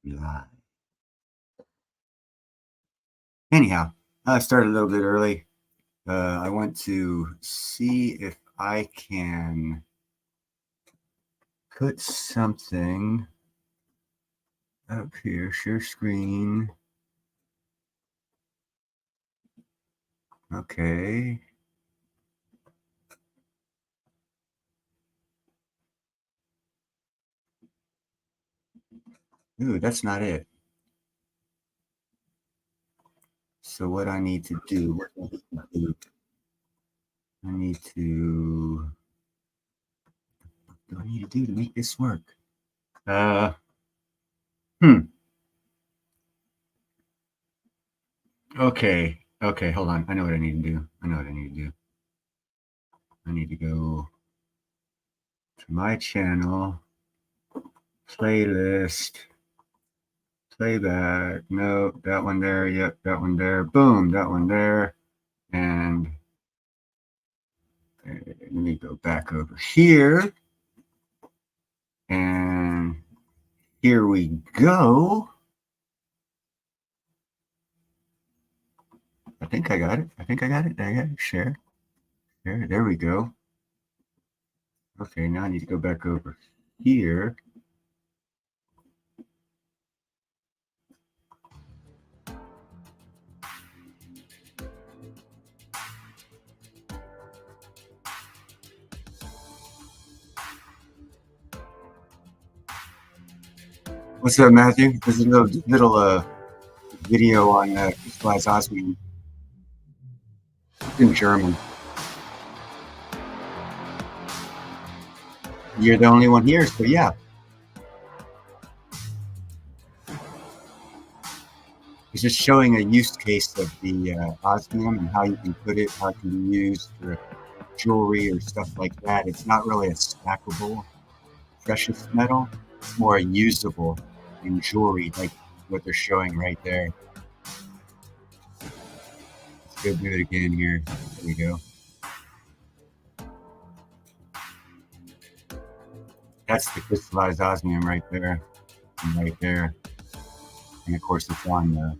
Live. Anyhow, I started a little bit early. I want to see if I can put something up here. Share screen. Okay. Ooh, that's not it. So what I need to do, I need to, what do I need to do to make this work? Okay, hold on. I know what I need to do. I need to go to my channel, playlist, playback. No, that one there. Yep, that one there. Boom, that one there. And let me go back over here. And here we go. I think I got it. I got it. Share. There we go. Okay, now I need to go back over here. What's up, Matthew? There's a little video on Crystallized Osmium in German. You're the only one here, so yeah. It's just showing a use case of the osmium and how you can put it, how it can be used for jewelry or stuff like that. It's not really a stackable precious metal. It's more usable in jewelry, like what they're showing right there. Let's go do it again here. There we go. That's the crystallized osmium right there, and right there. And of course, it's on the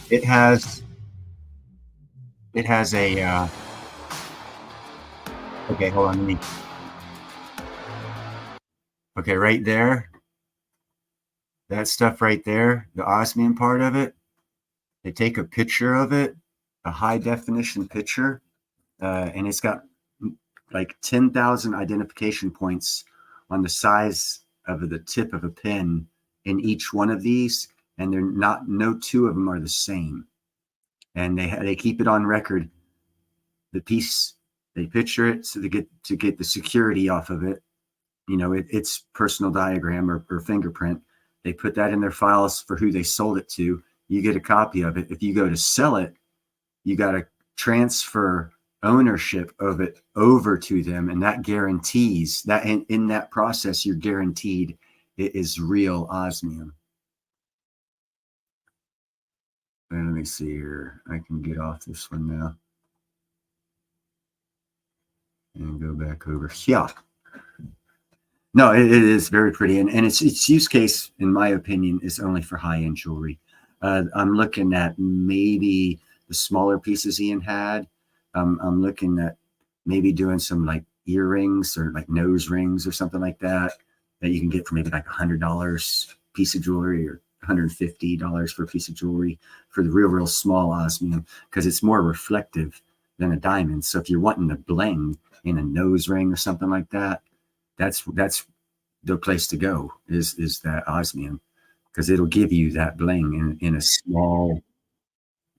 it has a okay, hold on, okay, right there, that stuff right there, the osmium part of it, they take a picture of it, a high definition picture, and it's got like 10,000 identification points on the size of the tip of a pin in each one of these, and they're not, no two of them are the same. And they keep it on record. The piece, they picture it so they get the security off of it. You know, it's personal diagram or fingerprint. They put that in their files for who they sold it to. You get a copy of it. If you go to sell it, you got to transfer ownership of it over to them, and that guarantees that in that process, you're guaranteed it is real osmium. And let me see here. I can get off this one now and go back over here. No, it is very pretty, and its use case, in my opinion, is only for high-end jewelry. I'm looking at maybe the smaller pieces Ian had. I'm looking at maybe doing some like earrings or like nose rings or something like that you can get for maybe like $100 piece of jewelry or $150 for a piece of jewelry for the real small osmium, because it's more reflective than a diamond. So if you're wanting to bling in a nose ring or something like that, that's the place to go is that osmium, because it'll give you that bling in a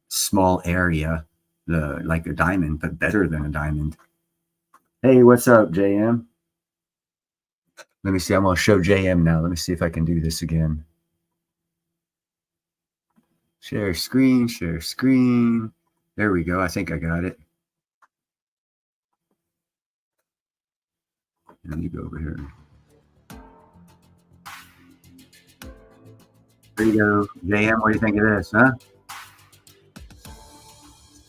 small area, like a diamond, but better than a diamond. Hey, what's up, JM? Let me see. I'm going to show JM now. Let me see if I can do this again. Share screen, share screen. There we go. I think I got it. Let me go over here. There you go. JM, what do you think of this, huh?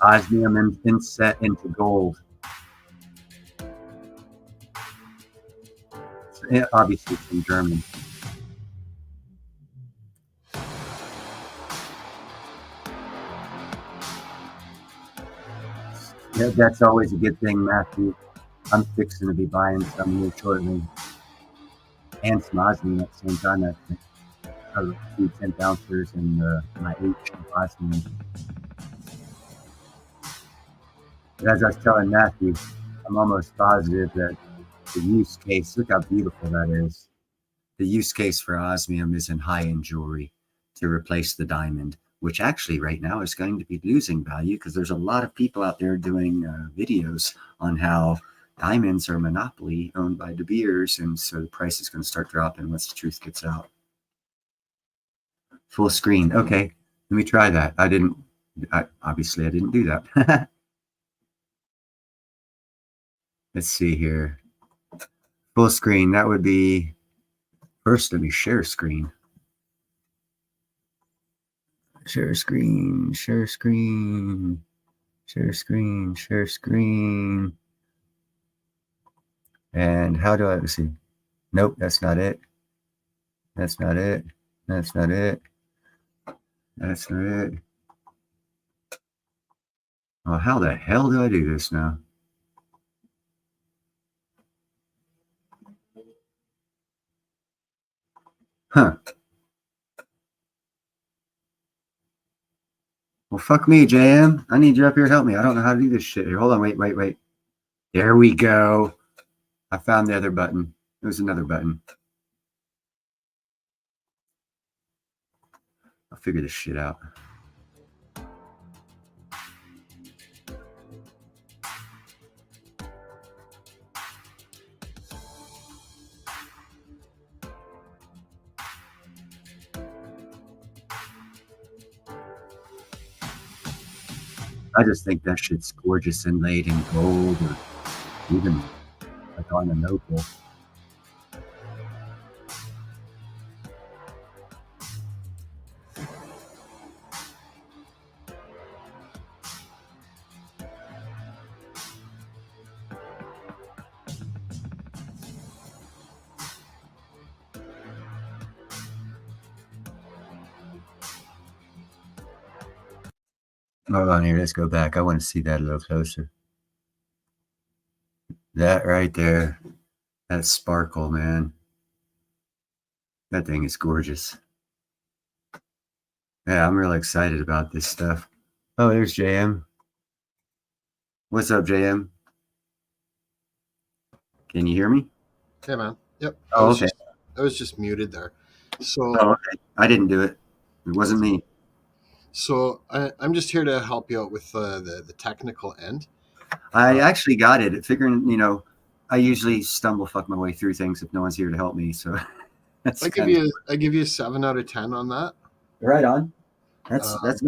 Osmium inset into gold. Yeah, obviously, it's in German. Yeah, that's always a good thing, Matthew. I'm fixing to be buying some here shortly, and some osmium at the same time. Actually, I have a few 10th ounces and my H of osmium. But as I was telling Matthew, I'm almost positive that the use case, look how beautiful that is. The use case for osmium is in high-end jewelry to replace the diamond, which actually right now is going to be losing value because there's a lot of people out there doing videos on how diamonds are a monopoly owned by De Beers, and so the price is going to start dropping once the truth gets out. Full screen. Okay, let me try that. Obviously I didn't do that. Let's see here. Full screen. That would be, first let me share screen. Share screen, share screen, share screen, share screen. And how do I see? Nope, that's not it. That's not it. That's not it. That's not it. Oh, how the hell do I do this now? Huh. Well, fuck me, JM. I need you up here to help me. I don't know how to do this shit here. Hold on, wait. There we go. I found the other button. There's another button. I'll figure this shit out. I just think that shit's gorgeous inlaid in gold, or even like on a notebook. Hold on here. Let's go back. I want to see that a little closer. That right there. That sparkle, man. That thing is gorgeous. Yeah, I'm really excited about this stuff. Oh, there's JM. What's up, JM? Can you hear me? Hey, man. Yep. Oh, okay. I was just muted there. So, Oh, okay. I didn't do it. It wasn't me. so I'm just here to help you out with the technical end. I actually got it. Figuring, I usually stumble fuck my way through things if no one's here to help me. So that's I give you a 7 out of 10 on that. right on. That's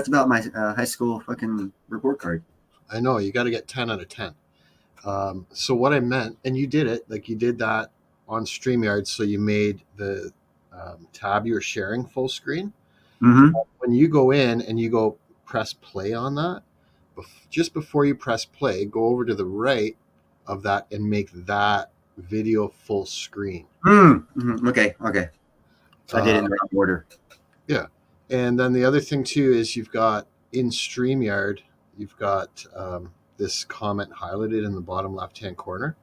about my high school fucking report card. I know you got to get 10 out of 10. So what I meant, and you did it, like you did that on StreamYard. So you made the tab you're sharing full screen. Mm-hmm. When you go in and you go press play on that, just before you press play, go over to the right of that and make that video full screen. Mm-hmm. Okay. I did it in the wrong order. Yeah. And then the other thing too is you've got in StreamYard, you've got this comment highlighted in the bottom left-hand corner.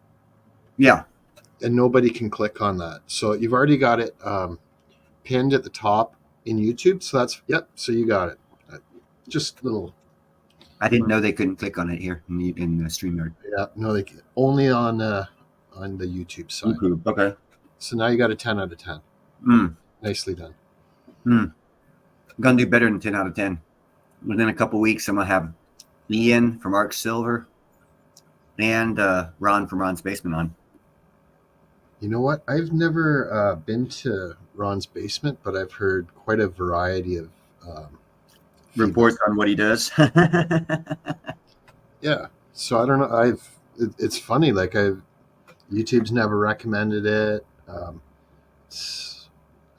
Yeah. And nobody can click on that. So you've already got it pinned at the top in YouTube. So that's, yep. So you got it. Just little. I didn't know they couldn't click on it here in the StreamYard. Yeah. No, they can, only on the YouTube side. YouTube. Okay. So now you got a 10 out of 10. Nicely done. I'm going to do better than 10 out of 10. Within a couple weeks, I'm going to have Ian from Arc Silver and Ron from Ron's Basement on. You know what? I've never been to Ron's basement, but I've heard quite a variety of reports on what he does. Yeah. So I don't know. It's funny. Like YouTube's never recommended it.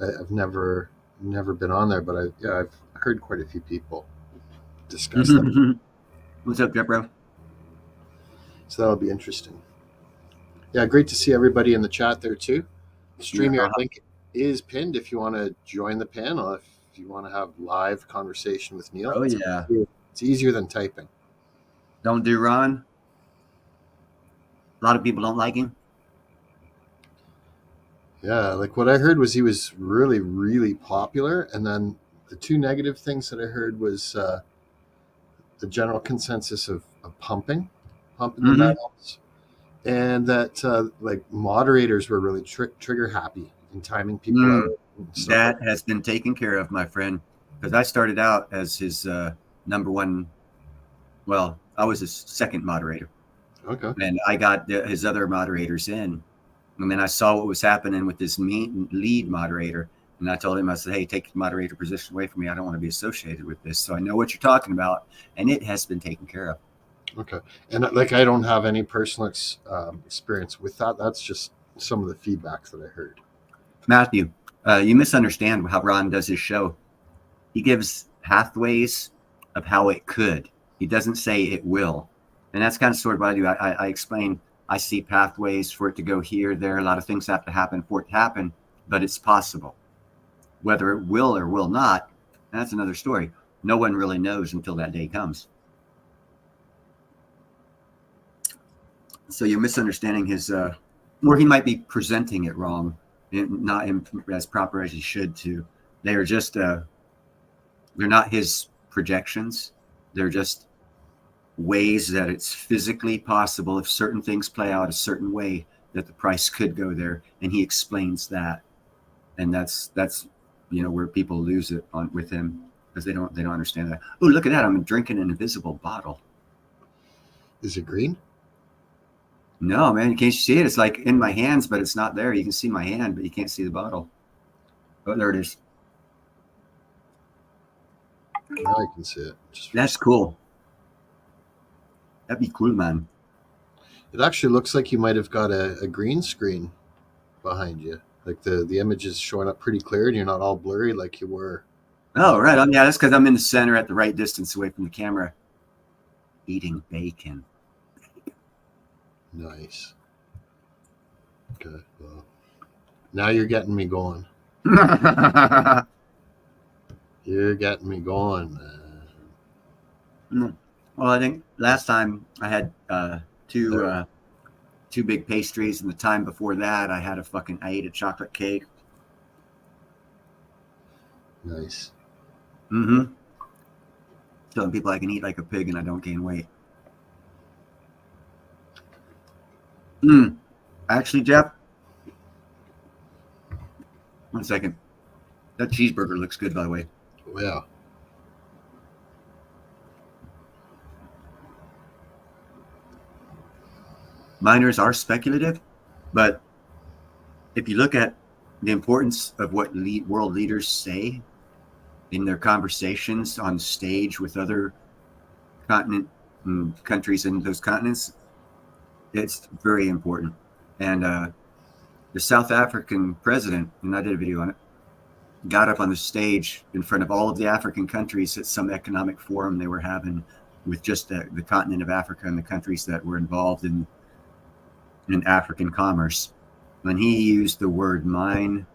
I've never been on there, but I've heard quite a few people discuss that. What's up, Jebro? So that'll be interesting. Yeah, great to see everybody in the chat there too. StreamYard link is pinned if you want to join the panel. If you want to have live conversation with Neil, Oh, yeah. it's easier than typing. Don't do Ron. A lot of people don't like him. Yeah, like what I heard was he was really, really popular, and then the two negative things that I heard was the general consensus of pumping the metals, and that like moderators were really trigger happy in timing people out. That has been taken care of, my friend, because I started out as his number one. Well, I was his second moderator. Okay. And I got his other moderators in. And then I saw what was happening with this lead moderator. And I told him, I said, hey, take the moderator position away from me. I don't want to be associated with this. So I know what you're talking about. And it has been taken care of. Okay. And like, I don't have any personal experience with that. That's just some of the feedbacks that I heard. Matthew, you misunderstand how Ron does his show. He gives pathways of how it could. He doesn't say it will. And that's kind of sort of what I do. I explain, I see pathways for it to go here, there. A lot of things have to happen for it to happen, but it's possible. Whether it will or will not, that's another story. No one really knows until that day comes. So you're misunderstanding his, or he might be presenting it wrong, not as proper as he should to. They are just, they're not his projections. They're just ways that it's physically possible if certain things play out a certain way that the price could go there, and he explains that, and that's where people lose it on with him because they don't understand that. Oh, look at that! I'm drinking an invisible bottle. Is it green? No, man, you can't see it. It's like in my hands, but it's not there. You can see my hand, but you can't see the bottle. Oh, there it is. Now I can see it. That's cool. That'd be cool, man. It actually looks like you might have got a green screen behind you. Like the image is showing up pretty clear and you're not all blurry like you were. Oh, right. Yeah, that's because I'm in the center at the right distance away from the camera. Eating bacon. Nice. Okay. Well, now you're getting me going. You're getting me going, man. Well, I think last time I had two big pastries, and the time before that I ate a chocolate cake. Nice. Mm-hmm. Telling people I can eat like a pig and I don't gain weight. Actually, Jeff, one second. That cheeseburger looks good, by the way. Oh, yeah. Miners are speculative, but if you look at the importance of what world leaders say in their conversations on stage with other countries in those continents, it's very important. And the South African president, and I did a video on it, got up on the stage in front of all of the African countries at some economic forum they were having with just the continent of Africa and the countries that were involved in African commerce. When he used the word mining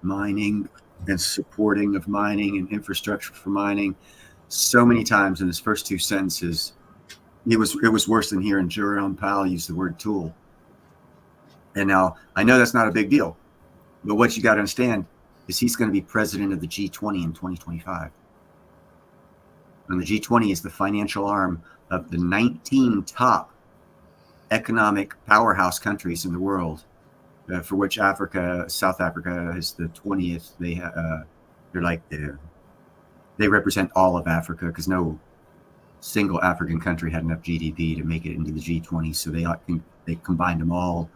and supporting of mining and infrastructure for mining so many times in his first two sentences, it was worse than hearing Jerome Powell use the word tool. And now I know that's not a big deal, but what you got to understand is he's going to be president of the G20 in 2025. And the G20 is the financial arm of the 19 top economic powerhouse countries in the world, for which South Africa is the 20th. They represent all of Africa because no single African country had enough GDP to make it into the G20. So they combined them all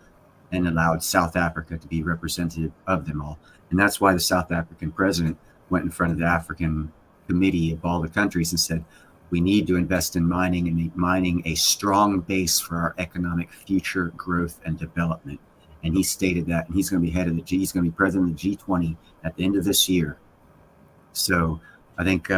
and allowed South Africa to be representative of them all. And that's why the South African president went in front of the African committee of all the countries and said, we need to invest in mining and make mining a strong base for our economic future growth and development. And he stated that, and he's going to be he's going to be president of the G20 at the end of this year. So I think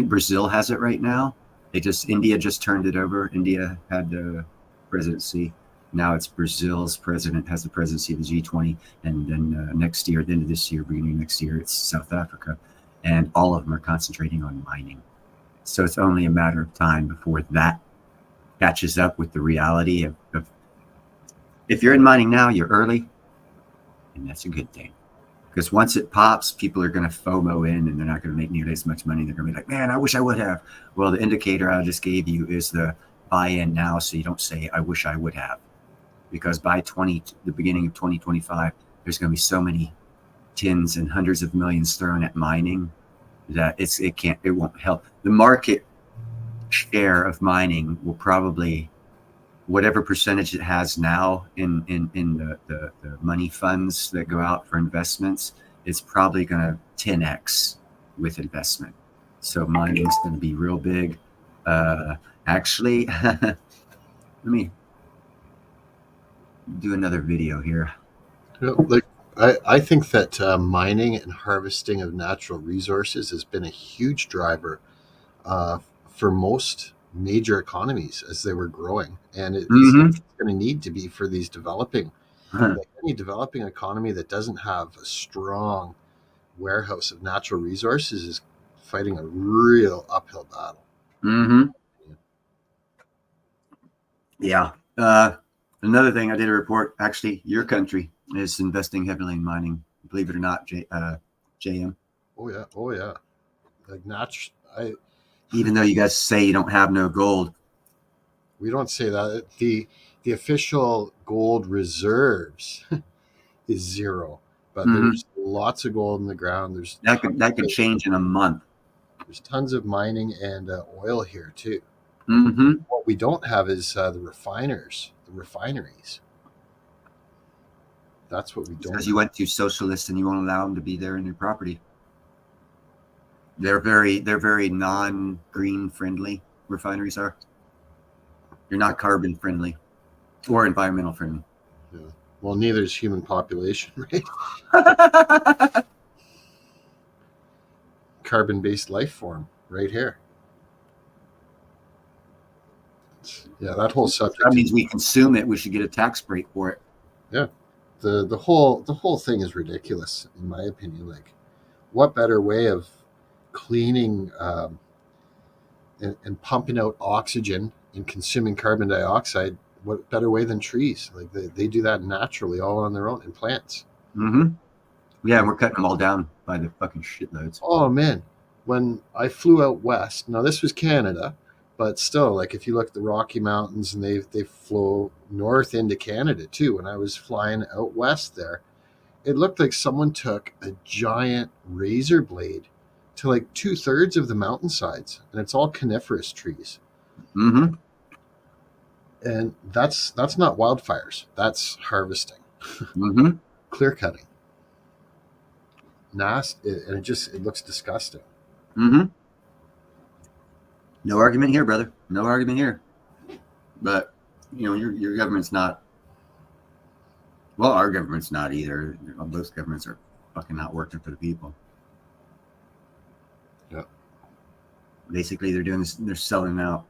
Brazil has it right now. India just turned it over. India had the presidency. Now it's Brazil's president has the presidency of the G20, and then next year, at the end of this year, beginning of next year, it's South Africa, and all of them are concentrating on mining. So it's only a matter of time before that catches up with the reality of if you're in mining now, you're early, and that's a good thing. Because once it pops, people are going to FOMO in, and they're not going to make nearly as much money. They're going to be like, man, I wish I would have. Well, the indicator I just gave you is the buy-in now, so you don't say, I wish I would have. Because by the beginning of 2025, there's going to be so many tens and hundreds of millions thrown at mining that it won't help. The market share of mining will probably, whatever percentage it has now in the money funds that go out for investments, it's probably going to 10x with investment. So mining's going to be real big. Actually, let me do another video here. Like, I think that mining and harvesting of natural resources has been a huge driver for most major economies as they were growing, and it's going to need to be for these developing. Like any developing economy that doesn't have a strong warehouse of natural resources is fighting a real uphill battle. Yeah. Another thing I did a report, actually, your country is investing heavily in mining, believe it or not, JM. Oh yeah. Like even though you guys say you don't have no gold. We don't say that. The official gold reserves is 0, but there's lots of gold in the ground. That could change in a month. There's tons of mining and oil here too. Mm-hmm. What we don't have is the refineries. That's what we don't. Because you went to socialists and you won't allow them to be there in your property. They're very non-green friendly. Refineries are. You're not carbon friendly or environmental friendly. Yeah. Well, neither is human population, right? Carbon-based life form, right here. Yeah, that whole subject. That means we consume it. We should get a tax break for it. Yeah, the whole thing is ridiculous, in my opinion. Like, what better way of cleaning and pumping out oxygen and consuming carbon dioxide? What better way than trees? Like they do that naturally, all on their own, in plants. Yeah, and we're cutting them all down by the fucking shitloads. Oh man, when I flew out west, now this was Canada, but still, like if you look at the Rocky Mountains, and they flow north into Canada too. When I was flying out west there, it looked like someone took a giant razor blade to like 2/3 of the mountainsides, and it's all coniferous trees. And that's not wildfires. That's harvesting, clear cutting. Nasty, and it looks disgusting. No argument here, brother. No argument here. But your government's not. Well, our government's not either. Most governments are fucking not working for the people. Yeah. Basically, they're doing this. They're selling out.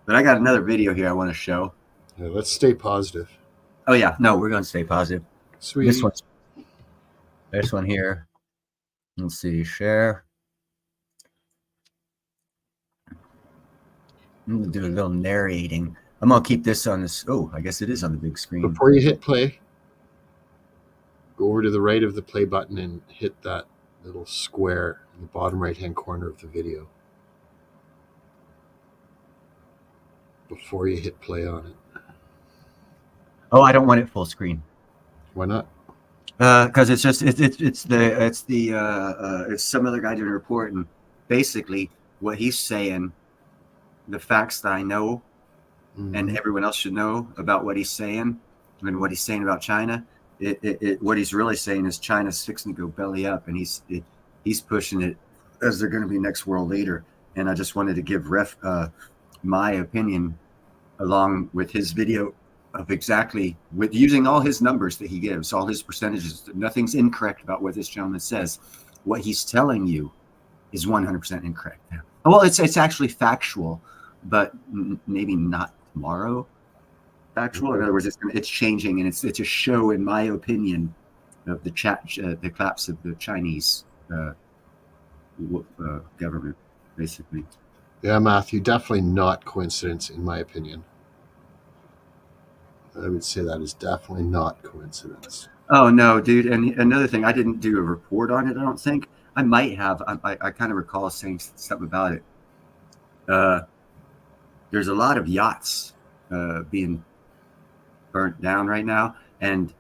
But I got another video here I want to show. Yeah, let's stay positive. Oh yeah, no, we're going to stay positive. Sweet. This one here. Let's see, share. I'm going to do a little narrating. I'm going to keep this on this. Oh, I guess it is on the big screen. Before you hit play, go over to the right of the play button and hit that little square in the bottom right-hand corner of the video. Before you hit play on it. Oh, I don't want it full screen. Why not? Because it's some other guy doing a report, and basically what he's saying, the facts that I know, and everyone else should know about what he's saying, and what he's saying about China. What he's really saying is China's fixing to go belly up, and he's pushing it as they're going to be next world leader. And I just wanted to give my opinion along with his video of exactly with using all his numbers that he gives, all his percentages. Nothing's incorrect about what this gentleman says. What he's telling you is 100% incorrect. Well, it's actually factual, but maybe not tomorrow. factual. In other words, it's changing, and it's a show, in my opinion, of the collapse of the Chinese government, basically. Yeah, Matthew, definitely not coincidence, in my opinion. I would say that is definitely not coincidence. Oh no, dude! And another thing, I didn't do a report on it. I don't think I might have. I kind of recall saying something about it. There's a lot of yachts being burnt down right now, and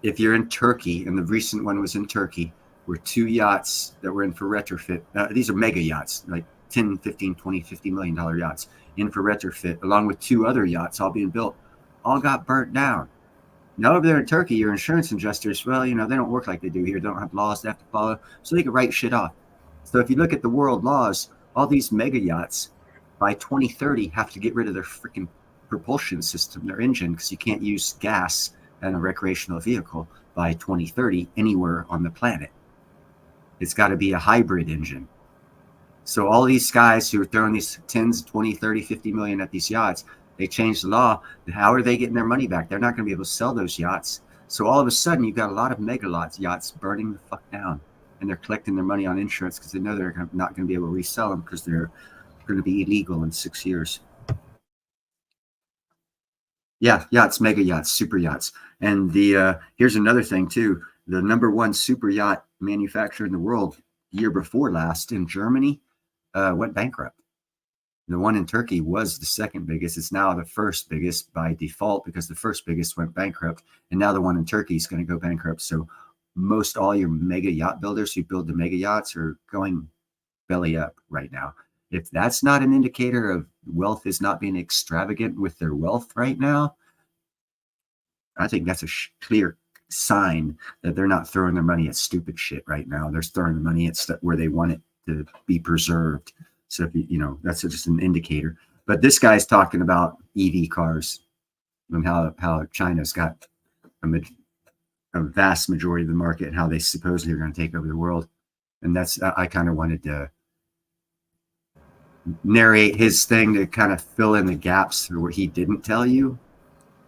if you're in Turkey, and the recent one was in Turkey, were 2 yachts that were in for retrofit. These are mega yachts, like 10, 15, 20, $50 million yachts in for retrofit, along with 2 other yachts all being built, all got burnt down. Now over there in Turkey, your insurance adjusters, well, they don't work like they do here. They don't have laws they have to follow, so they can write shit off. So if you look at the world laws, all these mega yachts by 2030 have to get rid of their freaking propulsion system, their engine, because you can't use gas in a recreational vehicle by 2030 anywhere on the planet. It's got to be a hybrid engine. So all these guys who are throwing these 10s, 20, 30, 50 million at these yachts, they changed the law. How are they getting their money back? They're not going to be able to sell those yachts. So all of a sudden, you've got a lot of mega yachts burning the fuck down. And they're collecting their money on insurance because they know they're not going to be able to resell them because they're going to be illegal in 6 years. Yeah, yachts, mega yachts, super yachts. And here's another thing too. The #1 super yacht manufacturer in the world, year before last, in Germany, went bankrupt. The one in Turkey was the second biggest. It's now the first biggest by default because the first biggest went bankrupt. And now the one in Turkey is going to go bankrupt. So most all your mega yacht builders who build the mega yachts are going belly up right now. If that's not an indicator of wealth is not being extravagant with their wealth right now, I think that's a clear sign that they're not throwing their money at stupid shit right now. They're throwing the money at stuff where they want it to be preserved. So if that's just an indicator. But this guy's talking about EV cars and how China's got a vast majority of the market and how they supposedly are going to take over the world. And that's, I kind of wanted to narrate his thing to kind of fill in the gaps for what he didn't tell you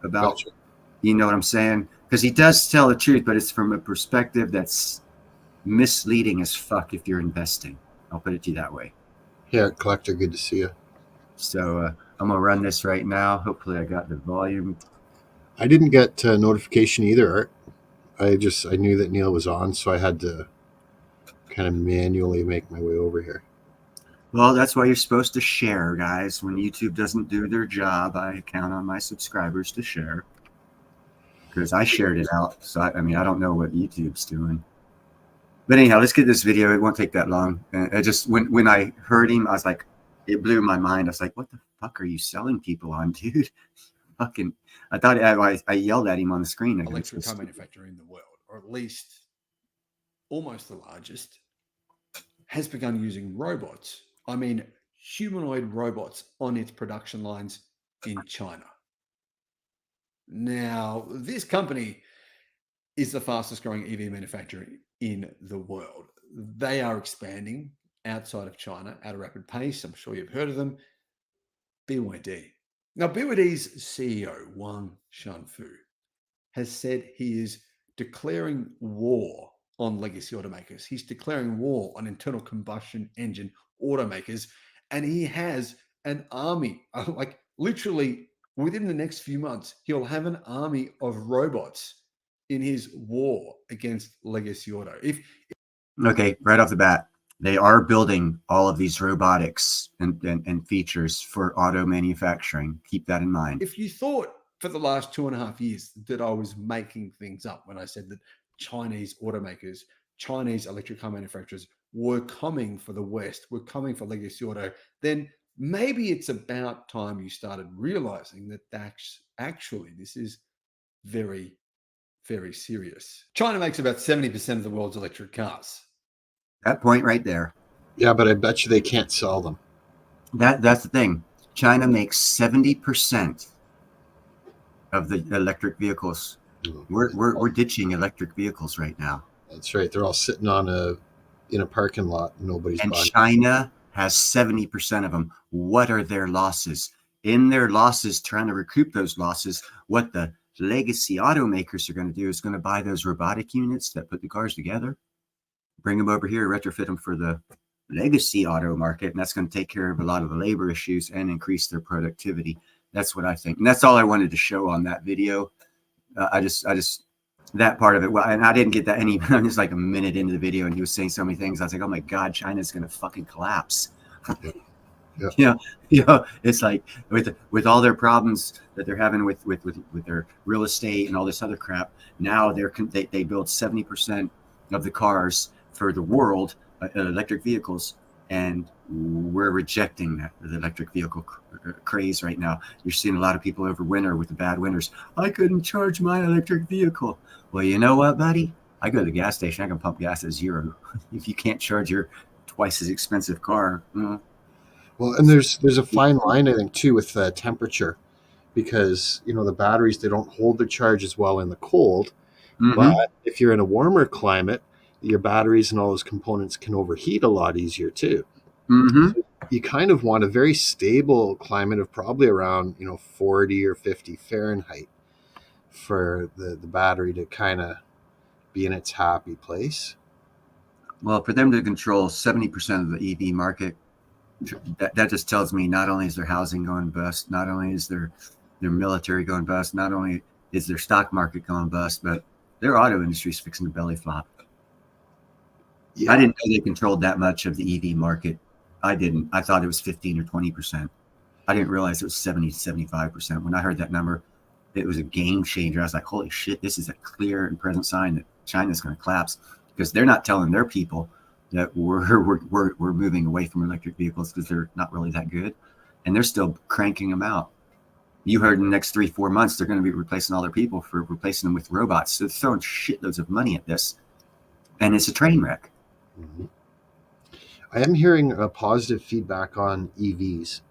about. Gotcha. You know what I'm saying? Because he does tell the truth, but it's from a perspective that's misleading as fuck if you're investing. I'll put it to you that way. Yeah, Collector, good to see you. So I'm going to run this right now. Hopefully I got the volume. I didn't get notification either, Art. I knew that Neil was on, so I had to kind of manually make my way over here. Well, that's why you're supposed to share, guys. When YouTube doesn't do their job, I count on my subscribers to share. Because I shared it out. So, I don't know what YouTube's doing. But anyhow, let's get this video. It won't take that long. I just, when I heard him, I was like, it blew my mind. I was like, what the fuck are you selling people on, dude? Fucking, I thought I yelled at him on the screen. Electric car manufacturer in the world, or at least almost the largest, has begun using robots. I mean, humanoid robots on its production lines in China. Now, this company is the fastest growing EV manufacturer in the world. They are expanding outside of China at a rapid pace. I'm sure you've heard of them. BYD. Now, BYD's CEO, Wang Shanfu, has said he is declaring war on legacy automakers. He's declaring war on internal combustion engine automakers, and he has an army, like literally within the next few months, he'll have an army of robots in his war against legacy auto. Okay, right off the bat, they are building all of these robotics and features for auto manufacturing. Keep that in mind. If you thought for the last 2.5 years that I was making things up when I said that Chinese automakers, Chinese electric car manufacturers were coming for the West, were coming for legacy auto, then maybe it's about time you started realizing that actually this is very, very serious. China makes about 70% of the world's electric cars. That point right there. Yeah, but I bet you they can't sell them. That's the thing. China makes 70% of the electric vehicles. We're ditching electric vehicles right now. That's right. They're all sitting in a parking lot. Nobody's and buying. China has 70% of them. What are their losses? in their losses, trying to recoup those losses, what the legacy automakers are going to do is going to buy those robotic units that put the cars together, bring them over here, retrofit them for the legacy auto market, and that's going to take care of a lot of the labor issues and increase their productivity. That's what I think, and that's all I wanted to show on that video. I just that part of it. Well, and I didn't get that any. I'm just like a minute into the video, and he was saying so many things. I was like, oh my god, China's going to fucking collapse. Yeah. It's like with all their problems that they're having with their real estate and all this other crap. Now they build 70% of the cars for the world, electric vehicles, and we're rejecting that, the electric vehicle craze right now. You're seeing a lot of people over winter with the bad winters. I couldn't charge my electric vehicle. Well, you know what, buddy? I go to the gas station. I can pump gas at $0. If you can't charge your twice as expensive car. Well, and there's a fine line, I think, too, with temperature, because the batteries, they don't hold their charge as well in the cold. Mhm. But if you're in a warmer climate, your batteries and all those components can overheat a lot easier too. Mhm. So you kind of want a very stable climate of probably around 40 or 50 Fahrenheit for the battery to kind of be in its happy place. Well, for them to control 70% of the EV market, that just tells me not only is their housing going bust, not only is their military going bust, not only is their stock market going bust, but their auto industry is fixing to belly flop. Yeah. I didn't know they controlled that much of the EV market. I didn't. I thought it was 15 or 20%. I didn't realize it was 70, 75%. When I heard that number, it was a game changer. I was like, holy shit, this is a clear and present sign that China's going to collapse, because they're not telling their people that we're moving away from electric vehicles because they're not really that good, and they're still cranking them out. You heard in the next 3-4 months they're going to be replacing all their people for replacing them with robots. So they're throwing shitloads of money at this, and it's a train wreck. Mhm. I am hearing a positive feedback on EVs,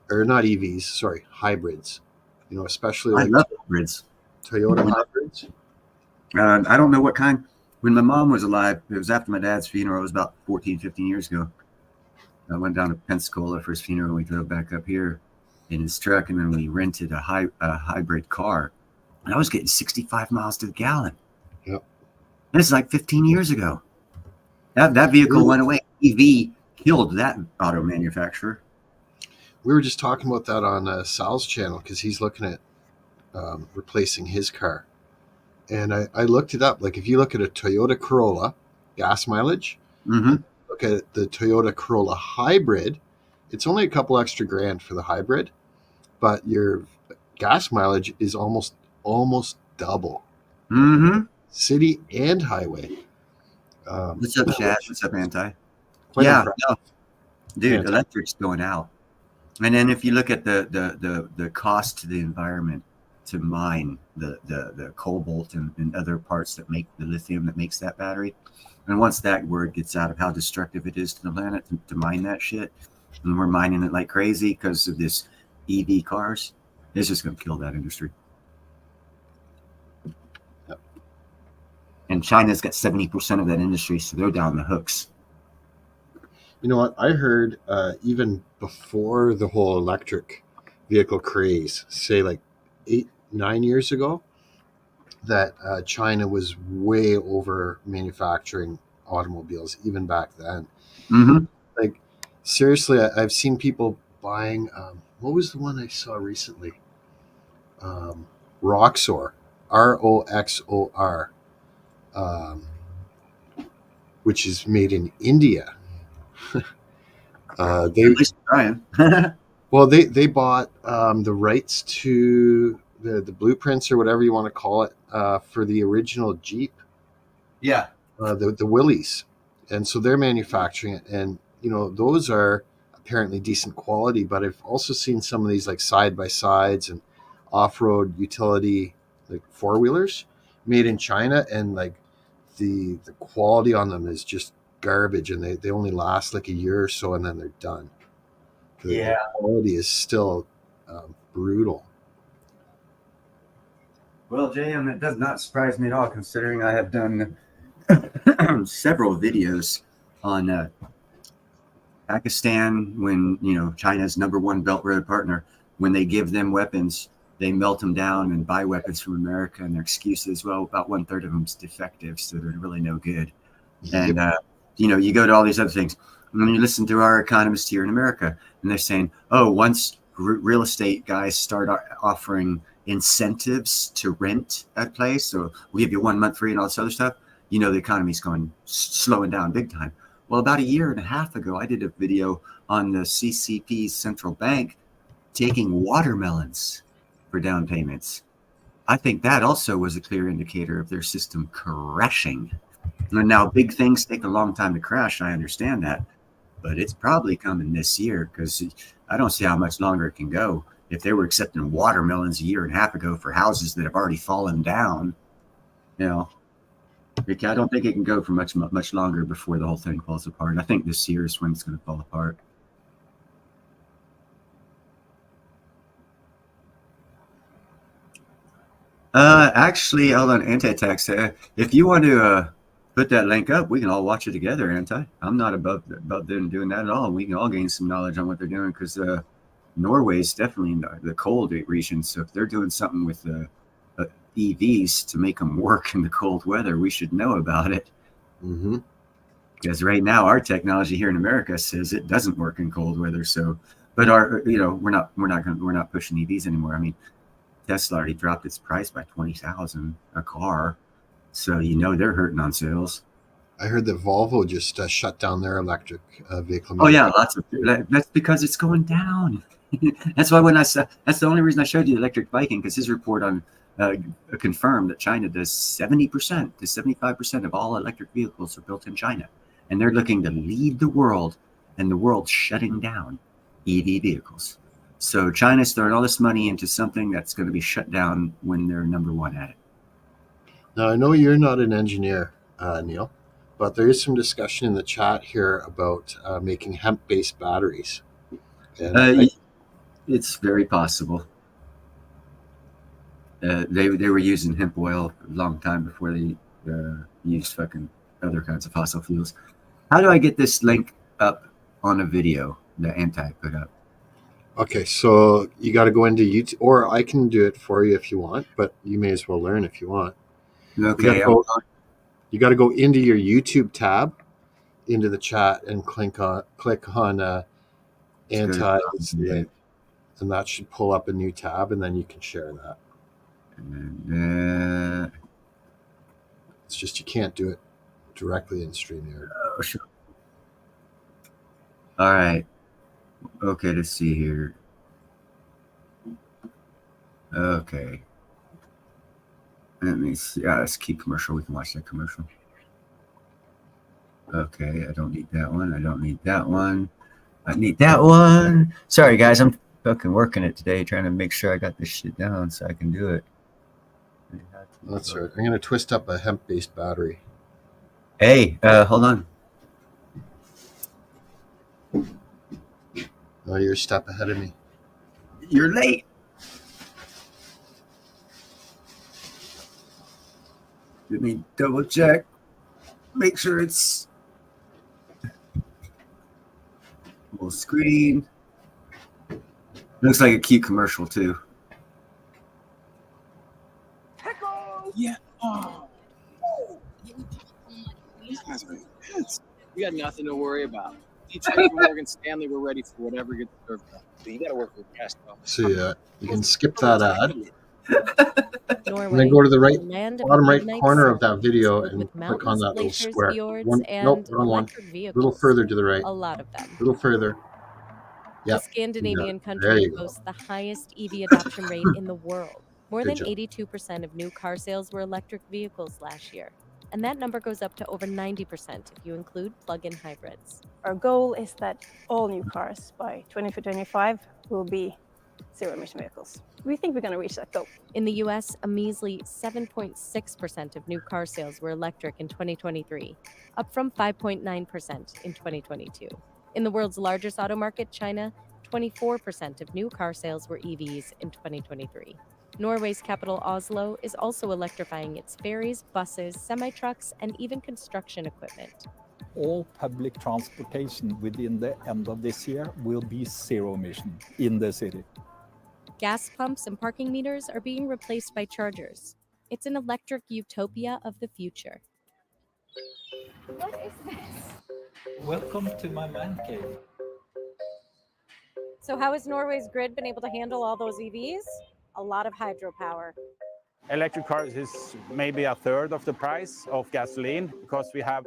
or not EVs, sorry, hybrids. Especially I like love hybrids. Toyota hybrids. I don't know what kind. When my mom was alive, it was after my dad's funeral. It was about 14, 15 years ago. I went down to Pensacola for his funeral, and we drove back up here in his truck, and then we rented a hybrid car. And I was getting 65 miles to the gallon. Yep. This is like 15 years ago. That vehicle went away. EV killed that auto manufacturer. We were just talking about that on Sal's channel, because he's looking at replacing his car. And I looked it up. Like, if you look at a Toyota Corolla gas mileage, Mm-hmm. look at the Toyota Corolla hybrid, it's only a couple extra grand for the hybrid, but your gas mileage is almost double, Mm-hmm. city and highway. What's up, Chad? What's up, Anti? Quite Yeah, impressive. no, dude, Fantastic. electric's going out. And then if you look at the cost to the environment to mine the cobalt and other parts that make the lithium that makes that battery, and once that word gets out of how destructive it is to the planet to mine that shit, and we're mining it like crazy because of this EV cars, it's just going to kill that industry. Yep. And China's got 70% of that industry, so they're down the hooks. You know what? I heard even before the whole electric vehicle craze, say like 8-9 years ago, that China was way over manufacturing automobiles, even back then. Mm-hmm. Like, seriously, I've seen people buying, what was the one I saw recently? Roxor, ROXOR, which is made in India. At least trying. Well, they bought the rights to the blueprints, or whatever you want to call it, for the original Jeep, Yeah. the Willys, and so they're manufacturing it, and those are apparently decent quality. But I've also seen some of these like side by sides and off road utility like 4-wheelers made in China, and like the quality on them is just garbage, and they only last like a year or so, and then they're done. The quality is still brutal. Well, JM, it does not surprise me at all, considering I have done several videos on Pakistan when China's #1 Belt Road partner when they give them weapons, they melt them down and buy weapons from America. And their excuse is, well, about 1/3 of them's defective, so they're really no good. And you go to all these other things. And then you listen to our economists here in America, and they're saying, oh, once real estate guys start offering incentives to rent a place, so we'll give you 1 month free and all this other stuff, the economy's slowing down big time. Well, about a year and a half ago, I did a video on the CCP's central bank taking watermelons for down payments. I think that also was a clear indicator of their system crashing. And now big things take a long time to crash. I understand that, but it's probably coming this year, because I don't see how much longer it can go. If they were accepting watermelons a year and a half ago for houses that have already fallen down, I don't think it can go for much longer before the whole thing falls apart. I think this year is when it's going to fall apart. Actually, hold on, Anti-Tax. If you want to put that link up, we can all watch it together, Anti. I'm not above them doing that at all. We can all gain some knowledge on what they're doing, because Norway's definitely in the cold region. So if they're doing something with EVs to make them work in the cold weather, we should know about it. Mm-hmm. Because right now our technology here in America says it doesn't work in cold weather. So, but we're not pushing EVs anymore. I mean, Tesla already dropped its price by $20,000 a car, so they're hurting on sales. I heard that Volvo just shut down their electric vehicle. Oh yeah, that's because it's going down. That's why that's the only reason I showed you the electric Viking, because his report on confirmed that China does 70% to 75% of all electric vehicles are built in China, and they're looking to lead the world, and the world's shutting down EV vehicles. So China's throwing all this money into something that's going to be shut down when they're number one at it. Now, I know you're not an engineer, Neil, but there is some discussion in the chat here about making hemp-based batteries. And it's very possible. They were using hemp oil a long time before they used fucking other kinds of fossil fuels. How do I get this link up on a video that Anti put up? Okay, so you got to go into YouTube, or I can do it for you if you want, but you may as well learn if you want. Okay. You got to go into your YouTube tab, into the chat, and click on Anti's link, and that should pull up a new tab, and then you can share that. And it's just you can't do it directly in StreamYard. Oh, sure. All right. Okay, let's see here. Okay. Let me see. Let's keep commercial. We can watch that commercial. Okay, I don't need that one. I don't need that one. I need that one. Sorry, guys. I'm fucking working it today, trying to make sure I got this shit down so I can do it. That's right. I'm going to twist up a hemp-based battery. Hey, hold on. Oh, you're a step ahead of me. You're late. Let me double check. Make sure it's full screen. Looks like a cute commercial too. Yeah. Oh. You got nothing to worry about. Detroit and Morgan Stanley, we're ready for whatever gets served up. You got to work with cash. So you can skip that ad. Norway, and then go to the bottom right midnight corner sun, of that video filled and with click on that little mountains, square. glaciers, fjords, Wrong and one. A electric little vehicles. further to the right. A lot of them. A little further. The Yep. Scandinavian There country you go. boasts the highest EV adoption rate in the world. More Good than job. 82% of new car sales were electric vehicles last year. And that number goes up to over 90% if you include plug-in hybrids. Our goal is that all new cars by 2025 will be zero-emission vehicles. We think we're going to reach that goal. In the US, a measly 7.6% of new car sales were electric in 2023, up from 5.9% in 2022. In the world's largest auto market, China, 24% of new car sales were EVs in 2023. Norway's capital, Oslo, is also electrifying its ferries, buses, semi-trucks, and even construction equipment. All public transportation within the end of this year will be zero emission in the city. Gas pumps and parking meters are being replaced by chargers. It's an electric utopia of the future. What is this? Welcome to my man cave. So how has Norway's grid been able to handle all those EVs? A lot of hydropower. Electric cars is maybe a third of the price of gasoline because we have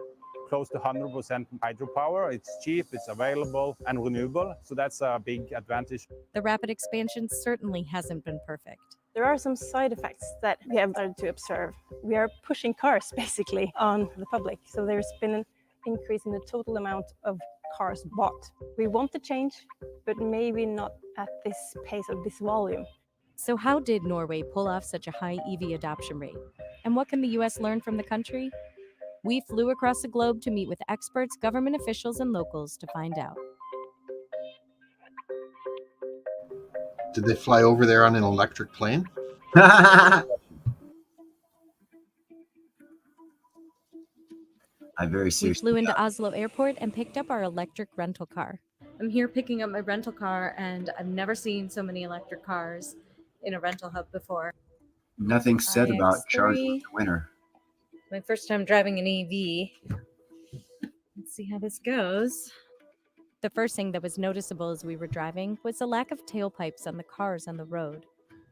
close to 100% hydropower. It's cheap, it's available and renewable. So that's a big advantage. The rapid expansion certainly hasn't been perfect. There are some side effects that we have started to observe. We are pushing cars basically on the public. So there's been an increase in the total amount of cars bought. We want to change, but maybe not at this pace of this volume. So how did Norway pull off such a high EV adoption rate? And what can the US learn from the country? We flew across the globe to meet with experts, government officials, and locals to find out. Did they fly over there on an electric plane? I very We seriously. flew into Oslo Airport and picked up our electric rental car. I'm here picking up my rental car, and I've never seen so many electric cars in a rental hub before. Nothing said about iX3. charging in the winter. My first time driving an EV. Let's see how this goes. The first thing that was noticeable as we were driving was the lack of tailpipes on the cars on the road.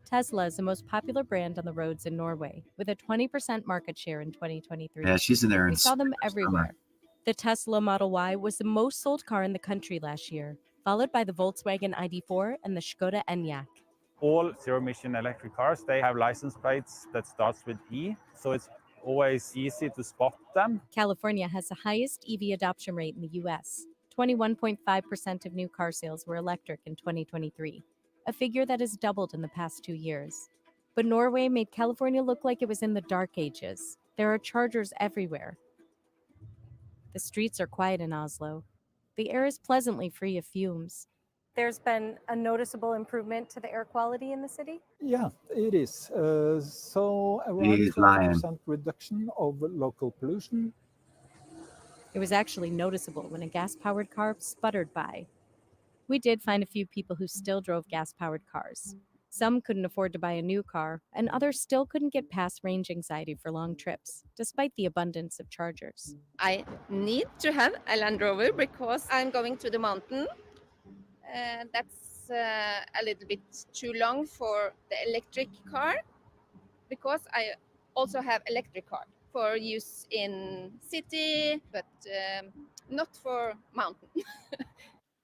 Tesla is the most popular brand on the roads in Norway, with a 20% market share in 2023. Yeah, she's in there. We in saw them spring or summer. everywhere. The Tesla Model Y was the most sold car in the country last year, followed by the Volkswagen ID4 and the Skoda Enyaq. All zero-emission electric cars, they have license plates that starts with E. So it's always easy to spot them. California has the highest EV adoption rate in the US. 21.5% of new car sales were electric in 2023, a figure that has doubled in the past 2 years. But Norway made California look like it was in the dark ages. There are chargers everywhere. The streets are quiet in Oslo. The air is pleasantly free of fumes. There's been a noticeable improvement to the air quality in the city? Yeah, it is. So around He's lying. 20% reduction of local pollution. It was actually noticeable when a gas-powered car sputtered by. We did find a few people who still drove gas-powered cars. Some couldn't afford to buy a new car, and others still couldn't get past range anxiety for long trips, despite the abundance of chargers. I need to have a Land Rover because I'm going to the mountain. That's a little bit too long for the electric car because I also have electric car for use in city, but not for mountain.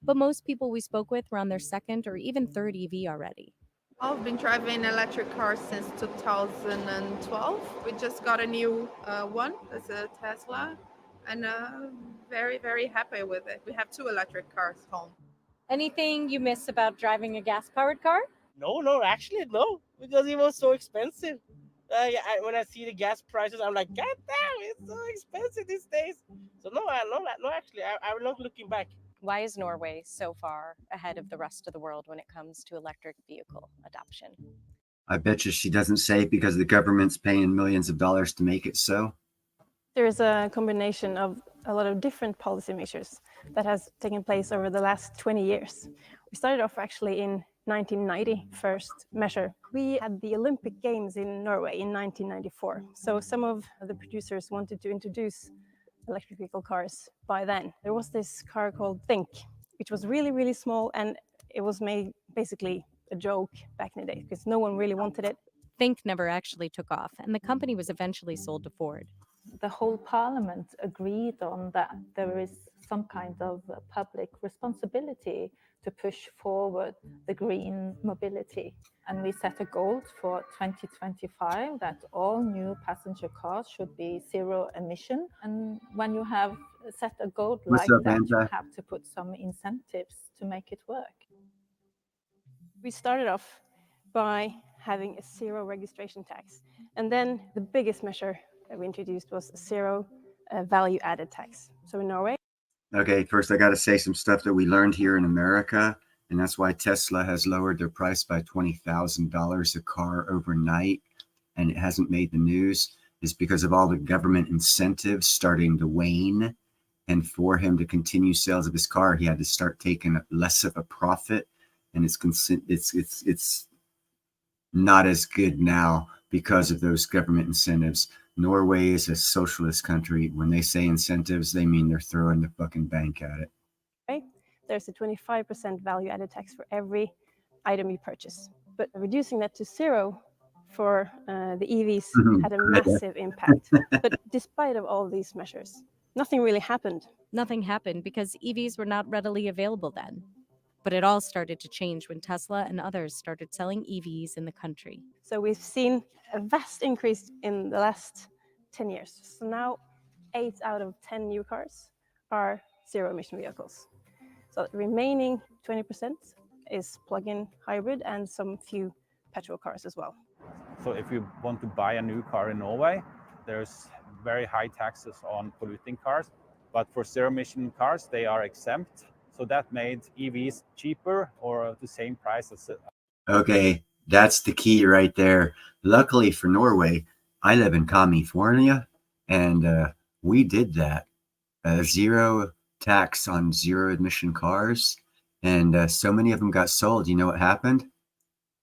But most people we spoke with were on their second or even third EV already. I've been driving electric cars since 2012. We just got a new one, it's a Tesla, and very, very happy with it. We have 2 electric cars home. Anything you miss about driving a gas-powered car? No, actually, no, because it was so expensive. When I see the gas prices, I'm like, God damn, it's so expensive these days. So no, actually, I'm not looking back. Why is Norway so far ahead of the rest of the world when it comes to electric vehicle adoption? I bet you she doesn't say because the government's paying millions of dollars to make it so. There is a combination of a lot of different policy measures that has taken place over the last 20 years. We started off actually in 1990, first measure. We had the Olympic Games in Norway in 1994. So some of the producers wanted to introduce electric vehicle cars by then. There was this car called Think, which was really, really small, and it was made basically a joke back in the day because no one really wanted it. Think never actually took off, and the company was eventually sold to Ford. The whole parliament agreed on that there is some kind of public responsibility to push forward the green mobility. And we set a goal for 2025 that all new passenger cars should be zero emission. And when you have set a goal like that, you have to put some incentives to make it work. We started off by having a zero registration tax. And then the biggest measure that we introduced was zero value added tax. So in Norway. Okay, first I got to say some stuff that we learned here in America, and that's why Tesla has lowered their price by $20,000 a car overnight, and it hasn't made the news, is because of all the government incentives starting to wane. And for him to continue sales of his car, he had to start taking less of a profit, and it's not as good now because of those government incentives. Norway is a socialist country. When they say incentives, they mean they're throwing the fucking bank at it. Right? There's a 25% value added tax for every item you purchase. But reducing that to 0 for the EVs had a massive impact. But despite of all these measures, nothing really happened. Nothing happened because EVs were not readily available then. But it all started to change when Tesla and others started selling EVs in the country. So we've seen a vast increase in the last 10 years. So now 8 out of 10 new cars are zero-emission vehicles. So the remaining 20% is plug-in hybrid and some few petrol cars as well. So if you want to buy a new car in Norway, there's very high taxes on polluting cars. But for zero-emission cars, they are exempt. So that made EVs cheaper or the same price as it. Okay, that's the key right there. Luckily for Norway, I live in California, and we did that. Zero tax on zero-emission cars, and so many of them got sold. You know what happened?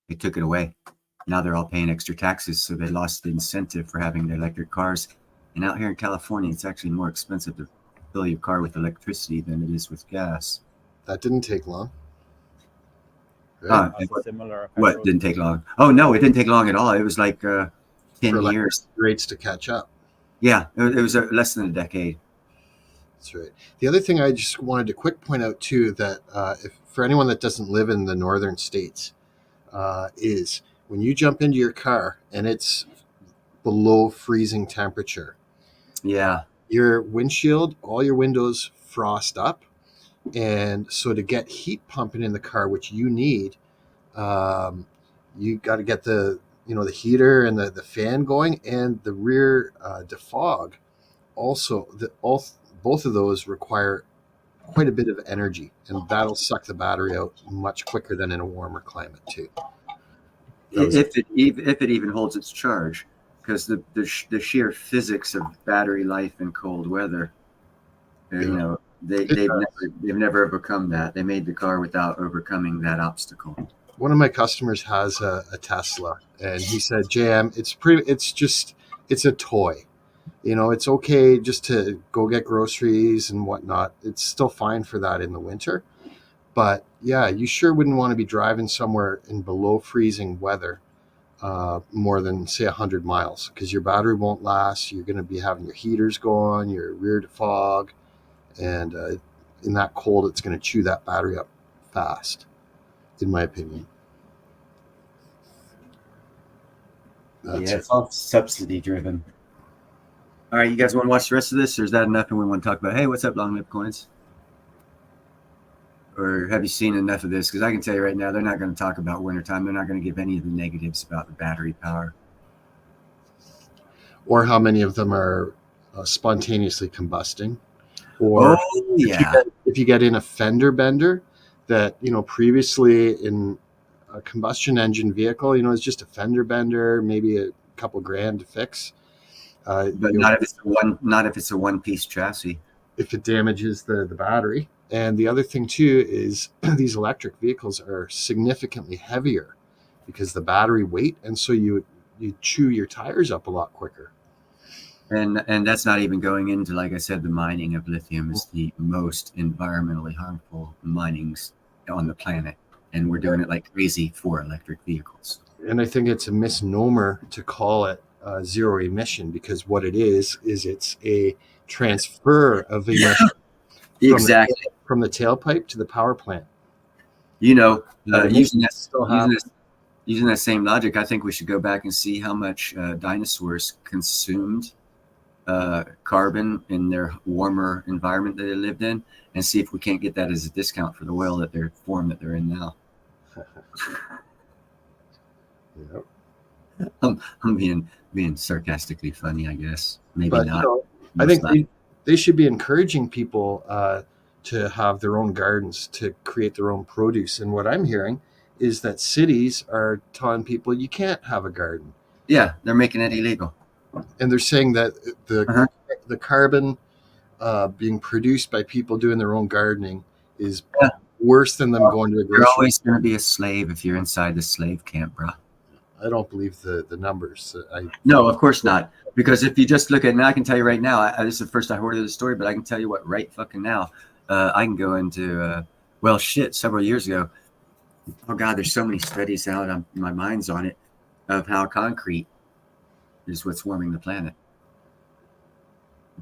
They took it away. Now they're all paying extra taxes, so they lost the incentive for having their electric cars. And out here in California, it's actually more expensive to fill your car with electricity than it is with gas. That didn't take long. Right? What didn't take long? Oh, no, it didn't take long at all. It was like 10 years. Rates to catch up. Yeah, it was less than a decade. That's right. The other thing I just wanted to quick point out too, that if for anyone that doesn't live in the northern states, is when you jump into your car and it's below freezing temperature. Yeah. Your windshield, all your windows frost up. And so to get heat pumping in the car, which you need, you got to get the heater and the fan going, and the rear defog. Also, both of those require quite a bit of energy, and that'll suck the battery out much quicker than in a warmer climate too. If it even holds its charge, because the sheer physics of battery life in cold weather, they've never overcome that. They made the car without overcoming that obstacle. One of my customers has a Tesla, and he said, "JM, it's a toy. It's okay just to go get groceries and whatnot. It's still fine for that in the winter. But yeah, you sure wouldn't want to be driving somewhere in below freezing weather more than, say, 100 miles, because your battery won't last. You're going to be having your heaters going, your rear defog, and in that cold, it's going to chew that battery up fast, in my opinion." It's all subsidy driven. All right, you guys want to watch the rest of this, or is that enough and we want to talk about, hey, what's up, Long Live Coins? Or have you seen enough of this? Because I can tell you right now, they're not going to talk about wintertime. They're not going to give any of the negatives about the battery power. Or how many of them are spontaneously combusting. Or if you get in a fender bender that, previously in a combustion engine vehicle, it's just a fender bender, maybe a couple grand to fix. But not if it's a one-piece chassis. If it damages the battery. And the other thing too is these electric vehicles are significantly heavier because the battery weight, and so you chew your tires up a lot quicker. And that's not even going into, like I said, the mining of lithium is the most environmentally harmful minings on the planet, and we're doing it like crazy for electric vehicles. And I think it's a misnomer to call it zero emission, because what it is it's a transfer of emission from the tailpipe to the power plant. Using that same logic, I think we should go back and see how much dinosaurs consumed carbon in their warmer environment that they lived in, and see if we can't get that as a discount for the oil that they're in now. Yep. I'm being sarcastically funny, I guess. Maybe not. I think they should be encouraging people to have their own gardens, to create their own produce. And what I'm hearing is that cities are telling people you can't have a garden. Yeah, they're making it illegal. And they're saying that the carbon being produced by people doing their own gardening is worse than them going to a grocery. You're always going to be a slave if you're inside the slave camp, bro. I don't believe the numbers. No, of course not. Because if you just look at, and I can tell you right now, this is the first I heard of the story, but I can tell you what, right fucking now, I can go into, several years ago. Oh God, there's so many studies out. My mind's on it, of how concrete is what's warming the planet.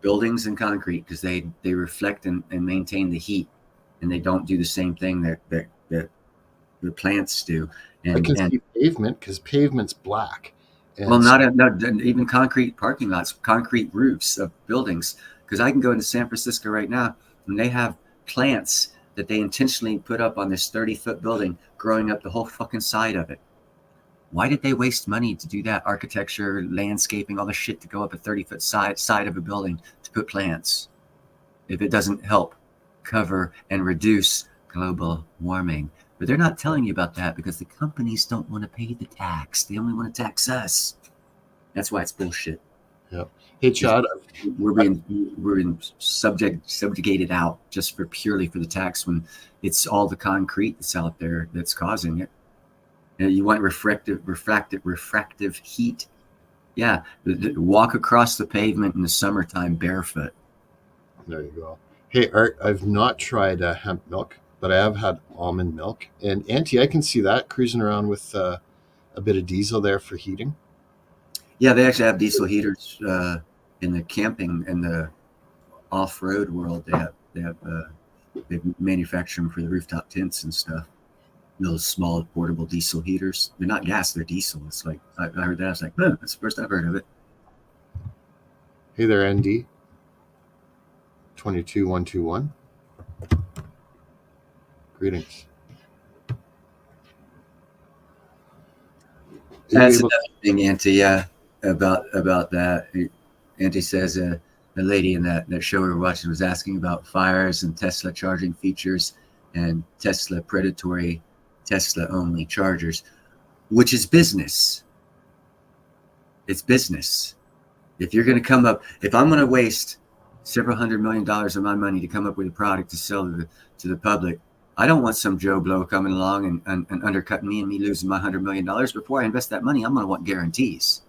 Buildings and concrete, because they reflect and maintain the heat, and they don't do the same thing that the plants do. I can see pavement, because pavement's black. And well, not even concrete parking lots, concrete roofs of buildings. Because I can go into San Francisco right now, and they have plants that they intentionally put up on this 30-foot building, growing up the whole fucking side of it. Why did they waste money to do that? Architecture, landscaping, all the shit to go up a 30-foot side of a building to put plants, if it doesn't help cover and reduce global warming. But they're not telling you about that because the companies don't want to pay the tax. They only want to tax us. That's why it's bullshit. Yeah. Hey, Chad, we're being subjugated out just purely for the tax, when it's all the concrete that's out there that's causing it. You want refractive heat. Yeah, walk across the pavement in the summertime barefoot. There you go. Hey, Art, I've not tried hemp milk, but I have had almond milk. And Auntie, I can see that cruising around with a bit of diesel there for heating. Yeah, they actually have diesel heaters in the camping and the off-road world. They manufacture them for the rooftop tents and stuff. Those small portable diesel heaters. They're not gas, they're diesel. It's like, I heard that. I was like, that's the first I've heard of it. Hey there, ND. 22121. Greetings. That's another thing, Auntie, about that. Auntie says the lady in that show we were watching was asking about fires and Tesla charging features and Tesla predatory Tesla only chargers, which is business. It's business. If you're going to come up, if I'm going to waste several $100 million of my money to come up with a product to sell to the public, I don't want some Joe Blow coming along and undercutting me and me losing my $100 million. Before I invest that money, I'm going to want guarantees.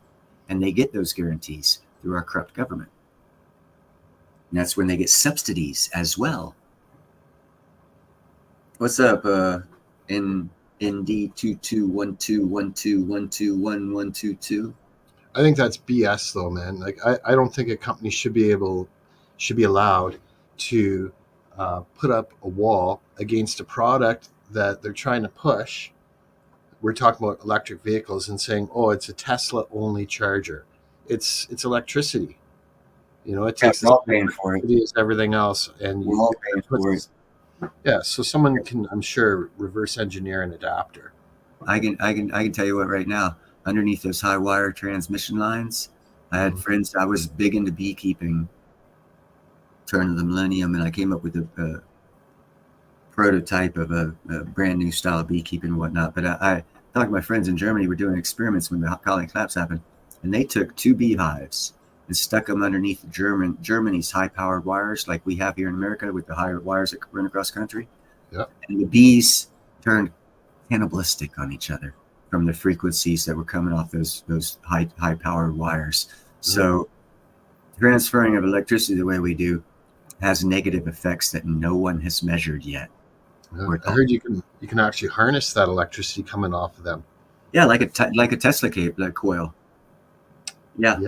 And they get those guarantees through our corrupt government. And that's when they get subsidies as well. What's up, ND 221212121122? I think that's BS though, man. Like I don't think a company should be allowed to put up a wall against a product that they're trying to push. We're talking about electric vehicles and saying, oh, it's a Tesla only charger. It's electricity. You know, it takes we're all paying for it. As everything else, and we're all paying for it. Yeah, so someone can, I'm sure, reverse engineer an adapter. I can tell you what right now. Underneath those high wire transmission lines, I had friends. I was big into beekeeping, turn of the millennium, and I came up with a prototype of a brand new style of beekeeping and whatnot. But I talked to my friends in Germany. Were doing experiments when the colony collapse happened, and they took 2 beehives and stuck them underneath Germany's high-powered wires, like we have here in America with the high wires that run across country. Yep. And the bees turned cannibalistic on each other from the frequencies that were coming off those high-powered wires. So transferring of electricity the way we do has negative effects that no one has measured yet. Yeah, I heard you can actually harness that electricity coming off of them. Yeah, like a Tesla coil. Yeah.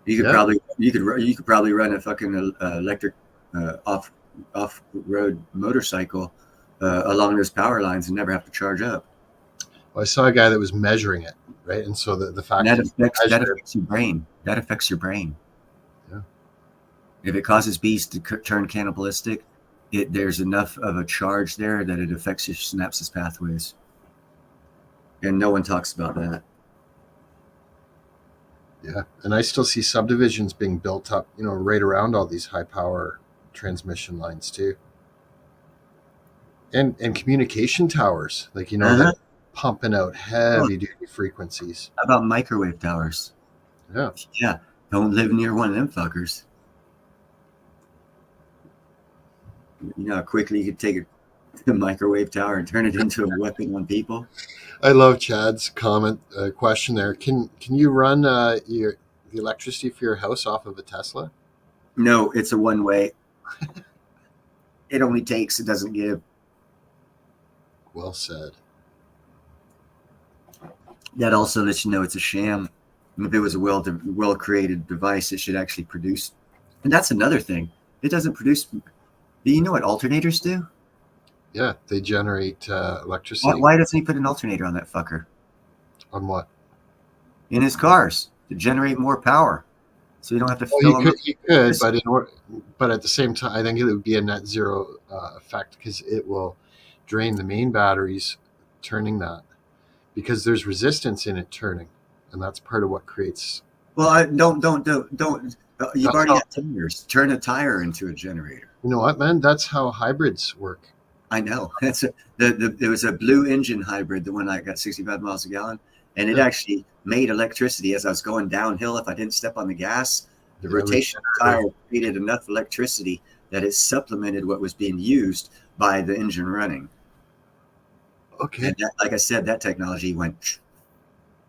You could probably run a fucking electric off-road motorcycle along those power lines and never have to charge up. Well, I saw a guy that was measuring it, right? And so the fact that affects your brain. That affects your brain. Yeah. If it causes bees to turn cannibalistic, there's enough of a charge there that it affects your synapses pathways. And no one talks about that. Yeah, and I still see subdivisions being built up, you know, right around all these high power transmission lines too. And communication towers, like, you know, they're pumping out heavy duty frequencies. How about microwave towers? Yeah. Yeah. Don't live near one of them fuckers. You know how quickly you could take the microwave tower and turn it into a weapon on people. I love Chad's question there. Can you run the electricity for your house off of a Tesla? No, it's a one way. It only takes, it doesn't give. Well said. That also lets you know it's a sham. If it was a well created device, it should actually produce. And that's another thing. It doesn't produce. Do you know what alternators do? Yeah, they generate electricity. Why doesn't he put an alternator on that fucker? On what? In his cars to generate more power, so you don't have to fill them. He could, but at the same time, I think it would be a net zero effect because it will drain the main batteries, turning that, because there's resistance in it turning, and that's part of what creates. Well, don't. You've already got tires. Turn a tire into a generator. You know what, man? That's how hybrids work. I know. That's there was a blue engine hybrid, the one I got 65 miles a gallon, and it actually made electricity as I was going downhill. If I didn't step on the gas, the rotation tire created enough electricity that it supplemented what was being used by the engine running. Okay. And that, like I said, that technology went.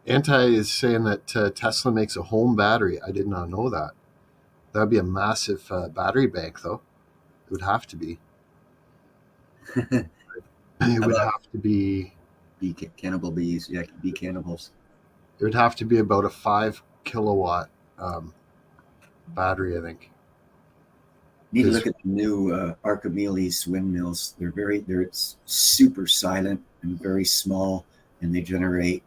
Anti is saying that Tesla makes a home battery. I did not know that. That would be a massive battery bank, though. It would have to be. It would have to be cannibal bees. Yeah, bee cannibals. It would have to be about a 5 kilowatt battery, I think. You need to look at the new Archimedes windmills. They're super silent and very small, and they generate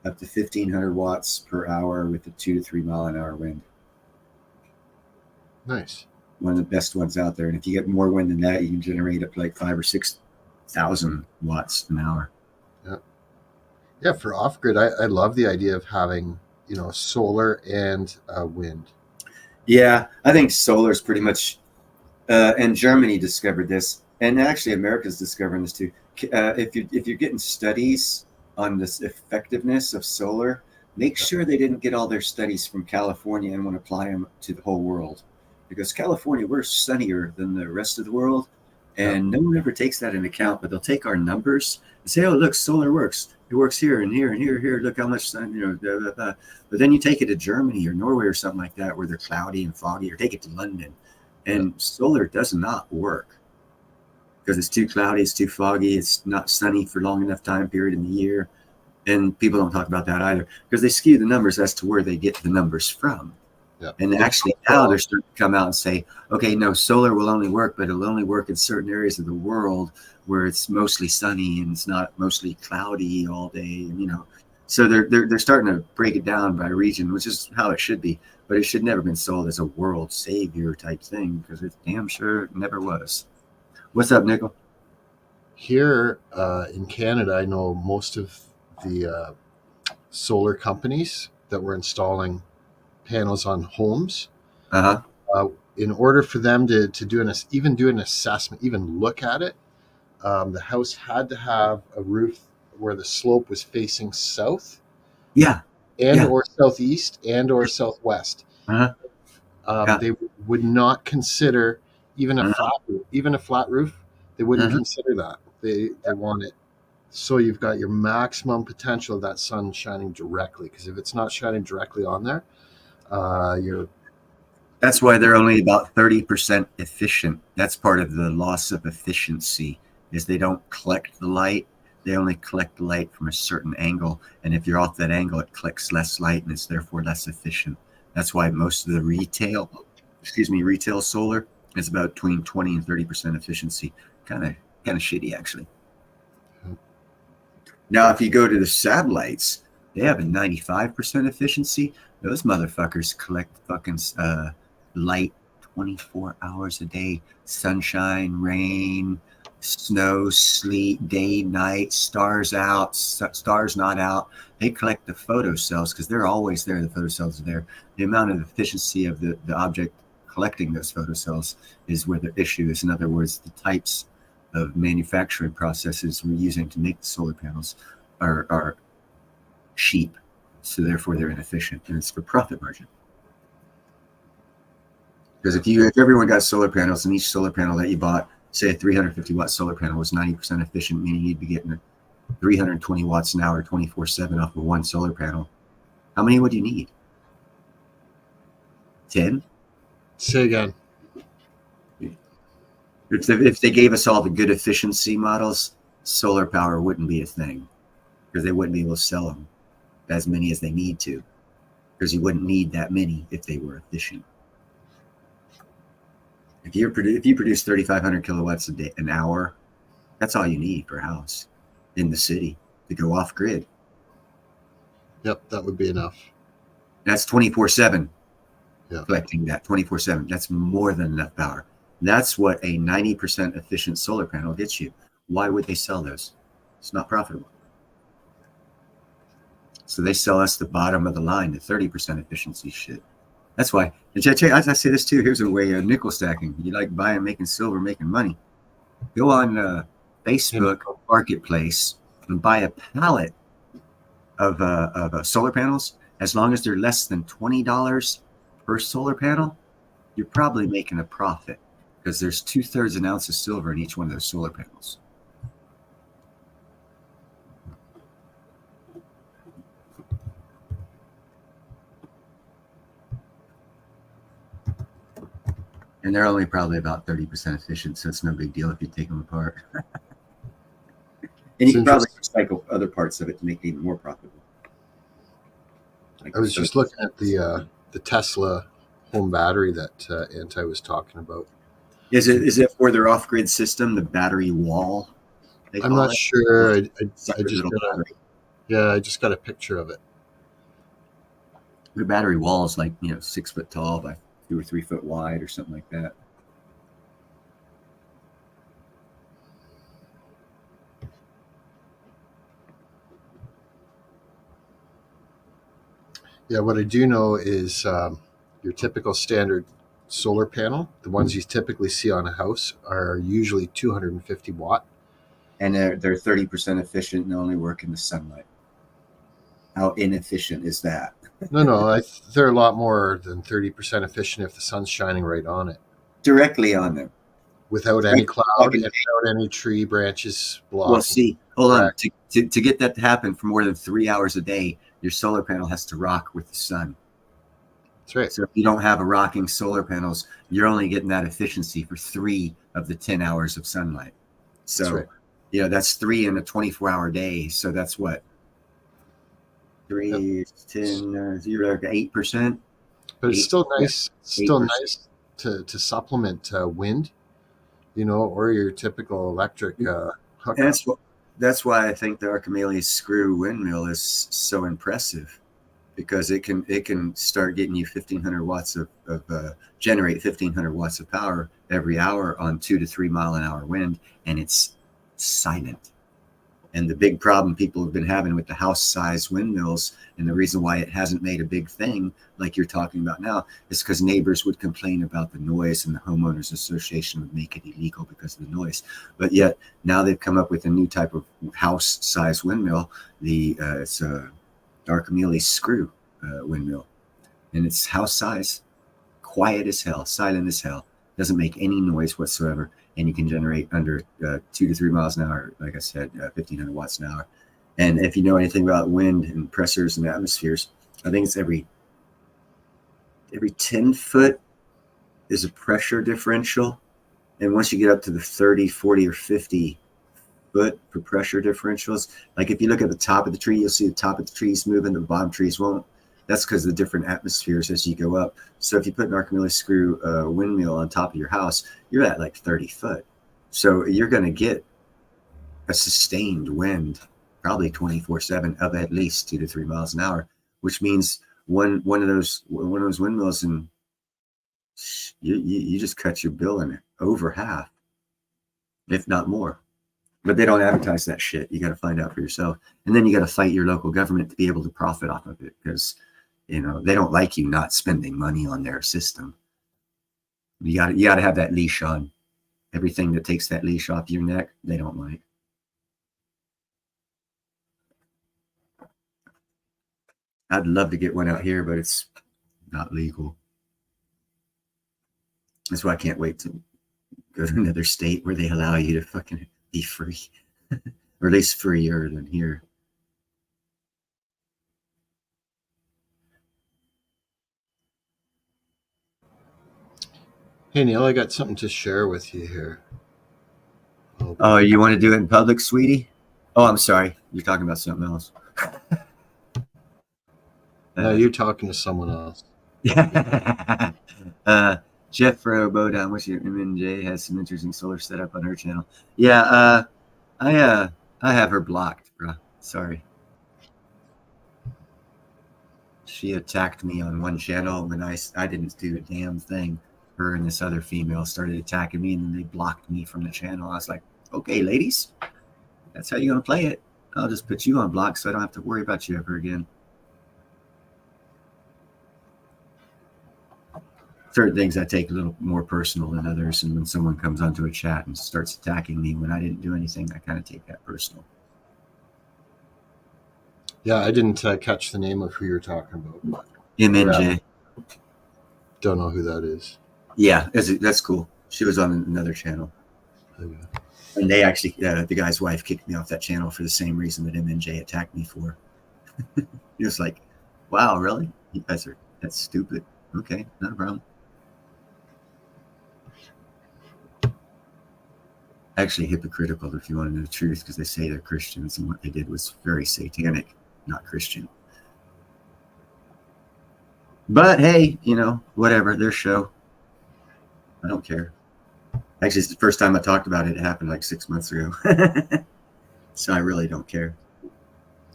up to 1,500 watts per hour with a 2 to 3 mile an hour wind. Nice. One of the best ones out there. And if you get more wind than that, you can generate up to like 5,000 or 6,000 watts an hour. Yeah. Yeah. For off grid, I love the idea of having, solar and wind. Yeah. I think solar is pretty much, and Germany discovered this, and actually America's discovering this too. If you're getting studies on this effectiveness of solar, make sure they didn't get all their studies from California and want to apply them to the whole world. Because California, we're sunnier than the rest of the world, and no one ever takes that into account. But they'll take our numbers and say, "Oh, look, solar works. It works here and here and here, here. Look how much sun, blah, blah, blah." But then you take it to Germany or Norway or something like that, where they're cloudy and foggy, or take it to London, and solar does not work because it's too cloudy, it's too foggy, it's not sunny for long enough time period in the year, and people don't talk about that either because they skew the numbers as to where they get the numbers from. Yep. And actually now they're starting to come out and say, okay, no, solar will only work, but it'll only work in certain areas of the world where it's mostly sunny and it's not mostly cloudy all day. And, so they're starting to break it down by region, which is how it should be. But it should never have been sold as a world savior type thing because it damn sure never was. What's up, Nickel? Here in Canada, I know most of the solar companies that were installing panels on homes. In order for them to do an assessment, even look at it, the house had to have a roof where the slope was facing south, or southeast, and or southwest. They would not consider even a flat roof. They wouldn't consider that. They want it so you've got your maximum potential of that sun shining directly. Because if it's not shining directly on there, that's why they're only about 30% efficient. That's part of the loss of efficiency is they don't collect the light. They only collect the light from a certain angle. And if you're off that angle, it collects less light and it's therefore less efficient. That's why most of the retail solar is about between 20 and 30% efficiency. Kind of shitty, actually. Now, if you go to the satellites, they have a 95% efficiency. Those motherfuckers collect fucking light 24 hours a day. Sunshine, rain, snow, sleet, day, night, stars out, stars not out. They collect the photocells because they're always there. The photocells are there. The amount of efficiency of the object collecting those photocells is where the issue is. In other words, the types of manufacturing processes we're using to make the solar panels are cheap. So therefore they're inefficient, and it's for profit margin. Because if everyone got solar panels and each solar panel that you bought say a 350 watt solar panel was 90% efficient, meaning you'd be getting 320 watts an hour 24/7 off of one solar panel. How many would you need? 10? Say again. If they gave us all the good efficiency models, solar power wouldn't be a thing, because they wouldn't be able to sell them as many as they need to, because you wouldn't need that many if they were efficient. If you produce 3,500 kilowatts a day, an hour, that's all you need per house in the city to go off grid. Yep, that would be enough. That's 24/7. Yeah. Collecting that 24/7. That's more than enough power. That's what a 90% efficient solar panel gets you. Why would they sell those? It's not profitable. So they sell us the bottom of the line, the 30% efficiency shit. That's why. And as I say this too, here's a way of nickel stacking. You like buying, making silver, making money. Go on Facebook Marketplace and buy a pallet of solar panels. As long as they're less than $20 per solar panel, you're probably making a profit, because there's 2/3 an ounce of silver in each one of those solar panels. And they're only probably about 30% efficient, so it's no big deal if you take them apart. And you can probably recycle other parts of it to make it even more profitable. I was just looking at the Tesla home battery that Anti was talking about. Is it for their off-grid system, the battery wall? I'm not sure. I just got a picture of it. The battery wall is like 6 foot tall by 2 or 3 foot wide or something like that. Yeah, what I do know is your typical standard solar panel, the ones you typically see on a house, are usually 250 watt. And they're 30% efficient and only work in the sunlight. How inefficient is that? No, they're a lot more than 30% efficient if the sun's shining right on it. Directly on them. Without any cloud and without any tree branches blocking. Well, see, hold on. To get that to happen for more than 3 hours a day, your solar panel has to rock with the sun. That's right. So if you don't have a rocking solar panels, you're only getting that efficiency for 3 of the 10 hours of sunlight. So, That's right. That's 3 in a 24-hour day. So that's what? 3, 10, 0, 8%. But it's still nice. Still nice to supplement wind, or your typical electric hookup. And that's why I think the Archimedes screw windmill is so impressive, because it can start getting you 1,500 watts of generate 1,500 watts of power every hour on 2 to 3 mile an hour wind, and it's silent. And the big problem people have been having with the house size windmills, and the reason why it hasn't made a big thing like you're talking about now, is because neighbors would complain about the noise, and the homeowners association would make it illegal because of the noise. But yet now they've come up with a new type of house size windmill. It's a Archimedes screw windmill, and it's house size, quiet as hell, silent as hell, doesn't make any noise whatsoever. And you can generate under 2 to 3 miles an hour, like I said, 1,500 watts an hour. And if you know anything about wind and pressures and atmospheres, I think it's every 10 foot is a pressure differential. And once you get up to the 30, 40, or 50 foot for pressure differentials, like if you look at the top of the tree, you'll see the top of the trees moving, the bottom trees won't. That's because of the different atmospheres as you go up. So if you put an Archimedes screw windmill on top of your house, you're at like 30 foot. So you're going to get a sustained wind, probably 24/7 of at least 2 to 3 miles an hour, which means one of those windmills, and you just cut your bill in over half, if not more. But they don't advertise that shit. You got to find out for yourself, and then you got to fight your local government to be able to profit off of it, because they don't like you not spending money on their system. You got to have that leash on. Everything that takes that leash off your neck, they don't like. I'd love to get one out here, but it's not legal. That's why I can't wait to go to another state where they allow you to fucking be free, or at least freer than here. Hey Neil, I got something to share with you here. Oh, you want to do it in public, sweetie? Oh, I'm sorry. You're talking about something else. No, you're talking to someone else. Jeff Bowdown, what's your MNJ has some interesting solar setup on her channel. Yeah, I have her blocked, bro. Sorry. She attacked me on one channel when I didn't do a damn thing. Her and this other female started attacking me, and then they blocked me from the channel. I was like, okay, ladies, that's how you're gonna play it. I'll just put you on block so I don't have to worry about you ever again. Certain things I take a little more personal than others, and when someone comes onto a chat and starts attacking me when I didn't do anything, I kind of take that personal. Yeah, I didn't catch the name of who you're talking about. MNJ. Don't know who that is. Yeah, that's cool. She was on another channel. Okay. And they actually, the guy's wife kicked me off that channel for the same reason that MNJ attacked me for. He was like, wow, really? You guys are, that's stupid. Okay, not a problem. Actually hypocritical if you want to know the truth, because they say they're Christians, and what they did was very satanic, not Christian. But hey, you know, whatever, their show. I don't care. Actually, it's the first time I talked about it. It happened like 6 months ago. So I really don't care.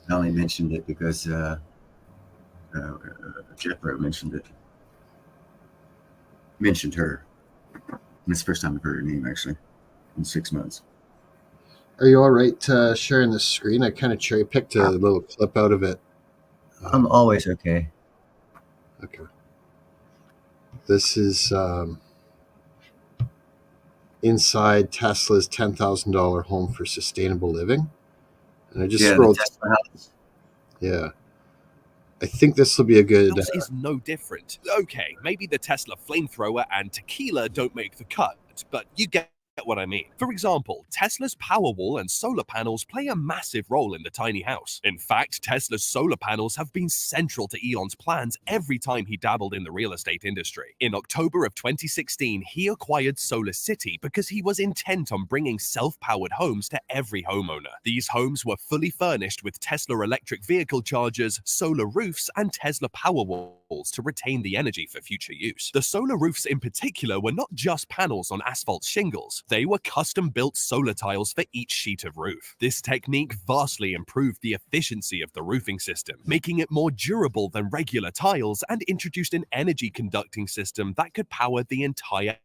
I only mentioned it because Jeffro mentioned it. Mentioned her. And it's the first time I've heard her name, actually, in 6 months. Are you all right sharing the screen? I kind of cherry picked a little clip out of it. I'm always okay. Okay. This is inside Tesla's $10,000 home for sustainable living. And I just scrolled. Yeah. I think this will be a good. This is no different. Okay, maybe the Tesla flamethrower and tequila don't make the cut, but you get what I mean. For example, Tesla's Powerwall and solar panels play a massive role in the tiny house. In fact, Tesla's solar panels have been central to Elon's plans every time he dabbled in the real estate industry. In October of 2016, he acquired Solar City because he was intent on bringing self-powered homes to every homeowner. These homes were fully furnished with Tesla electric vehicle chargers, solar roofs, and Tesla Powerwalls to retain the energy for future use. The solar roofs in particular were not just panels on asphalt shingles. They were custom-built solar tiles for each sheet of roof. This technique vastly improved the efficiency of the roofing system, making it more durable than regular tiles, and introduced an energy-conducting system that could power the entire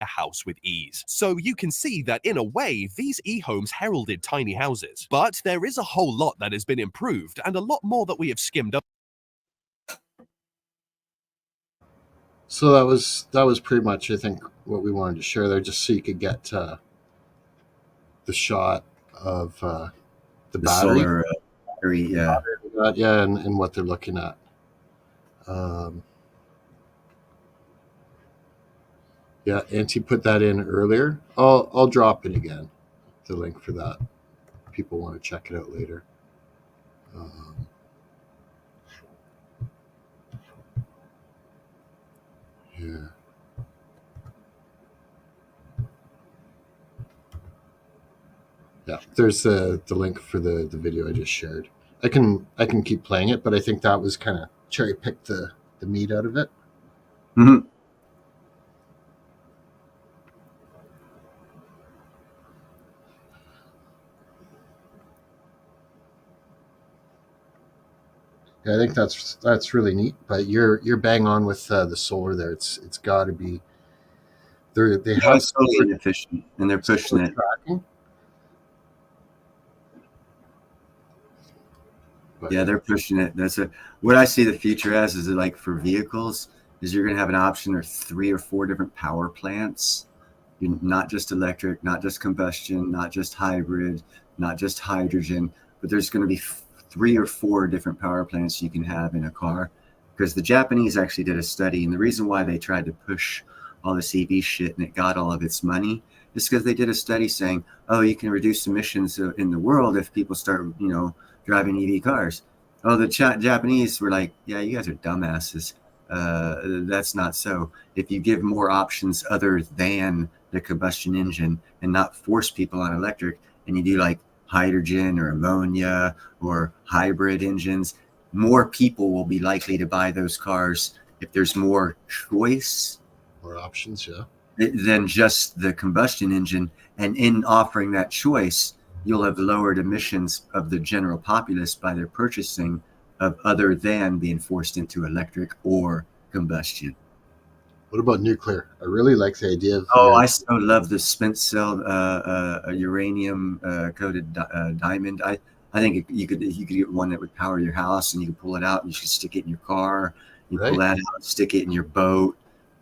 house with ease. So you can see that in a way, these e-homes heralded tiny houses. But there is a whole lot that has been improved, and a lot more that we have skimmed up. So that was pretty much, I think, what we wanted to share there, just so you could get the shot of the battery. Solar battery, yeah. Yeah, and what they're looking at. Yeah, Auntie put that in earlier. I'll drop it again, the link for that. People want to check it out later. Yeah. Yeah, there's the link for the video I just shared. I can keep playing it, but I think that was kind of cherry picked the meat out of it. Mm-hmm. Yeah, I think that's really neat. But you're bang on with the solar there. It's got to be. They have solar inefficient, and they're pushing it. Tracking. Yeah, they're pushing it. What I see the future as is like for vehicles is you're going to have an option of 3 or 4 different power plants, not just electric, not just combustion, not just hybrid, not just hydrogen, but there's going to be 3 or 4 different power plants you can have in a car. Because the Japanese actually did a study, and the reason why they tried to push all this EV shit and it got all of its money It's because they did a study saying, oh, you can reduce emissions in the world if people start, driving EV cars. Oh, the Japanese were like, yeah, you guys are dumbasses. That's not so. If you give more options other than the combustion engine and not force people on electric, and you do like hydrogen or ammonia or hybrid engines, more people will be likely to buy those cars if there's more choice, more options, yeah, than just the combustion engine. And in offering that choice, you'll have lowered emissions of the general populace by their purchasing of other than being forced into electric or combustion. What about nuclear? I really like the idea of. Oh, I so love the spent cell uranium coated diamond. I think you could get one that would power your house, and you could pull it out and you could stick it in your car. You pull that out, stick it in your boat.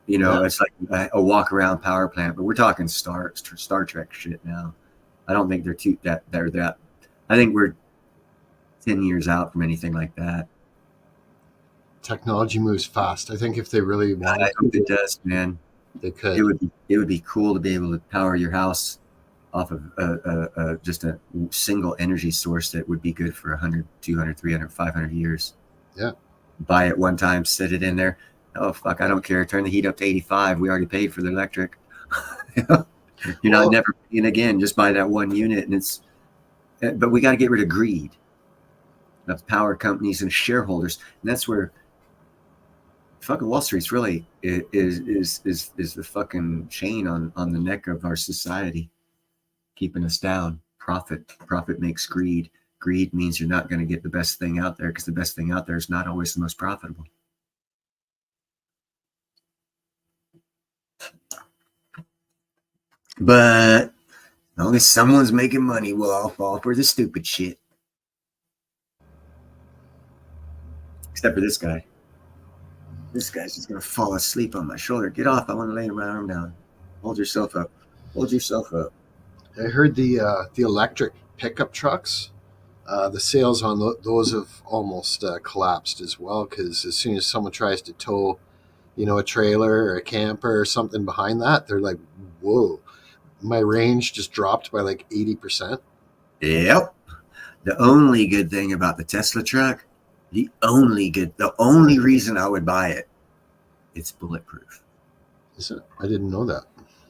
It's like a walk around power plant. But we're talking Star Trek shit now. I don't think they're that. I think we're 10 years out from anything like that. Technology moves fast. I think if they really want, I hope it does, man. They could. It would be cool to be able to power your house off of just a single energy source that would be good for 100, 200, 300, 500 years. Yeah. Buy it one time, set it in there. Oh, fuck, I don't care. Turn the heat up to 85. We already paid for the electric. You're not never paying again. Just buy that one unit. But we got to get rid of greed of power companies and shareholders. And that's where fucking Wall Street's really is the fucking chain on the neck of our society, keeping us down. Profit makes greed. Greed means you're not going to get the best thing out there, because the best thing out there is not always the most profitable. But as long as someone's making money, we'll all fall for the stupid shit. Except for this guy. This guy's just going to fall asleep on my shoulder. Get off. I want to lay my arm down. Hold yourself up. Hold yourself up. I heard the electric pickup trucks, the sales on those have almost collapsed as well, because as soon as someone tries to tow, a trailer or a camper or something behind that, they're like, whoa, my range just dropped by like 80%. Yep. The only good thing about the Tesla truck, the only reason I would buy it, it's bulletproof. Is it? I didn't know that.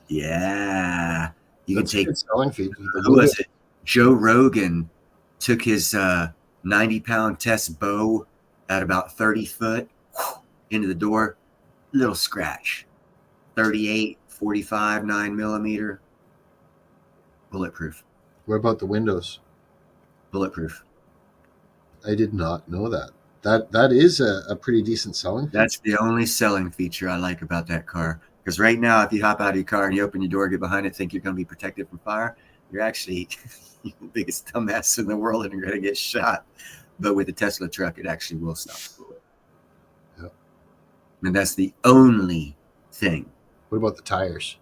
Yeah. That's can take a good selling feed. Who was it? Joe Rogan took his 90-pound test bow at about 30 foot into the door. Little scratch. 38, 45, 9mm. Bulletproof. What about the windows? Bulletproof. I did not know that. That is a pretty decent selling feature. That's the only selling feature I like about that car. Because right now, if you hop out of your car and you open your door, get behind it, think you're going to be protected from fire, you're actually the biggest dumbass in the world and you're going to get shot. But with the Tesla truck, it actually will stop the bullet. Yep. And that's the only thing. What about the tires?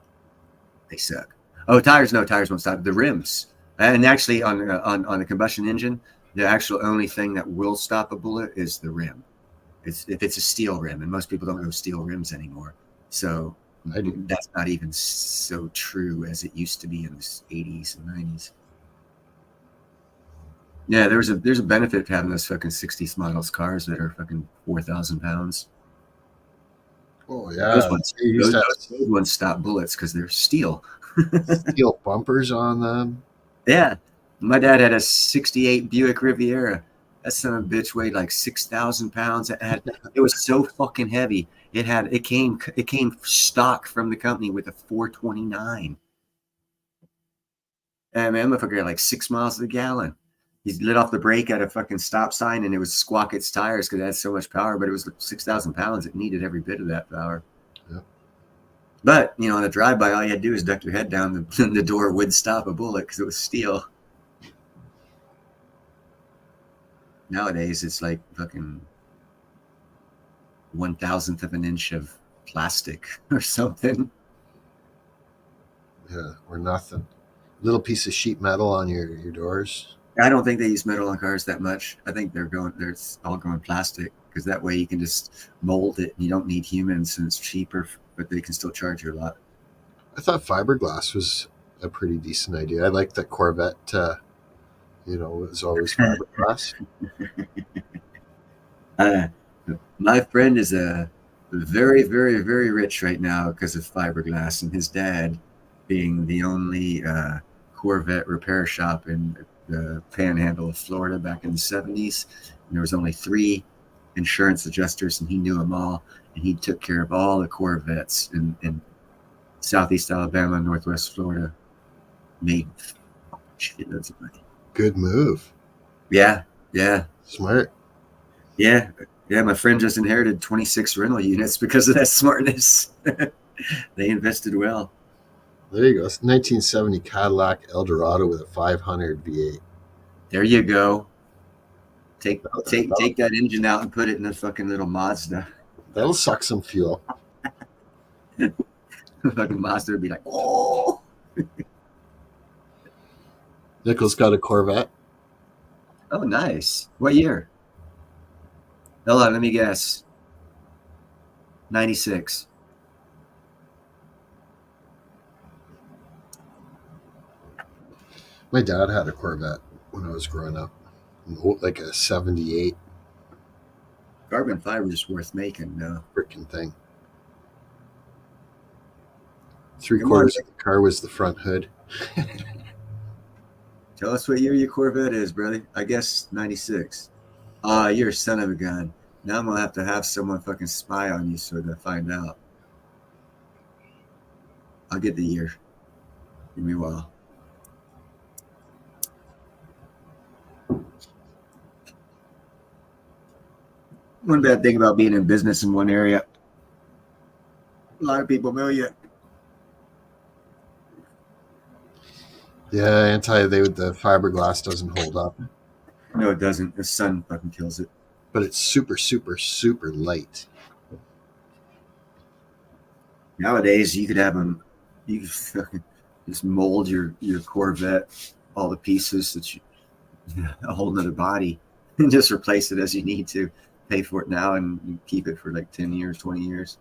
They suck. Oh, tires won't stop. The rims. And actually, on the combustion engine, the actual only thing that will stop a bullet is the rim. If it's a steel rim, and most people don't go steel rims anymore. So that's not even so true as it used to be in the 80s and 90s. Yeah, there's a benefit to having those fucking 60s models cars that are fucking 4,000 pounds. Oh yeah, those ones stop bullets because they're steel. Steel bumpers on them. Yeah, my dad had a '68 Buick Riviera. That son of a bitch weighed like 6,000 pounds. It was so fucking heavy. It came stock from the company with a 429. And man, motherfucker had like 6 miles to the gallon. He lit off the brake at a fucking stop sign and it would squawk its tires because it had so much power, but it was 6,000 pounds. It needed every bit of that power. Yeah. But, on a drive-by, all you had to do is duck your head down. The door would stop a bullet because it was steel. Nowadays, it's like fucking 1,000th of an inch of plastic or something. Yeah, or nothing. Little piece of sheet metal on your doors. I don't think they use metal on cars that much. I think they're all going plastic because that way you can just mold it and you don't need humans and it's cheaper, but they can still charge you a lot. I thought fiberglass was a pretty decent idea. I like that Corvette. Was always fiberglass. My friend is a very, very, very rich right now because of fiberglass, and his dad being the only Corvette repair shop in the panhandle of Florida back in the 70s. And there was only 3 insurance adjusters, and he knew them all, and he took care of all the Corvettes in Southeast Alabama, Northwest Florida. Made shitloads of money. Good move. Yeah. Smart. Yeah. My friend just inherited 26 rental units because of that smartness. They invested well. There you go. It's 1970 Cadillac Eldorado with a 500 V8. There you go. Take that engine out and put it in a fucking little Mazda. That'll suck some fuel. Fucking Mazda would be like, oh. Nichols got a Corvette. Oh, nice. What year? Hold on, let me guess. 96. My dad had a Corvette when I was growing up, like a 78. Carbon fiber is worth making, no. Freaking thing. 3/4 of the car was the front hood. Tell us what year your Corvette is, brother. I guess 96. Ah, you're a son of a gun. Now I'm going to have someone fucking spy on you so to find out. I'll get the year. Give me a while. One bad thing about being in business in one area, a lot of people know you. Yeah, the fiberglass doesn't hold up. No, it doesn't. The sun fucking kills it. But it's super, super, super light. Nowadays, you could have them. You could fucking just mold your Corvette, all the pieces that you, a whole nother body, and just replace it as you need to. Pay for it now and you keep it for like 10 years, 20 years.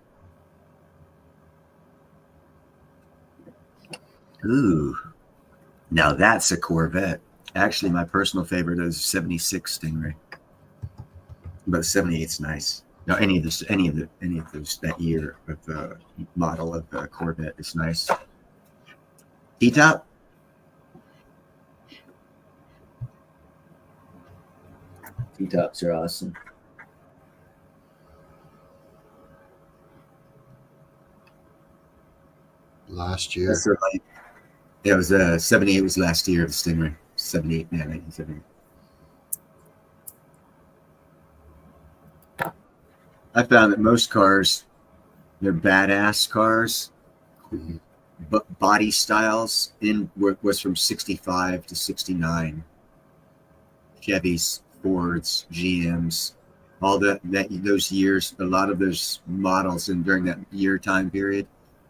Ooh. Now that's a Corvette. Actually, my personal favorite is 76 Stingray. But 78's nice. No, any of those that year of the model of the Corvette is nice. T-top. T-tops are awesome. Last year. It was 78 was last year of the Stingray. 78, yeah, 1978. I found that most cars, they're badass cars, but body styles was from 65 to 69. Chevys, Fords, GMs, all those years, a lot of those models and during that year time period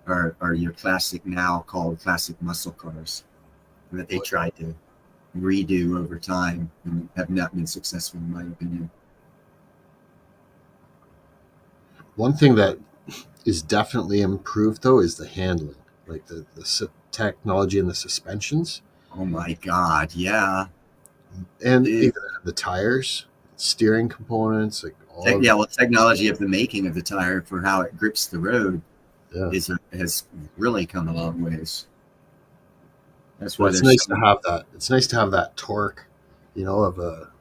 are your classic, now called classic muscle cars, that they tried to redo over time and have not been successful in my opinion. One thing that is definitely improved though is the handling, like the technology and the suspensions. Oh my God, yeah. And even the tires, steering components, like all technology of the making of the tire for how it grips the road has really come a long ways. That's why it's nice to have that. It's nice to have that torque, of a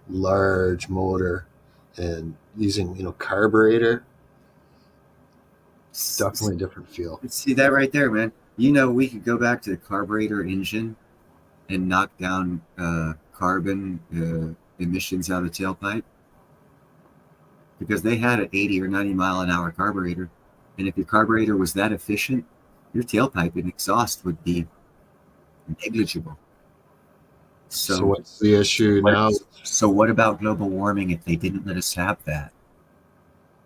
large motor and using, carburetor. Definitely a different feel. See that right there, man. We could go back to the carburetor engine and knock down carbon emissions out of the tailpipe, because they had an 80 or 90 mile an hour carburetor. And if your carburetor was that efficient, your tailpipe and exhaust would be negligible. So what's the issue now? So what about global warming if they didn't let us have that?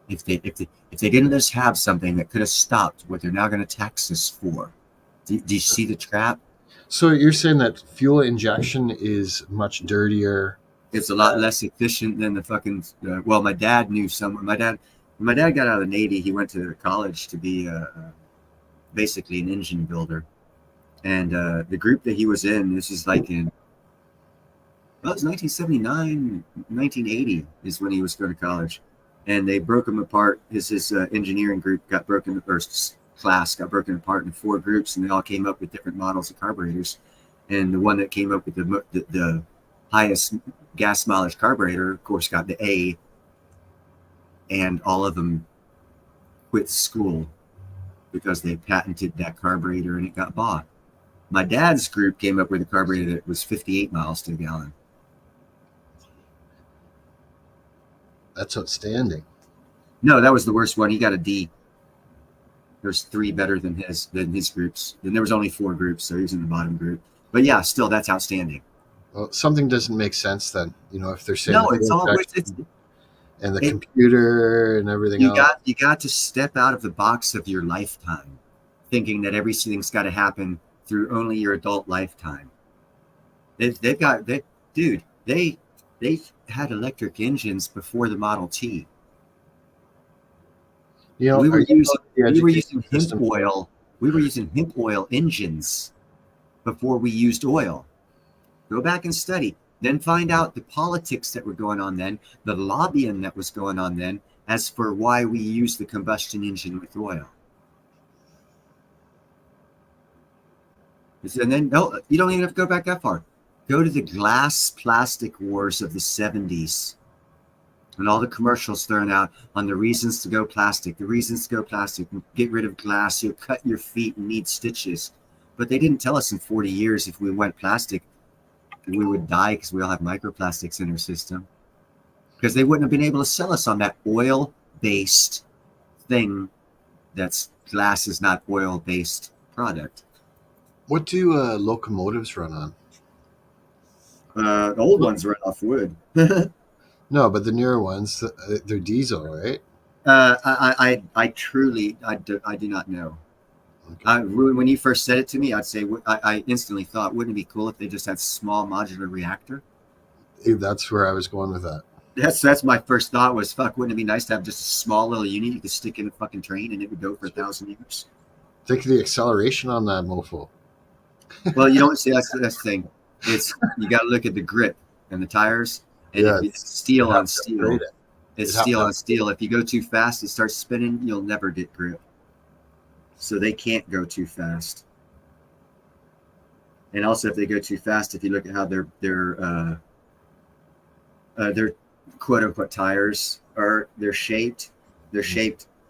If they didn't let us have something that could have stopped what they're now going to tax us for? Do you see the trap? So you're saying that fuel injection is much dirtier? It's a lot less efficient than the fucking. Well, my dad knew someone. When my dad got out of the Navy, he went to college to be basically an engine builder. And the group that he was in, this is like in, well, it was 1979, 1980 is when he was going to college. And they broke him apart. His engineering group got broken, or class got broken apart in 4 groups, and they all came up with different models of carburetors. And the one that came up with the highest gas mileage carburetor, of course, got the A. And all of them quit school because they patented that carburetor and it got bought. My dad's group came up with a carburetor that was 58 miles to the gallon. That's outstanding. No, that was the worst one. He got a D. There's 3 better than his groups. Then there was only 4 groups, so he was in the bottom group. But yeah, still, that's outstanding. Well, something doesn't make sense then. If they're saying no, it's all and the computer and everything else. You got to step out of the box of your lifetime, thinking that everything's got to happen through only your adult lifetime. They had electric engines before the Model T. We were using hemp oil. We were using hemp oil engines before we used oil. Go back and study. Then find out the politics that were going on then, the lobbying that was going on then, as for why we use the combustion engine with oil. And then, no, you don't even have to go back that far. Go to the glass plastic wars of the 70s. And all the commercials thrown out on the reasons to go plastic, get rid of glass, you'll cut your feet and need stitches. But they didn't tell us in 40 years if we went plastic, we would die because we all have microplastics in our system. Because they wouldn't have been able to sell us on that oil-based thing that's glass is not oil-based product. What do locomotives run on? The old ones run off wood. No, but the newer ones, they're diesel, right? I truly do not know. Okay. When you first said it to me, I'd say I instantly thought, wouldn't it be cool if they just had small modular reactor? That's where I was going with that. That's my first thought was, fuck, wouldn't it be nice to have just a small little unit you could stick in a fucking train and it would go for 1,000 years? Think of the acceleration on that mofo. Well, you don't see that's the thing. It's you got to look at the grip and the tires, and it's steel on steel. It's steel on steel. If you go too fast, it starts spinning. You'll never get grip. So they can't go too fast. And also, if they go too fast, if you look at how their quote unquote tires are, they're shaped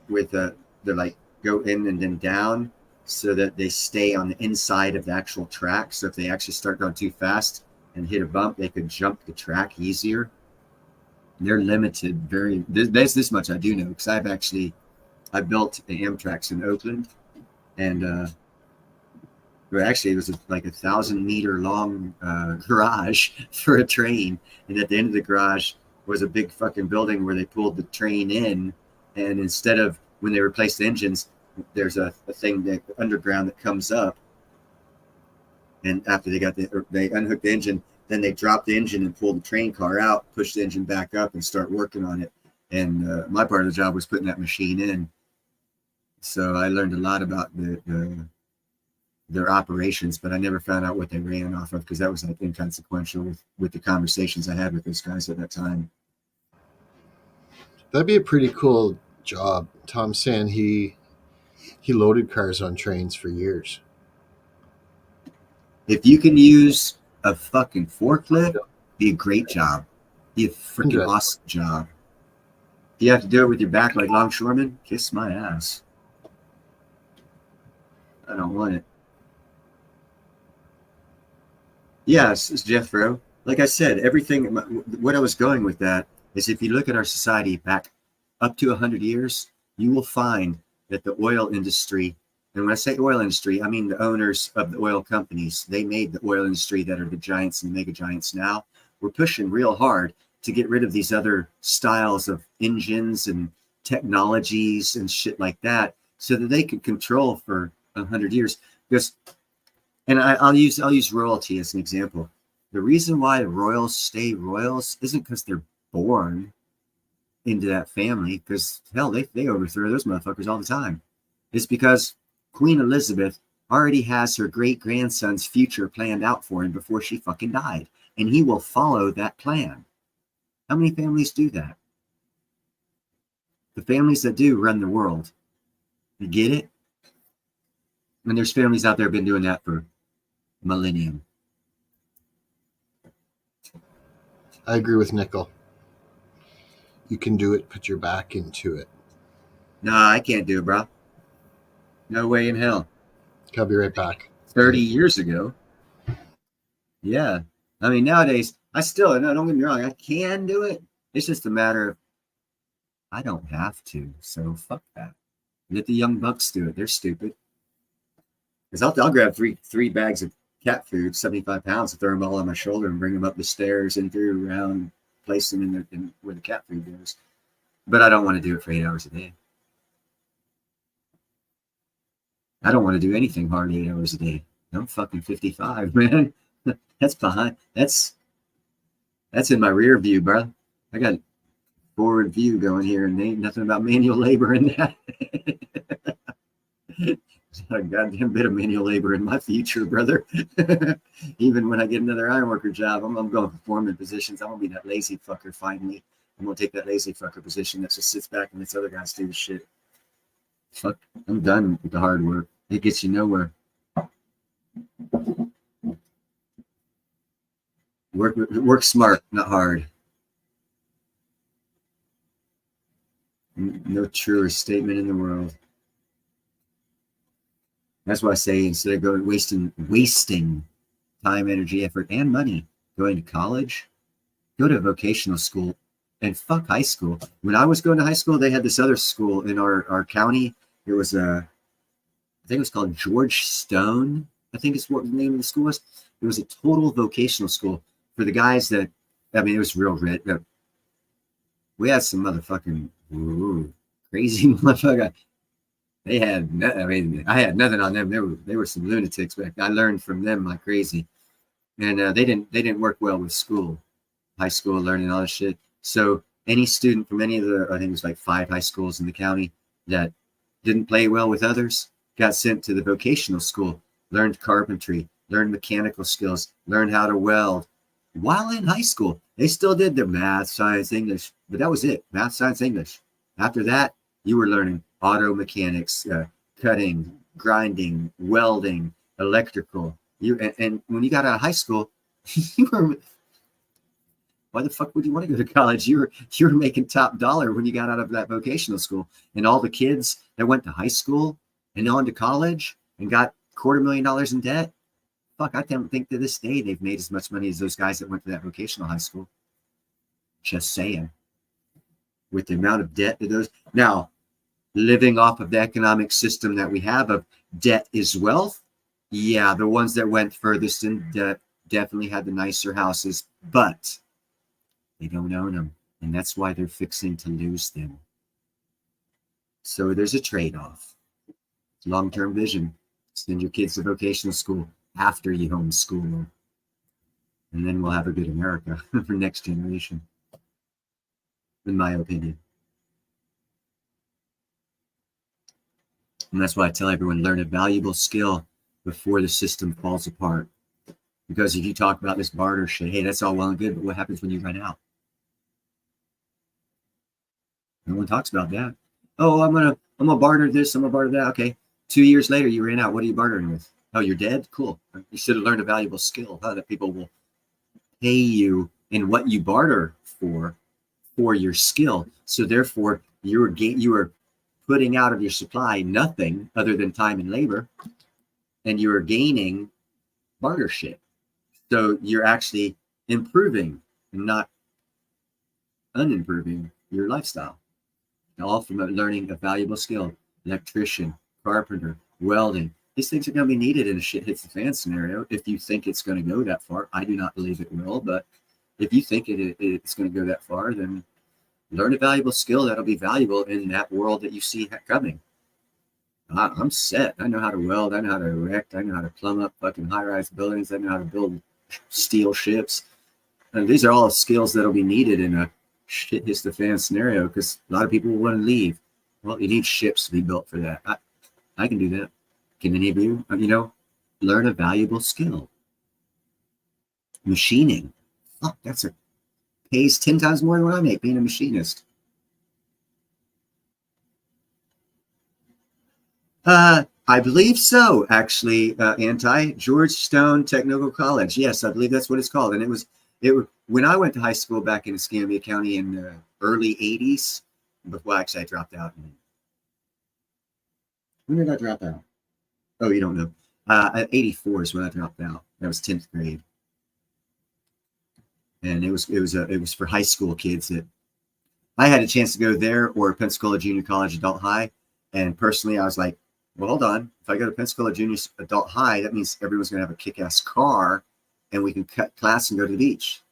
with they're like go in and then down, so that they stay on the inside of the actual track. So if they actually start going too fast and hit a bump, they could jump the track easier. They're limited. There's this much I do know, because I built the Amtrak's in Oakland, and it was like 1,000-meter long garage for a train, and at the end of the garage was a big fucking building where they pulled the train in, and instead of when they replaced the engines, there's a thing that underground that comes up, and after they unhook the engine, then they drop the engine and pull the train car out, push the engine back up, and start working on it. And my part of the job was putting that machine in. So I learned a lot about their operations, but I never found out what they ran off of, because that was like inconsequential with the conversations I had with those guys at that time. That'd be a pretty cool job. Tom's saying he loaded cars on trains for years. If you can use a fucking forklift, be a great job. Be a freaking awesome job. If you have to do it with your back like longshoremen, kiss my ass. I don't want it. Yes, it's Jeff Bro. Like I said, everything, what I was going with that is, if you look at our society back up to 100 years, you will find that the oil industry, and when I say oil industry, I mean the owners of the oil companies, they made the oil industry that are the giants and mega giants now. We're pushing real hard to get rid of these other styles of engines and technologies and shit like that, so that they could control for 100 years. Because, and I'll use royalty as an example. The reason why royals stay royals isn't because they're born into that family, because hell, they overthrow those motherfuckers all the time. It's because Queen Elizabeth already has her great-grandson's future planned out for him before she fucking died. And he will follow that plan. How many families do that? The families that do run the world. You get it? And there's families out there been doing that for millennium. I agree with Nickel. You can do it. Put your back into it. Nah, I can't do it, bro. No way in hell. I'll be right back. 30 years ago. Yeah. I mean, nowadays, I still, no, don't get me wrong, I can do it. It's just a matter of, I don't have to. So fuck that. Let the young bucks do it. They're stupid. Because I'll grab three bags of cat food, 75 pounds, and throw them all on my shoulder and bring them up the stairs and through around, place them in where the cat food goes. But I don't want to do it for 8 hours a day. I don't want to do anything hard 8 hours a day. I'm fucking 55, man. That's behind. That's in my rear view, bro. I got forward view going here, and ain't nothing about manual labor in that. A goddamn bit of manual labor in my future, brother. Even when I get another ironworker job, I'm going for foreman positions. I'm gonna be that lazy fucker finally. I'm gonna take that lazy fucker position that just sits back and lets other guys do the shit. Fuck, I'm done with the hard work. It gets you nowhere. Work smart, not hard. No truer statement in the world. That's why I say instead of going wasting time, energy, effort, and money going to college, go to vocational school and fuck high school. When I was going to high school, they had this other school in our county. It was I think it was called George Stone. I think it's what the name of the school was. It was a total vocational school for the guys that, I mean, it was real red. We had some motherfucking crazy motherfucker. They had, I mean, I had nothing on them. They were some lunatics, but I learned from them like crazy. And they didn't work well with school, high school, learning all this shit. So any student from any of the, I think it was like 5 high schools in the county that didn't play well with others got sent to the vocational school, learned carpentry, learned mechanical skills, learned how to weld. While in high school, they still did their math, science, English, but that was it. Math, science, English. After that, you were learning auto mechanics, cutting, grinding, welding, electrical. And when you got out of high school, you were, why the fuck would you want to go to college? You were making top dollar when you got out of that vocational school. And all the kids that went to high school and on to college and got $250,000 in debt, fuck, I don't think to this day they've made as much money as those guys that went to that vocational high school. Just saying. With the amount of debt that those, now, living off of the economic system that we have of debt is wealth, yeah, the ones that went furthest in debt definitely had the nicer houses, but they don't own them, and that's why they're fixing to lose them. So there's a trade-off. Long-term vision. Send your kids to vocational school after you homeschool them, and then we'll have a good America for next generation, in my opinion. And that's why I tell everyone, learn a valuable skill before the system falls apart. Because if you talk about this barter shit, hey, that's all well and good, but what happens when you run out? No one talks about that. Oh, I'm gonna barter this, I'm gonna barter that. Okay. 2 years later, you ran out. What are you bartering with? Oh, you're dead? Cool. You should have learned a valuable skill, that people will pay you in what you barter for your skill. So therefore, you are putting out of your supply nothing other than time and labor, and you are gaining bartership. So you're actually improving and not unimproving your lifestyle. All from learning a valuable skill. Electrician, carpenter, welding. These things are going to be needed in a shit hits the fan scenario. If you think it's going to go that far, I do not believe it will, but if you think it's going to go that far, then learn a valuable skill that'll be valuable in that world that you see coming. I'm set. I know how to weld. I know how to erect. I know how to plumb up fucking high-rise buildings. I know how to build steel ships. And these are all skills that'll be needed in a shit hits the fan scenario, because a lot of people will want to leave. Well, you need ships to be built for that. I can do that. Can any of you, learn a valuable skill? Machining. Fuck, pays 10 times more than what I make being a machinist. I believe so, actually, Georgetown Technical College. Yes, I believe that's what it's called. And it was when I went to high school back in Escambia County in the early 80s. Well, actually, I dropped out. When did I drop out? Oh, you don't know. 84 is when I dropped out. That was 10th grade. And it was for high school kids that I had a chance to go there or Pensacola Junior College Adult High. And personally, I was like, well, hold on. If I go to Pensacola Junior Adult High, that means everyone's going to have a kick-ass car and we can cut class and go to the beach.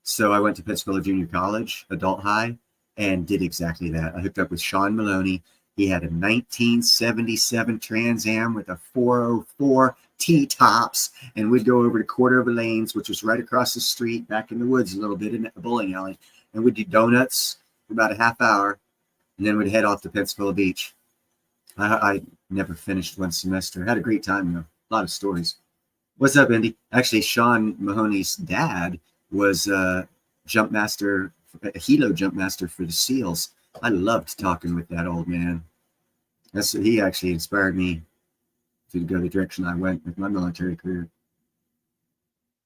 So I went to Pensacola Junior College Adult High and did exactly that. I hooked up with Sean Maloney. He had a 1977 Trans Am with a 404 T-tops, and we'd go over to Cordova Lanes, which was right across the street back in the woods a little bit in the bowling alley, and we'd do donuts for about a half hour, and then we'd head off to Pensacola Beach. I never finished one semester. Had a great time, though. A lot of stories. What's up, Indy? Actually, Sean Mahoney's dad was a jump master, a helo jump master for the SEALs. I loved talking with that old man. He actually inspired me to go the direction I went with my military career.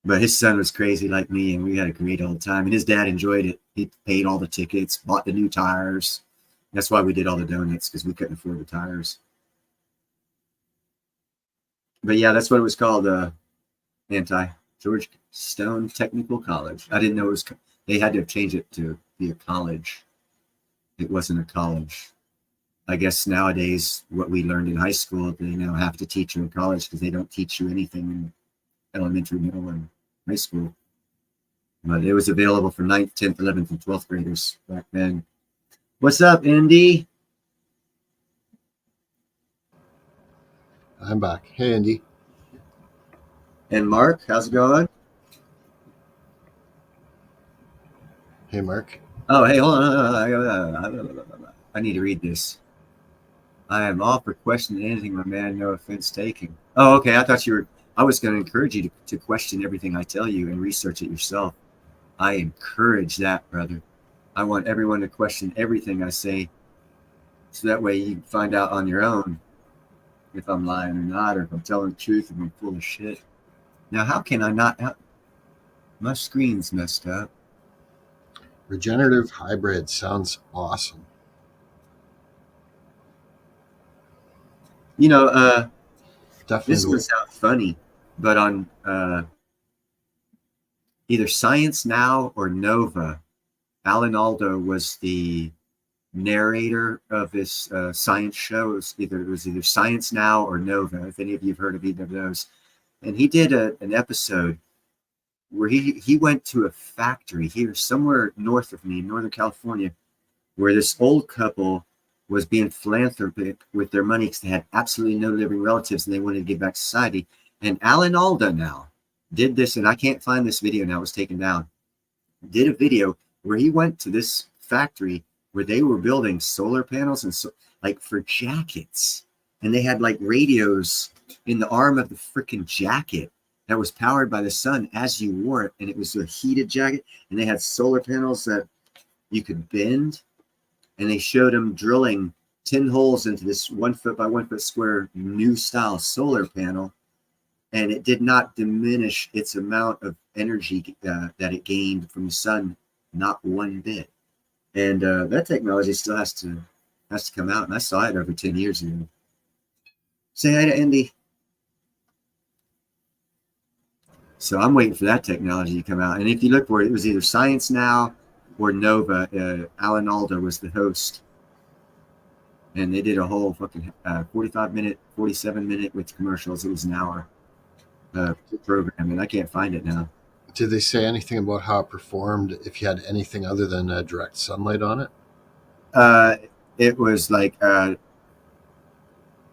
But his son was crazy like me, and we had a great old time. And his dad enjoyed it. He paid all the tickets, bought the new tires. That's why we did all the donuts, because we couldn't afford the tires. But yeah, that's what it was called, Georgetown Technical College. I didn't know it was, they had to change it to be a college. It wasn't a college. I guess nowadays, what we learned in high school, they now have to teach you in college because they don't teach you anything in elementary, middle, and high school. But it was available for 9th, 10th, 11th, and 12th graders back then. What's up, Indy? I'm back. Hey, Indy. And Mark, how's it going? Hey, Mark. Oh, hey, hold on. I need to read this. I am all for questioning anything, my man. No offense taken. Oh, okay. I was going to encourage you to question everything I tell you and research it yourself. I encourage that, brother. I want everyone to question everything I say, so that way you can find out on your own if I'm lying or not, or if I'm telling the truth and I'm full of shit. Now, how can I not? My screen's messed up. Regenerative hybrid sounds awesome. Definitely. This would sound funny, but on either Science Now or Nova, Alan Alda was the narrator of this science show. It was either Science Now or Nova, if any of you have heard of either of those. And he did an episode where he went to a factory here somewhere north of me in Northern California, where this old couple was being philanthropic with their money because they had absolutely no living relatives and they wanted to give back to society. And Alan Alda now did this, and I can't find this video now, it was taken down. Did a video where he went to this factory where they were building solar panels and like for jackets. And they had like radios in the arm of the freaking jacket that was powered by the sun as you wore it. And it was a heated jacket. And they had solar panels that you could bend. And they showed them drilling 10 holes into this 1 foot by 1 foot square new style solar panel. And it did not diminish its amount of energy that it gained from the sun, not one bit. And that technology still has to come out. And I saw it over 10 years ago. Say hi to Indy. So I'm waiting for that technology to come out. And if you look for it, it was either Science Now or Nova. Alan Alda was the host. And they did a whole fucking 45-minute, 47-minute with commercials. It was an hour program, and I can't find it now. Did they say anything about how it performed if you had anything other than direct sunlight on it? It was like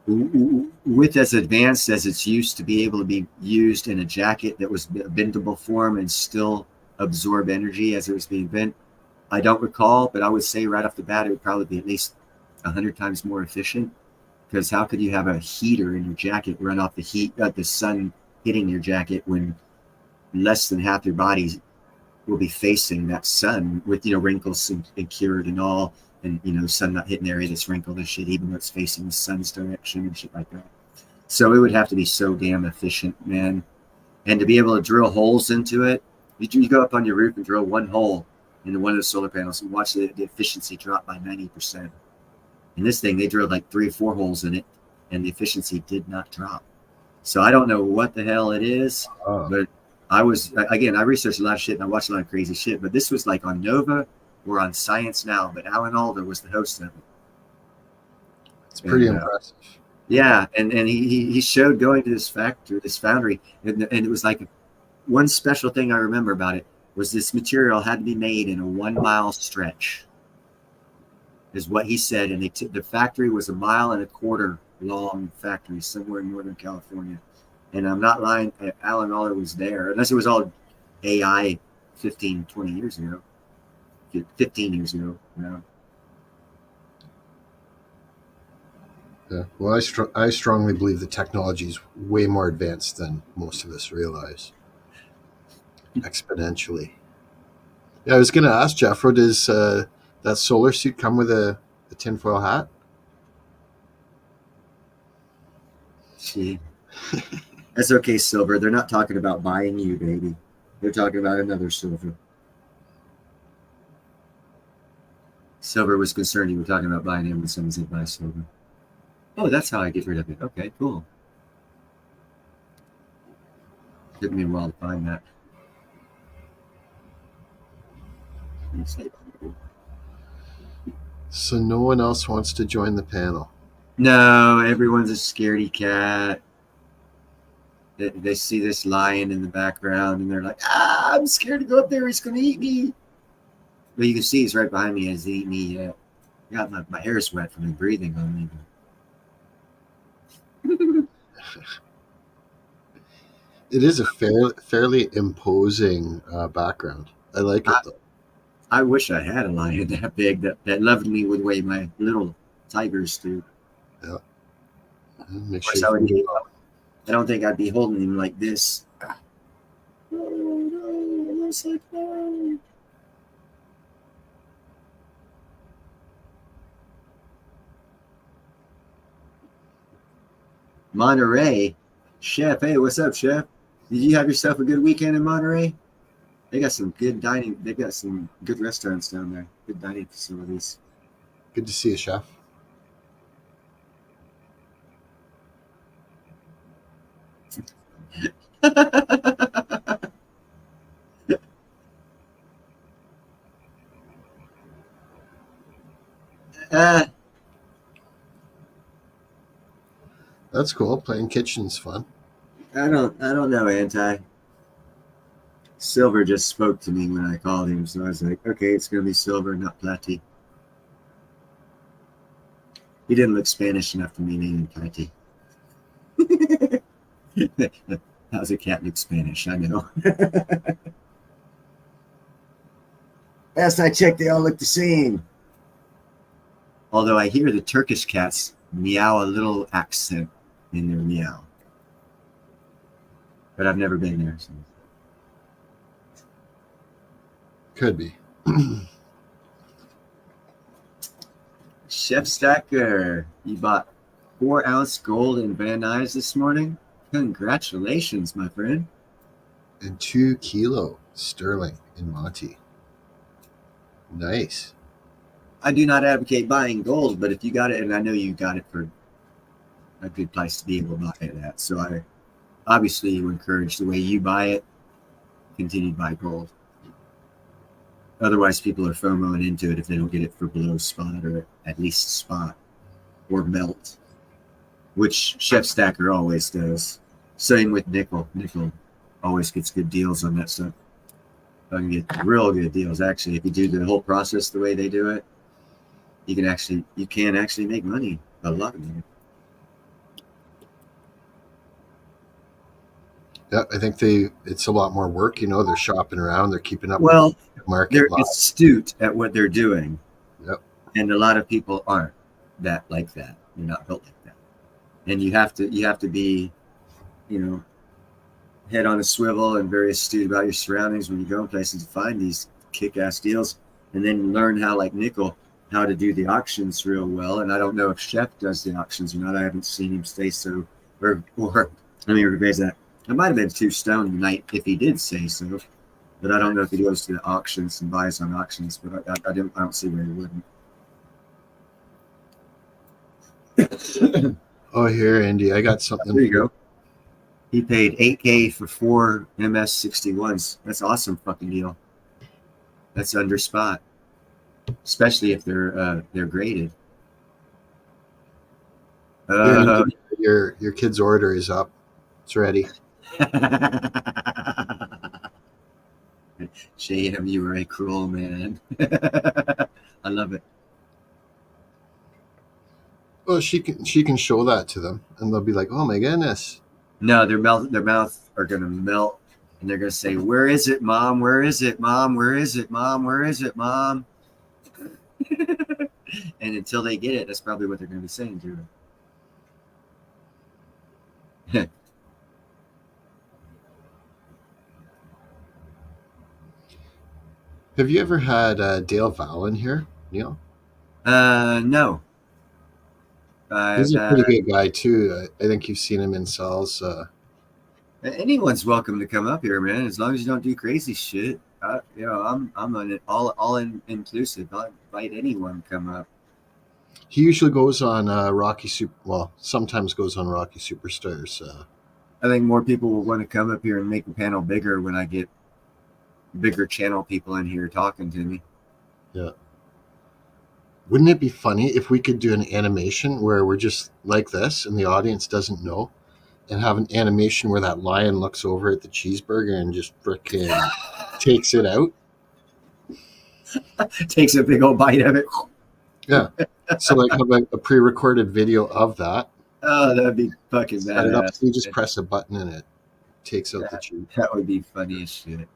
with as advanced as it's used to be able to be used in a jacket that was bendable form and still absorb energy as it was being bent. I don't recall, but I would say right off the bat, it would probably be at least 100 times more efficient Because how could you have a heater in your jacket run off the heat, the sun hitting your jacket when less than half your body will be facing that sun with, wrinkles and cured and all, and, sun not hitting the area that's wrinkled and shit, even though it's facing the sun's direction and shit like that. So it would have to be so damn efficient, man. And to be able to drill holes into it, you go up on your roof and drill one hole into one of the solar panels and watch the efficiency drop by 90%. And this thing, they drilled like 3 or 4 holes in it, and the efficiency did not drop. So I don't know what the hell it is, but I researched a lot of shit and I watched a lot of crazy shit, but this was like on Nova or on Science Now, but Alan Alda was the host of it. It's pretty impressive. Yeah, and he showed going to this foundry, and it was like one special thing I remember about it was this material had to be made in a 1 mile stretch, is what he said. And the factory was 1.25 miles long factory somewhere in Northern California. And I'm not lying, Alan Alda was there, unless it was all AI 15, 20 years ago. 15 years ago, Yeah. Well, I strongly believe the technology is way more advanced than most of us realize. Exponentially. Yeah, I was going to ask Jeffro, does that solar suit come with a tinfoil hat? Gee. That's okay, Silver. They're not talking about buying you, baby. They're talking about another Silver. Silver was concerned you were talking about buying him when someone said buy Silver. Oh, that's how I get rid of it. Okay, cool. Took me a while to find that. So no one else wants to join the panel? No, everyone's a scaredy cat. They see this lion in the background and they're like, I'm scared to go up there. He's going to eat me. But you can see he's right behind me as he eat me. Yeah, my hair is wet from the breathing on me. It is a fairly imposing background. I like it though. I wish I had a lion that big that loved me the way my little tigers do. Yeah. Of course, I don't think I'd be holding him like this. Oh, no, that's like that. Monterey, Chef. Hey, what's up, Chef? Did you have yourself a good weekend in Monterey? They got some good dining. They got some good restaurants down there. Good dining facilities. Good to see you, Chef. That's cool. Playing kitchen's fun. I don't know, Anti. Silver just spoke to me when I called him, so I was like, okay, it's gonna be Silver, not Platy. He didn't look Spanish enough for me naming Platy. How's a cat look Spanish? I know. Last I checked, they all look the same. Although I hear the Turkish cats meow a little accent in their meow. But I've never been there. So. Could be. Chef Stacker, you bought 4-ounce gold in Van Nuys this morning? Congratulations, my friend. And 2 kilo sterling in Monty. Nice. I do not advocate buying gold, but if you got it, and I know you got it for a good price to be able to buy that. So I obviously encourage the way you buy it, continue to buy gold. Otherwise, people are FOMOing into it if they don't get it for below spot or at least spot or melt, which Chef Stacker always does. Same with nickel. Nickel always gets good deals on that stuff. I can get real good deals. Actually, if you do the whole process the way they do it, you can actually make money, a lot of money. Yeah, I think it's a lot more work. They're shopping around, they're keeping up. Well, with the market. They're astute at what they're doing. Yep. And a lot of people aren't like that. They're not built like that. and you have to be, head on a swivel and very astute about your surroundings when you go in places to find these kick-ass deals, and then learn how, like Nickel, how to do the auctions real well. And I don't know if Chef does the auctions or not. I haven't seen him say so, or let me rephrase that. I might have been too stoned tonight if he did say so, but I don't know if he goes to the auctions and buys on auctions. But I don't see where he wouldn't. Oh, here, Andy, I got something. There you go. He paid $8K for 4 MS61s. That's an awesome fucking deal. That's under spot, especially if they're graded. Your kid's order is up. It's ready. JM, you were a cruel man. I love it. Well, she can show that to them, and they'll be like, "Oh my goodness!" No, their mouth are gonna melt, and they're gonna say, "Where is it, Mom? Where is it, Mom? Where is it, Mom? Where is it, Mom?" And until they get it, that's probably what they're gonna be saying to her. Have you ever had Dale Vallon here, Neil? No. He's a pretty good guy too. I think you've seen him in cells. Anyone's welcome to come up here, man. As long as you don't do crazy shit. I'm on it all inclusive. I'll invite anyone to come up. He usually goes on sometimes goes on Rocky Superstars. I think more people will want to come up here and make the panel bigger when I get bigger channel people in here talking to me. Yeah. Wouldn't it be funny if we could do an animation where we're just like this and the audience doesn't know, and have an animation where that lion looks over at the cheeseburger and just frickin' takes it out? Takes a big old bite of it. Yeah. So like have a pre-recorded video of that. Oh, that'd be fucking badass. So you just press a button and it takes out the cheese. That would be funny as shit.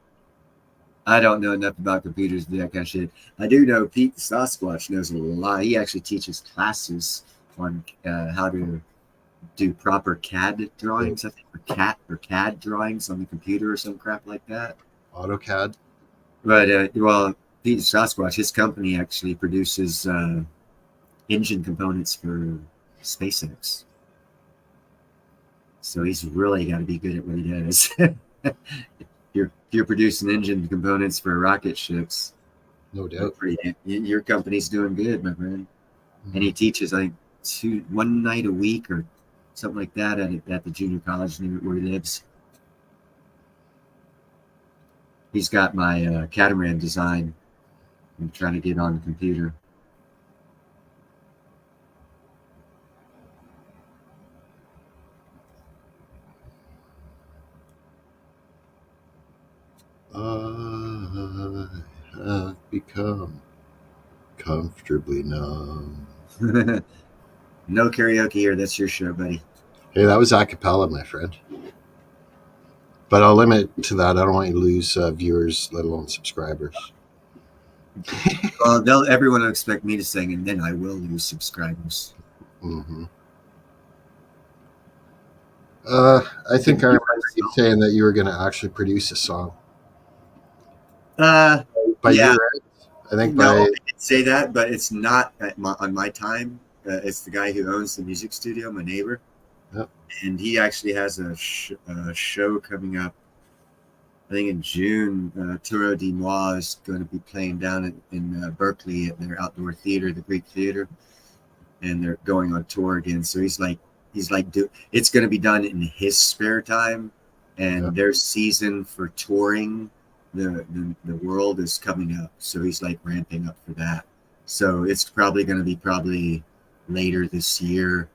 I don't know enough about computers to do that kind of shit. I do know Pete the Sasquatch knows a lot. He actually teaches classes on how to do proper CAD drawings, I think, or CAD drawings on the computer or some crap like that. AutoCAD. But Pete the Sasquatch, his company actually produces engine components for SpaceX. So he's really got to be good at what he does. You're producing engine components for rocket ships. No doubt. Your company's doing good, my friend. Mm-hmm. And he teaches, I think, one night a week or something like that at the junior college near where he lives. He's got my catamaran design. I'm trying to get on the computer. I have become comfortably numb. No karaoke here. That's your show, buddy. Hey, that was a cappella, my friend. But I'll limit it to that. I don't want you to lose viewers, let alone subscribers. Well, everyone will expect me to sing, and then I will lose subscribers. Mm-hmm. I think I remember you saying that you were going to actually produce a song. Yeah. Your end? I think I did say that, but it's not on my time. It's the guy who owns the music studio, my neighbor. Yep. And he actually has a show coming up, I think in June. Turo de Moi is going to be playing down in Berkeley at their outdoor theater, the Greek Theater, and they're going on tour again. So it's going to be done in his spare time, and their season for touring the world is coming up. So he's like ramping up for that. So it's probably going to be later this year,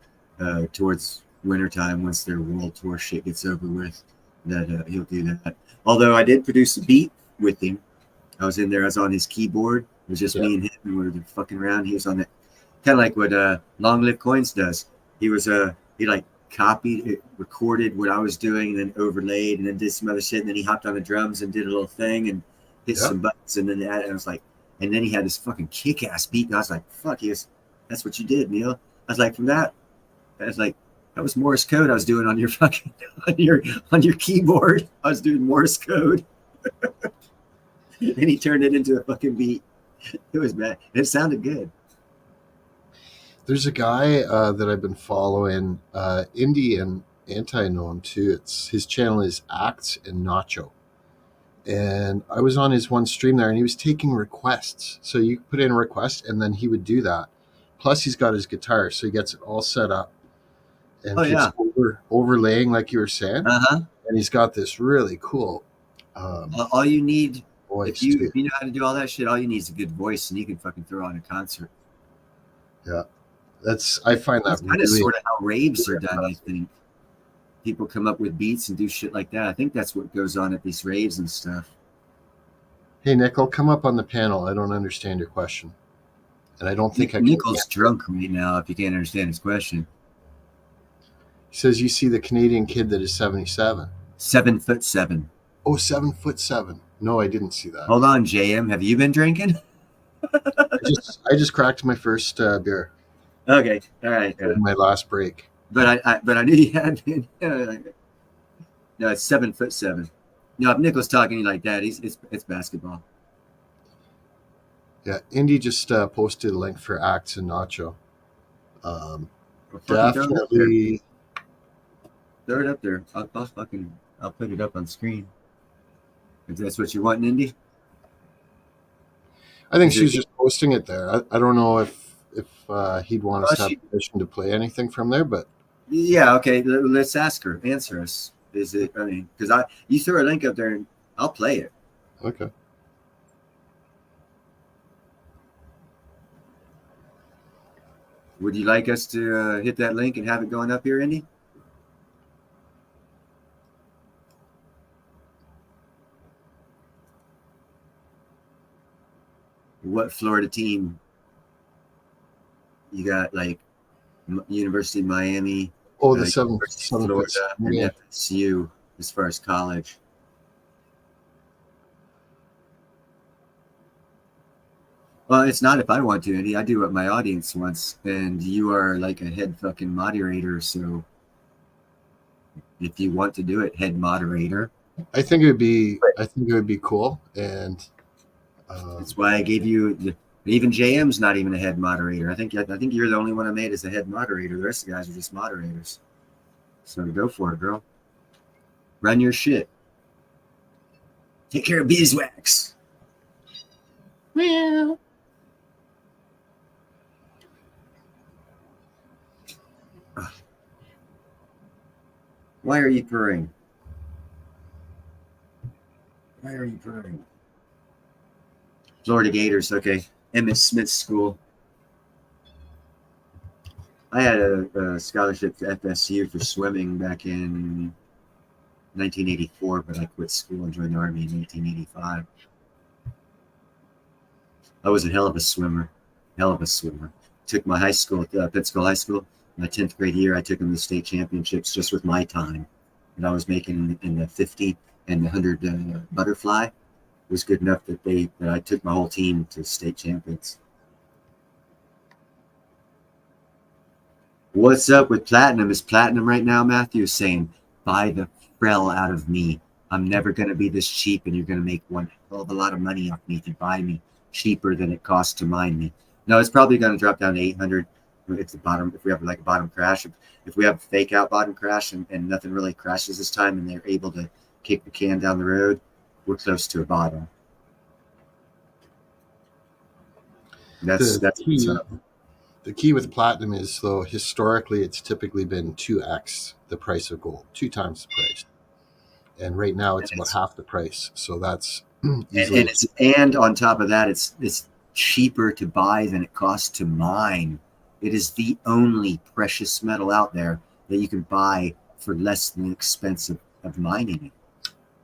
towards wintertime, once their world tour shit gets over with, that he'll do that. Although I did produce a beat with him. I was in there, I was on his keyboard. It was just me and him, and we were fucking around. He was on it, kind of like what Long Live Coins does. He was he like copied it, recorded what I was doing, and then overlaid, and then did some other shit, and then he hopped on the drums and did a little thing and hit some buttons, and then that, and I was like, and then he had this fucking kick-ass beat, and I was like, fuck, that's what you did, Neil. I was like, from that, I was like, That was Morse code I was doing on your fucking on your keyboard. I was doing Morse code. And he turned it into a fucking beat. It was bad. It sounded good. There's a guy that I've been following, indie and anti know him too. It's his channel is Acts and Nacho. And I was on his one stream there and he was taking requests. So you put in a request and then he would do that. Plus he's got his guitar, so he gets it all set up and keeps overlaying like you were saying. And he's got this really cool all you need voice. if you know how to do all that shit, all you need is a good voice and you can fucking throw on a concert. Yeah. I find that That's kind of sort of how raves are done, I think. People come up with beats and do shit like that. I think that's what goes on at these raves and stuff. Hey, Nickel, come up on the panel. I don't understand your question. And I don't think Nickel's drunk right now if you can't understand his question. He says you see the Canadian kid that is 77. 7'7". Oh, 7'7". No, I didn't see that. Hold on, JM. Have you been drinking? I just cracked my first beer. Okay, all right. My last break. But I knew you had been. No, it's 7'7". No, if Nickel's talking like that, it's basketball. Yeah, Indy just posted a link for Acts and Nacho. Definitely. Throw it up there. I'll put it up on screen. If that's what you want, Indy. I think she's just posting it there. I don't know if he'd want us to have permission to play anything from there, but yeah, okay. Let's ask her. Answer us. Is it? I mean, because you throw a link up there and I'll play it. Okay. Would you like us to hit that link and have it going up here, Indy? What Florida team? You got like University of Miami. Oh, the seven Florida and FSU as far as college. Well, it's not if I want to, Andy. I do what my audience wants, and you are like a head fucking moderator. So if you want to do it, head moderator. I think it would be cool, and that's why I gave you. Even JM's not even a head moderator. I think you're the only one I made as a head moderator. The rest of the guys are just moderators. So go for it, girl. Run your shit. Take care of beeswax. Meow. Why are you purring? Why are you purring? Florida Gators, okay. Emmett Smith School. I had a scholarship to FSU for swimming back in 1984, but I quit school and joined the Army in 1985. I was a hell of a swimmer. Took my high school, Pittsville High School, my 10th grade year, I took them to state championships just with my time. And I was making in the 50 and the 100 butterfly. It was good enough that I took my whole team to state champions. What's up with platinum? Is platinum right now, Matthew, is saying, buy the frill out of me. I'm never going to be this cheap, and you're going to make one hell of a lot of money off me if you buy me cheaper than it costs to mine me. No, it's probably going to drop down to 800 if we have like a bottom crash. If we have a fake out bottom crash and nothing really crashes this time and they're able to kick the can down the road, we're close to a bottom. That's what's up. The key with platinum is, though, historically it's typically been 2x the price of gold, 2 times the price. And right now it's about half the price. So that's and on top of that, it's cheaper to buy than it costs to mine. It is the only precious metal out there that you can buy for less than the expense of mining it.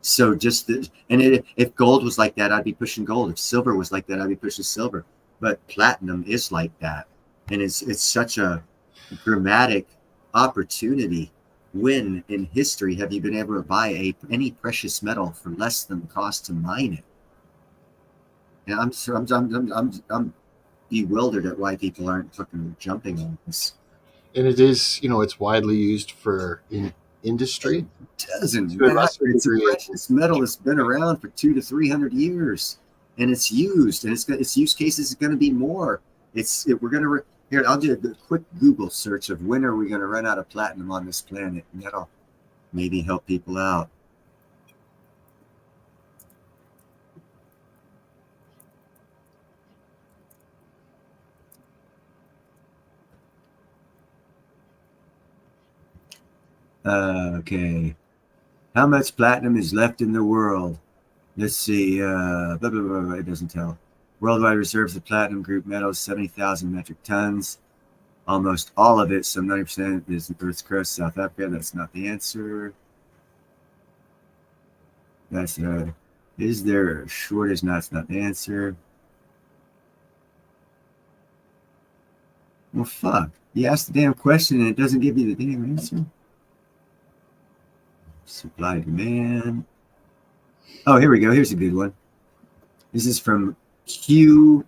So if gold was like that, I'd be pushing gold. If silver was like that, I'd be pushing silver. But platinum is like that. And it's such a dramatic opportunity. When in history have you been able to buy any precious metal for less than the cost to mine it? And I'm bewildered at why people aren't fucking jumping on this. And it is, it's widely used for in industry. Doesn't To a matter. lesser It's a degree, precious metal that's been around for 200 to 300 years, and it's used, and its use cases is going to be more. We're going to here. I'll do a quick Google search of when are we going to run out of platinum on this planet, and that'll maybe help people out. Okay. How much platinum is left in the world? Let's see. Blah, blah, blah, blah, it doesn't tell. Worldwide reserves of platinum group metals, 70,000 metric tons. Almost all of it, some 90% is in Earth's crust, South Africa. That's not the answer. That's is there a shortage? No, it's not the answer. Well, fuck. You asked the damn question and it doesn't give you the damn answer. Supply demand. Oh, here we go. Here's a good one. This is from Quora,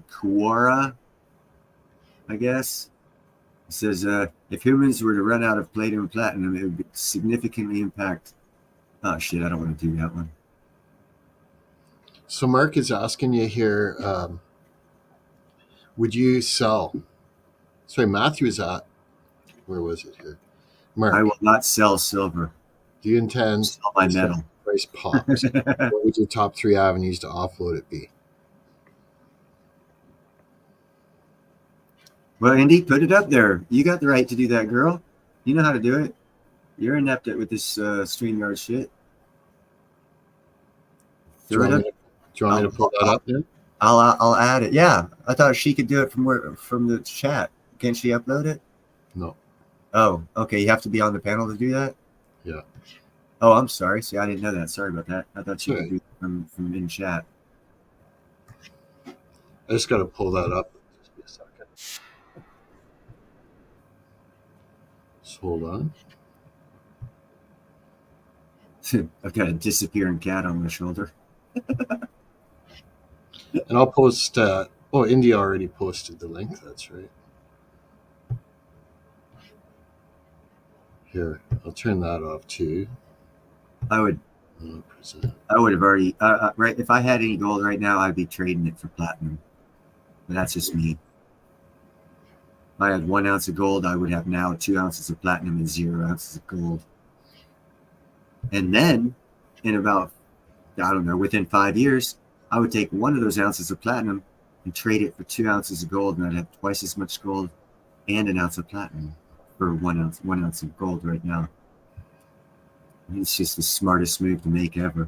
Quora, I guess. It says, if humans were to run out of palladium and platinum, it would significantly impact. Oh, shit. I don't want to do that one. So Mark is asking you here, would you sell? Sorry, Matthew is at, where was it here? Mark, I will not sell silver. Do you intend sell my metal? Price pops. What would your top 3 avenues to offload it be? Well, Indy, put it up there. You got the right to do that, girl. You know how to do it. You're inept at with this StreamYard shit. Do you want me to pull that up there? I'll add it. Yeah, I thought she could do it from the chat. Can she upload it? No. Oh, okay. You have to be on the panel to do that? Yeah. Oh, I'm sorry. See, I didn't know that. Sorry about that. I thought you could do it from in chat. I just got to pull that up. Just be a second. Just hold on. I've got a disappearing cat on my shoulder. And I'll post. India already posted the link. That's right. Here, I'll turn that off too. I would have already right. If I had any gold right now, I'd be trading it for platinum. But that's just me. If I had 1 ounce of gold, I would have now 2 ounces of platinum and 0 ounces of gold. And then, in about, I don't know, within 5 years, I would take 1 of those ounces of platinum and trade it for 2 ounces of gold, and I'd have twice as much gold and an ounce of platinum for 1 ounce of gold right now. It's just the smartest move to make ever.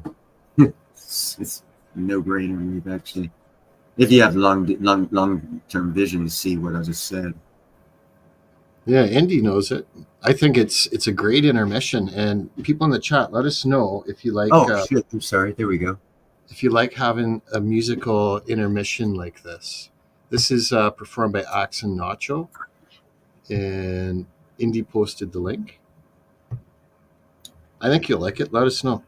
It's a no-brainer move, actually. If you have long-term vision to see what I just said. Yeah, Indy knows it. I think it's a great intermission, and people in the chat, let us know if you like. Oh shit! I'm sorry. There we go. If you like having a musical intermission like this, this is performed by Axe and Nacho, and Indy posted the link. I think you'll like it. Let us know.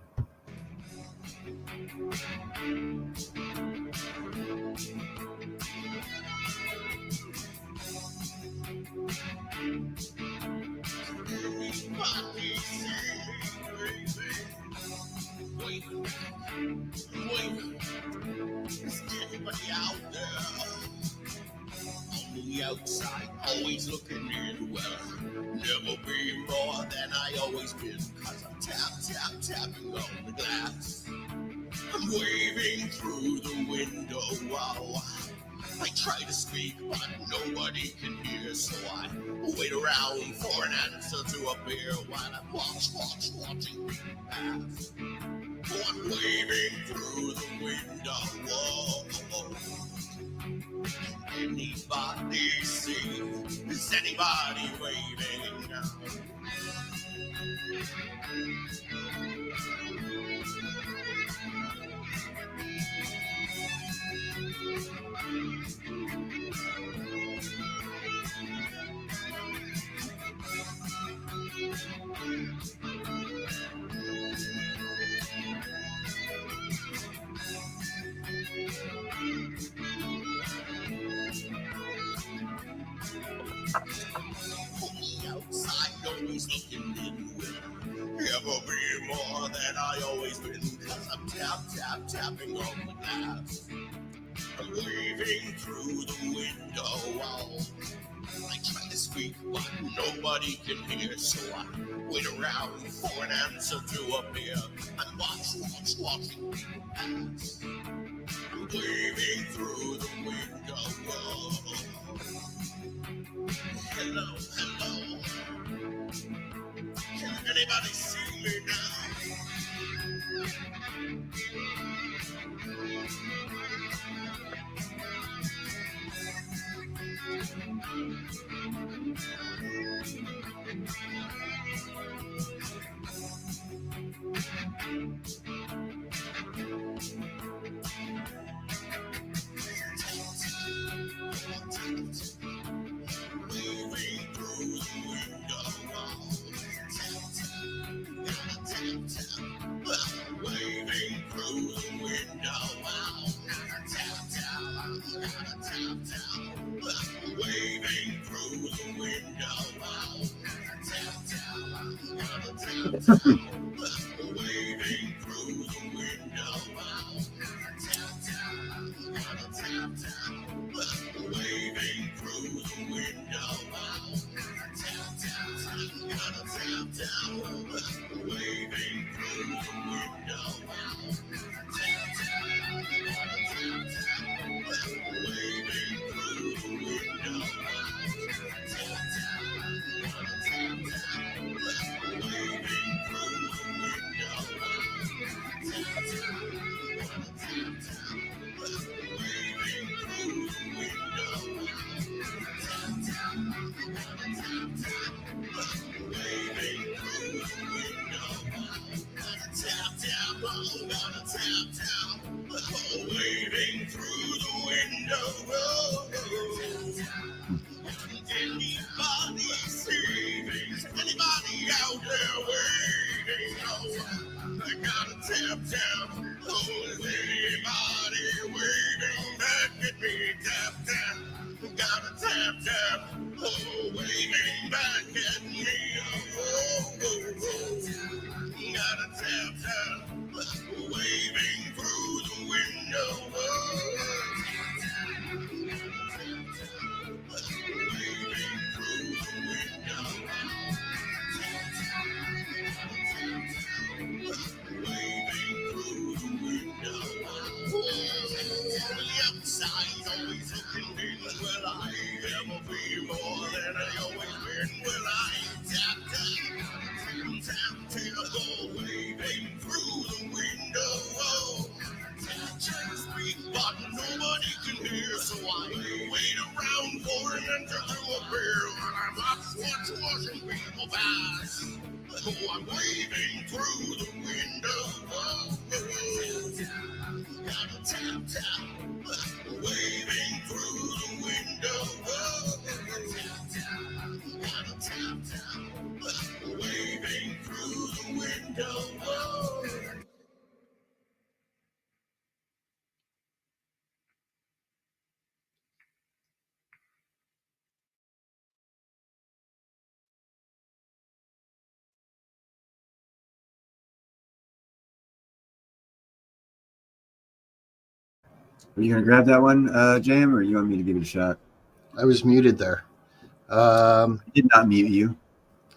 Outside, always looking in well. Never been more than I always been, cause I'm tapping on the glass. I'm waving through the window, wow. I try to speak, but nobody can hear, so I wait around for an answer to appear while I watching people pass. Oh, I'm waving through the window, whoa. Anybody see? Is anybody waving now? Outside, always looking in. Never be more than I always been. Cause I'm tapping on the glass. I'm waving through the window. I try to speak, but nobody can hear. So I wait around for an answer to appear. And watching people pass. I'm waving through the window. Hello. Can anybody see me now? Moving through the window. Waving through the window. Waving through the window. Waving through the window. Waving through the window. Waving through the window. Waving through the window. Anybody saving? Anybody out there waiting? Oh, I gotta tap. Oh, is anybody waving back at me? Tap. Gotta tap. Oh, waving back at me. Oh. Gotta tap. Waving through the window. Outside, always looking in. Will I ever be more than I always been? Will I tap, go waving through the window? Trying to speak, but nobody can hear, so I wait around for an answer to appear. When I'm watching people pass. Oh, I'm waving through the window. Gotta tap. Waving through the window. Gotta tap. Waving through the window. Are you gonna grab that one, Jam, or you want me to give it a shot? I was muted there. I did not mute you.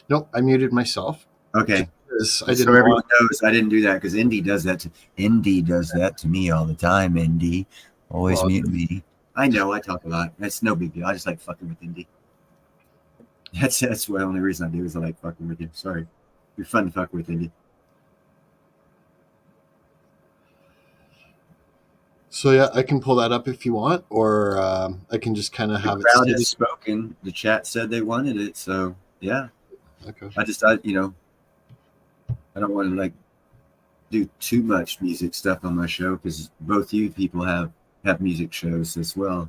Nope, I muted myself. Okay. I didn't So everyone want- knows I didn't do that because Indy does that to me all the time. Indy always Well, mute me. I know I talk a lot. That's no big deal. I just like fucking with Indy. That's the only reason I do is I like fucking with you. Sorry, you're fun to fuck with, Indy. So yeah, I can pull that up if you want, or I can just kind of have The crowd it. has spoken. The chat said they wanted it, so yeah. Okay. I don't want to like do too much music stuff on my show because both you people have music shows as well,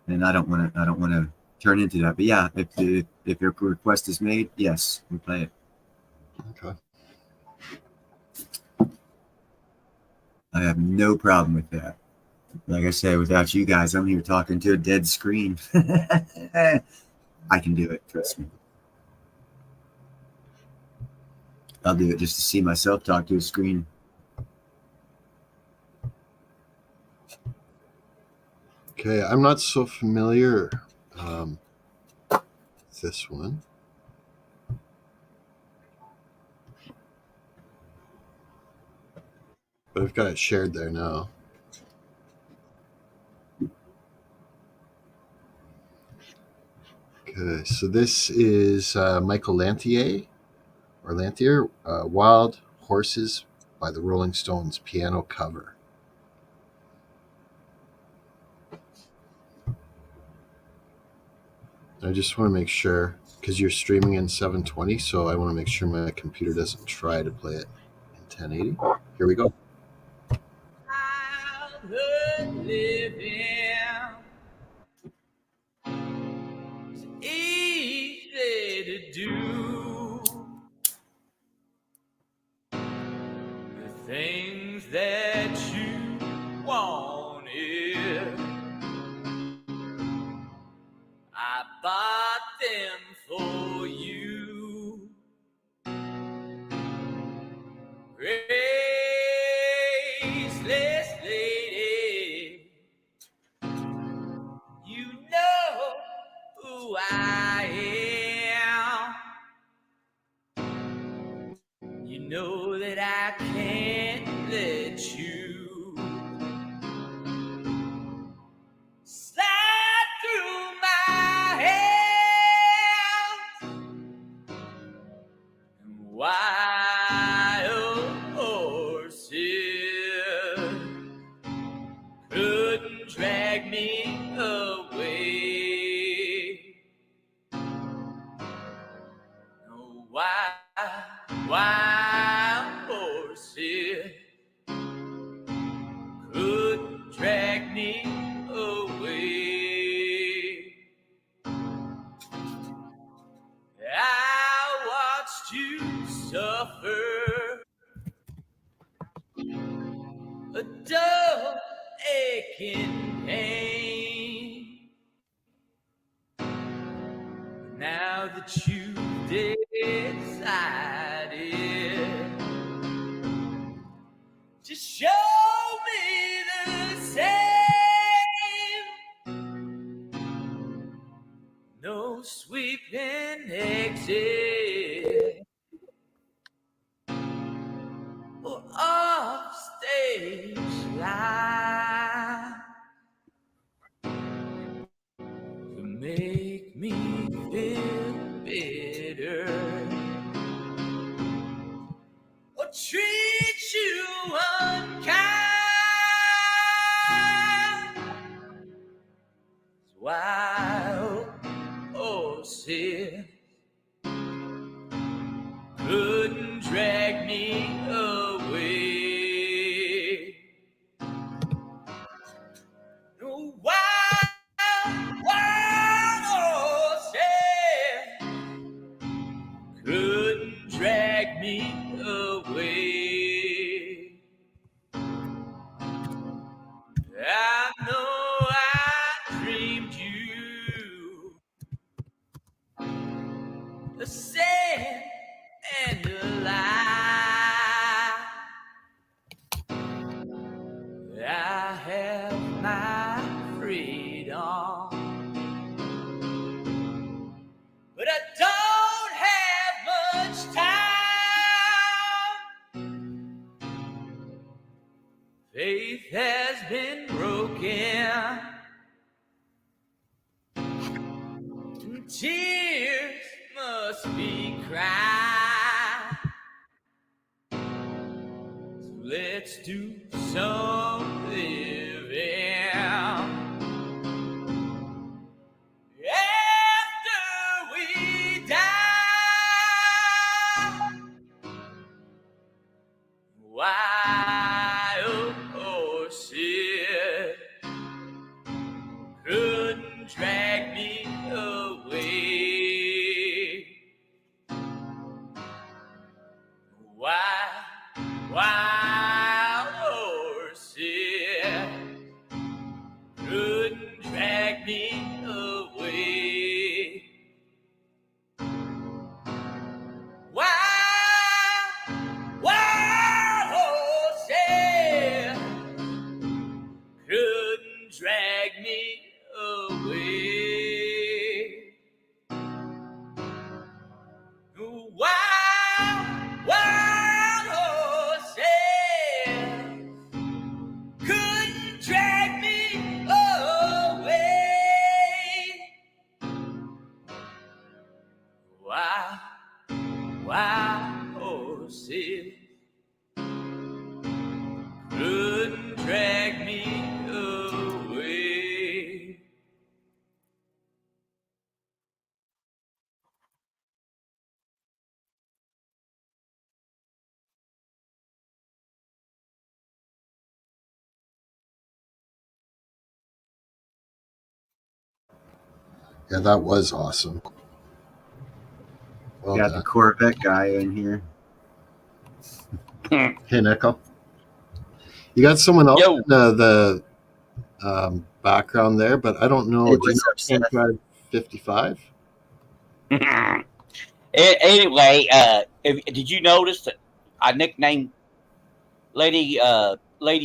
and I don't want to turn into that. But yeah, if your request is made, yes, we play it. Okay. I have no problem with that. Like I said, without you guys, I'm here talking to a dead screen. I can do it. Trust me. I'll do it just to see myself talk to a screen. Okay, I'm not so familiar with this one. But I've got it shared there now. Okay, so this is Michael Lantier, Wild Horses by the Rolling Stones piano cover. I just want to make sure, because you're streaming in 720, so I want to make sure my computer doesn't try to play it in 1080. Here we go. Living is easy to do. The things that you wanted, I bought them for you. Graceless lady, you know who I am. You know that I can't let you slide through my hands. Wild horses couldn't drag me away. No, wild horses couldn't drag me away. I watched you suffer a dull aching pain. Now that you've decided to show me the same, no sweeping exit or off stage life to make me feel bitter or treat you unkind. Wild horses couldn't drag me away. No, wild horses couldn't drag me away. I know I dreamed you a sad and a lie. I have my freedom, but I don't have much time. Faith has been broken, and tears must be cried. So let's do some living after we die. Wild horses couldn't drag me away. Wild horses wild horses couldn't drag me away. Yeah, that was awesome. Well Got done. the Corvette guy in here. Hey, Nico. You got someone else in the background there, but I don't know. Hey, Do you what's know up, Seth? Drive 55? Anyway, did you notice that I nicknamed Lady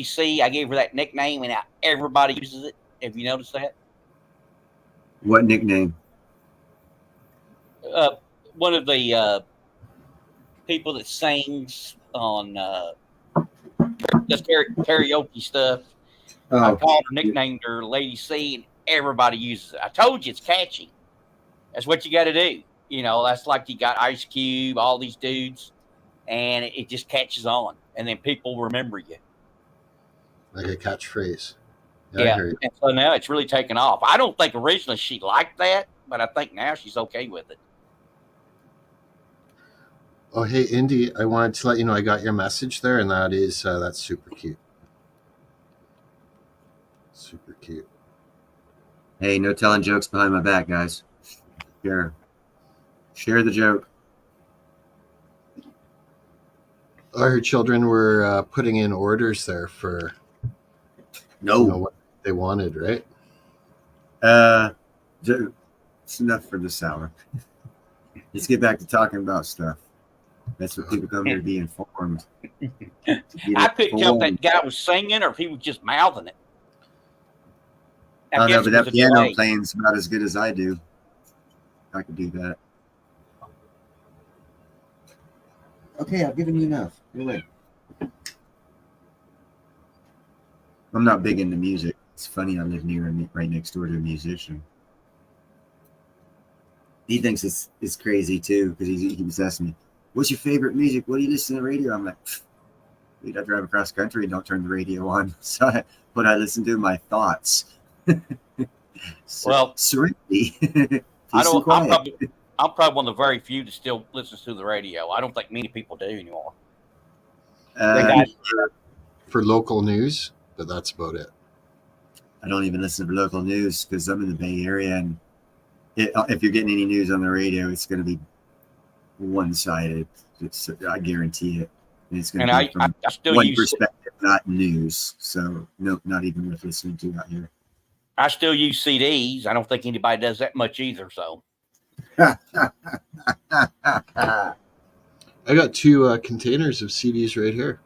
C? I gave her that nickname, and everybody uses it. Have you noticed that? What nickname? One of the people that sings on just karaoke stuff. I Oh, called her, nicknamed her Lady C, and everybody uses it. I told you it's catchy. That's what you got to do. You know, that's like you got Ice Cube, all these dudes, and it just catches on, and then people remember you. Like a catchphrase. I Yeah, hear you. and so now it's really taken off. I don't think originally she liked that, but I think now she's okay with it. Oh, hey, Indy, I wanted to let you know I got your message there, and that is that's super cute. Super cute. hey, no telling jokes behind my back, guys. Share the joke. Her children were putting in orders there for what they wanted, right? It's enough for this hour. Let's get back to talking about stuff. That's what people come here to be informed. I couldn't tell if that guy was singing or if he was just mouthing it. I don't know, guess but it was that a piano delay. playing's about as good as I do. I could do that. Okay, I've given you enough. Go away. I'm not big into music. It's funny, I live right next door to a musician. He thinks it's crazy too, because he keeps asking me, "What's your favorite music? What do you listen to the radio?" I'm like, dude, I drive across country and don't turn the radio on. So what I listen to, my thoughts. Well, serenity. I'm Peace and quiet. probably one of the very few that still listens to the radio. I don't think many people do anymore. For local news, but that's about it. I don't even listen to local news because I'm in the Bay Area, and if you're getting any news on the radio, it's going to be one-sided. I guarantee it. And it's going to be from I still one use perspective, not news. So no, not even worth listening to out here. I still use CDs. I don't think anybody does that much either. So I got 2 containers of CDs right here.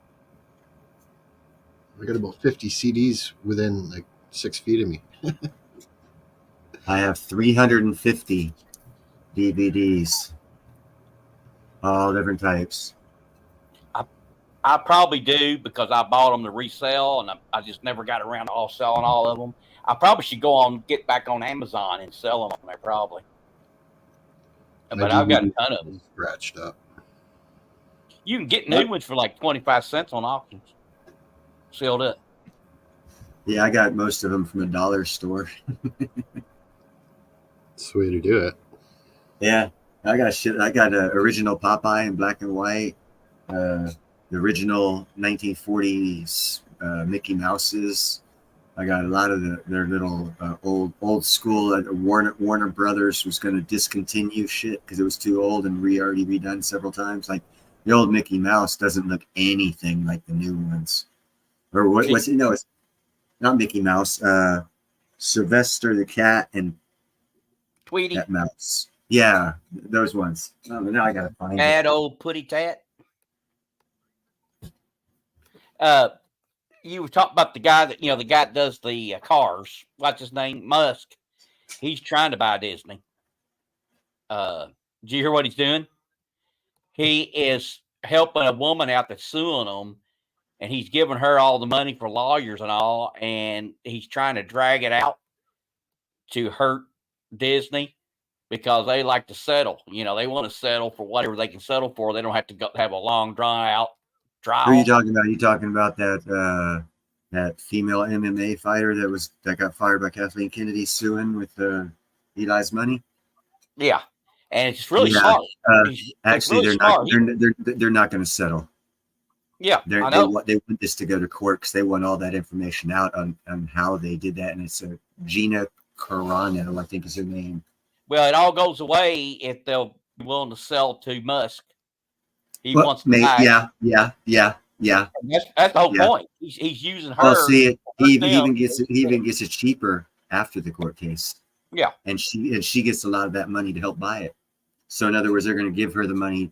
I got about 50 CDs within like 6 feet of me. I have 350 DVDs, all different types. I probably do because I bought them to resell, and I just never got around to selling all of them. I probably should get back on Amazon and sell them on there probably. But I've got a ton of them. Scratched up. You can get new ones for like 25 cents on auctions. Sealed up. Yeah, I got most of them from a dollar store. That's the way to do it. Yeah, I got original Popeye in black and white. The original 1940s Mickey Mouses. I got a lot of their little old school. Warner Brothers was going to discontinue shit because it was too old and already redone several times. Like the old Mickey Mouse doesn't look anything like the new ones. Or what's it? No, it's not Mickey Mouse. Sylvester the cat and Tweety. That mouse. Yeah, those ones. Oh, now I gotta find Bad it. old putty tat. You were talking about the guy that does the cars. What's his name? Musk. He's trying to buy Disney. Did you hear what he's doing? He is helping a woman out that's suing him, and he's giving her all the money for lawyers and all, and he's trying to drag it out to hurt Disney. because they like to settle. You know, they want to settle for whatever they can settle for. They don't have to go have a long drawn out trial. Who are you talking about? Are you talking about that that female MMA fighter that got fired by Kathleen Kennedy suing with Eli's money? Yeah, and it's really smart. Actually, really they're not going to settle. Yeah, I know. They want this to go to court because they want all that information out on how they did that. And it's Gina Carano, I think is her name. Well, it all goes away if they'll be willing to sell to Musk. He wants to buy. Yeah. That's the whole point. He's using her. Oh, see, he even gets it cheaper after the court case. Yeah, and she gets a lot of that money to help buy it. So in other words, they're going to give her the money,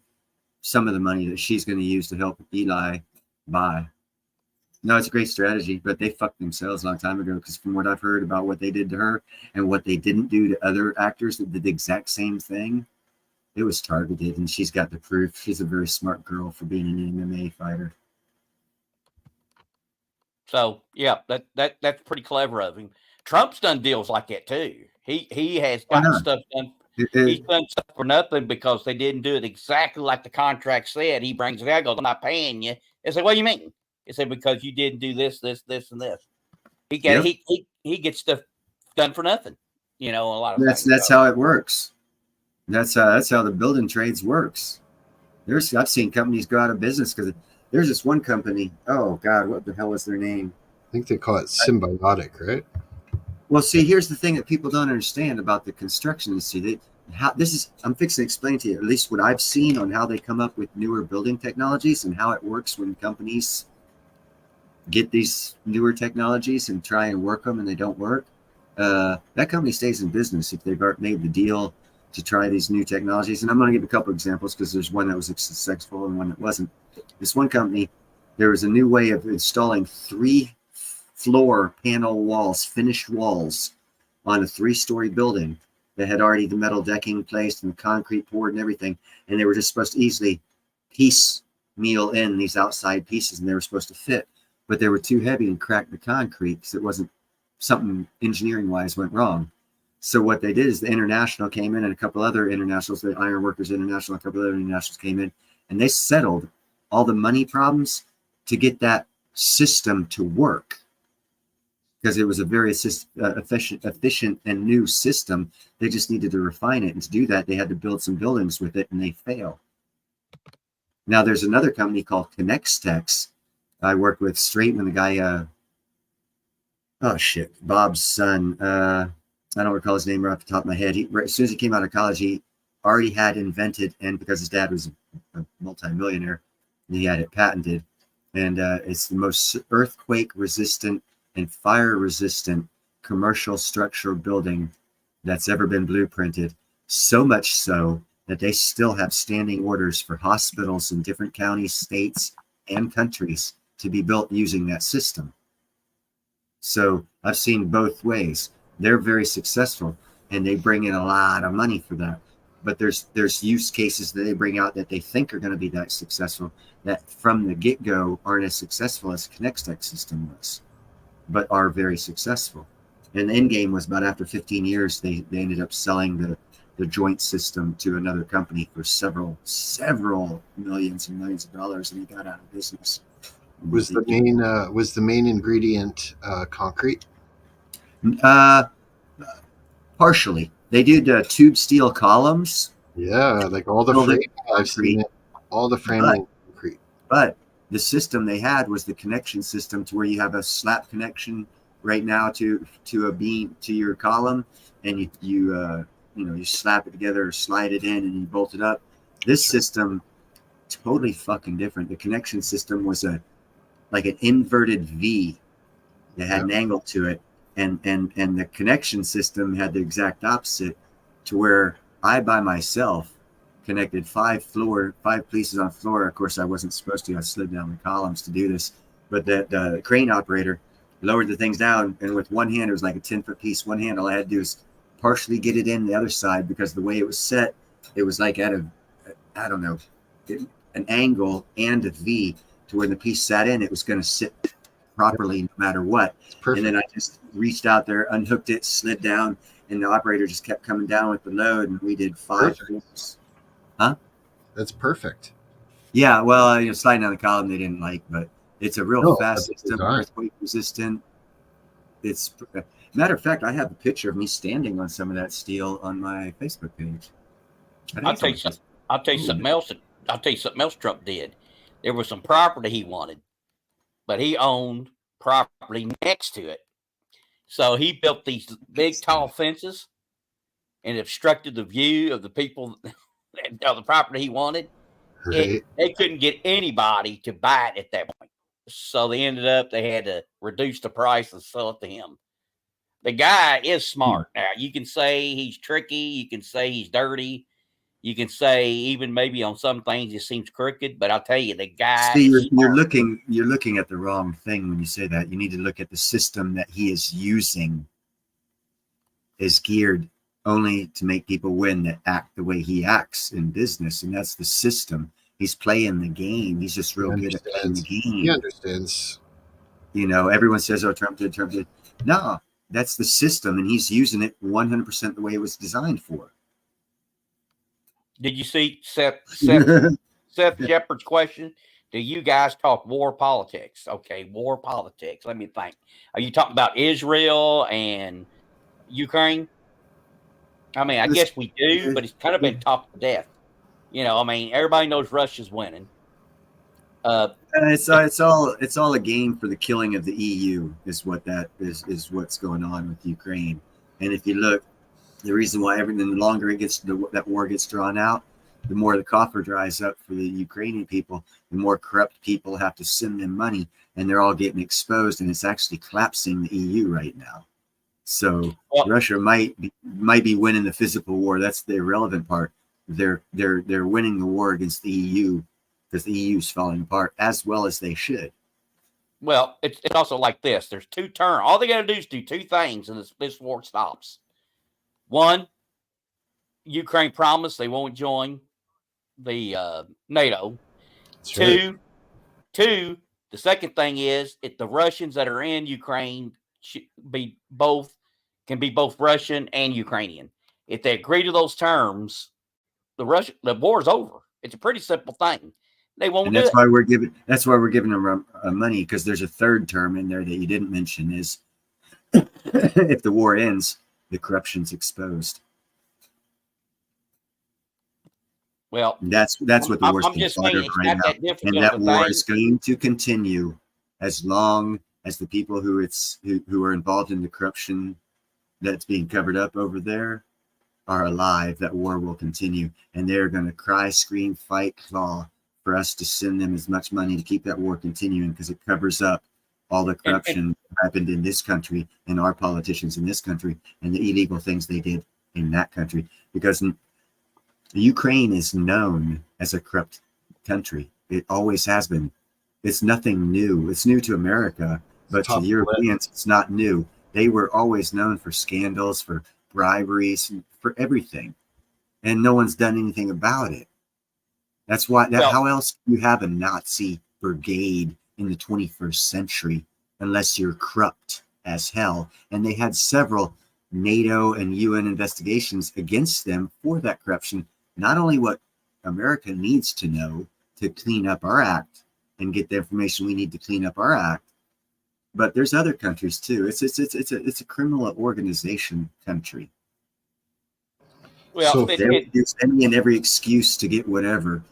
some of the money that she's going to use to help Eli buy. No, it's a great strategy, but they fucked themselves a long time ago because from what I've heard about what they did to her and what they didn't do to other actors that did the exact same thing, it was targeted, and she's got the proof. She's a very smart girl for being an MMA fighter. So yeah, that's pretty clever of him. Trump's done deals like that too. He has gotten stuff done. He's done stuff for nothing because they didn't do it exactly like the contract said. He brings it out, goes, "I'm not paying you." They say, "What do you mean?" He said, "Because you didn't do this, and this." He gets stuff done for nothing. You know, a lot of that's how it works. That's how the building trades works. I've seen companies go out of business because there's this one company. Oh God, what the hell was their name? I think they call it Symbiotic, right? Well, see, here's the thing that people don't understand about the construction industry. I'm fixing to explain to you, at least what I've seen on how they come up with newer building technologies and how it works when companies get these newer technologies and try and work them and they don't work. That company stays in business if they've made the deal to try these new technologies. And I'm going to give a couple examples because there's one that was successful and one that wasn't. This one company, there was a new way of installing 3-floor panel walls, finished walls on a 3-story building that had already the metal decking placed and the concrete poured and everything. And they were just supposed to easily piecemeal in these outside pieces and they were supposed to fit, but they were too heavy and cracked the concrete because it wasn't something engineering wise went wrong. So what they did is the International came in and a couple other internationals, the Iron Workers International, a couple other internationals came in and they settled all the money problems to get that system to work. Because it was a very efficient and new system. They just needed to refine it. And to do that, they had to build some buildings with it, and they fail. Now, there's another company called Connextex. I work with Straightman, the guy, Bob's son. I don't recall his name right off the top of my head. As soon as he came out of college, he already had invented, and because his dad was a multimillionaire, he had it patented. And it's the most earthquake-resistant and fire-resistant commercial structural building that's ever been blueprinted. So much so that they still have standing orders for hospitals in different counties, states, and countries to be built using that system. So I've seen both ways. They're very successful, and they bring in a lot of money for that. But there's use cases that they bring out that they think are going to be that successful that from the get-go aren't as successful as Connextex system was, but are very successful. And the end game was about after 15 years, they ended up selling the joint system to another company for several millions and millions of dollars, and he got out of business. Was the main ingredient concrete? Partially. They did tube steel columns. Yeah, like all the framing. I've seen it. All the framing concrete. But the system they had was the connection system to where you have a slap connection right now to a beam to your column, and you slap it together or slide it in and you bolt it up. This system totally fucking different. The connection system was like an inverted V that had an angle to it, and the connection system had the exact opposite, to where I by myself connected 5 pieces on floor. Of course, I wasn't supposed to. I slid down the columns to do this, but the crane operator lowered the things down, and with one hand, it was like a 10-foot piece. One hand, all I had to do is partially get it in the other side, because the way it was set, it was like at an angle and a V, to where the piece sat in, it was going to sit properly no matter what. And then I just reached out there, unhooked it, slid down, and the operator just kept coming down with the load, and we did 5 floors. Huh? That's perfect. Yeah, well, sliding down the column they didn't like, but it's a real No, fast that's system, design. earthquake resistant. It's matter of fact, I have a picture of me standing on some of that steel on my Facebook page. I'll tell you something. I'll tell you something else. I'll tell you something else Trump did. There was some property he wanted, but he owned property next to it. So he built these big, tall fences and obstructed the view of the people of the property he wanted. Right. They couldn't get anybody to buy it at that point. So they had to reduce the price and sell it to him. The guy is smart. Now, you can say he's tricky. You can say he's dirty. You can say even maybe on some things it seems crooked. But I'll tell you, the guy. See, you're looking at the wrong thing when you say that. You need to look at the system that he is using is geared only to make people win that act the way he acts in business, and that's the system. He's playing the game. He's just real good at playing the game. He understands. Everyone says, "Oh, Trump did." No, that's the system, and he's using it 100% the way it was designed for. Did you see Seth Shepard's question? Do you guys talk war politics? Okay, war politics. Let me think. Are you talking about Israel and Ukraine? I mean, I guess we do, but it's kind of been talked to death. Everybody knows Russia's winning. It's all a game for the killing of the EU is what that is what's going on with Ukraine. And if you look, the reason why the longer that war gets drawn out, the more the coffer dries up for the Ukrainian people, the more corrupt people have to send them money, and they're all getting exposed, and it's actually collapsing the EU right now. So Russia might be winning the physical war. That's the irrelevant part. They're winning the war against the EU because the EU is falling apart as well as they should. Well, it's also like this. There's 2 terms. All they got to do is do 2 things, and this war stops. 1, Ukraine promised they won't join the NATO. That's 2, the second thing is if the Russians that are in Ukraine can be both Russian and Ukrainian. If they agree to those terms, the war is over. It's a pretty simple thing. They won't. And that's why we're giving them money, because there's a third term in there that you didn't mention is if the war ends, the corruption's exposed. Well, that's what the war's being fought over right now, and that war is going to continue as long as the people who are involved in the corruption that's being covered up over there are alive. That war will continue, and they're going to cry, scream, fight, claw for us to send them as much money to keep that war continuing, because it covers up all the corruption that happened in this country and our politicians in this country and the illegal things they did in that country. Because Ukraine is known as a corrupt country. It always has been. It's nothing new. It's new to America, but to Europeans, it's not new. They were always known for scandals, for briberies, for everything. And no one's done anything about it. That's why, how else do you have a Nazi brigade in the 21st century unless you're corrupt as hell? And they had several NATO and UN investigations against them for that corruption. Not only what America needs to know to clean up our act and get the information we need to clean up our act, but there's other countries too. It's a criminal organization country. Well, So they use any and every excuse to get whatever,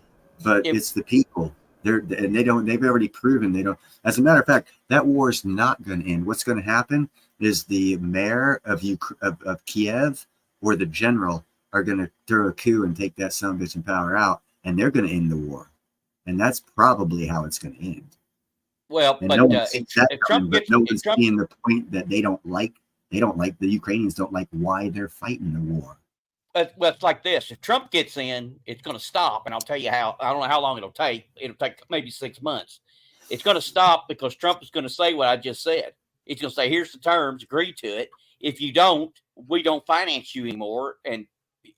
but it's the people. They've already proven they don't. As a matter of fact, that war is not going to end. What's going to happen is the mayor of Kiev or the general are going to throw a coup and take that son of a bitch in power out, and they're going to end the war. And that's probably how it's going to end. Well, And but no one's if Trump gets, no one's seeing the point that they don't like the Ukrainians don't like why they're fighting the war. well, it's like this. If Trump gets in, it's going to stop. And I'll tell you how. I don't know how long it'll take. It'll take maybe 6 months. It's going to stop because Trump is going to say what I just said. He's going to say, here's the terms, agree to it. If you don't, we don't finance you anymore. And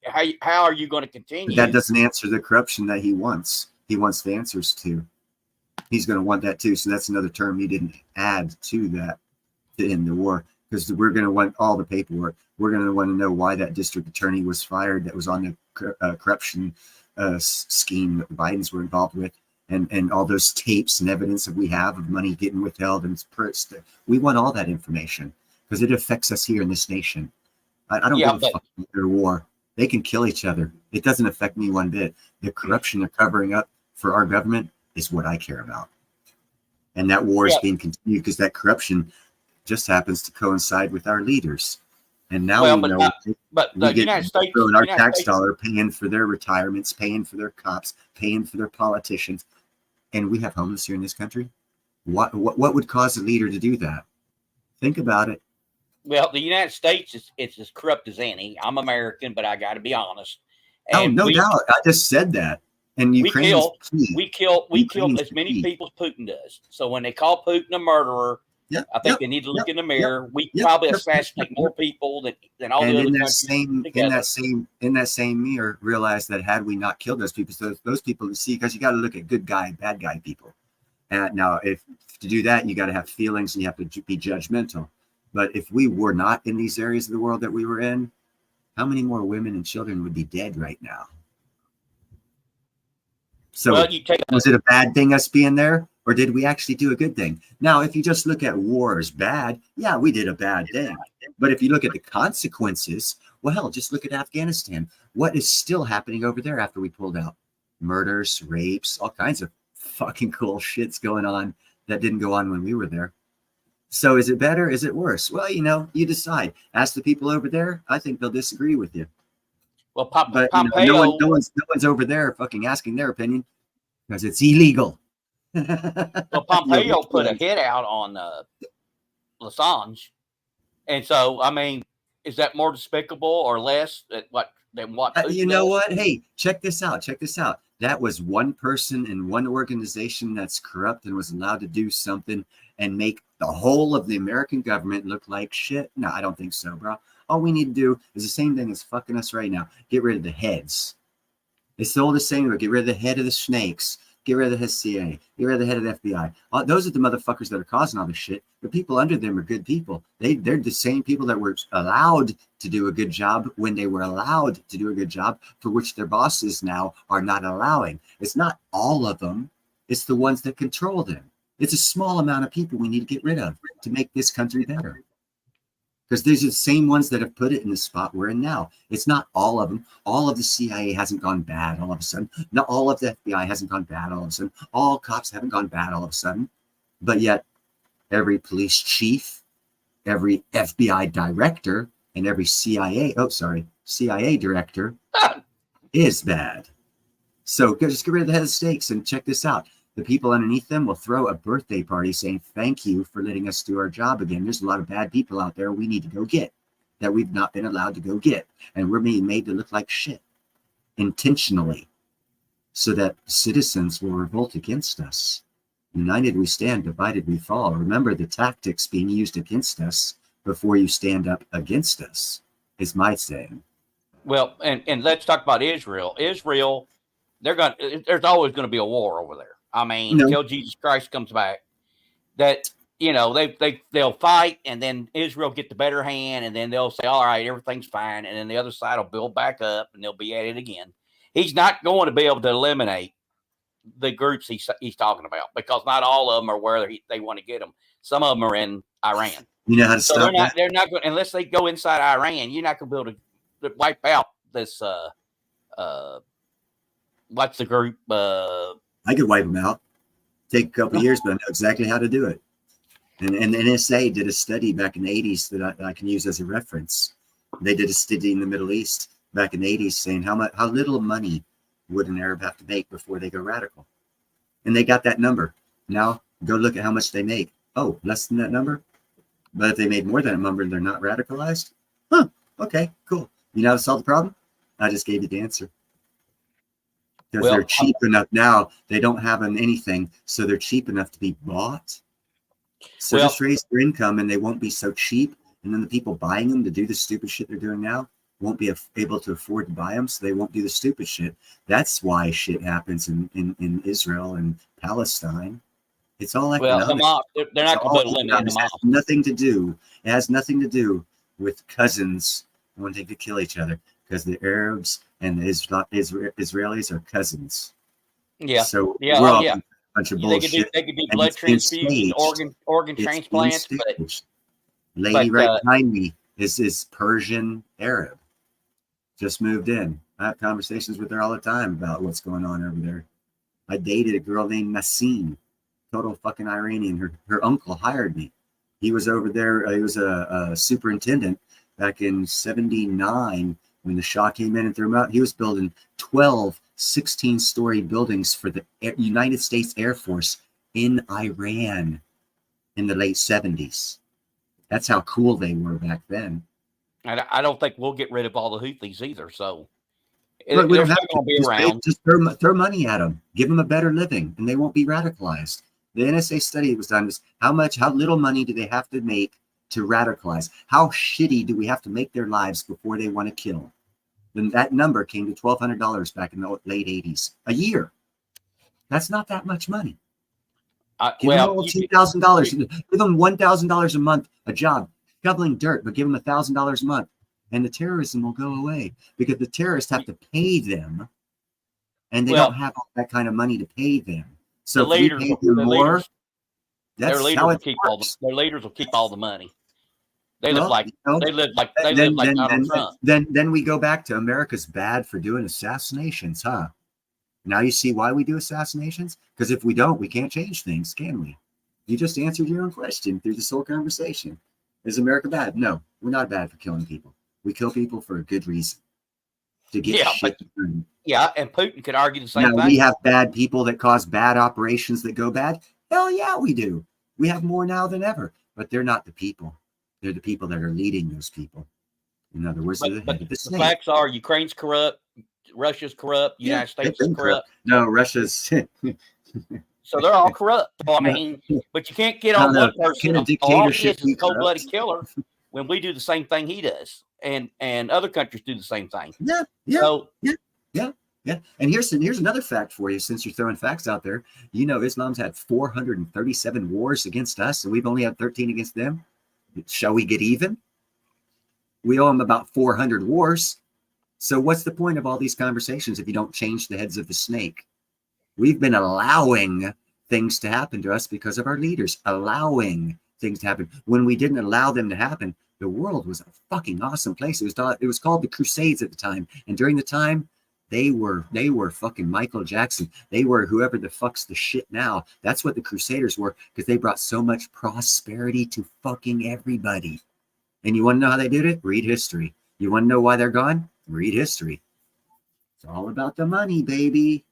how are you going to continue? But that doesn't answer the corruption that he wants. He wants the answers to. he's going to want that too. So that's another term you didn't add to that to end the war, because we're going to want all the paperwork. We're going to want to know why that district attorney was fired that was on the corruption scheme that the Bidens were involved with, and all those tapes and evidence that we have of money getting withheld and purchased. We want all that information because it affects us here in this nation. I don't give a fuck about their war. They can kill each other. It doesn't affect me one bit. The corruption they're covering up for our government is what I care about. And that war is being continued because that corruption just happens to coincide with our leaders. And now we know the United States, throwing our tax dollar paying for their retirements, paying for their cops, paying for their politicians. And we have homeless here in this country. What would cause a leader to do that? Think about it. Well, the United States it's as corrupt as any. I'm American, but I got to be honest. And oh, no doubt. I just said that. And Ukraine, we kill as many people as Putin does. So when they call Putin a murderer, I think they need to look in the mirror. We probably assassinate more people than all the other countries together. In that same mirror, realize that had we not killed those people, so those people to see, because you got to look at good guy, bad guy people. Now, if to do that, you got to have feelings and you have to be judgmental. But if we were not in these areas of the world that we were in, how many more women and children would be dead right now? So was it a bad thing us being there, or did we actually do a good thing? Now, if you just look at war as bad, yeah, we did a bad thing. But if you look at the consequences, well, hell, just look at Afghanistan. What is still happening over there after we pulled out? Murders, rapes, all kinds of fucking cool shit's going on that didn't go on when we were there. So is it better? Is it worse? Well, you decide. Ask the people over there. I think they'll disagree with you. Well, but Pompeo, no one's over there fucking asking their opinion because it's illegal. Well, Pompeo put a hit out on Assange, and so I mean, is that more despicable or less than what? You know what? Hey, check this out. Check this out. That was one person in one organization that's corrupt and was allowed to do something and make the whole of the American government look like shit. No, I don't think so, bro. All we need to do is the same thing as fucking us right now. Get rid of the heads. It's all the same. Get rid of the head of the snakes. Get rid of the CIA. Get rid of the head of the FBI. Those are the motherfuckers that are causing all this shit. The people under them are good people. They're the same people that were allowed to do a good job when they were allowed to do a good job, for which their bosses now are not allowing. It's not all of them. It's the ones that control them. It's a small amount of people we need to get rid of to make this country better. Because these are the same ones that have put it in the spot we're in now. It's not all of them. All of the CIA hasn't gone bad all of a sudden. Not all of the FBI hasn't gone bad all of a sudden. All cops haven't gone bad all of a sudden. But yet, every police chief, every FBI director, and every CIA director is bad. So just get rid of the head of stakes and check this out. The people underneath them will throw a birthday party saying, thank you for letting us do our job again. There's a lot of bad people out there we need to go get that we've not been allowed to go get. And we're being made to look like shit intentionally so that citizens will revolt against us. United we stand, divided we fall. Remember the tactics being used against us before you stand up against us, is my saying. Well, and let's talk about Israel. Israel, there's always going to be a war over there. I mean, until Jesus Christ comes back, that, they'll fight, and then Israel get the better hand, and then they'll say, all right, everything's fine. And then the other side will build back up and they'll be at it again. He's not going to be able to eliminate the groups he's talking about, because not all of them are where they want to get them. Some of them are in Iran. You know how to stop that? They're not going, unless they go inside Iran, you're not going to be able to wipe out this, what's the group? I could wipe them out. Take a couple of years, but I know exactly how to do it. And the NSA did a study back in the 80s that I can use as a reference. They did a study in the Middle East back in the 80s saying how little money would an Arab have to make before they go radical. And they got that number. Now go look at how much they make. Oh, less than that number? But if they made more than that number, they're not radicalized? Huh, okay, cool. You know how to solve the problem? I just gave you the answer. Because they're cheap enough now. They don't have anything, so they're cheap enough to be bought. So just raise their income and they won't be so cheap. And then the people buying them to do the stupid shit they're doing now won't be able to afford to buy them, so they won't do the stupid shit. That's why shit happens in Israel and Palestine. It's all Well, economic. Hamas, they're not It's going to all put a limit in economics. It Hamas. has nothing to do. It has nothing to do with cousins wanting to kill each other, because the Arabs and the Israelis are cousins. Yeah. So Yeah. we're Oh, all yeah. a bunch of They could do bullshit. blood And it's being transfusions, staged. organ It's being transplants, but staged. Lady but, right behind me is Persian Arab. Just moved in. I have conversations with her all the time about what's going on over there. I dated a girl named Nassim, total fucking Iranian. Her uncle hired me. He was over there. He was a superintendent back in '79 when the Shah came in and threw him out. He was building 12 16-story buildings for the United States Air Force in Iran in the late '70s. That's how cool they were back then. I don't think we'll get rid of all the Houthis either. So But we they're don't have still to. going to be around. Just throw money at them. Give them a better living, and they won't be radicalized. The NSA study was done is how little money do they have to make to radicalize? How shitty do we have to make their lives before they want to kill? Then that number came to $1,200 back in the late '80s a year. That's not that much money. Give them all $2,000. Give them $1,000 a month, a job, shoveling dirt, but give them $1,000 a month, and the terrorism will go away because the terrorists have to pay them, and they don't have all that kind of money to pay them. So The if we leaders, pay them more, their that's leaders how will it keep works. their leaders will keep all the money. They live Well, like you know, they live like Donald Trump. Then we go back to America's bad for doing assassinations, huh? Now you see why we do assassinations? Because if we don't, we can't change things, can we? You just answered your own question through this whole conversation. Is America bad? No, we're not bad for killing people. We kill people for a good reason. To get shit done. Yeah, and Putin could argue the same Now, thing. we have bad people that cause bad operations that go bad. Hell yeah, we do. We have more now than ever. But they're not the people. They're the people that are leading those people. In other words, they're the head of the The snake. facts are Ukraine's corrupt, Russia's corrupt, United They've States is been corrupt. No, Russia's. So they're all corrupt. I mean, but you can't get on one person. All he dictatorship is be a cold-blooded corrupt? killer when we do the same thing he does, and other countries do the same thing. Yeah. So Yeah. And here's another fact for you, since you're throwing facts out there. You know, Islam's had 437 wars against us, and we've only had 13 against them. Shall we get even? We owe them about 400 wars. So what's the point of all these conversations if you don't change the heads of the snake? We've been allowing things to happen to us because of our leaders, allowing things to happen. When we didn't allow them to happen, the world was a fucking awesome place. It was called the Crusades at the time. And during the time, they were fucking Michael Jackson. They were whoever the fuck's the shit now. That's what the Crusaders were, because they brought so much prosperity to fucking everybody. And you want to know how they did it? Read history. You want to know why they're gone? Read history. It's all about the money, baby.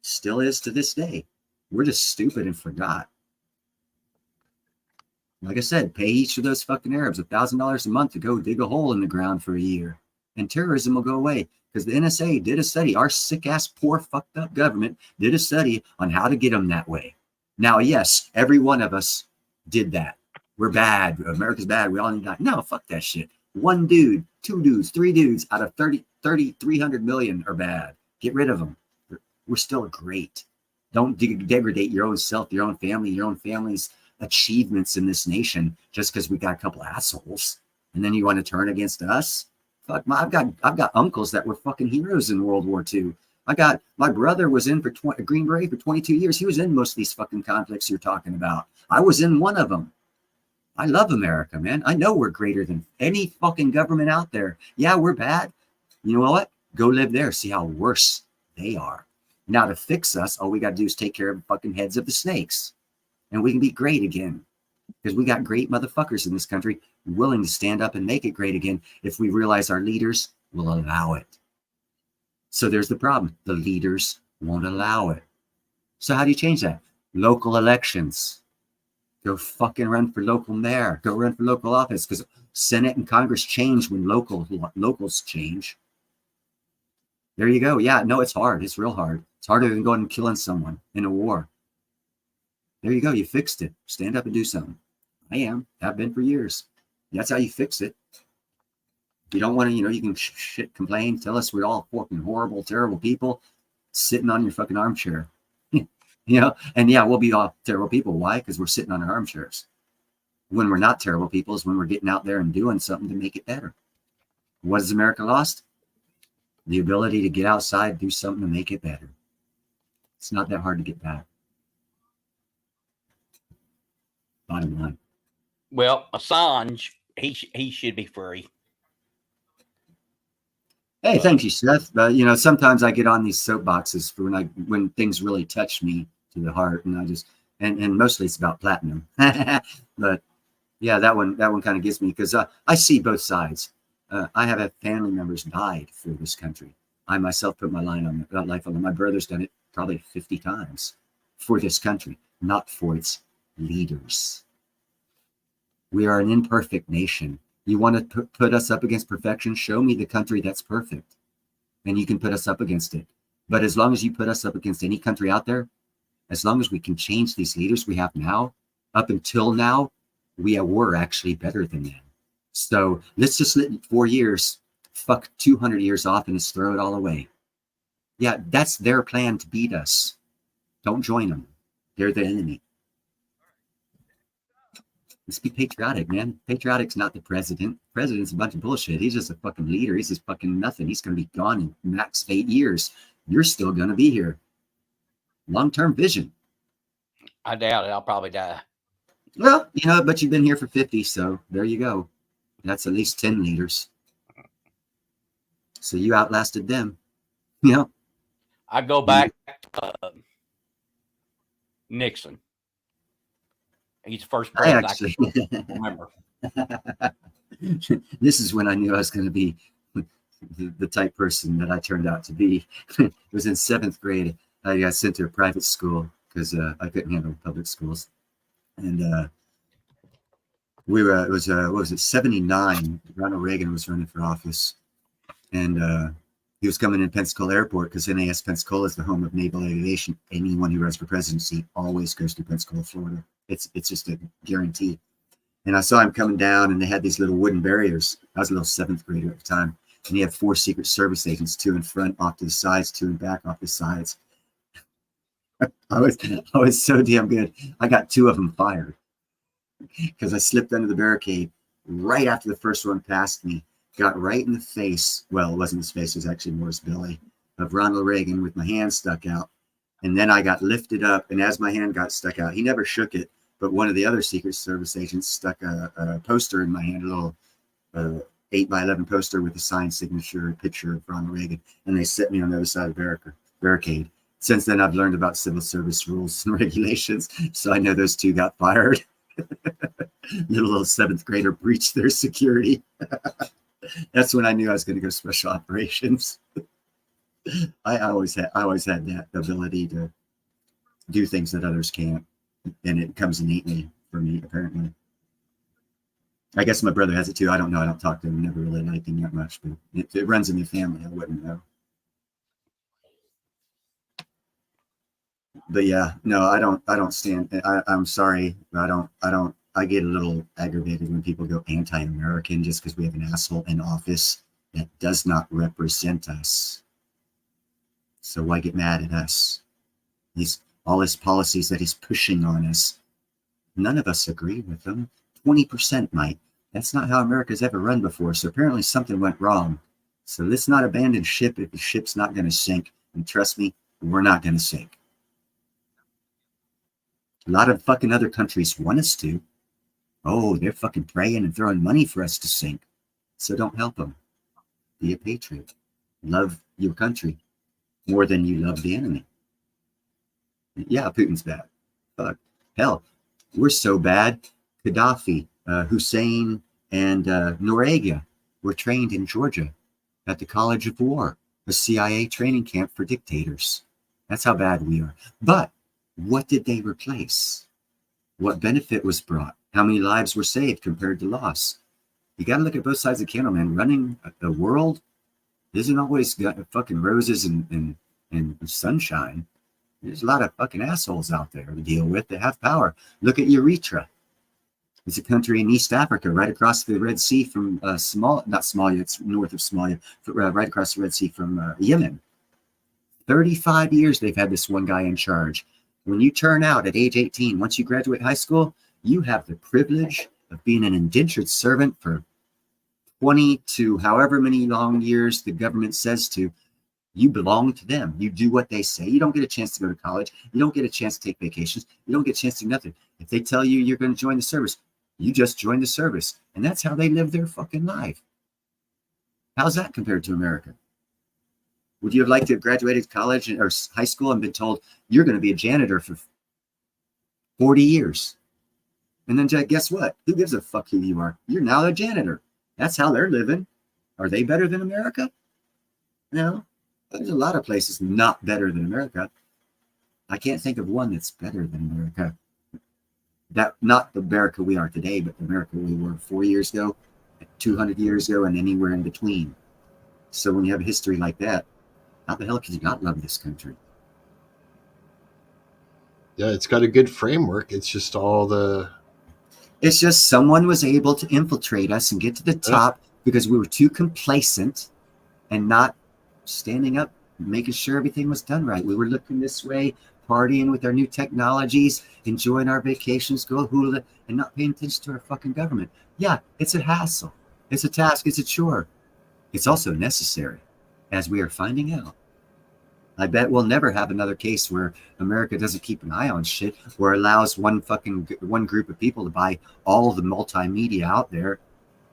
Still is to this day. We're just stupid and forgot. Like I said, pay each of those fucking Arabs $1,000 a month to go dig a hole in the ground for a year, and terrorism will go away. Because the NSA did a study. Our sick ass, poor, fucked up government did a study on how to get them that way. Now, yes, every one of us did that. We're bad. America's bad. We all need to die. No, fuck that shit. One dude, two dudes, three dudes out of 300 million are bad. Get rid of them. We're still great. Don't degrade your own self, your own family, your own family's achievements in this nation just because we got a couple assholes. And then you want to turn against us? Fuck, I've got uncles that were fucking heroes in World War II. My brother was in for Green Beret for 22 years. He was in most of these fucking conflicts you're talking about. I was in one of them. I love America, man. I know we're greater than any fucking government out there. Yeah, we're bad. You know what? Go live there. See how worse they are. Now to fix us, all we got to do is take care of the fucking heads of the snakes. And we can be great again. Because we got great motherfuckers in this country willing to stand up and make it great again if we realize our leaders will allow it. So there's the problem. The leaders won't allow it. So how do you change that? Local elections. Go fucking run for local mayor. Go run for local office, because Senate and Congress change when locals change. There you go. Yeah, no, it's hard. It's real hard. It's harder than going and killing someone in a war. There you go. You fixed it. Stand up and do something. Have been for years. That's how you fix it. You don't want to, you can shit, complain, tell us we're all fucking horrible, terrible people sitting on your fucking armchair. You know, and yeah, we'll be all terrible people. Why? Because we're sitting on our armchairs. When we're not terrible people is when we're getting out there and doing something to make it better. What has America lost? The ability to get outside, do something to make it better. It's not that hard to get back. Bottom line. Well, Assange, he should be free. Hey, thank you, Seth. You know, sometimes I get on these soapboxes for when things really touch me to the heart, and I just and mostly it's about platinum. But yeah, that one kind of gets me because I see both sides. I have had family members died for this country. I myself put my life on it. My brother's done it probably 50 times for this country, not for its leaders. We are an imperfect nation. You want to put us up against perfection? Show me the country that's perfect, and you can put us up against it. But as long as you put us up against any country out there, as long as we can change these leaders we have now, up until now, we were actually better than them. So let's just let 4 years, fuck 200 years off and just throw it all away. Yeah, that's their plan to beat us. Don't join them. They're the enemy. Let's be patriotic, man. Patriotic's not the president. President's a bunch of bullshit. He's just a fucking leader. He's just fucking nothing. He's going to be gone in max 8 years. You're still going to be here. Long-term vision. I doubt it. I'll probably die. Well, you know, but you've been here for 50, so there you go. That's at least 10 leaders. So you outlasted them. You know? I go back to Nixon. He's the first president I can remember. This is when I knew I was going to be the type person that I turned out to be. It was in 7th grade. I got sent to a private school because I couldn't handle public schools. And we were, it was, what was it, 79. Ronald Reagan was running for office. And he was coming in Pensacola Airport because NAS Pensacola is the home of naval aviation. Anyone who runs for presidency always goes to Pensacola, Florida. It's just a guarantee. And I saw him coming down, and they had these little wooden barriers. I was a little 7th grader at the time. And he had 4 Secret Service agents, 2 in front, off to the sides, 2 in back, off the sides. I was so damn good. I got 2 of them fired because I slipped under the barricade right after the first one passed me. Got right in the face. Well, it wasn't his face. It was actually more his belly of Ronald Reagan with my hand stuck out. And then I got lifted up. And as my hand got stuck out, he never shook it. But one of the other Secret Service agents stuck a poster in my hand, a little 8x11 poster with a signed signature, picture of Ronald Reagan. And they set me on the other side of the barricade. Since then, I've learned about civil service rules and regulations. So I know those 2 got fired. little 7th grader breached their security. That's when I knew I was going to go special operations. I always had that ability to do things that others can't. And it comes innately for me, apparently. I guess my brother has it too. I don't know. I don't talk to him. Never really liked him that much. But if it runs in the family, I wouldn't know. But yeah, no, I don't stand. I'm sorry. I get a little aggravated when people go anti-American just because we have an asshole in office that does not represent us. So why get mad at us? All his policies that he's pushing on us, none of us agree with them. 20% might. That's not how America's ever run before. So apparently something went wrong. So let's not abandon ship if the ship's not going to sink. And trust me, we're not going to sink. A lot of fucking other countries want us to. Oh, they're fucking praying and throwing money for us to sink. So don't help them. Be a patriot. Love your country more than you love the enemy. Yeah, Putin's bad. Fuck. Hell, we're so bad. Gaddafi, Hussein, and Noriega were trained in Georgia at the College of War, a CIA training camp for dictators. That's how bad we are. But what did they replace? What benefit was brought? How many lives were saved compared to loss? You got to look at both sides of the candle, man. Running the world isn't always fucking roses and sunshine. There's a lot of fucking assholes out there to deal with that have power. Look at Eritrea. It's a country in East Africa, right across the Red Sea from not Somalia, it's north of Somalia, right across the Red Sea from Yemen. 35 years they've had this one guy in charge. When you turn out at age 18, once you graduate high school, you have the privilege of being an indentured servant for 20 to however many long years the government says to. You belong to them. You do what they say. You don't get a chance to go to college. You don't get a chance to take vacations. You don't get a chance to do nothing. If they tell you you're going to join the service, you just join the service. And that's how they live their fucking life. How's that compared to America? Would you have liked to have graduated college or high school and been told you're going to be a janitor for 40 years? And then guess what? Who gives a fuck who you are? You're now a janitor. That's how they're living. Are they better than America? No. There's a lot of places not better than America. I can't think of one that's better than America. That not the America we are today, but the America we were 4 years ago, 200 years ago, and anywhere in between. So when you have a history like that, how the hell can you not love this country? Yeah, it's got a good framework. It's just It's just someone was able to infiltrate us and get to the top because we were too complacent and not standing up, making sure everything was done right. We were looking this way, partying with our new technologies, enjoying our vacations, go hula, and not paying attention to our fucking government. Yeah, it's a hassle. It's a task. It's a chore. It's also necessary, as we are finding out. I bet we'll never have another case where America doesn't keep an eye on shit or allows one group of people to buy all the multimedia out there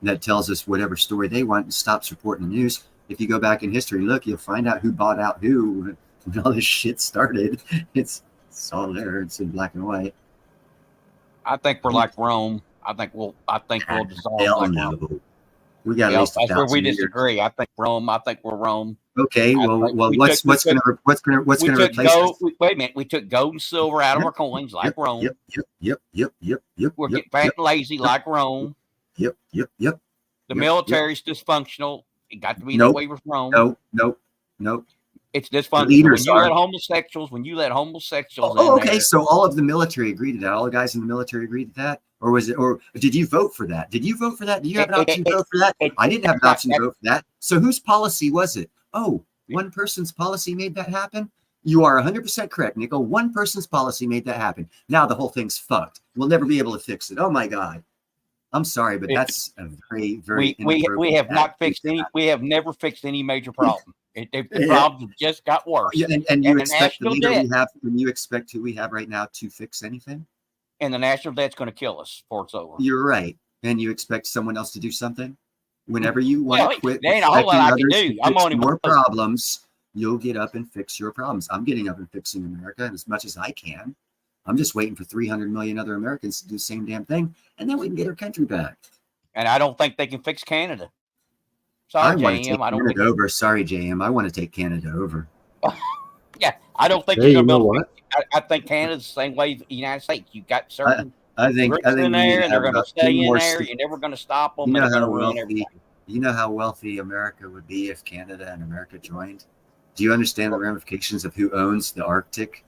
that tells us whatever story they want and stops reporting the news. If you go back in history, look, you'll find out who bought out who when all this shit started. It's all there. It's in black and white. I think we're like Rome. I think we'll dissolve Hell like no. Rome. We got at least That's where we 1,000 years. disagree. I think we're Rome. Okay, well, what's going to replace us? Wait a minute. We took gold and silver out of our coins like Rome. Yep. We're getting fat and lazy like Rome. Yep. The military's dysfunctional. It got to be that way with Rome. Nope. It's dysfunctional. When you let homosexuals in okay, there, so all of the military agreed to that. All the guys in the military agreed to that, or did you vote for that? Did you vote for that? Did you have an option to vote for that? I didn't have an option to vote for that. So whose policy was it? Oh, one person's policy made that happen. You are 100% correct, Nico. One person's policy made that happen. Now the whole thing's fucked. We'll never be able to fix it. Oh my God. I'm sorry, but that's a very, very. We have not fixed any. We have never fixed any major problem. The problems just got worse. Yeah, and you the expect the national leader debt, we have, and you expect who we have right now to fix anything? and the national debt's going to kill us before it's over. You're right, and you expect someone else to do something. Whenever you want Well, to quit there ain't a whole lot I can expecting do. others to I'm fix only more one. problems, you'll get up and fix your problems. I'm getting up and fixing America as much as I can. I'm just waiting for 300 million other Americans to do the same damn thing, and then we can get our country back. And I don't think they can fix Canada. I Sorry, want to take JM. I don't Canada over. Sorry, JM. I want to take Canada over. Yeah, I don't think Hey, you're you going know to. what? I think Canada's the same way as the United States. You got certain I think groups we in need there, to and they're have going to about stay 2 in more there. states. You're never going to stop them. You and know they're how going to ruin wealthy. everything. You know how wealthy America would be if Canada and America joined. Do you understand the ramifications of who owns the Arctic,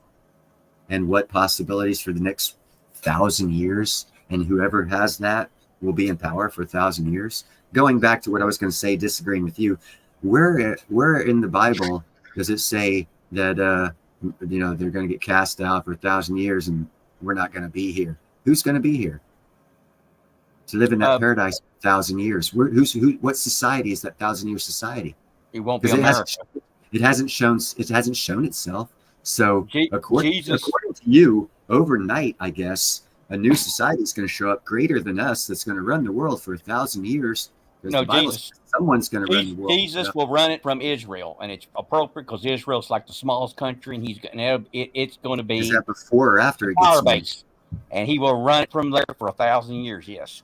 and what possibilities for the next 1,000 years? And whoever has that will be in power for 1,000 years. Going back to what I was going to say, disagreeing with you, where in the Bible does it say that they're going to get cast out for 1,000 years and we're not going to be here? Who's going to be here to live in that paradise for 1,000 years? What society is that 1,000-year society? It won't be Because America. it hasn't shown itself. So according Jesus. to you, overnight, I guess a new society is going to show up greater than us. That's going to run the world for 1,000 years. Because No, the Bible Jesus. says someone's going to run the world. Jesus will run it from Israel, and it's appropriate because Israel's like the smallest country, and it's going to be Is that before or after it power gets small? base, and he will run it from there for 1,000 years. Yes.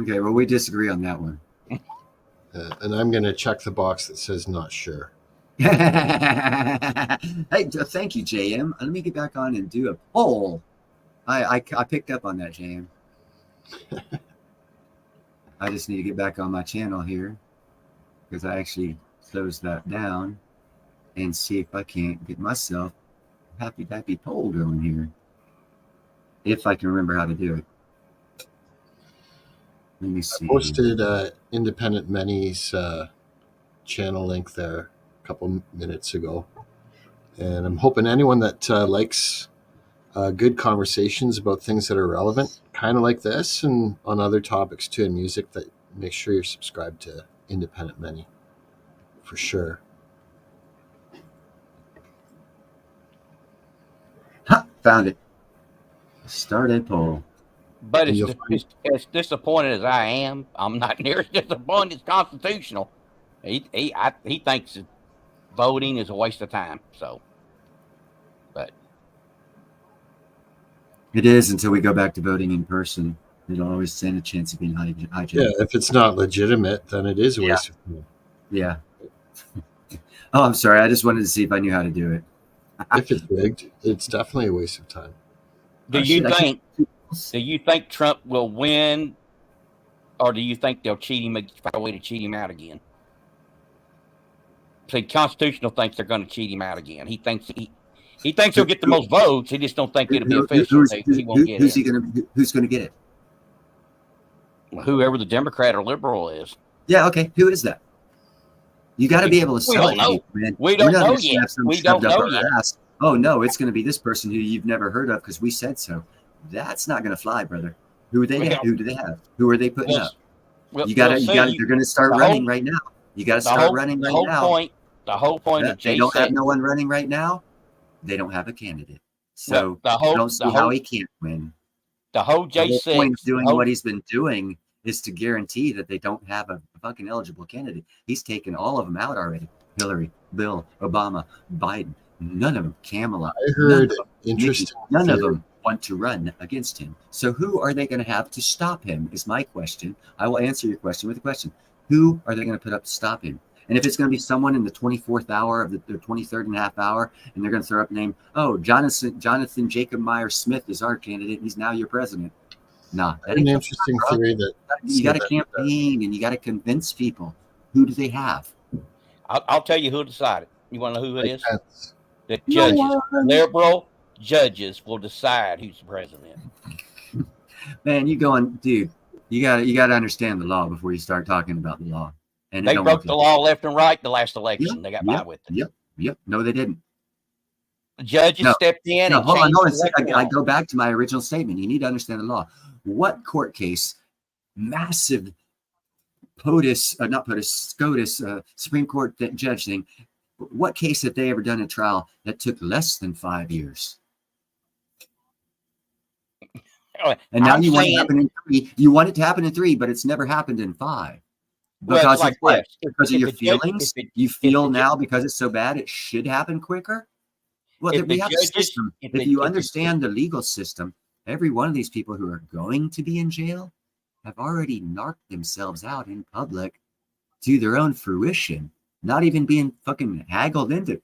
Okay, well, we disagree on that one. And I'm going to check the box that says not sure. Hey, thank you, JM. Let me get back on and do a poll. I picked up on that, JM. I just need to get back on my channel here because I actually closed that down and see if I can't get myself a happy poll going here. If I can remember how to do it. Let me see. Posted Independent Many's channel link there. couple minutes ago. And I'm hoping anyone that likes good conversations about things that are relevant, kind of like this, and on other topics too in music, that make sure you're subscribed to Independent Many for sure. Ha! Found it. Started poll. But as disappointed as I am, I'm not near as disappointed as constitutional. He thinks voting is a waste of time. So, but it is until we go back to voting in person. It'll always stand a chance of being hijacked. Yeah, if it's not legitimate, then it is a waste of time. Yeah. Oh, I'm sorry. I just wanted to see if I knew how to do it. If it's rigged, it's definitely a waste of time. Do you think Trump will win, or do you think they'll cheat him, find a way to cheat him out again? See, constitutional thinks they're going to cheat him out again. He thinks he'll get the most votes. He just don't think it'll be official. He won't get it. Who's going to get it? Whoever the Democrat or liberal is. Yeah. Okay. Who is that? You got to be able to sell it. Man. We don't know yet. We don't know yet. Oh no, it's going to be this person who you've never heard of because we said so. That's not going to fly, brother. Who do they have? Who are they putting up? You got to. They're going to start running right now. You got to start running right now. The whole point of they don't have no one running right now. They don't have a candidate, so I don't see how he can't win. The whole J6 point of doing what he's been doing is to guarantee that they don't have a fucking eligible candidate. He's taken all of them out already. Hillary, Bill, Obama, Biden. None of them. Kamala. I heard interesting. None of them want to run against him. So who are they going to have to stop him is my question. I will answer your question with a question. Who are they going to put up to stop him? And if it's going to be someone in the 24th hour of the 23rd and a half hour, and they're going to throw up a name, oh, Jonathan Jacob Myers Smith is our candidate. He's now your president. Nah. That's an interesting theory that you got to campaign and you got to convince people. Who do they have? I'll tell you who decided. You want to know who it is? The judges, liberal judges, will decide who's the president. Man, you going, dude? You got to understand the law before you start talking about the law. And they broke the law left and right the last election. They got by with it. Yep. No, they didn't. The judges stepped in. No, hold on. I go back to my original statement. You need to understand the law. What court case? Massive SCOTUS Supreme Court judge thing. What case have they ever done a trial that took less than 5 years? And now you want it to happen in 3. You want it to happen in 3, but it's never happened in 5. Because of what? Because of your feelings? You feel now because it's so bad it should happen quicker? Well, we have a system. If you understand the legal system, every one of these people who are going to be in jail have already narked themselves out in public to their own fruition, not even being fucking haggled into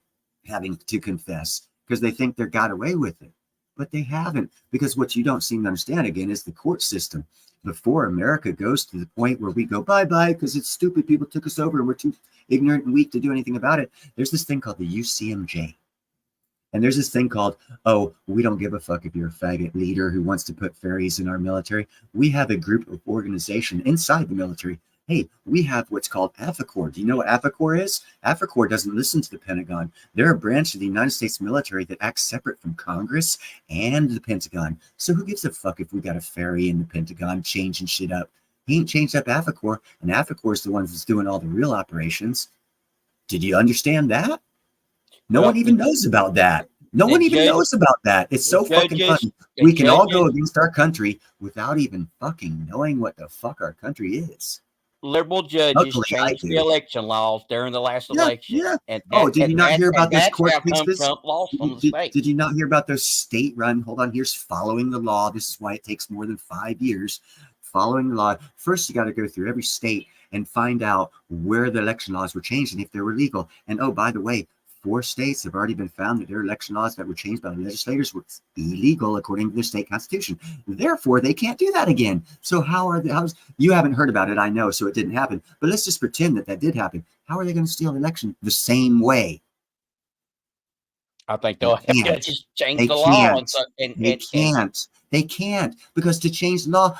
having to confess because they think they got away with it. But they haven't, because what you don't seem to understand, again, is the court system. Before America goes to the point where we go bye-bye because it's stupid, people took us over and we're too ignorant and weak to do anything about it, there's this thing called the UCMJ. And there's this thing called, oh, we don't give a fuck if you're a faggot leader who wants to put fairies in our military. We have a group of organization inside the military. Hey, we have what's called AFICOR. Do you know what AFICOR is? AFICOR doesn't listen to the Pentagon. They're a branch of the United States military that acts separate from Congress and the Pentagon. So who gives a fuck if we got a fairy in the Pentagon changing shit up? He ain't changed up AFICOR, and AFICOR is the one that's doing all the real operations. Did you understand that? No one even knows about that. No one even knows about that. It's so fucking funny. We can all go against our country without even fucking knowing what the fuck our country is. Liberal judges changed the election laws during the last election. Yeah. Did you not hear about those court cases? Did you not hear about those state-run? Hold on, here's following the law. This is why it takes more than 5 years. Following the law. First, you got to go through every state and find out where the election laws were changed and if they were legal. And oh, by the way, 4 states have already been found that their election laws that were changed by the legislators were illegal according to their state constitution. Therefore, they can't do that again. So how's you haven't heard about it, I know, so it didn't happen. But let's just pretend that did happen. How are they going to steal an election the same way? I think they'll have to just change the law. They can't because to change the law,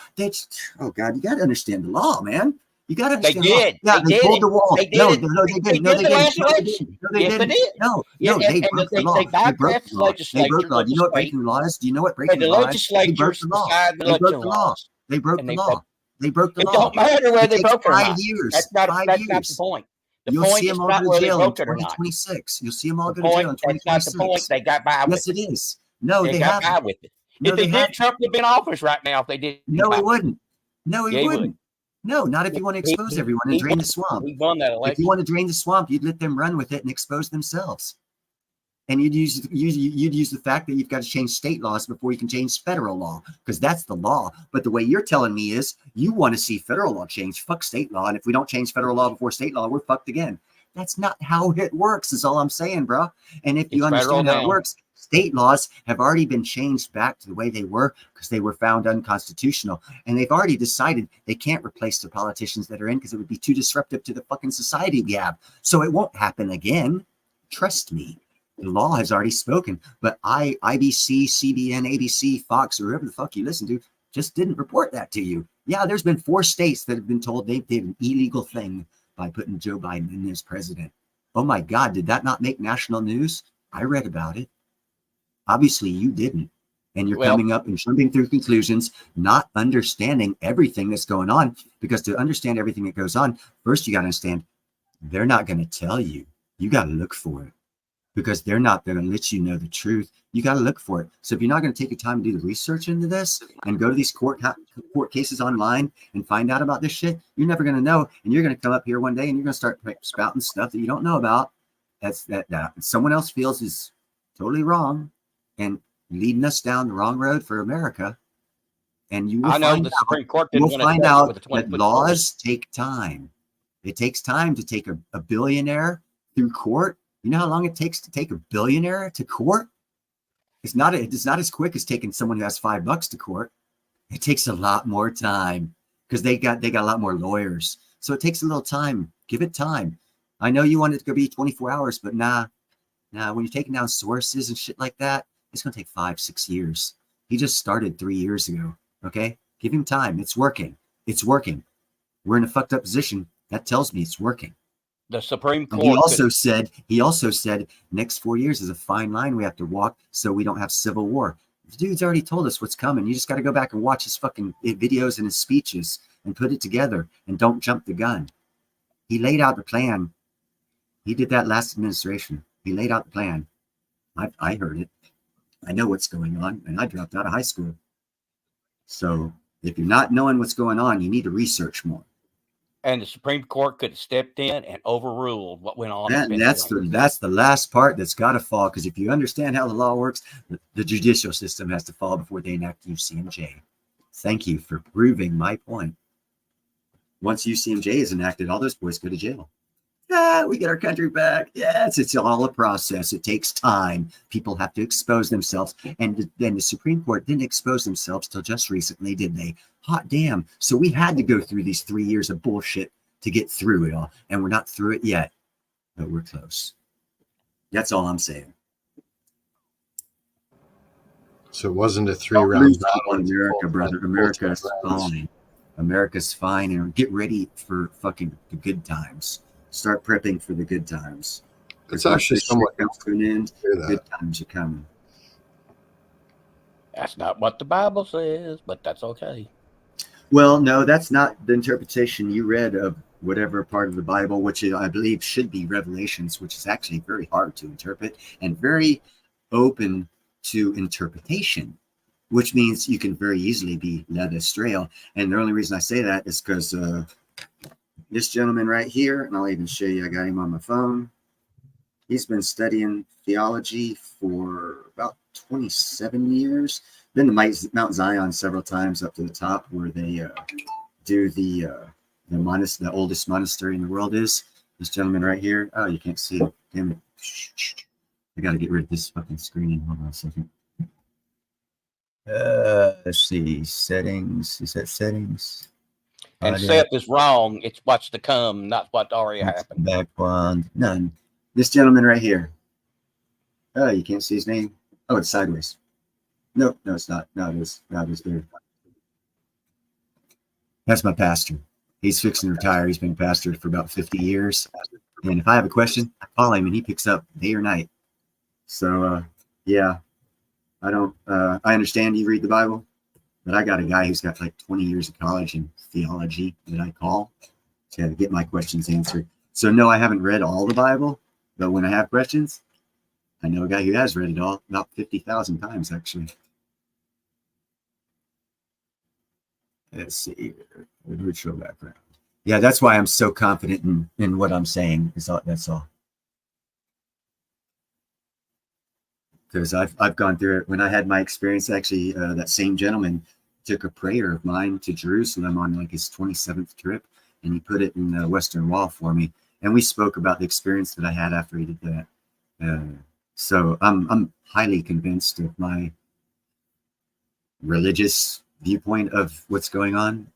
oh God, you got to understand the law, man. You got to They understand. Law. did. Yeah, They they pulled did the wall. They did No, it. no, they They didn't. No, did they the didn't. last No, they election. didn't. No, they Yes, they didn't. did. No, Yeah, no, they and broke the they law. They broke bypassed the the law. They broke legislatures the law. of Do you the know what state, breaking the law is? Do you know what and breaking the the law is? They broke legislatures the law. decide the They broke election the law. laws. They broke And the they law. They broke the it law. don't matter It whether they takes broke it or 5 not. years. That's not 5 that's not the years. point. The You'll point see is them all not go to whether they jail in broke it or not. 2026. You'll see them all The go to jail in point that's not the point. 2026. They got by Yes, with it it. is. No, They they got by haven't. with it. No, If they they did, haven't. Trump would have been in office right now if they did. No, he wouldn't. No, he Yeah, he would. wouldn't. No, not if you want to expose everyone and He drain the swamp. He won that If election. you want to drain the swamp, you'd let them run with it and expose themselves. And you'd use the fact that you've got to change state laws before you can change federal law, because that's the law. But the way you're telling me is you want to see federal law change. Fuck state law. And if we don't change federal law before state law, we're fucked again. That's not how it works, is all I'm saying, bro. And if you It's federal understand how it now. works, state laws have already been changed back to the way they were because they were found unconstitutional. And they've already decided they can't replace the politicians that are in because it would be too disruptive to the fucking society we have. So it won't happen again. Trust me. The law has already spoken, but IBC, CBN, ABC, Fox, or whoever the fuck you listen to just didn't report that to you. Yeah, there's been 4 states that have been told they did an illegal thing by putting Joe Biden in as president. Oh my God, did that not make national news? I read about it. Obviously, you didn't. And you're coming up and jumping through conclusions, not understanding everything that's going on. Because to understand everything that goes on, first you got to understand they're not going to tell you. You got to look for it. Because they're not going to let you know the truth. You got to look for it. So if you're not going to take your time to do the research into this and go to these court cases online and find out about this shit, you're never going to know. And you're going to come up here one day and you're going to start spouting stuff that you don't know about. That someone else feels is totally wrong and leading us down the wrong road for America. And you will I know find the out, Supreme Court you didn't will want to find touch it out with a that 20-foot laws take time. It takes time to take a billionaire through court. You know how long it takes to take a billionaire to court? It's not as quick as taking someone who has $5 to court. It takes a lot more time because they got a lot more lawyers. So it takes a little time. Give it time. I know you want it to go be 24 hours, but nah. When you're taking down sources and shit like that, it's gonna take 5-6 years. He just started 3 years ago. Okay, give him time. It's working. It's working. We're in a fucked up position. That tells me it's working. The Supreme Court. And he also said next 4 years is a fine line we have to walk so we don't have civil war. The dude's already told us what's coming. You just got to go back and watch his fucking videos and his speeches and put it together and don't jump the gun. He laid out the plan. He did that last administration. He laid out the plan. I heard it. I know what's going on, and I dropped out of high school. So if you're not knowing what's going on, you need to research more. And the Supreme Court could have stepped in and overruled what went on. And that's the last part that's got to fall, because if you understand how the law works, the judicial system has to fall before they enact UCMJ. Thank you for proving my point. Once UCMJ is enacted, all those boys go to jail. Yeah, we get our country back. Yes, it's all a process. It takes time. People have to expose themselves. And then the Supreme Court didn't expose themselves till just recently, did they? Hot damn. So we had to go through these 3 years of bullshit to get through it all. And we're not through it yet, but we're close. That's all I'm saying. So it wasn't a Don't 3-round lose battle. on America, brother. America's fine. America's fine. And get ready for fucking the good times. Start prepping for the good times. It's actually somewhat comes to an end. Good times are coming. That's not what the Bible says, but that's okay. Well, no, that's not the interpretation you read of whatever part of the Bible, which I believe should be Revelations, which is actually very hard to interpret and very open to interpretation, which means you can very easily be led astray. And the only reason I say that is because this gentleman right here, and I'll even show you, I got him on my phone. He's been studying theology for about 27 years. Been to Mount Zion several times up to the top where they do the oldest monastery in the world is. This gentleman right here. Oh, you can't see it. Damn it. I got to get rid of this fucking screen. Hold on a second. Let's see. Settings. Is that settings? And Seth is wrong. It's what's to come, not what already happened. Background. None. This gentleman right here. Oh, you can't see his name? Oh, it's sideways. Nope, no, it's not. No, it is. No, it is there. That's my pastor. He's fixing to retire. He's been a pastor for about 50 years. And if I have a question, I call him and he picks up day or night. So, yeah, I understand you read the Bible, but I got a guy who's got like 20 years of college in theology that I call to get my questions answered. So, no, I haven't read all the Bible, but when I have questions, I know a guy who has read it all about 50,000 times, actually. Let's see. Virtual background. Yeah, that's why I'm so confident in what I'm saying. That's all. Because I've gone through it. When I had my experience, actually, that same gentleman took a prayer of mine to Jerusalem on like his 27th trip, and he put it in the Western Wall for me. And we spoke about the experience that I had after he did that. So I'm highly convinced of my religious viewpoint of what's going on.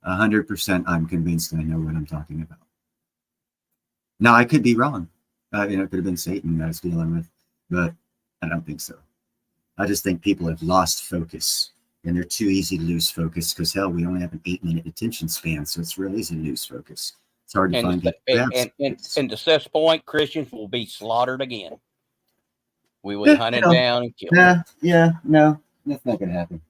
100% I'm convinced I know what I'm talking about. Now, I could be wrong. It could have been Satan that I was dealing with, but I don't think so. I just think people have lost focus, and they're too easy to lose focus because, hell, we only have an 8-minute attention span, so it's real easy to lose focus. It's hard to find people. And to Seth's point, Christians will be slaughtered again. We will be hunted down and killed. No, that's not going to happen.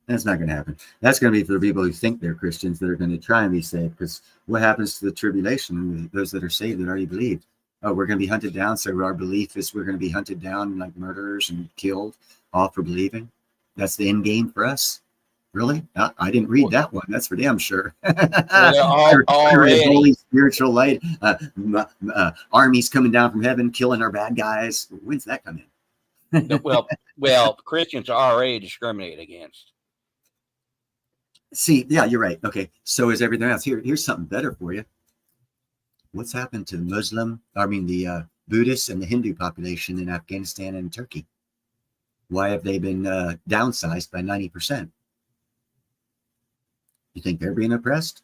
That's not going to happen. That's going to be for the people who think they're Christians that are going to try and be saved. Because what happens to the tribulation? Those that are saved that already believed. Oh, we're going to be hunted down. So our belief is we're going to be hunted down like murderers and killed, all for believing. That's the end game for us. Really? I didn't read that one. That's for damn sure. Holy spiritual light. Armies coming down from heaven, killing our bad guys. When's that come in? well, Christians are already discriminated against. See, yeah, you're right. Okay, so is everything else. Here's something better for you. What's happened to the Buddhist and the Hindu population in Afghanistan and Turkey? Why have they been downsized by 90%? You think they're being oppressed?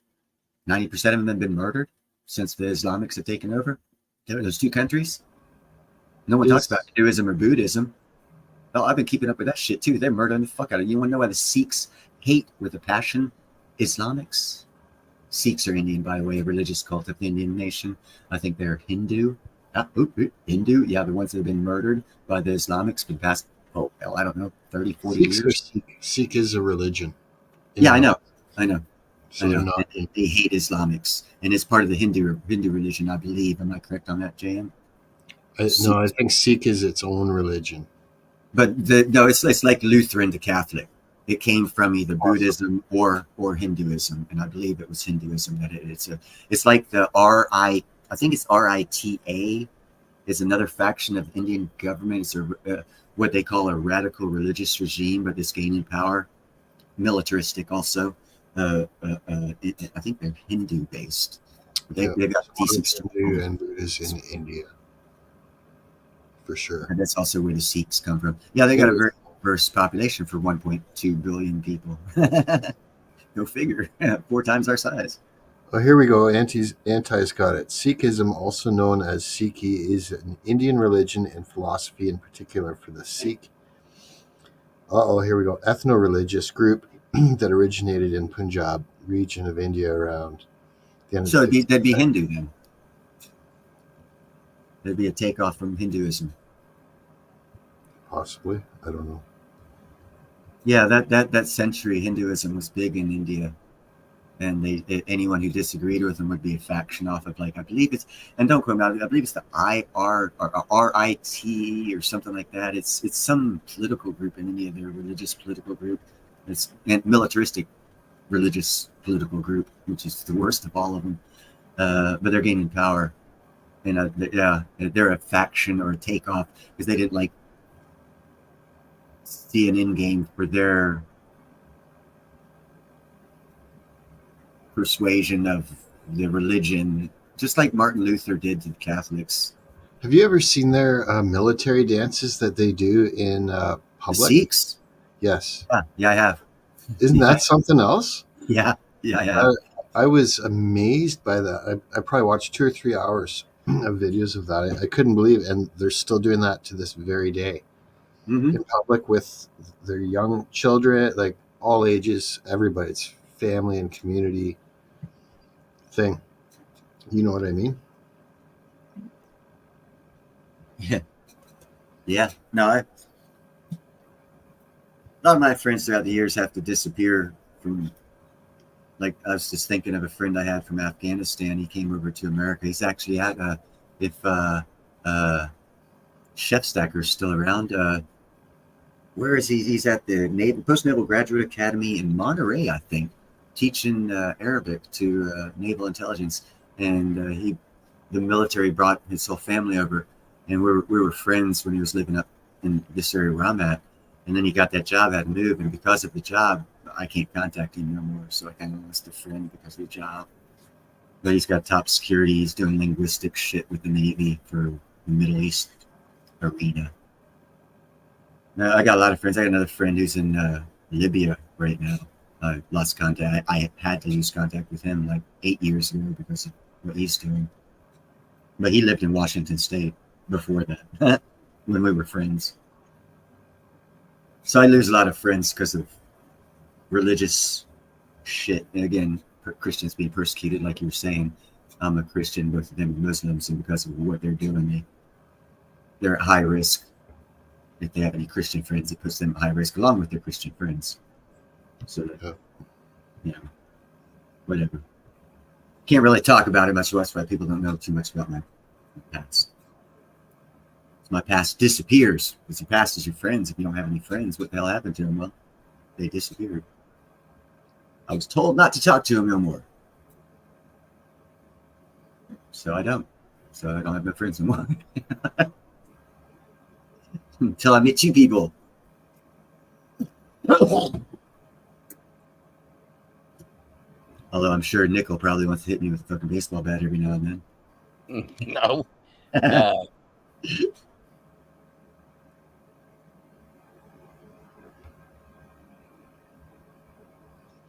90% of them have been murdered since the Islamics have taken over those two countries. No one talks about Hinduism or Buddhism. Well, I've been keeping up with that shit too. They're murdering the fuck out of you. You want to know why the Sikhs hate with a passion Islamics? Sikhs are Indian, by the way, a religious cult of the Indian nation. I think they're Hindu. Hindu, yeah, the ones that have been murdered by the Islamics for the past, I don't know, 30, 40 years. Sikh is a religion. Yeah, I know. So they're not. They hate Islamics, and it's part of the Hindu religion, I believe. Am I correct on that, JM? No, I think Sikh is its own religion. But it's like Lutheran to Catholic. It came from either Buddhism or Hinduism, and I believe it was Hinduism that it's like the I think it's RITA is another faction of Indian government. It's what they call a radical religious regime, but it's gaining power, militaristic also. I think they're Hindu based. They've got decent Hindu and Buddhist in India, for sure. And that's also where the Sikhs come from. Yeah, they got a very diverse population for 1.2 billion people. Go figure. 4 times our size. Oh, here we go. Anti's got it. Sikhism, also known as Sikhi, is an Indian religion and philosophy, in particular for the Sikh. Here we go. Ethno-religious group that originated in Punjab region of India around the end of So that'd be Hindu then. That'd be a takeoff from Hinduism. Possibly. I don't know. Yeah, that century Hinduism was big in India. And anyone who disagreed with them would be a faction off of, like, I believe it's, and don't quote me, I believe it's the IR or RIT or something like that. It's some political group in India, their religious political group. It's a militaristic religious political group, which is the worst of all of them. But they're gaining power. And they're a faction or a takeoff because they didn't see an end game for their persuasion of the religion, just like Martin Luther did to the Catholics. Have you ever seen their military dances that they do in public? The Sikhs? Yes. Yeah, I have. Isn't that something else? Yeah, I have. I was amazed by that. I probably watched 2 or 3 hours of videos of that. I couldn't believe it. And they're still doing that to this very day in public with their young children, like all ages, everybody. It's family and community thing. You know what I mean? Yeah. Yeah. No, a lot of my friends throughout the years have to disappear from, like, I was just thinking of a friend I had from Afghanistan. He came over to America. He's actually at, if Chef Stacker's still around, where is he? He's at the Post-Naval Graduate Academy in Monterey, I think, teaching Arabic to naval intelligence. And the military brought his whole family over, and we were friends when he was living up in this area where I'm at. And then he got that job, had to move, and because of the job, I can't contact him no more. So I kind of lost a friend because of the job. But he's got top security. He's doing linguistic shit with the Navy for the Middle East arena. Now, I got a lot of friends. I got another friend who's in Libya right now. I lost contact. I had to lose contact with him like 8 years ago because of what he's doing. But he lived in Washington State before that, when we were friends. So I lose a lot of friends because of religious shit. And again, Christians being persecuted, like you were saying. I'm a Christian, both of them are Muslims, and because of what they're doing, they're at high risk. If they have any Christian friends, it puts them at high risk along with their Christian friends. So that, whatever. Can't really talk about it much. That's why people don't know too much about my past. So my past disappears. Because your past is your friends. If you don't have any friends, what the hell happened to them? Well, they disappeared. I was told not to talk to them no more. So I don't. So I don't have no friends anymore. Until I meet you people. Although I'm sure Nickel probably wants to hit me with a fucking baseball bat every now and then. No.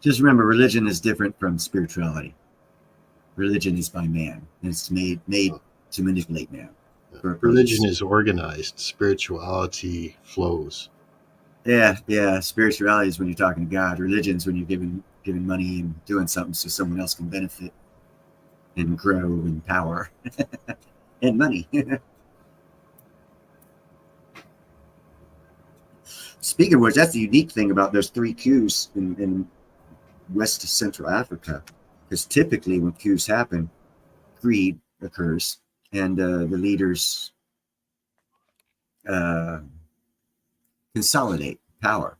Just remember, religion is different from spirituality. Religion is by man. And it's made to manipulate man. Religion is organized. Spirituality flows. Yeah. Spirituality is when you're talking to God. Religion is when you're giving money and doing something so someone else can benefit and grow in power and money. Speaking of which, that's the unique thing about those 3 coups in West to Central Africa, because typically when coups happen, greed occurs, and the leaders consolidate power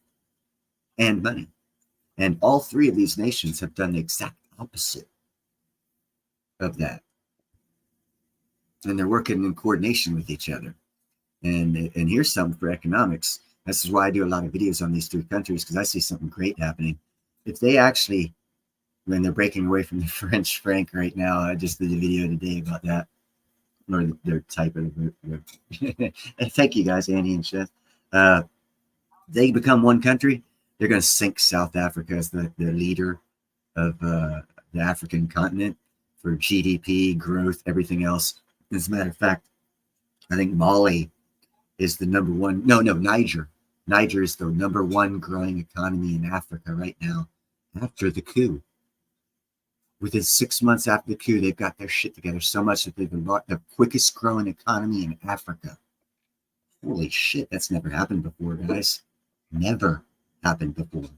and money. And all 3 of these nations have done the exact opposite of that. And they're working in coordination with each other. And here's something for economics. This is why I do a lot of videos on these 3 countries, because I see something great happening. If they actually, when they're breaking away from the French franc right now, I just did a video today about that. Or their type of thank you guys, Annie and Chef. They become one country, they're going to sink South Africa as the leader of the African continent for GDP, growth, everything else. As a matter of fact, I think Mali is the number one. No, Niger. Niger is the number 1 growing economy in Africa right now after the coup. Within 6 months after the coup, they've got their shit together so much that they've been the quickest growing economy in Africa. Holy shit, that's never happened before, guys. Never happened before.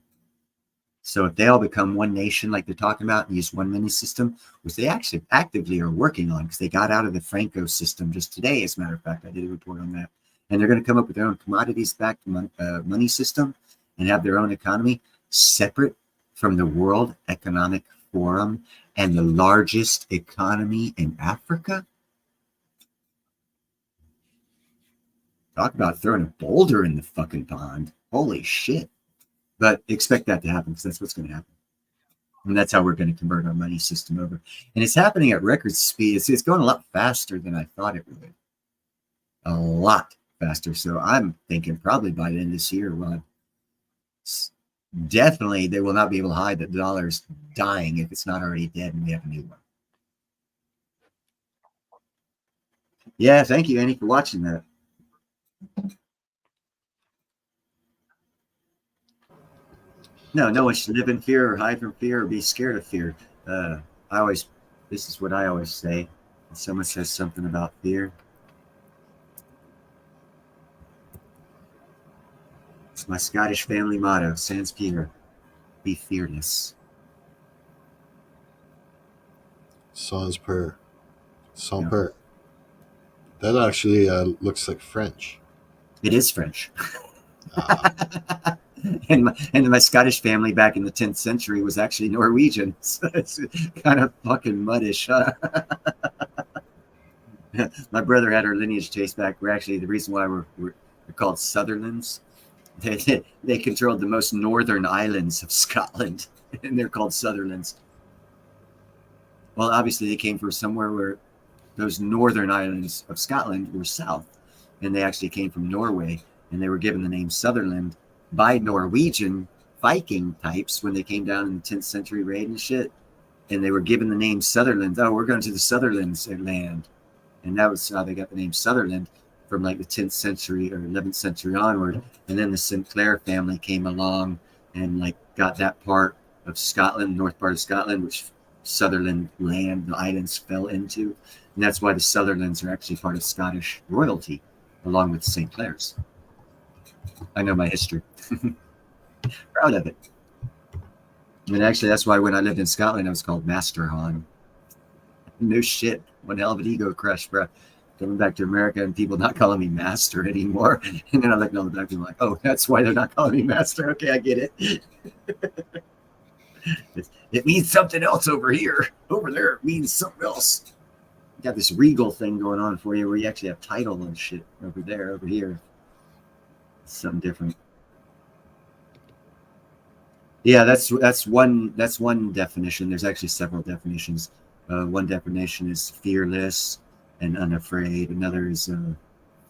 So if they all become one nation like they're talking about and use one money system, which they actually actively are working on, because they got out of the Franco system just today, as a matter of fact, I did a report on that. And they're going to come up with their own commodities-backed money system and have their own economy separate from the World Economic Forum and the largest economy in Africa. Talk about throwing a boulder in the fucking pond. Holy shit. But expect that to happen, because that's what's going to happen. And that's how we're going to convert our money system over. And it's happening at record speed. It's going a lot faster than I thought it would. A lot faster. So I'm thinking probably by the end of this year, well, definitely they will not be able to hide that the dollar's dying if it's not already dead and we have a new one. Yeah, thank you, Annie, for watching that. No one should live in fear or hide from fear or be scared of fear. This is what I always say. When someone says something about fear, it's my Scottish family motto, sans peur, be fearless. Sans peur. Sans peur. That actually looks like French. It is French. And my Scottish family back in the 10th century was actually Norwegian. So it's kind of fucking muddish. Huh? My brother had our lineage traced back. We're actually the reason why we're called Sutherlands. They controlled the most northern islands of Scotland, and they're called Sutherlands. Well, obviously they came from somewhere where those northern islands of Scotland were south, and they actually came from Norway, and they were given the name Sutherland by Norwegian Viking types when they came down in the 10th century raid and shit, and they were given the name Sutherland. Oh, we're going to the Sutherlands land, and that was how they got the name Sutherland from like the 10th century or 11th century onward. And then the Sinclair family came along and like got that part of Scotland, north part of Scotland, which Sutherland land, the islands fell into, and that's why the Sutherlands are actually part of Scottish royalty, along with St. Clair's. I know my history. Proud of it. And actually, that's why when I lived in Scotland, I was called Master Han. No shit. One hell of an ego crush, bro. Coming back to America and people not calling me Master anymore. And then I look on the back and I'm like, oh, that's why they're not calling me Master. Okay, I get it. It means something else over here. Over there, it means something else. You got this regal thing going on for you where you actually have title and shit. Over there, over here. Something different. Yeah, that's one definition. There's actually several definitions. One definition is fearless and unafraid. Another is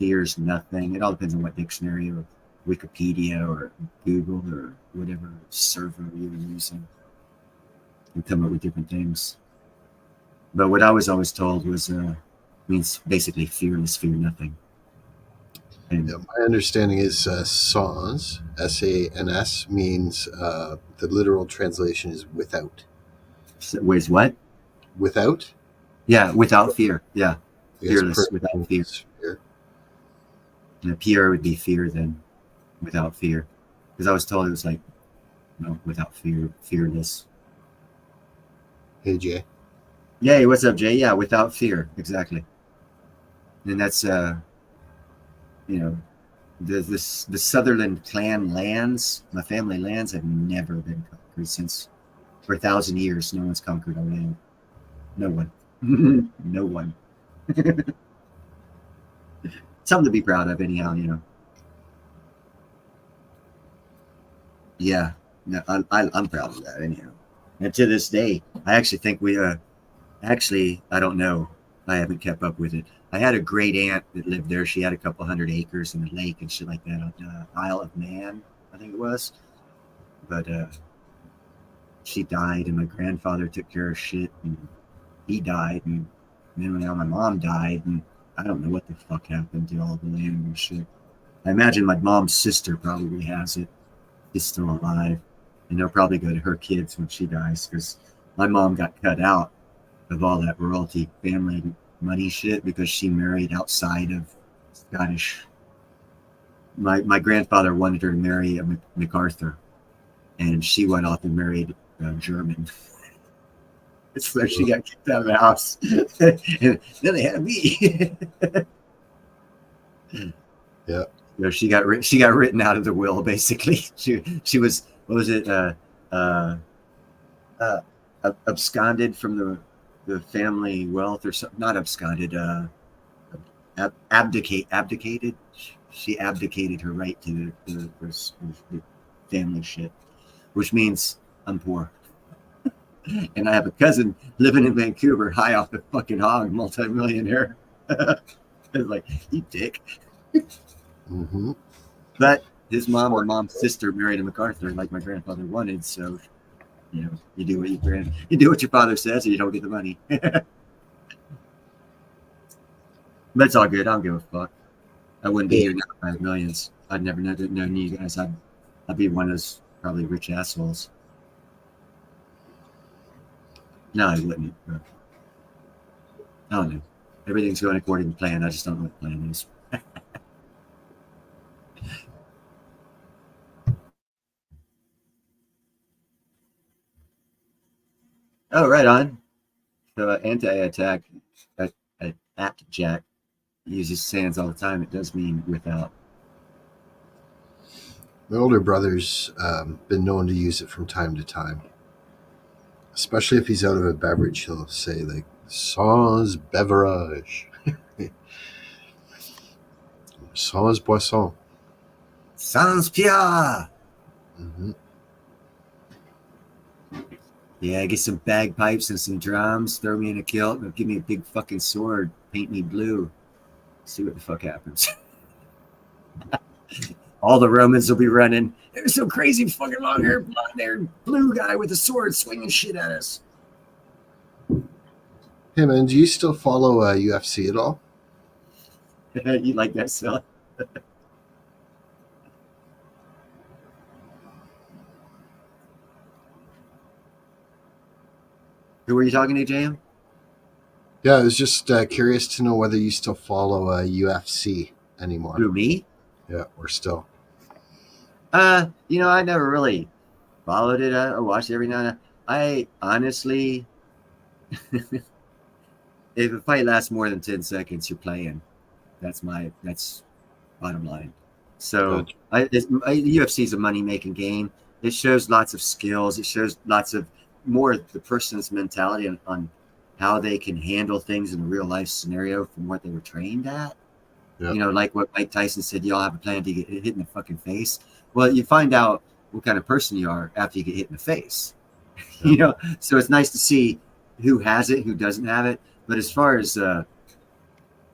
fears nothing. It all depends on what dictionary or Wikipedia or Google or whatever server you're using. You come up with different things. But what I was always told was means basically fearless, fear nothing. And Yeah, my understanding is sans, S-A-N-S, means the literal translation is without. Where's what? Without? Yeah, without fear. Yeah, I guess fearless, per- without fear. fear. And pure would be fear then, without fear. Because I was told it was like, without fear, fearless. Hey, Jay. Yay, what's up, Jay? Yeah, without fear, exactly. And that's the Sutherland clan lands, my family lands, have never been conquered since for 1,000 years. No one's conquered our land. No one. No one. Something to be proud of, anyhow. Yeah, no, I'm proud of that, anyhow. And to this day, I actually think we actually, I don't know. I haven't kept up with it. I had a great aunt that lived there. She had a couple 100 acres and a lake and shit like that on Isle of Man, I think it was. But she died, and my grandfather took care of shit, and he died, and then my mom died, and I don't know what the fuck happened to all the land and shit. I imagine my mom's sister probably has it. Is still alive, and they'll probably go to her kids when she dies, because my mom got cut out of all that royalty family money shit because she married outside of Scottish. My grandfather wanted her to marry a MacArthur, and she went off and married a German. So she got kicked out of the house. And then they had me. Yeah. She got written out of the will, basically. She was, what was it? Absconded from the family wealth or something. Not absconded. Abdicated. She abdicated her right to the family shit, which means I'm poor. And I have a cousin living in Vancouver, high off the fucking hog, multimillionaire. It's like, you dick. Mm-hmm. But his mom or mom's sister married a MacArthur like my grandfather wanted, so you do what your father says, or you don't get the money. But it's all good. I don't give a fuck. I wouldn't be here now if I had millions. I'd never known you guys. I'd be one of those Probably rich assholes. No, I wouldn't. But I don't know. Everything's going according to plan. I just don't know what the plan is. Oh, right on. So anti-attack at Jack uses sans all the time. It does mean without. My older brother's been known to use it from time to time, especially if he's out of a beverage. He'll say like sans beverage, sans boisson, sans pia. Mm-hmm. Yeah, get some bagpipes and some drums, throw me in a kilt, and give me a big fucking sword, paint me blue. See what the fuck happens. All the Romans will be running. There's some crazy fucking long-haired, blonde-haired blue guy with a sword swinging shit at us. Hey man, do you still follow UFC at all? You like that, Sal? Who were you talking to, JM? Yeah, I was just curious to know whether you still follow UFC anymore. Who, me? Yeah, or still. I never really followed it. I watched it every now and then. I honestly, if a fight lasts more than 10 seconds, you're playing. That's bottom line. So UFC is a money-making game. It shows lots of skills. It shows lots of more the person's mentality on how they can handle things in a real life scenario from what they were trained at. Yep. Like what Mike Tyson said, y'all have a plan to get hit in the fucking face. Well, you find out what kind of person you are after you get hit in the face. So it's nice to see who has it, who doesn't have it. But as far as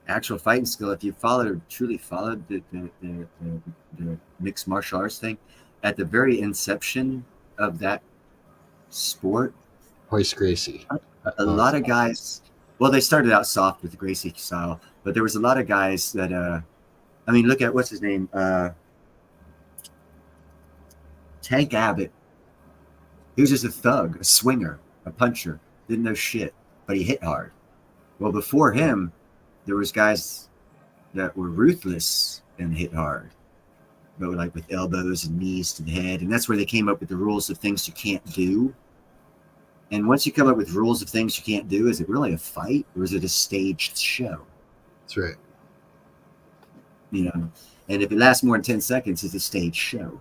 actual fighting skill, if you truly followed the mixed martial arts thing, at the very inception of that sport, Royce Gracie. A lot of guys, well, they started out soft with the Gracie style, but there was a lot of guys that, look at what's his name, Tank Abbott. He was just a thug, a swinger, a puncher, didn't know shit, but he hit hard. Well, before him, there was guys that were ruthless and hit hard, but like with elbows and knees to the head, and that's where they came up with the rules of things you can't do. And once you come up with rules of things you can't do, is it really a fight or is it a staged show? That's right. And if it lasts more than 10 seconds, it's a staged show.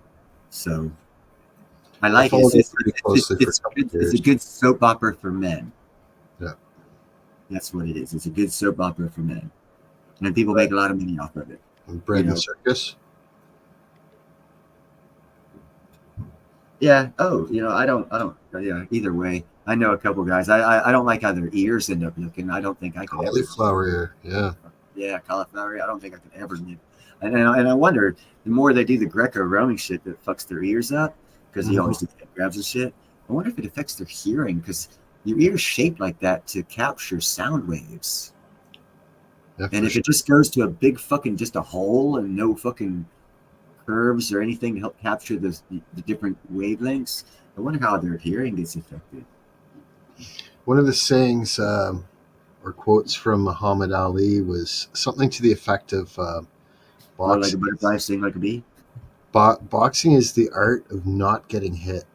So I like it. It's a good soap opera for men. Yeah. That's what it is. It's a good soap opera for men. And people make a lot of money off of it. And Bread and Circus. Yeah. Oh, I don't. Yeah. Either way, I know a couple guys. I don't like how their ears end up looking. I don't think I could Cauliflower ear. Yeah. Yeah, cauliflower ear. I don't think I could ever live. And I wonder, the more they do the Greco-Roman shit that fucks their ears up, because he always does head grabs and shit. I wonder if it affects their hearing, because your ear's shaped like that to capture sound waves. Yeah, and if it just goes to a big fucking just a hole and no fucking curves or anything to help capture the different wavelengths, I wonder how their hearing gets affected. One of the sayings or quotes from Muhammad Ali was something to the effect of boxing, like a butterfly, sting like a bee. Boxing is the art of not getting hit.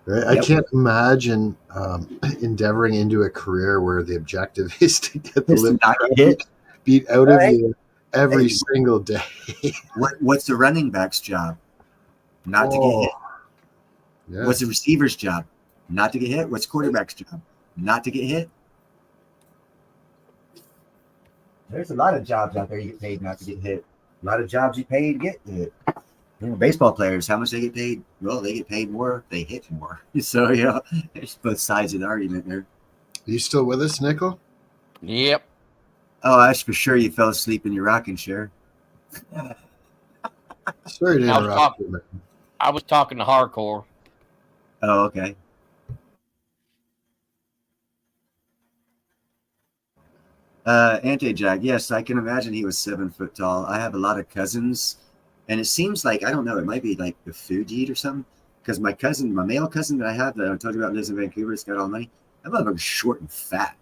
Right? Yep. I can't imagine endeavoring into a career where the objective is to get the living beat out of you every single day. What's the running back's job? Not to get hit. Yeah. What's the receiver's job? Not to get hit. What's quarterback's job? Not to get hit. There's a lot of jobs out there you get paid not to get hit. A lot of jobs you pay to get hit. Baseball players, how much they get paid? Well, they get paid more if they hit more. So, there's both sides of the argument there. Are you still with us, Nickel? Yep. Oh, that's for sure you fell asleep in your rocking chair. Sorry to interrupt you. I was talking to Hardcore. Oh, okay. Anti-Jag, yes, I can imagine he was 7 foot tall. I have a lot of cousins And it seems like, I don't know, it might be like the food you eat or something. Because my male cousin that I have that I told you about lives in Vancouver, it's got all the money. That motherfucker's short and fat.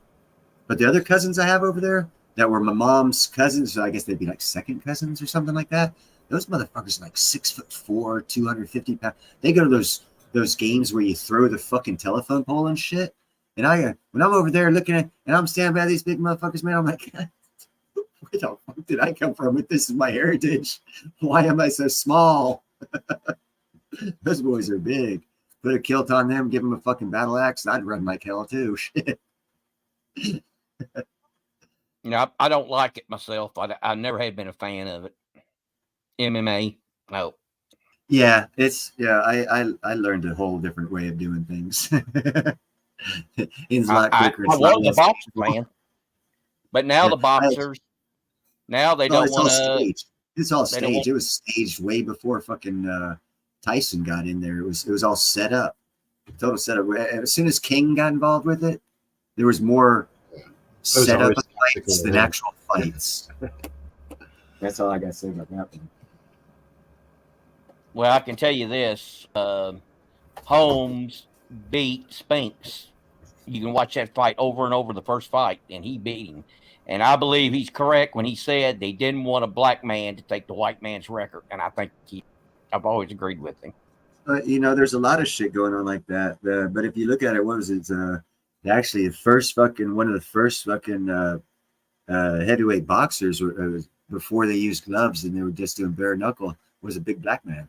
But the other cousins I have over there that were my mom's cousins, so I guess they'd be like second cousins or something like that. Those motherfuckers are like 6'4", 250 pounds. They go to those games where you throw the fucking telephone pole and shit. And when I'm over there looking at, and I'm standing by these big motherfuckers, man, I'm like, where the fuck did I come from? If this is my heritage, why am I so small? Those boys are big. Put a kilt on them, give them a fucking battle axe. I'd run like hell too. Shit. I don't like it myself. I never had been a fan of it. MMA, no. Yeah, I learned a whole different way of doing things. It's a lot quicker. I was a boxer fan, but now the boxers, now they don't want to. It's all staged. It was staged way before fucking Tyson got in there. It was all set up, total setup. As soon as King got involved with it, there was more set up fights than actual fights. That's all I got to say about that one. Well, I can tell you this: Holmes beat Spinks. You can watch that fight over and over. The first fight, and he beat him. And I believe he's correct when he said they didn't want a black man to take the white man's record. And I think I've always agreed with him. There's a lot of shit going on like that. But if you look at it, what was it? Actually, one of the first fucking heavyweight boxers before they used gloves and they were just doing bare knuckle was a big black man.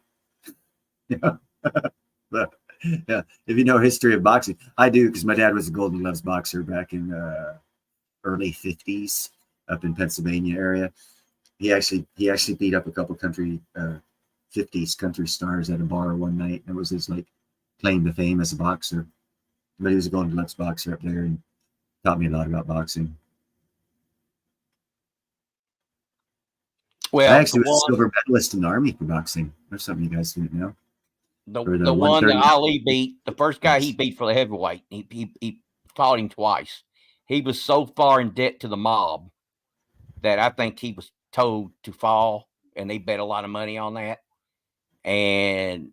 But, yeah, if you know history of boxing, I do, because my dad was a Golden Gloves boxer back in early 50s up in Pennsylvania area. He actually beat up a couple 50s country stars at a bar one night. It was his claim to fame as a boxer. But he was a Golden Gloves boxer up there and taught me a lot about boxing. Well, I actually was a silver medalist in the Army for boxing. There's something you guys didn't know. The one that Ali beat, the first guy he beat for the heavyweight, he fought him twice. He was so far in debt to the mob that I think he was told to fall, and they bet a lot of money on that. And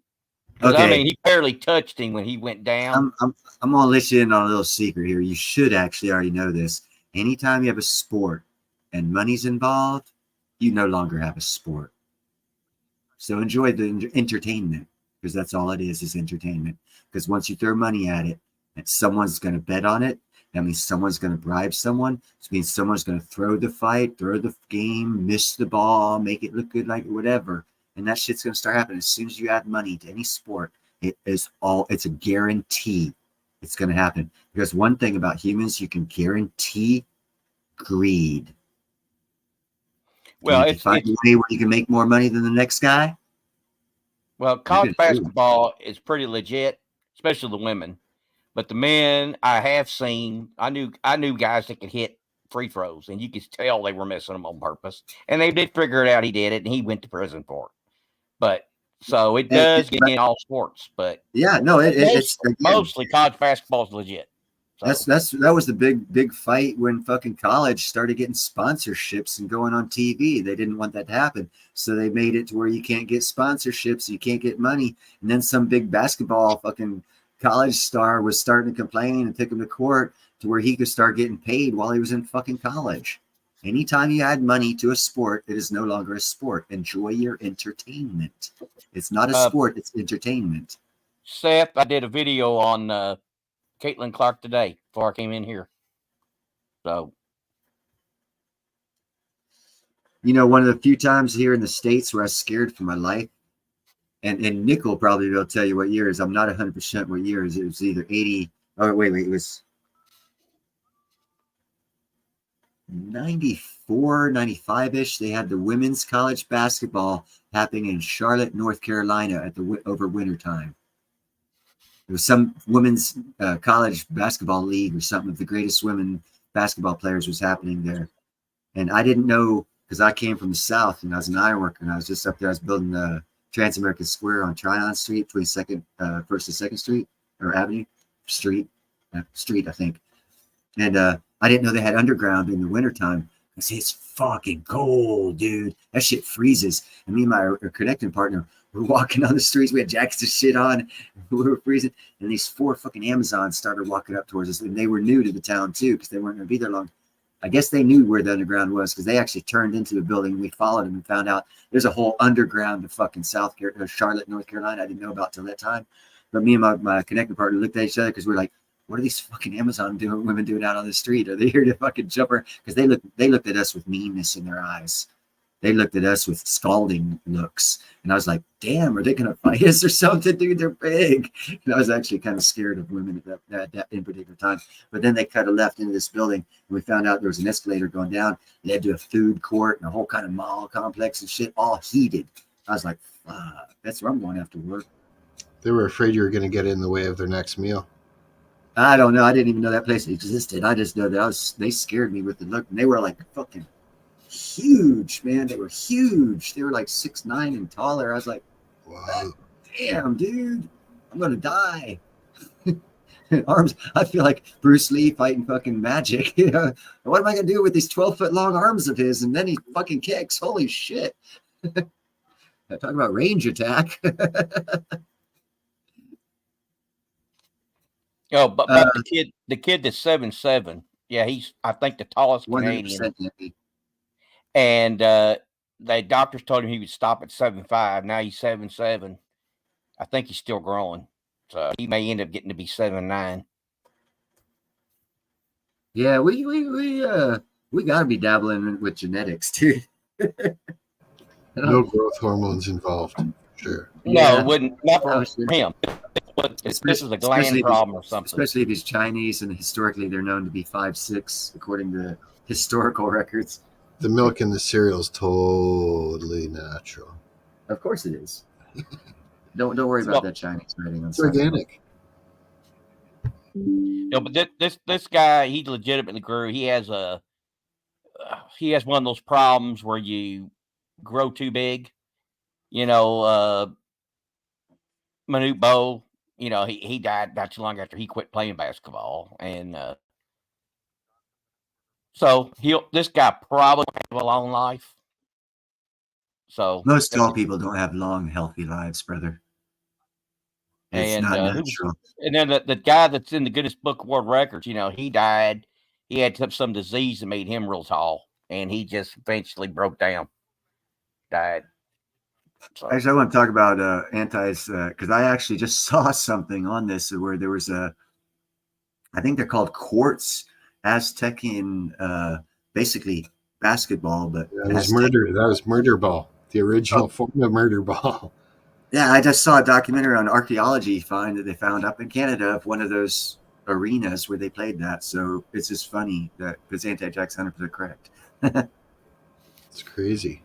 I mean, he barely touched him when he went down. I'm gonna let you in on a little secret here. You should actually already know this. Anytime you have a sport and money's involved, you no longer have a sport. So enjoy the entertainment, because that's all it is entertainment. Because once you throw money at it and someone's going to bet on it, that means someone's going to bribe someone. It means someone's going to throw the fight, throw the game, miss the ball, make it look good, like whatever. And that shit's going to start happening. As soon as you add money to any sport, it's a guarantee it's going to happen. Because one thing about humans, you can guarantee greed. Well, it's find a way where you can make more money than the next guy. Well, college basketball is pretty legit, especially the women. But the men, I have seen, I knew guys that could hit free throws, and you could tell they were missing them on purpose. And they did figure it out. He did it, and he went to prison for it. But so it does get in all sports. But yeah, no, it's mostly college basketball is legit. So. That was the big fight when fucking college started getting sponsorships and going on TV. They didn't want that to happen, so they made it to where you can't get sponsorships, you can't get money. And then some big basketball fucking college star was starting to complain and took him to court to where he could start getting paid while he was in fucking college. Anytime you add money to a sport, it is no longer a sport. Enjoy your entertainment. It's not a sport; it's entertainment. Seth, I did a video on Caitlin Clark today before I came in here. So, one of the few times here in the States where I was scared for my life, and Nick will probably be able to tell you what year it is. I'm not 100% what year it is. It was either 80. Oh, wait, it was 94, 95-ish. They had the women's college basketball happening in Charlotte, North Carolina over winter time. It was some women's college basketball league or something of the greatest women basketball players was happening there. And I didn't know, because I came from the South and I was an iron worker, and I was just up there. I was building the Trans-American Square on Tryon Street between 1st and 2nd Street, or Avenue Street, I think. And I didn't know they had underground in the wintertime, See, it's fucking cold, dude. That shit freezes. And me and my connecting partner were walking on the streets. We had jackets and shit on. We were freezing. And these 4 fucking Amazons started walking up towards us. And they were new to the town, too, because they weren't going to be there long. I guess they knew where the underground was because they actually turned into the building. We followed them and found out there's a whole underground of fucking Charlotte, North Carolina. I didn't know about till that time. But me and my connecting partner looked at each other because we're like, what are these fucking Amazon women doing out on the street? Are they here to fucking jump her? Because they looked at us with meanness in their eyes. They looked at us with scalding looks. And I was like, damn, are they going to fight us or something? Dude, they're big. And I was actually kind of scared of women at that in particular time. But then they kind of left into this building and we found out there was an escalator going down, led to a food court and a whole kind of mall complex and shit, all heated. I was like, fuck, that's where I'm going after work. They were afraid you were going to get in the way of their next meal. I don't know. I didn't even know that place existed. I just know that they scared me with the look. And they were like fucking huge, man. They were huge. They were like 6'9" and taller. I was like, wow, damn, dude, I'm gonna die. Arms. I feel like Bruce Lee fighting fucking magic. You know, what am I gonna do with these 12-foot long arms of his? And then he fucking kicks. Holy shit! Talk about range attack. Oh, but the kid that's 7'7", yeah, he's I think the tallest Canadian. And the doctors told him he would stop at 7'5". Now he's 7'7". I think he's still growing, so he may end up getting to be 7'9". Yeah, we got to be dabbling with genetics too. No growth hormones involved. Sure. No, it wouldn't. Not for him. This is a gland problem or something. Especially if he's Chinese, and historically they're known to be 5'6", according to historical records. The milk in the cereal is totally natural. Of course it is. Don't worry about that Chinese writing on it's organic. No, but this guy, he legitimately grew. He has one of those problems where you grow too big. You know, Manute Bol, you know, he died not too long after he quit playing basketball, and so this guy probably have a long life. So most tall people don't have long, healthy lives, brother. It's not natural. And then the guy that's in the Guinness Book of World Records, you know, he died. He had some disease that made him real tall, and he just eventually broke down, died. So. Actually, I want to talk about antis because I actually just saw something on this where there was I think they're called quartz Aztecian, basically basketball, but that was murder. That was murder ball, the original form of murder ball. Yeah, I just saw a documentary on archaeology find that they found up in Canada of one of those arenas where they played that. So it's just funny that because Anti-Jack's 100% correct. It's crazy.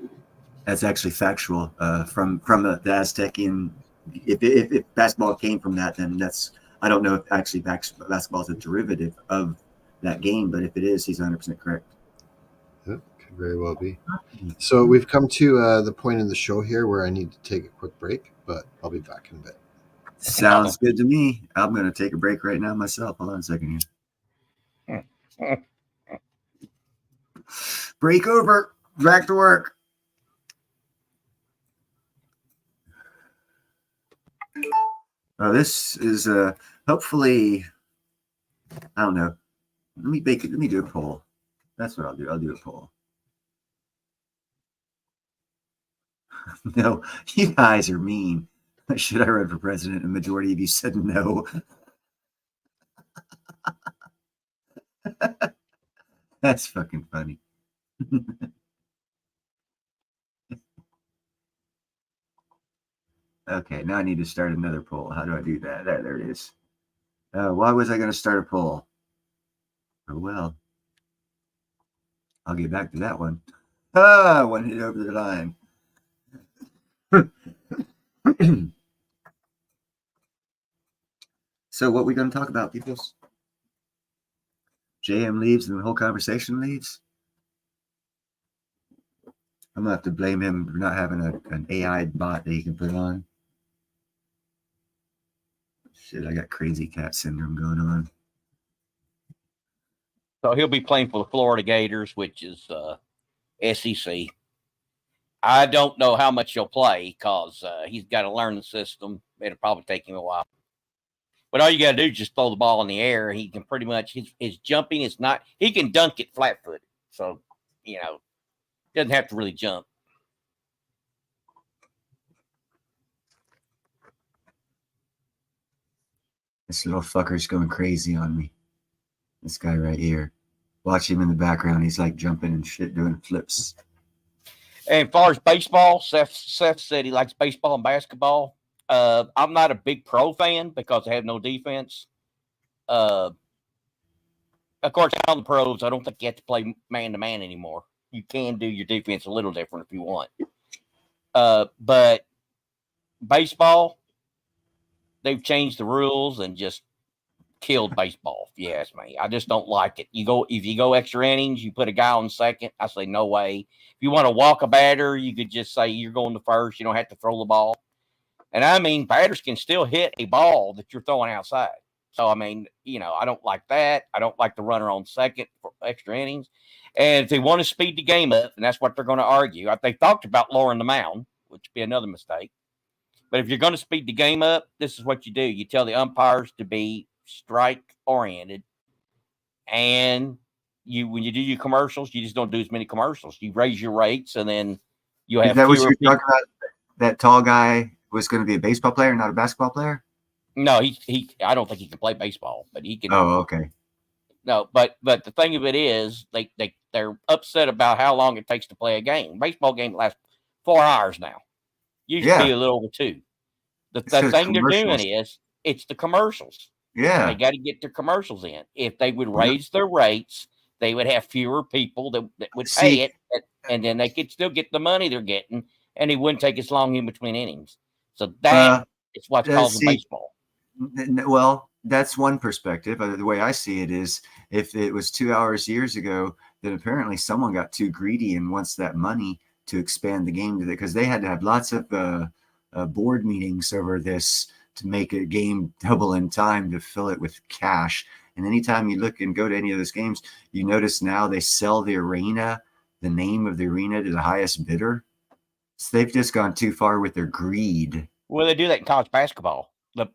That's actually factual from the Aztecian. If basketball came from that, then that's I don't know if actually basketball is a derivative of that game, but if it is, he's 100% correct. Yep, could very well be. So we've come to the point in the show here where I need to take a quick break, but I'll be back in a bit. Sounds good to me. I'm going to take a break right now myself. Hold on a second here. Break over. Back to work. This is hopefully, I don't know. Let me do a poll. That's what I'll do. I'll do a poll. No, you guys are mean. Should I run for president? A majority of you said no. That's fucking funny. Okay, now I need to start another poll. How do I do that? There it is. Why was I going to start a poll? Oh, well. I'll get back to that one. One hit over the line. So what are we going to talk about, peoples? JM leaves and the whole conversation leaves? I'm going to have to blame him for not having an AI bot that he can put on. Shit, I got crazy cat syndrome going on. So he'll be playing for the Florida Gators, which is SEC. I don't know how much he'll play because he's got to learn the system. It'll probably take him a while. But all you got to do is just throw the ball in the air. He can pretty much, his jumping is not, he can dunk it flat footed. So, doesn't have to really jump. This little fucker's going crazy on me. This guy right here. Watch him in the background. He's like jumping and shit, doing flips. And as far as baseball, Seth said he likes baseball and basketball. I'm not a big pro fan because I have no defense. Of course, on the pros, I don't think you have to play man-to-man anymore. You can do your defense a little different if you want. But baseball, they've changed the rules and just killed baseball, if you ask me. I just don't like it. If you go extra innings, you put a guy on second. I say no way. If you want to walk a batter, you could just say you're going to first. You don't have to throw the ball. And I mean, batters can still hit a ball that you're throwing outside. So I mean, I don't like that. I don't like the runner on second for extra innings. And if they want to speed the game up, and that's what they're going to argue. They talked about lowering the mound, which would be another mistake. But if you're going to speed the game up, this is what you do. You tell the umpires to be strike oriented, and when you do your commercials, you just don't do as many commercials. You raise your rates, and then you have. Is that what you're talking about? That tall guy was going to be a baseball player, not a basketball player? No, he. I don't think he can play baseball, but he can. Oh, okay. No, but the thing of it is, they're upset about how long it takes to play a game. Baseball game lasts 4 hours now. Used to be a little over 2. The thing they're doing is it's the commercials. Yeah. They got to get their commercials in. If they would raise their rates, they would have fewer people that would pay it, and then they could still get the money they're getting, and it wouldn't take as long in between innings. So that is what's causing baseball. Well, that's one perspective. The way I see it is, if it was 2 hours years ago, then apparently someone got too greedy and wants that money to expand the game, because they had to have lots of board meetings over this to make a game double in time to fill it with cash. And anytime you look and go to any of those games, you notice now they sell the arena, the name of the arena, to the highest bidder. So they've just gone too far with their greed. Well, they do that in college basketball. That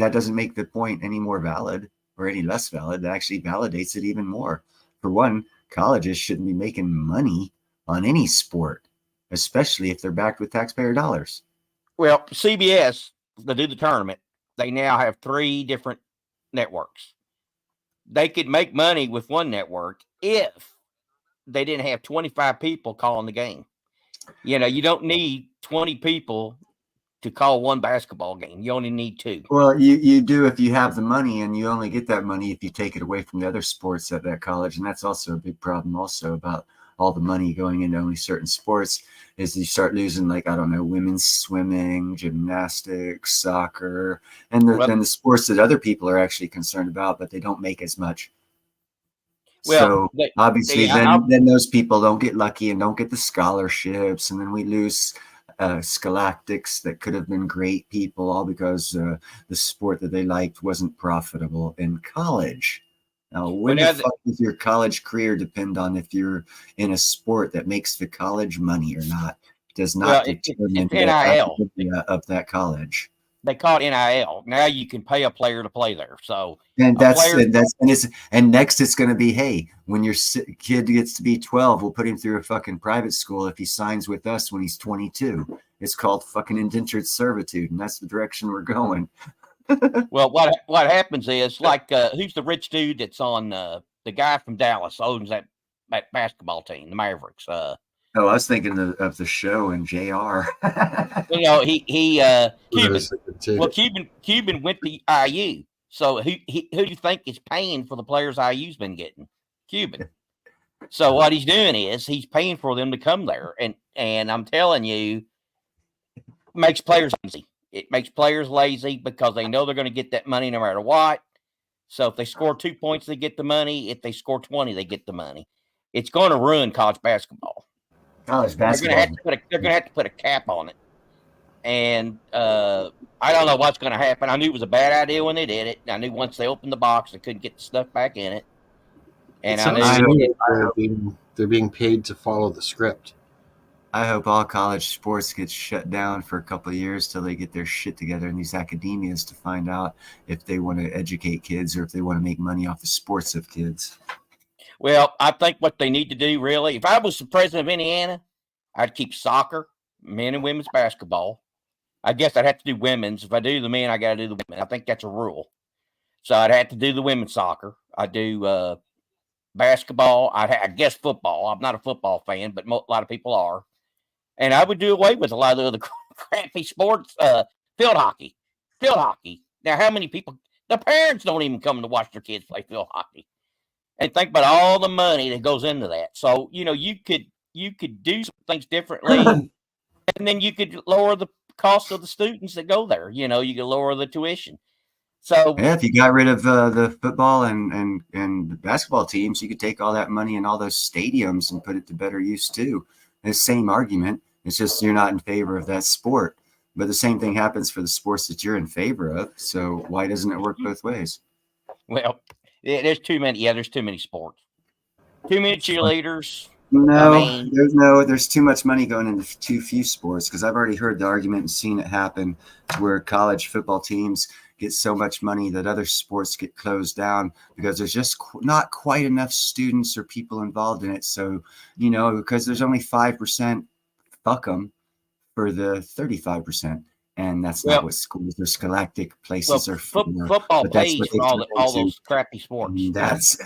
doesn't make the point any more valid or any less valid. That actually validates it even more. For one, colleges shouldn't be making money on any sport, especially if they're backed with taxpayer dollars. Well, CBS, they do the tournament. They now have 3 different networks. They could make money with one network if they didn't have 25 people calling the game. You don't need 20 people to call one basketball game. You only need 2. Well, you do if you have the money, and you only get that money if you take it away from the other sports at that college. And that's also a big problem also about all the money going into only certain sports, is you start losing, like, I don't know, women's swimming, gymnastics, soccer, and the sports that other people are actually concerned about, but they don't make as much. Well, so obviously then those people don't get lucky and don't get the scholarships, and then we lose scholastics that could have been great people, all because the sport that they liked wasn't profitable in college. Now, when the fuck does your college career depend on if you're in a sport that makes the college money or not? It does not determine the activity of that college. They call it NIL. Now you can pay a player to play there. So and next it's going to be, hey, when your kid gets to be 12, we'll put him through a fucking private school if he signs with us when he's 22. It's called fucking indentured servitude, and that's the direction we're going. Well, what happens is, like, who's the rich dude that's on the guy from Dallas owns that basketball team, the Mavericks? I was thinking of the show and JR. Cuban went to IU. So who do you think is paying for the players IU's been getting? Cuban. So what he's doing is he's paying for them to come there, and I'm telling you, makes players lazy. It makes players lazy because they know they're going to get that money no matter what. So if they score 2 points, they get the money. If they score 20, they get the money. It's going to ruin college basketball. College basketball. They're going to have to put a cap on it. and I don't know what's going to happen. I knew it was a bad idea when they did it. I knew once they opened the box, they couldn't get the stuff back in it. And I knew they're being paid to follow the script. I hope all college sports gets shut down for a couple of years till they get their shit together in these academias to find out if they want to educate kids or if they want to make money off the sports of kids. Well, I think what they need to do, really, if I was the president of Indiana, I'd keep soccer, men and women's basketball. I guess I'd have to do women's. If I do the men, I got to do the women. I think that's a rule. So I'd have to do the women's soccer. I do basketball. I guess football. I'm not a football fan, but a lot of people are. And I would do away with a lot of the other crappy sports. Field hockey. Now, how many people? The parents don't even come to watch their kids play field hockey. And think about all the money that goes into that. So, you could do some things differently, and then you could lower the cost of the students that go there. You could lower the tuition. So yeah, if you got rid of the football and the basketball teams, you could take all that money in all those stadiums and put it to better use too. The same argument. It's just you're not in favor of that sport. But the same thing happens for the sports that you're in favor of. So why doesn't it work both ways? Well, there's too many. Yeah, there's too many sports. Too many cheerleaders. No, there's too much money going into too few sports, because I've already heard the argument and seen it happen to where college football teams get so much money that other sports get closed down because there's just not quite enough students or people involved in it. So, because there's only 5%, fuck them for the 35%. And that's not what schools or scholastic places are for. Football pays for all those crappy sports.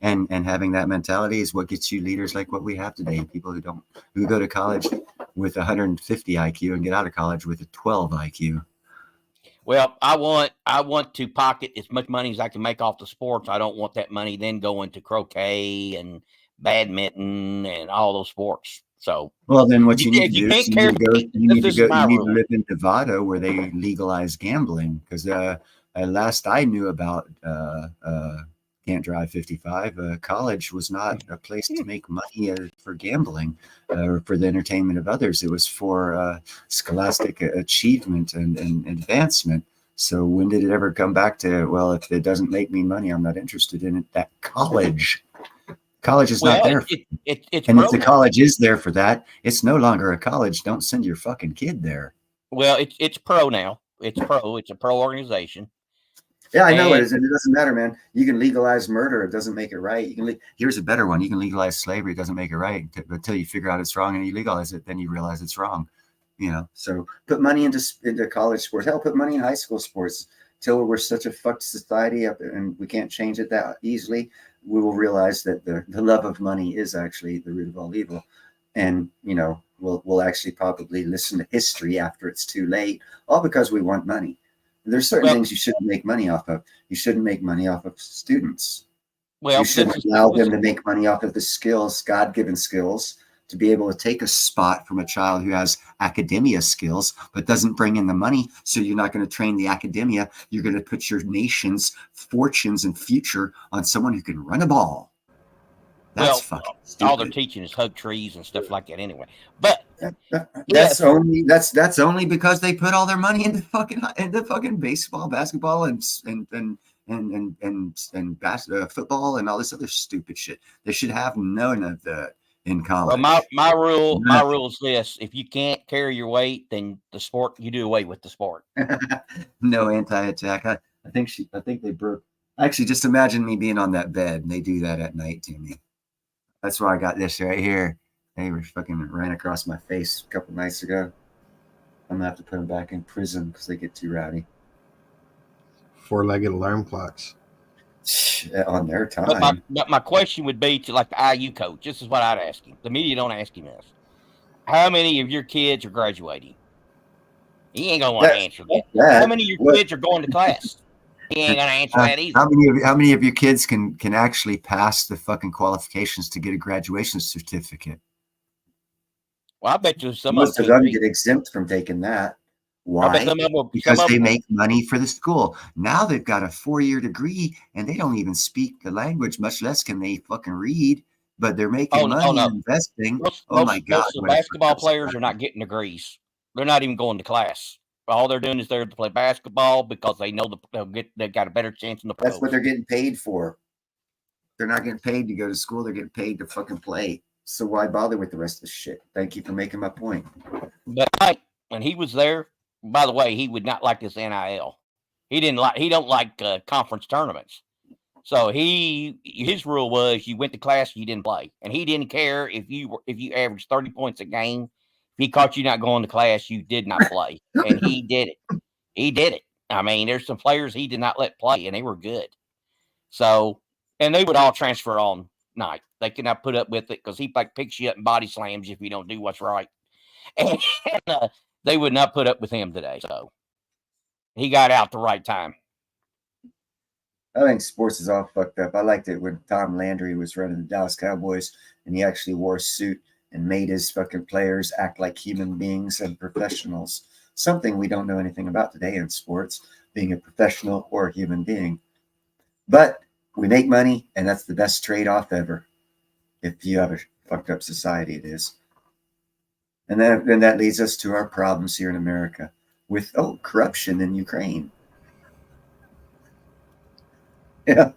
And having that mentality is what gets you leaders like what we have today. People who go to college with 150 IQ and get out of college with a 12 IQ. Well, I want to pocket as much money as I can make off the sports. I don't want that money then going to croquet and badminton and all those sports. So, well, then what you need to do is you need to live in Nevada where they legalize gambling. Because last I knew about Can't Drive 55, college was not a place to make money for gambling or for the entertainment of others. It was for scholastic achievement and advancement. So when did it ever come back to, well, if it doesn't make me money, I'm not interested in it? That college is not there. And if the college is there for that, it's no longer a college. Don't send your fucking kid there. Well, it's pro now. It's pro. It's a pro organization. Yeah, I know it is. And it doesn't matter, man. You can legalize murder. It doesn't make it right. Here's a better one. You can legalize slavery. It doesn't make it right until you figure out it's wrong and you legalize it. Then you realize it's wrong. So put money into college sports. Hell, put money in high school sports. Till we're such a fucked society up and we can't change it that easily, we will realize that the love of money is actually the root of all evil. And, we'll actually probably listen to history after it's too late, all because we want money. There's certain things you shouldn't make money off of. You shouldn't make money off of students. You shouldn't allow them to make money off of the skills, God-given skills, to be able to take a spot from a child who has academia skills, but doesn't bring in the money. So you're not going to train the academia. You're going to put your nation's fortunes and future on someone who can run a ball. That's fucking stupid. All they're teaching is hug trees and stuff like that anyway. But that's only because they put all their money into fucking baseball, basketball, and football and all this other stupid shit. They should have none of that in college. Well, my rule is this: if you can't carry your weight, then the sport, you do away with the sport. No anti-attack. I think they broke. Actually, just imagine me being on that bed and they do that at night to me. That's why I got this right here. They were fucking ran across my face a couple nights ago. I'm gonna have to put them back in prison because they get too rowdy. 4-legged alarm clocks. On their time. But my question would be to like the IU coach. This is what I'd ask him. The media don't ask him this. How many of your kids are graduating? He ain't gonna want to answer that. How many of your kids are going to class? He ain't gonna answer that either. How many of your kids can actually pass the fucking qualifications to get a graduation certificate? Well, I bet you some most of them get exempt from taking that. Why? Because they make money for the school. Now they've got a 4-year degree and they don't even speak the language, much less can they fucking read. But they're making money and investing. My God! Most basketball players are not getting degrees. They're not even going to class. All they're doing is there to play basketball because they know they got a better chance in the pros. That's what they're getting paid for. They're not getting paid to go to school. They're getting paid to fucking play. So why bother with the rest of the shit? Thank you for making my point. But Mike, when he was there, by the way, he would not like this NIL. He don't like conference tournaments. So his rule was you went to class, you didn't play, and he didn't care if you averaged 30 points a game. If he caught you not going to class, you did not play, and he did it. He did it. I mean, there's some players he did not let play, and they were good. So, and they would all transfer on night. They could not put up with it because he picks you up and body slams if you don't do what's right, and they would not put up with him today. So he got out the right time. I think sports is all fucked up. I liked it when Tom Landry was running the Dallas Cowboys and he actually wore a suit and made his fucking players act like human beings and professionals. Something we don't know anything about today in sports, being a professional or a human being. But we make money, and that's the best trade-off ever. If you have a fucked up society, it is. And then that leads us to our problems here in America with, corruption in Ukraine. Yeah.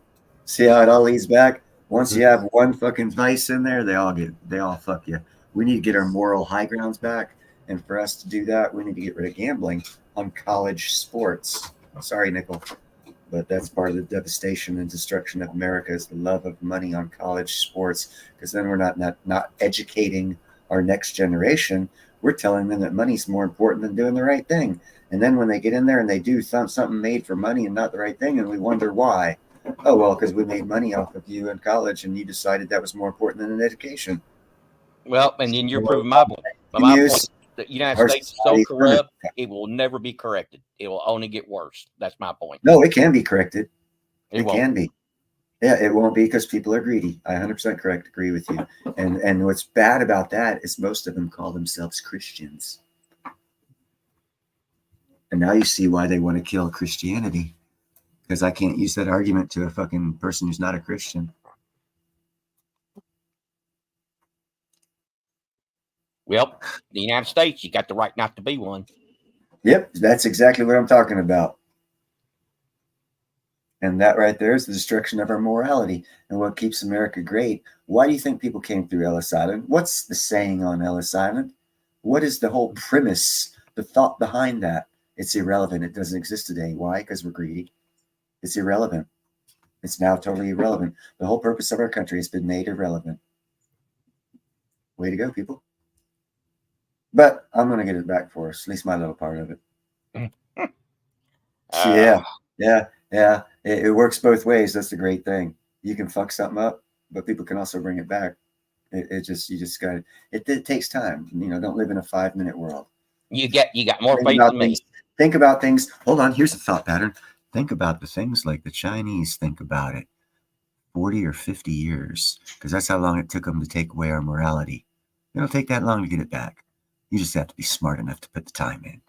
See how it all leads back? Once you have one fucking vice in there, they all fuck you. We need to get our moral high grounds back. And for us to do that, we need to get rid of gambling on college sports. Sorry, Nickel, but that's part of the devastation and destruction of America is the love of money on college sports. Because then we're not educating our next generation. We're telling them that money's more important than doing the right thing. And then when they get in there and they do something made for money and not the right thing, and we wonder why. Oh, well, because we made money off of you in college and you decided that was more important than an education. Well, and then you're proving my point. My point, the United States is so corrupt, it will never be corrected. It will only get worse. That's my point. No, it can be corrected. It won't. Can be. Yeah, it won't be because people are greedy. I 100% agree with you. And what's bad about that is most of them call themselves Christians. And now you see why they want to kill Christianity. Because I can't use that argument to a fucking person who's not a Christian. Well, the United States, you got the right not to be one. Yep, that's exactly what I'm talking about. And that right there is the destruction of our morality and what keeps America great. Why do you think people came through Ellis Island? What's the saying on Ellis Island? What is the whole premise, the thought behind that? It's irrelevant. It doesn't exist today. Why? Because we're greedy. It's irrelevant. It's now totally irrelevant. The whole purpose of our country has been made irrelevant. Way to go, people. But I'm going to get it back for us, at least my little part of it. Yeah. It works both ways. That's the great thing. You can fuck something up, but people can also bring it back. You just got to, it takes time. Don't live in a 5-minute world. You got more faith than me. Think about things. Hold on. Here's a thought pattern. Think about the things like the Chinese think about it. 40 or 50 years, because that's how long it took them to take away our morality. It'll take that long to get it back. You just have to be smart enough to put the time in.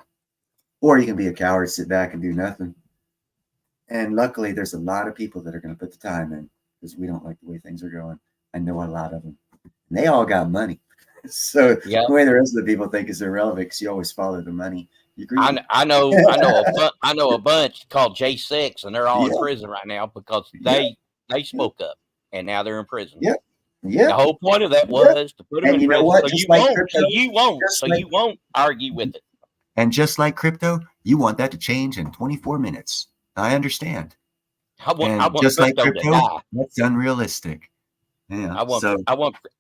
Or you can be a coward, sit back and do nothing. And luckily, there's a lot of people that are going to put the time in because we don't like the way things are going. I know a lot of them. And they all got money. So the way the rest of the people think is irrelevant because you always follow the money. I know a bunch called J6, and they're all in prison right now because they spoke up, and now they're in prison. Yeah. The whole point of that was to put them in prison so you won't argue with it. And just like crypto, you want that to change in 24 minutes. I understand. I want just like crypto crypto, to die. that's unrealistic. Yeah. I want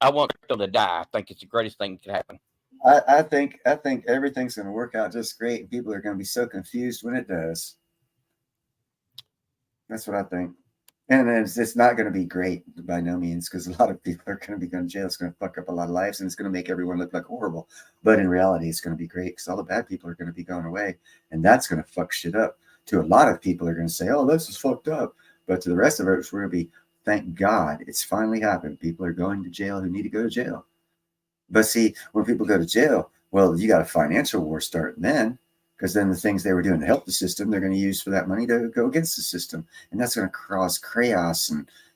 crypto to die. I think it's the greatest thing that could happen. I think everything's going to work out just great. And people are going to be so confused when it does. That's what I think. And it's not going to be great by no means because a lot of people are going to be going to jail. It's going to fuck up a lot of lives and it's going to make everyone look like horrible. But in reality, it's going to be great because all the bad people are going to be going away. And that's going to fuck shit up. To a lot of people are going to say, oh, this is fucked up. But to the rest of us, we're going to be, thank God, it's finally happened. People are going to jail who need to go to jail. But see, when people go to jail, well, you got a financial war starting then. Because then the things they were doing to help the system, they're going to use for that money to go against the system. And that's going to cause chaos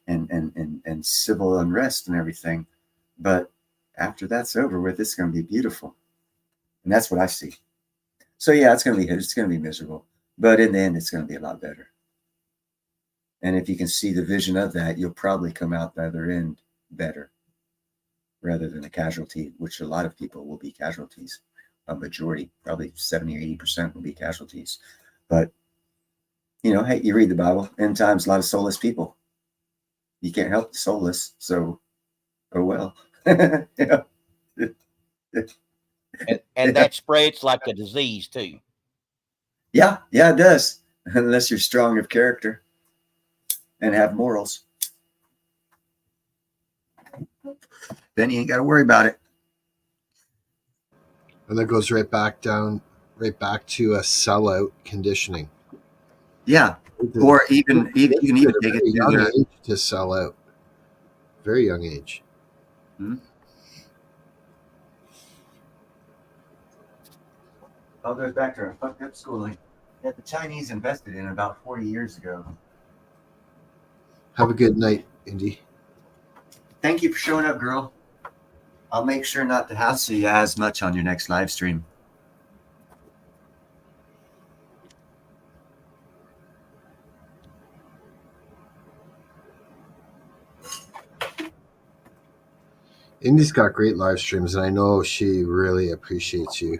and civil unrest and everything. But after that's over with, it's going to be beautiful. And that's what I see. So yeah, it's gonna be miserable, but in the end, it's gonna be a lot better. And if you can see the vision of that, you'll probably come out the other end better, rather than a casualty, which a lot of people will be casualties. A majority, probably 70 or 80% will be casualties. But hey, you read the Bible. End times, a lot of soulless people. You can't help the soulless, so oh well. Yeah. And that spreads like a disease too. Yeah, it does. Unless you're strong of character and have morals. Then you ain't got to worry about it. And that goes right back to a sellout conditioning. Yeah. Or even you can even take it to young the age to sell out. Very young age. All goes back to our fucked up schooling that the Chinese invested in about 40 years ago. Have a good night, Indy. Thank you for showing up, girl. I'll make sure not to hassle you as much on your next live stream. Indy's got great live streams, and I know she really appreciates you.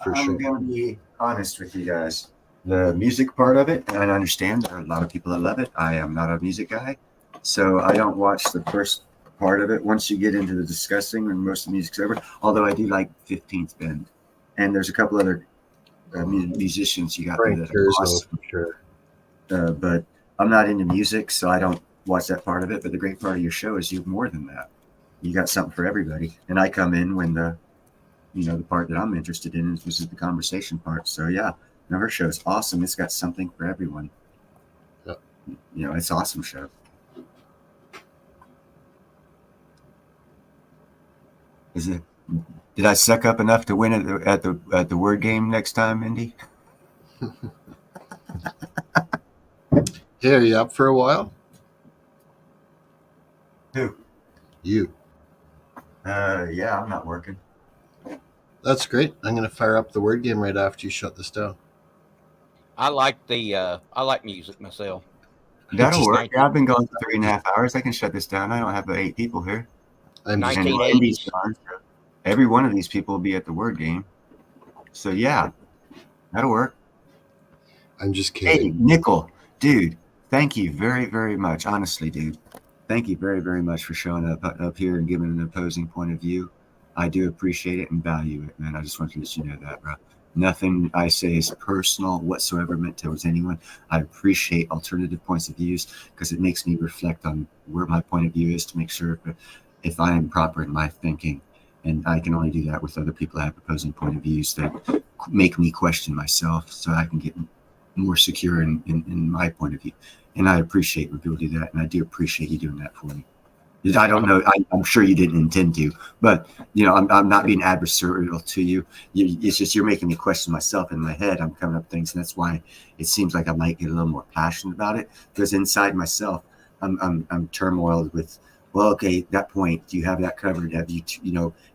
For I'm sure. going to be honest with you guys. The music part of it, and I understand there are a lot of people that love it. I am not a music guy, so I don't watch the first part of it. Once you get into the discussing, and most of the music's over, although I do like 15th Bend. And there's a couple other musicians you got there Frank that are Turzo, awesome. for sure. But I'm not into music, so I don't watch that part of it. But the great part of your show is you have more than that. You got something for everybody. And I come in when the part that I'm interested in is the conversation part. So yeah, her show's awesome. It's got something for everyone. Yep. It's an awesome show. Is it? Did I suck up enough to win at the word game next time, Indy? Hey, are you up for a while? Who? You. Yeah, I'm not working. That's great. I'm going to fire up the word game right after you shut this down. I like music myself. That'll work. Yeah, I've been going for 3.5 hours. I can shut this down. I don't have 8 people here. I'm And 1980s. Indy's gone, so every one of these people will be at the word game. So yeah, that'll work. I'm just Hey, kidding. Nickel, dude, thank you very, very much. Honestly, dude, thank you very, very much for showing up here and giving an opposing point of view. I do appreciate it and value it, man. I just want to let you know that, bro. Nothing I say is personal whatsoever meant towards anyone. I appreciate alternative points of views because it makes me reflect on where my point of view is to make sure if I am proper in my thinking. And I can only do that with other people that have opposing point of views that make me question myself so I can get more secure in my point of view. And I appreciate when people do that. And I do appreciate you doing that for me. I don't know. I'm sure you didn't intend to, but I'm not being adversarial to you. It's just you're making me question myself in my head. I'm coming up with things, and that's why it seems like I might get a little more passionate about it. Because inside myself, I'm turmoiled with, well, okay, that point, do you have that covered? Have you,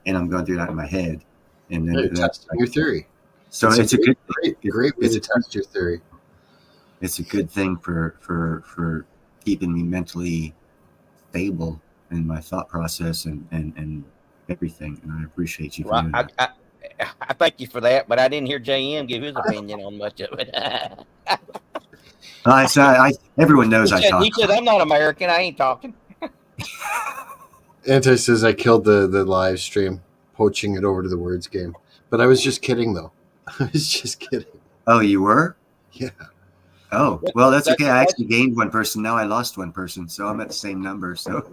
and I'm going through that in my head, and then You're testing your theory. So it's a good, great way to test your theory. It's a good thing for keeping me mentally stable in my thought process and everything, and I appreciate you for doing that. I thank you for that, but I didn't hear JM give his opinion on much of it. Everyone knows I talk. He said, "I'm not American. I ain't talking." Anti says I killed the live stream, poaching it over to the words game. But I was just kidding, though. I was just kidding. Oh, you were? Yeah. Oh, well, that's okay. I actually gained one person. Now I lost one person, so I'm at the same number. So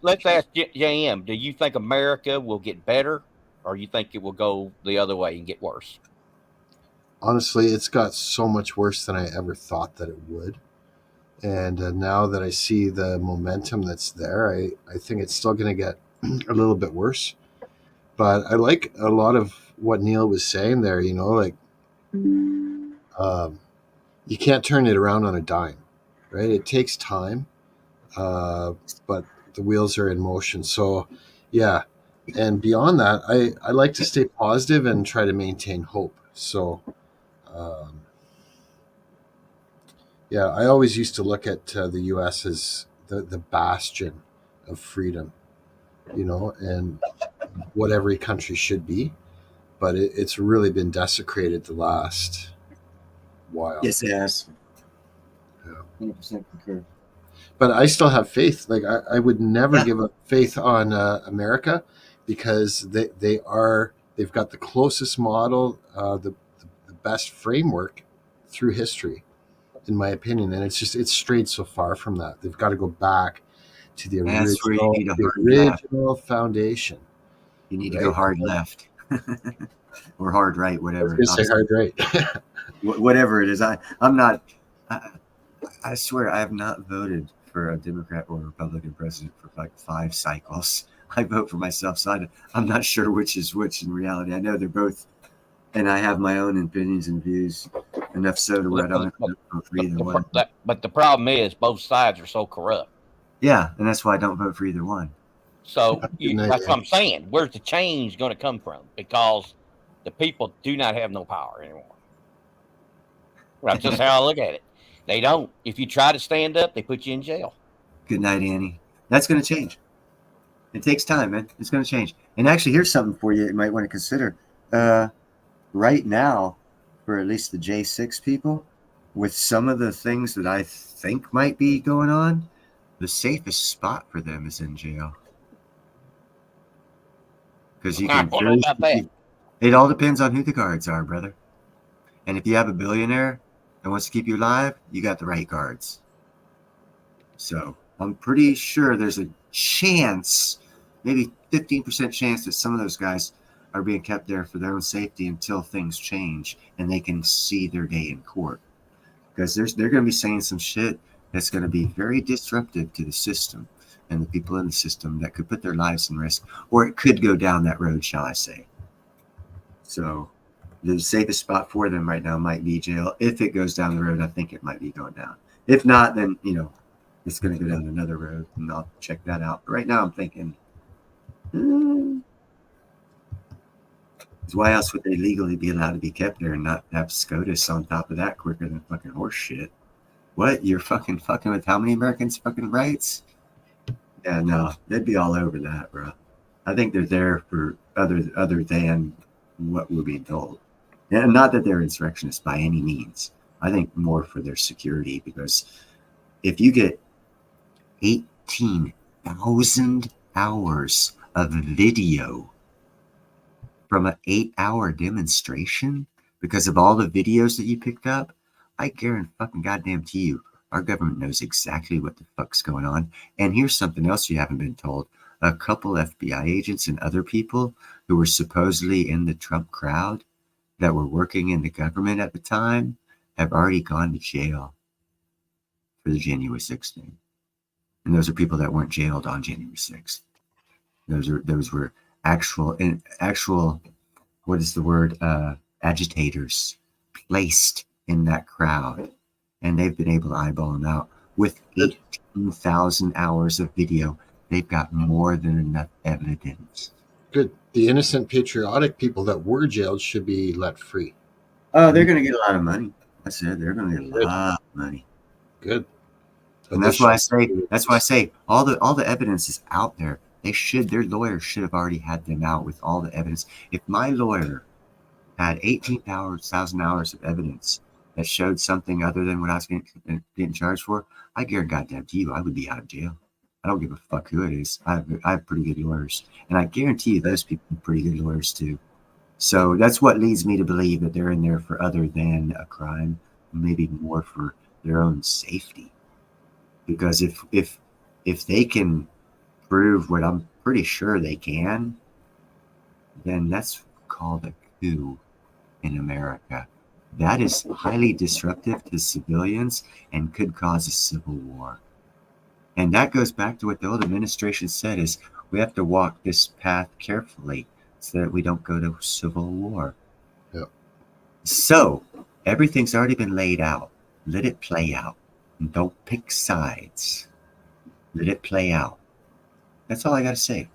let's ask JM. Do you think America will get better, or you think it will go the other way and get worse? Honestly, it's got so much worse than I ever thought that it would. And now that I see the momentum that's there, I think it's still going to get a little bit worse. But I like a lot of what Neil was saying there, you can't turn it around on a dime, right? It takes time, but the wheels are in motion. So, yeah, And beyond that, I like to stay positive and try to maintain hope. So, yeah, I always used to look at the U.S. as the bastion of freedom, and what every country should be. But it's really been desecrated the last while. Yes, it has. Yeah. 100% concur. But I still have faith. Like I would never give up faith on America, because they've got the closest model, the best framework through history, in my opinion. And it's strayed so far from that. They've got to go back to the That's where you original, need a hard left. foundation. You need to go hard left or hard right, whatever. I was gonna say hard right. Whatever it is. I'm not. I swear I have not voted for a Democrat or Republican president for like 5 cycles. I vote for myself, so I'm not sure which is which in reality. I know they're both, and I have my own opinions and views, enough so to where I don't vote for either one. But the problem is both sides are so corrupt. Yeah, and that's why I don't vote for either one. So that's what I'm saying. Where's the change going to come from? Because the people do not have no power anymore. That's just how I look at it. They don't. If you try to stand up, they put you in jail. Good night, Annie. That's going to change. It takes time, man. It's going to change. And actually, here's something for you might want to consider. Right now, for at least the J6 people, with some of the things that I think might be going on, the safest spot for them is in jail. Because you can. It all depends on who the guards are, brother. And if you have a billionaire that wants to keep you alive, you got the right guards. So I'm pretty sure there's a chance, maybe 15% chance, that some of those guys are being kept there for their own safety until things change and they can see their day in court. Because they're going to be saying some shit that's going to be very disruptive to the system and the people in the system that could put their lives in risk, or it could go down that road, shall I say. So the safest spot for them right now might be jail. If it goes down the road, I think it might be going down. If not, then, it's going to go down another road, and I'll check that out. But right now I'm thinking, why else would they legally be allowed to be kept there and not have SCOTUS on top of that quicker than fucking horse shit? What? You're fucking with how many Americans' fucking rights? Yeah, no, they'd be all over that, bro. I think they're there for other than what we're being told. And not that they're insurrectionists by any means. I think more for their security, because if you get 18,000 hours of video from an 8-hour demonstration because of all the videos that you picked up, I guarantee fucking goddamn to you, our government knows exactly what the fuck's going on. And here's something else you haven't been told. A couple FBI agents and other people who were supposedly in the Trump crowd that were working in the government at the time have already gone to jail for the January 6th thing. And those are people that weren't jailed on January 6th. Those were actual, what is the word? Agitators placed in that crowd. And they've been able to eyeball them out with 18,000 hours of video. They've got more than enough evidence. Good. The innocent, patriotic people that were jailed should be let free. Oh, they're going to get a lot of money. I said they're going to get a lot of money. Good. And that's why I say all the evidence is out there. Their lawyers should have already had them out with all the evidence. If my lawyer had 18,000 hours of evidence that showed something other than what I was getting charged for, I guarantee goddamn to you, I would be out of jail. I don't give a fuck who it is. I have pretty good lawyers. And I guarantee you those people are pretty good lawyers too. So that's what leads me to believe that they're in there for other than a crime, maybe more for their own safety. Because if they can prove what I'm pretty sure they can, then that's called a coup in America. That is highly disruptive to civilians and could cause a civil war. And that goes back to what the old administration said, is we have to walk this path carefully so that we don't go to civil war. Yep. So everything's already been laid out. Let it play out. And don't pick sides. Let it play out. That's all I got to say.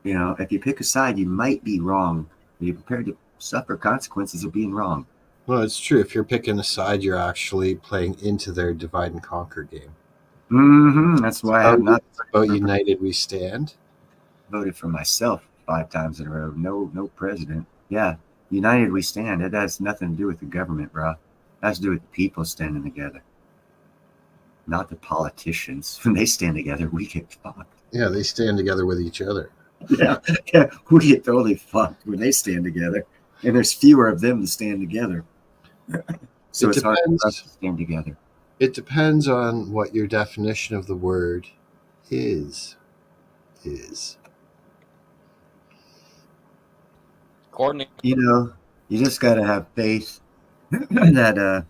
You know, if you pick a side, you might be wrong. You're prepared to suffer consequences of being wrong. Well, it's true. If you're picking a side, you're actually playing into their divide and conquer game. That's why I have not about United We Stand. Voted for myself 5 times in a row. No president. Yeah, United We Stand. It has nothing to do with the government, bro. It has to do with the people standing together, not the politicians. When they stand together, we get fucked. Yeah, they stand together with each other. Yeah, we get totally fucked when they stand together, and there's fewer of them to stand together. So it's hard for us to stand together. It depends on what your definition of the word is. You know, you just got to have faith that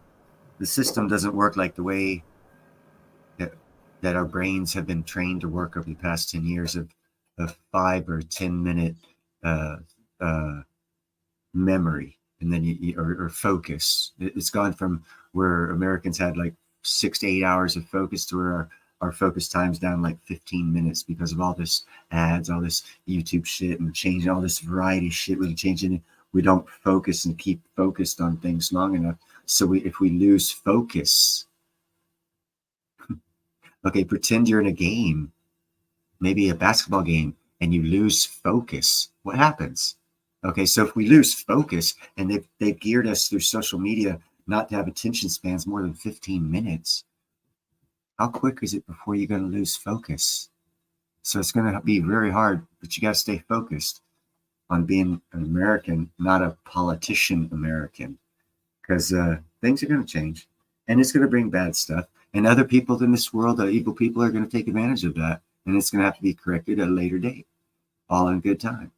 the system doesn't work like the way that our brains have been trained to work over the past 10 years of 5 or 10 minute memory, and then or focus. It's gone from where Americans had like 6 to 8 hours of focus to where our focus time's down like 15 minutes because of all this ads, all this YouTube shit, and changing all this variety shit. We're changing. We don't focus and keep focused on things long enough. So if we lose focus, okay, pretend you're in a game, maybe a basketball game, and you lose focus. What happens? Okay, so if we lose focus, and they've geared us through social media not to have attention spans more than 15 minutes, how quick is it before you're going to lose focus? So it's going to be very hard, but you got to stay focused on being an American, not a politician American, because things are going to change, and it's going to bring bad stuff. And other people in this world, evil people, are going to take advantage of that, and it's going to have to be corrected at a later date, all in good time.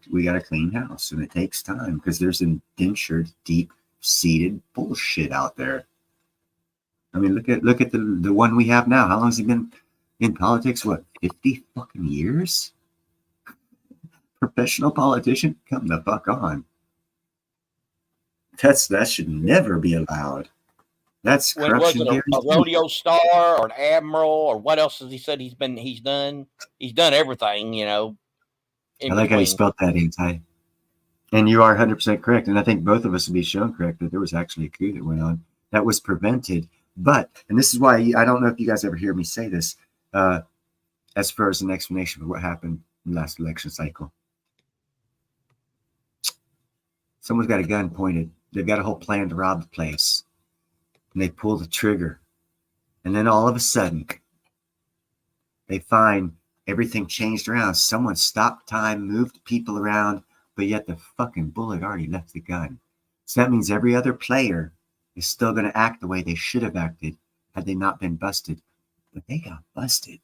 We got a clean house, and it takes time because there's indentured, deep-seated bullshit out there. I mean, look at the one we have now. How long has he been in politics? What, 50 fucking years? Professional politician? Come the fuck on. That should never be allowed. That's corruption. Was it a rodeo star or an admiral or what else has he said he's done? He's done everything, you know. I like how you spelled that, Anti. And you are 100% correct. And I think both of us would be shown correct that there was actually a coup that went on that was prevented. But, and this is why I don't know if you guys ever hear me say this, as far as an explanation for what happened in the last election cycle. Someone's got a gun pointed. They've got a whole plan to rob the place. And they pull the trigger. And then all of a sudden, they find everything changed around. Someone stopped time, moved people around, but yet the fucking bullet already left the gun. So that means every other player is still going to act the way they should have acted had they not been busted. But they got busted.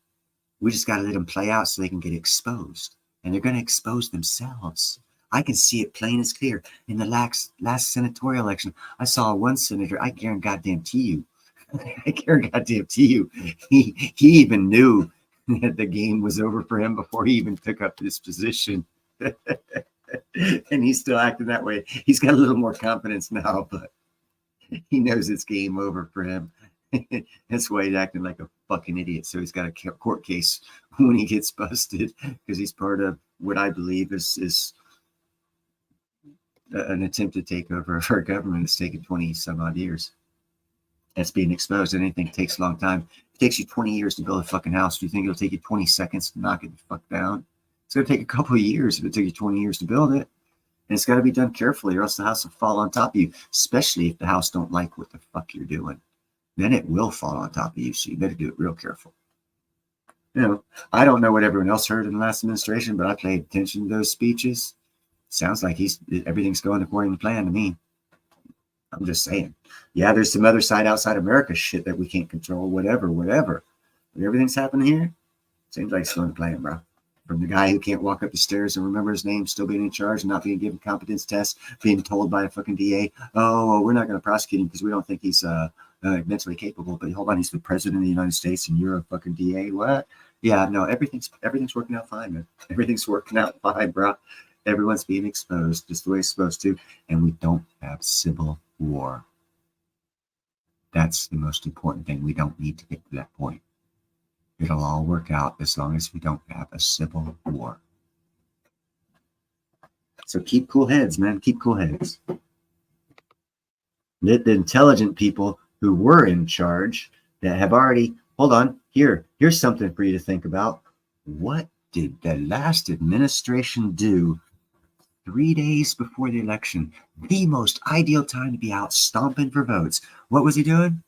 We just got to let them play out so they can get exposed. And they're going to expose themselves. I can see it plain as clear. In the last senatorial election, I saw one senator, I guarantee you, he even knew that the game was over for him before he even took up this position. And he's still acting that way. He's got a little more confidence now, but he knows it's game over for him. That's why he's acting like a fucking idiot. So he's got a court case when he gets busted because he's part of what I believe is an attempt to take over our government. It's taken 20 some odd years. That's being exposed. Anything takes a long time. It takes you 20 years to build a fucking house. Do you think it'll take you 20 seconds to knock it the fuck down? It's going to take a couple of years if it took you 20 years to build it. And it's got to be done carefully or else the house will fall on top of you, especially if the house don't like what the fuck you're doing. Then it will fall on top of you, so you better do it real careful. You know, I don't know what everyone else heard in the last administration, but I paid attention to those speeches. Sounds like everything's going according to plan to me. I'm just saying. Yeah, there's some other side outside America shit that we can't control, whatever. But everything's happening here. Seems like it's going to plan, bro. From the guy who can't walk up the stairs and remember his name, still being in charge and not being given competence tests, being told by a fucking DA, oh, we're not going to prosecute him because we don't think he's mentally capable. But hold on, he's the president of the United States and you're a fucking DA. What? Yeah, no, everything's working out fine, man. Everything's working out fine, bro. Everyone's being exposed just the way it's supposed to, and we don't have civil war. That's the most important thing. We don't need to get to that point. It'll all work out as long as we don't have a civil war. So keep cool heads, man. Keep cool heads. The intelligent people who were in charge that have already, hold on, here's something for you to think about. What did the last administration do 3 days before the election? The most ideal time to be out stomping for votes. What was he doing?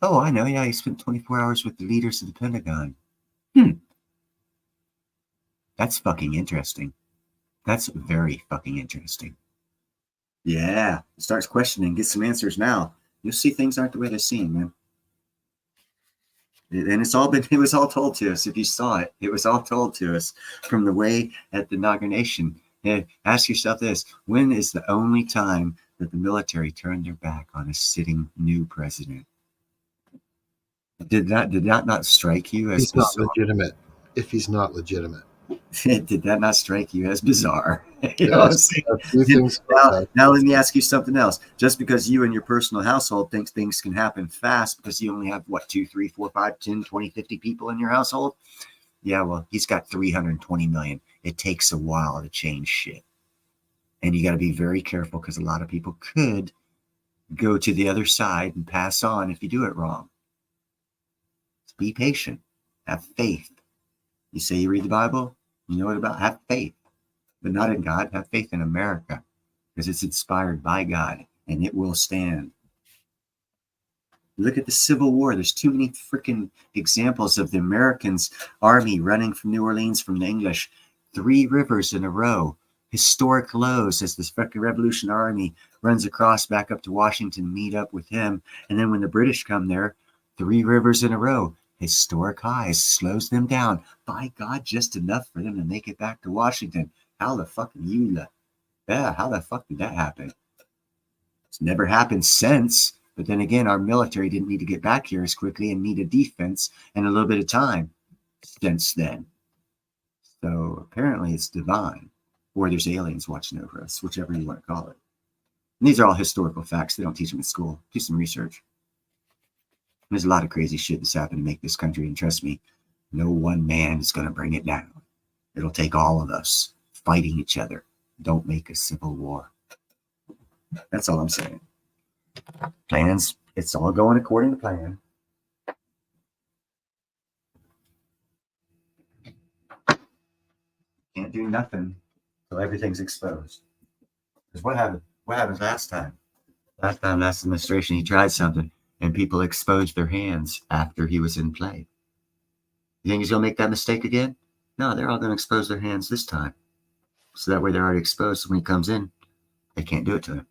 Oh, I know. Yeah, he spent 24 hours with the leaders of the Pentagon. That's fucking interesting. That's very fucking interesting. Yeah, starts questioning, get some answers now. You'll see things aren't the way they seem, man. And it was all told to us. If you saw it, it was all told to us from the way at the inauguration. Yeah, ask yourself this: when is the only time that the military turned their back on a sitting new president? Did that not strike you as He's not legitimate. If he's not legitimate. Did that not strike you as bizarre? You know Yeah, what I'm saying? a few things Now let me ask you something else. Just because you and your personal household thinks things can happen fast because you only have, 2, 3, 4, 5, 10, 20, 50 people in your household? Yeah, well, he's got 320 million. It takes a while to change shit. And you got to be very careful because a lot of people could go to the other side and pass on if you do it wrong. So be patient. Have faith. You say you read the Bible? You know what about? Have faith. But not in God. Have faith in America because it's inspired by God and it will stand. Look at the Civil War. There's too many freaking examples of the Americans' army running from New Orleans from the English. 3 rivers in a row. Historic lows as this fucking Revolutionary Army runs across back up to Washington, meet up with him. And then when the British come there, 3 rivers in a row. Historic highs, slows them down. By God, just enough for them to make it back to Washington. How the fuck did that happen? It's never happened since. But then again, our military didn't need to get back here as quickly and need a defense and a little bit of time since then. So apparently it's divine, or there's aliens watching over us, whichever you want to call it. And these are all historical facts. They don't teach them in school. Do some research. There's a lot of crazy shit that's happened to make this country, and trust me, no one man is going to bring it down. It'll take all of us fighting each other. Don't make a civil war. That's all I'm saying. Plans, it's all going according to plan. Can't do nothing until everything's exposed. Because what happened last time? Last administration, he tried something. And people exposed their hands after he was in play. You think he's going to make that mistake again? No, they're all going to expose their hands this time. So that way they're already exposed. So when he comes in, they can't do it to him.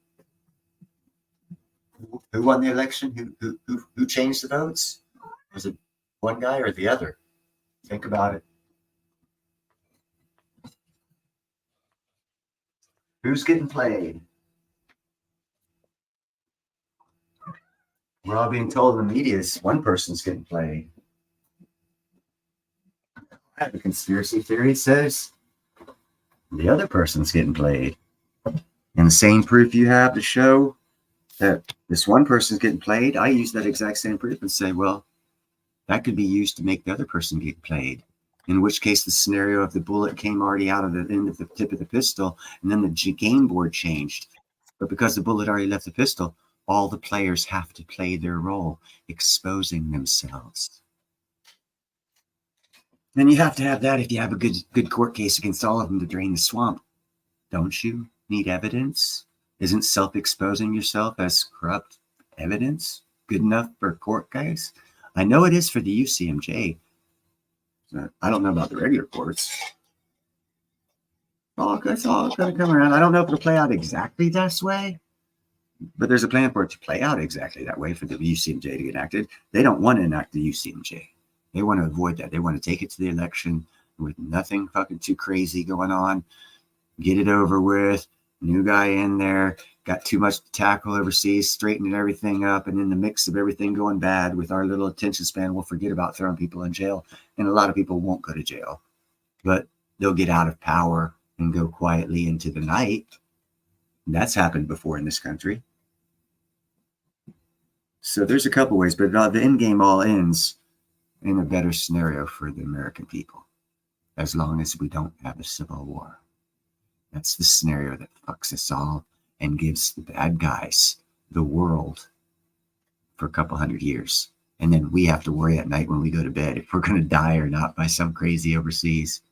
Who won the election? Who changed the votes? Was it one guy or the other? Think about it. Who's getting played? We're all being told in the media is one person's getting played. I have a conspiracy theory says the other person's getting played. And the same proof you have to show that this one person's getting played, I use that exact same proof and say, well, that could be used to make the other person get played. In which case the scenario of the bullet came already out of the end of the tip of the pistol, and then the game board changed. But because the bullet already left the pistol, all the players have to play their role, exposing themselves. And you have to have that if you have a good court case against all of them to drain the swamp. Don't you need evidence? Isn't self-exposing yourself as corrupt evidence good enough for a court case? I know it is for the UCMJ. I don't know about the regular courts. It's all going to come around. I don't know if it'll play out exactly this way. But there's a plan for it to play out exactly that way for the UCMJ to get enacted. They don't want to enact the UCMJ. They want to avoid that. They want to take it to the election with nothing fucking too crazy going on. Get it over with. New guy in there. Got too much to tackle overseas. Straightening everything up. And in the mix of everything going bad with our little attention span, we'll forget about throwing people in jail. And a lot of people won't go to jail. But they'll get out of power and go quietly into the night. And that's happened before in this country. So there's a couple ways, but the end game all ends in a better scenario for the American people, as long as we don't have a civil war. That's the scenario that fucks us all and gives the bad guys the world for a couple hundred years. And then we have to worry at night when we go to bed if we're going to die or not by some crazy overseas.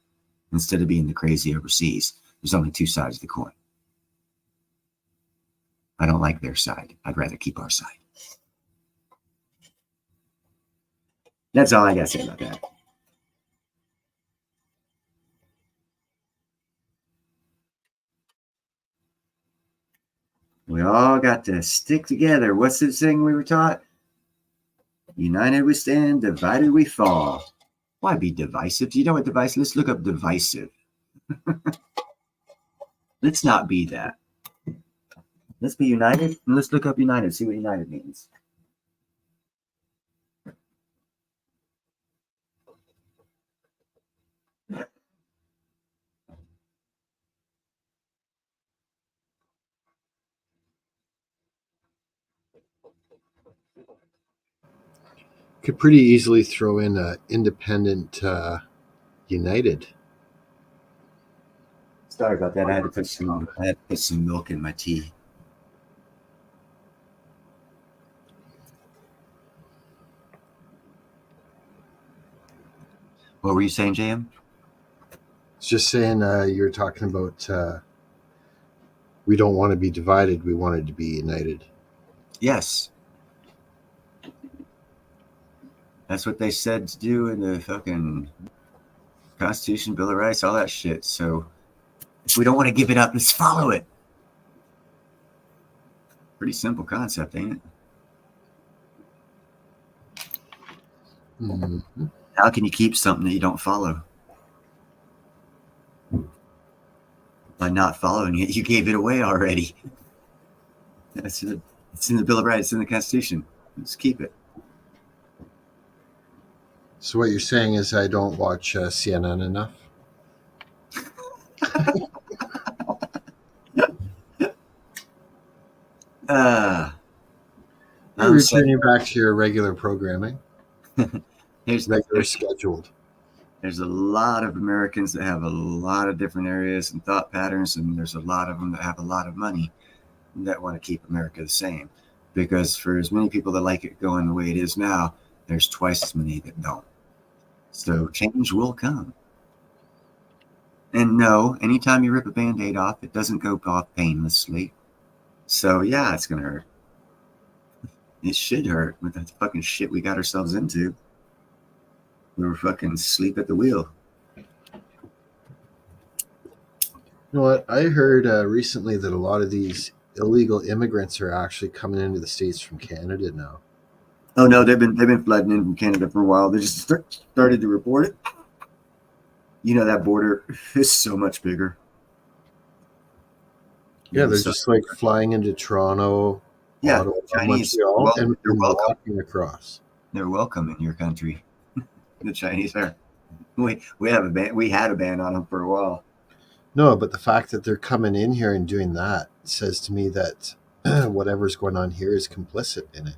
Instead of being the crazy overseas, there's only two sides of the coin. I don't like their side. I'd rather keep our side. That's all I got to say about that. We all got to stick together. What's the thing we were taught? United we stand, divided we fall. Why be divisive? Do you know what divisive? Let's look up divisive. Let's not be that. Let's be united and let's look up united, see what united means. Could pretty easily throw in a independent United. Sorry about that. I had to put some milk in my tea. What were you saying, JM? It's just saying you're talking about we don't want to be divided. We wanted to be united. Yes. That's what they said to do in the fucking Constitution, Bill of Rights, all that shit. So if we don't want to give it up, let's follow it. Pretty simple concept, ain't it? Mm-hmm. How can you keep something that you don't follow? By not following it, you gave it away already. It's in the Bill of Rights, it's in the Constitution. Let's keep it. So what you're saying is I don't watch CNN enough? I'm returning back to your regular programming. Here's regular scheduled. There's a lot of Americans that have a lot of different areas and thought patterns, and there's a lot of them that have a lot of money that want to keep America the same. Because for as many people that like it going the way it is now, there's twice as many that don't. So change will come. And no, anytime you rip a Band-Aid off, it doesn't go off painlessly. So yeah, it's going to hurt. It should hurt with that fucking shit we got ourselves into. We were fucking asleep at the wheel. You know what? I heard recently that a lot of these illegal immigrants are actually coming into the States from Canada now. Oh no, they've been flooding in from Canada for a while. They just started to report it. You know, that border is so much bigger. Yeah, they're just like flying into Toronto, yeah, Ottawa, Chinese. Montreal, They're and welcome. walking across. They're welcome in your country. The Chinese are. We had a ban on them for a while. No, but the fact that they're coming in here and doing that says to me that whatever's going on here is complicit in it,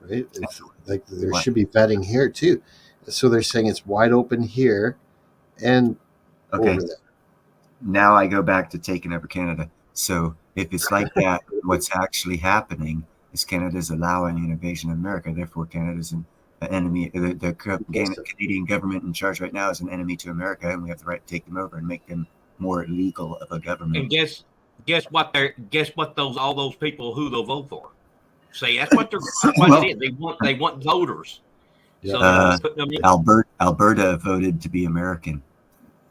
right? It's like there should be vetting here too. So they're saying it's wide open here and Okay. over there. Now I go back to taking over Canada. So if it's like that, what's actually happening is Canada's allowing an invasion of America. Therefore, Canada's an enemy. The Canadian government in charge right now is an enemy to America, and we have the right to take them over and make them more legal of a government. And guess what? All those people who they'll vote for. See, that's what they're. That's what it is. They want voters. So they're putting them in. Alberta voted to be American.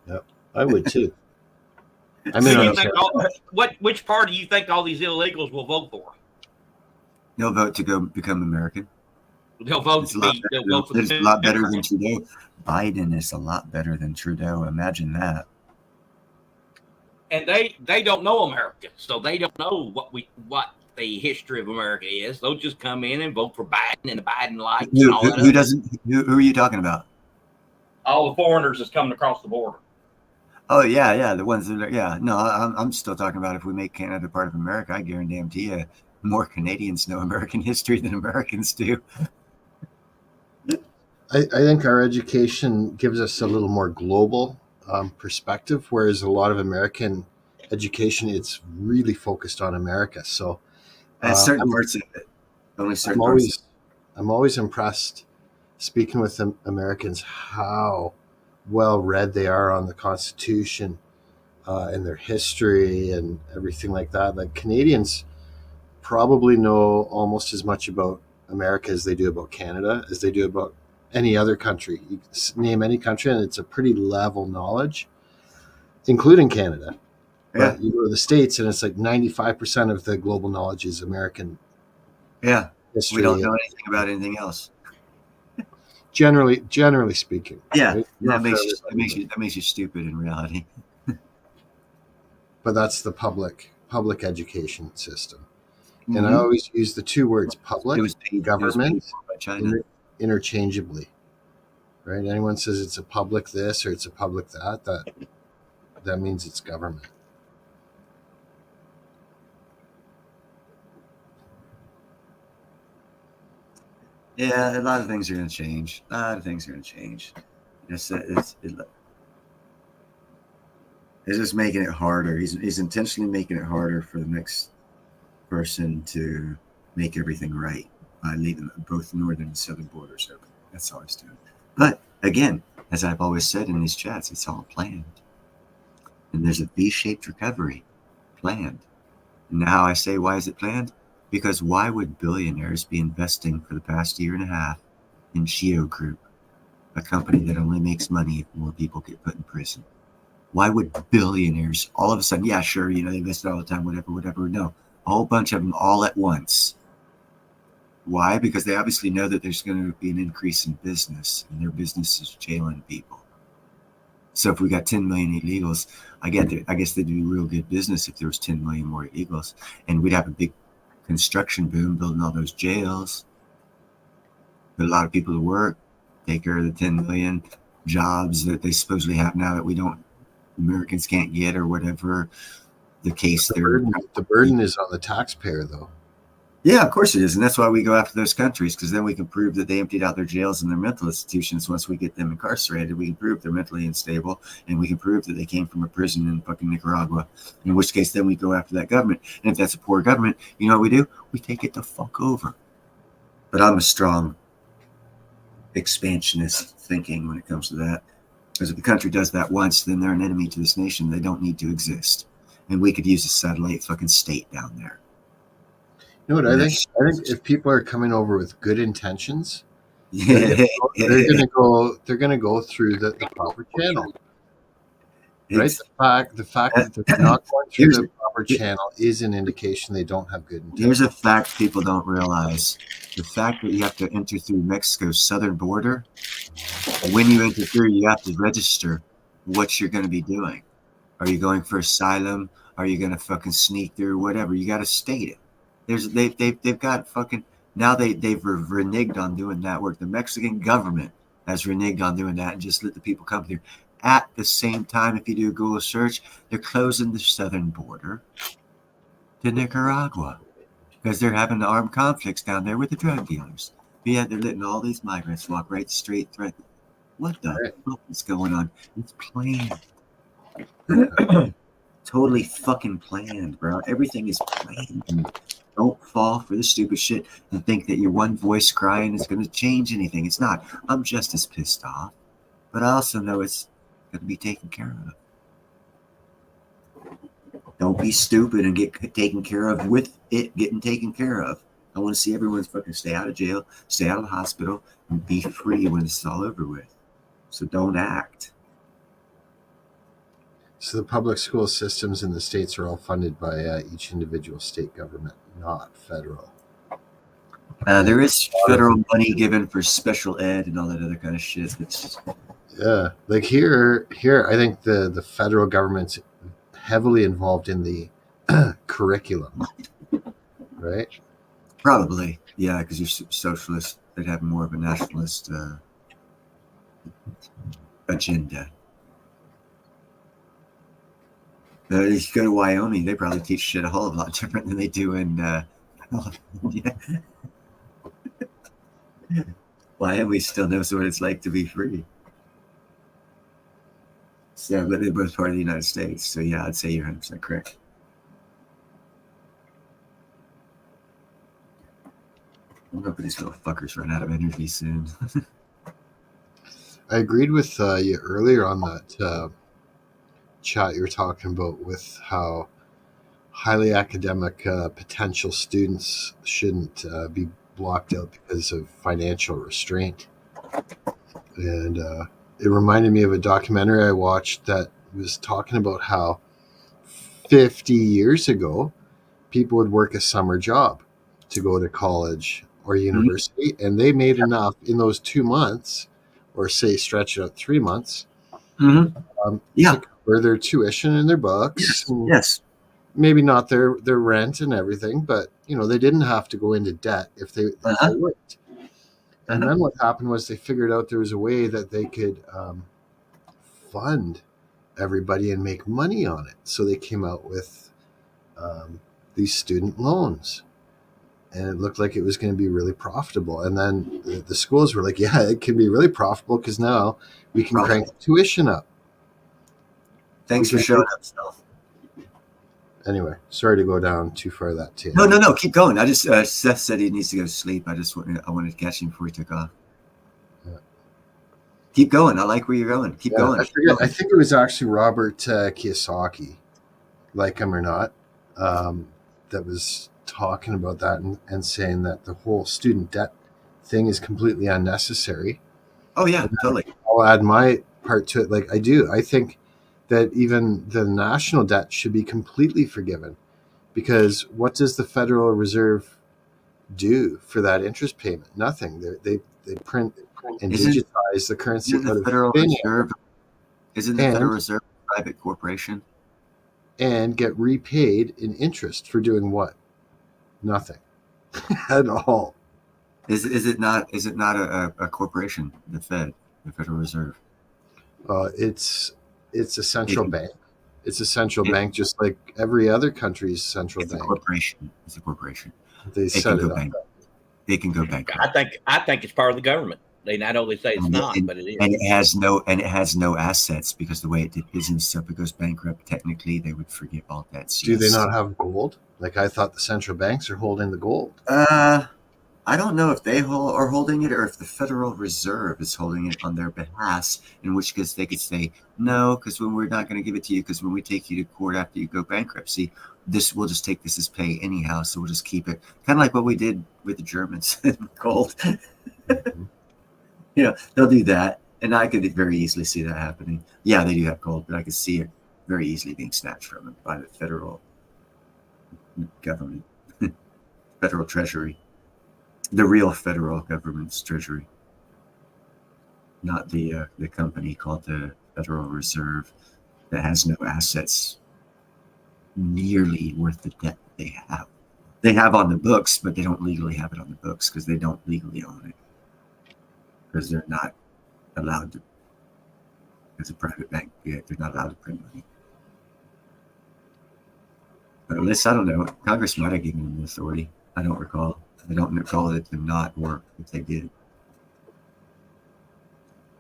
Yep, I would too. I mean, which party do you think all these illegals will vote for? They'll vote to go become American. They'll vote It's to a lot be. better, They'll vote for it's a lot better than Trudeau. Biden is a lot better than Trudeau. Imagine that. And they don't know America, so they don't know what the history of America is. They'll just come in and vote for Biden and the Biden likes and all that. Who doesn't? Who are you talking about? All the foreigners that's coming across the border. Oh yeah, the ones that are, yeah. No, I'm still talking about if we make Canada part of America. I guarantee you, more Canadians know American history than Americans do. I think our education gives us a little more global perspective, whereas a lot of American education, it's really focused on America. So certain parts of it. Only certain I'm parts. always, I'm always impressed speaking with Americans how well read they are on the Constitution and their history and everything like that. Like Canadians probably know almost as much about America as they do about Canada, as they do about any other country. You name any country, and it's a pretty level knowledge, including Canada. Yeah. But you go to the States, and it's like 95% of the global knowledge is American. Yeah. History. We don't know anything about anything else. Generally speaking. Yeah. Right? That Not for makes you stupid in reality. But that's the public education system. And I Mhm. always use the two words public, It was paid government, for by China. interchangeably. Right? Anyone says it's a public this or it's a public that means it's government. Yeah, a lot of things are going to change. It's just making it harder. He's intentionally making it harder for the next person to make everything right by leaving both northern and southern borders open. That's all he's doing. But again, as I've always said in these chats, it's all planned. And there's a V-shaped recovery planned. And now I say, why is it planned? Because why would billionaires be investing for the past year and a half in Geo Group, a company that only makes money if more people get put in prison? Why would billionaires all of a sudden, yeah, sure, they invest all the time, whatever. No, a whole bunch of them all at once. Why? Because they obviously know that there's going to be an increase in business, and their business is jailing people. So if we got 10 million illegals, I guess they'd do real good business if there was 10 million more illegals, and we'd have a big construction boom building all those jails. Put a lot of people to work, take care of the 10 million jobs that they supposedly have now that Americans can't get or whatever the case. The burden is on the taxpayer, though. Yeah, of course it is. And that's why we go after those countries, because then we can prove that they emptied out their jails and their mental institutions. Once we get them incarcerated, we can prove they're mentally unstable, and we can prove that they came from a prison in fucking Nicaragua, in which case then we go after that government. And if that's a poor government, you know what we do? We take it the fuck over. But I'm a strong expansionist thinking when it comes to that. Because if the country does that once, then they're an enemy to this nation. They don't need to exist. And we could use a satellite fucking state down there. You know what I think? I think if people are coming over with good intentions, they're gonna go through the proper channel. Right? The fact that they're not going through the proper channel is an indication they don't have good intentions. Here's a fact people don't realize. The fact that you have to enter through Mexico's southern border, when you enter through, you have to register what you're going to be doing. Are you going for asylum? Are you going to fucking sneak through? Whatever. You got to state it. They've got fucking, now they've reneged on doing that work. The Mexican government has reneged on doing that and just let the people come through. At the same time, if you do a Google search, they're closing the southern border to Nicaragua because they're having armed conflicts down there with the drug dealers. But yet they're letting all these migrants walk right straight through. What the fuck is going on? It's planned. Totally fucking planned, bro. Everything is planned. Don't fall for the stupid shit and think that your one voice crying is going to change anything. It's not. I'm just as pissed off, but I also know it's going to be taken care of. Don't be stupid and get taken care of with it getting taken care of. I want to see everyone fucking stay out of jail, stay out of the hospital, and be free when it's all over with. So don't act. So the public school systems in the states are all funded by each individual state government, not federal. There is federal money given for special ed and all that other kind of shit. Yeah, like here, I think the federal government's heavily involved in the curriculum, right? Probably, yeah, because you're socialist. They'd have more of a nationalist agenda. If you go to Wyoming, they probably teach shit a whole lot different than they do in California. Wyoming still knows what it's like to be free. So, but they're both part of the United States. So yeah, I'd say you're 100% correct. I'm hoping these little fuckers run out of energy soon. I agreed with you earlier on that chat you were talking about with how highly academic potential students shouldn't be blocked out because of financial restraint. And it reminded me of a documentary I watched that was talking about how 50 years ago, people would work a summer job to go to college or university, and they made enough in those 2 months, or say stretch it out 3 months, to cover their tuition and their books. Yes. Maybe not their rent and everything, but they didn't have to go into debt if they worked. And then what happened was they figured out there was a way that they could fund everybody and make money on it. So they came out with these student loans. And it looked like it was going to be really profitable. And then the schools were like, yeah, it can be really profitable because now we can crank the tuition up. Thanks for showing up, Stealth. Anyway, sorry to go down too far that tangent. No, keep going. I just Seth said he needs to go to sleep. I wanted to catch him before he took off. Yeah. Keep going. I like where you're going. Keep going. I think it was actually Robert Kiyosaki, like him or not, that was talking about that and saying that the whole student debt thing is completely unnecessary. Oh yeah, totally. I'll add my part to it. Like I do. I think that even the national debt should be completely forgiven, because what does the Federal Reserve do for that interest payment? Nothing. They print and digitize the currency. Isn't the Federal Reserve a private corporation? And get repaid in interest for doing what? Nothing at all. Is it not a corporation? The Fed, the Federal Reserve. It's a central bank. It's a central bank, just like every other country's central bank. It's a corporation. They set it up. They can go bankrupt. I think it's part of the government. They not only say it's not, but it is. And it has no assets, because the way it did business, so if it goes bankrupt, technically they would forgive all debts. Do they not have gold? Like I thought the central banks are holding the gold. I don't know if they are holding it or if the Federal Reserve is holding it on their behalf, in which case they could say, no, because we're not going to give it to you, because when we take you to court after you go bankruptcy, we'll just take this as pay anyhow, so we'll just keep it. Kind of like what we did with the Germans in gold. They'll do that, and I could very easily see that happening. Yeah, they do have gold, but I could see it very easily being snatched from them by the federal government, federal treasury. The real federal government's treasury, not the company called the Federal Reserve that has no assets nearly worth the debt they have. They have on the books, but they don't legally have it on the books because they don't legally own it, because they're not allowed to. As a private bank, they're not allowed to print money. But at least I don't know. Congress might have given them the authority. I don't recall. I don't recall it to not work if they did.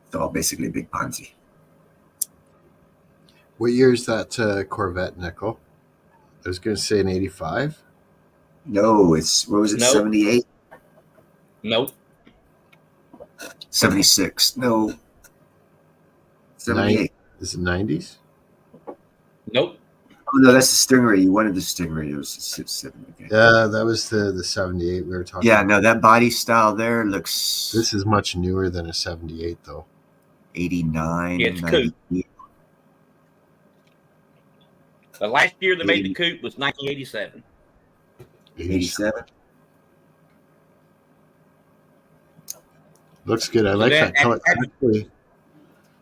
It's all basically a big Ponzi. What year is that Corvette, Nickel? I was going to say an 85. No, what was it, 78? Nope. 76. No. 78. Is it 90s? Nope. Oh, no, that's the Stingray. You wanted the Stingray. It was a 7. Okay. Yeah, that was the 78 we were talking about. No, that body style there looks... This is much newer than a 78, though. 89. It's coupe. The last year they made the coupe was 1987. 87? Looks good. I like that color.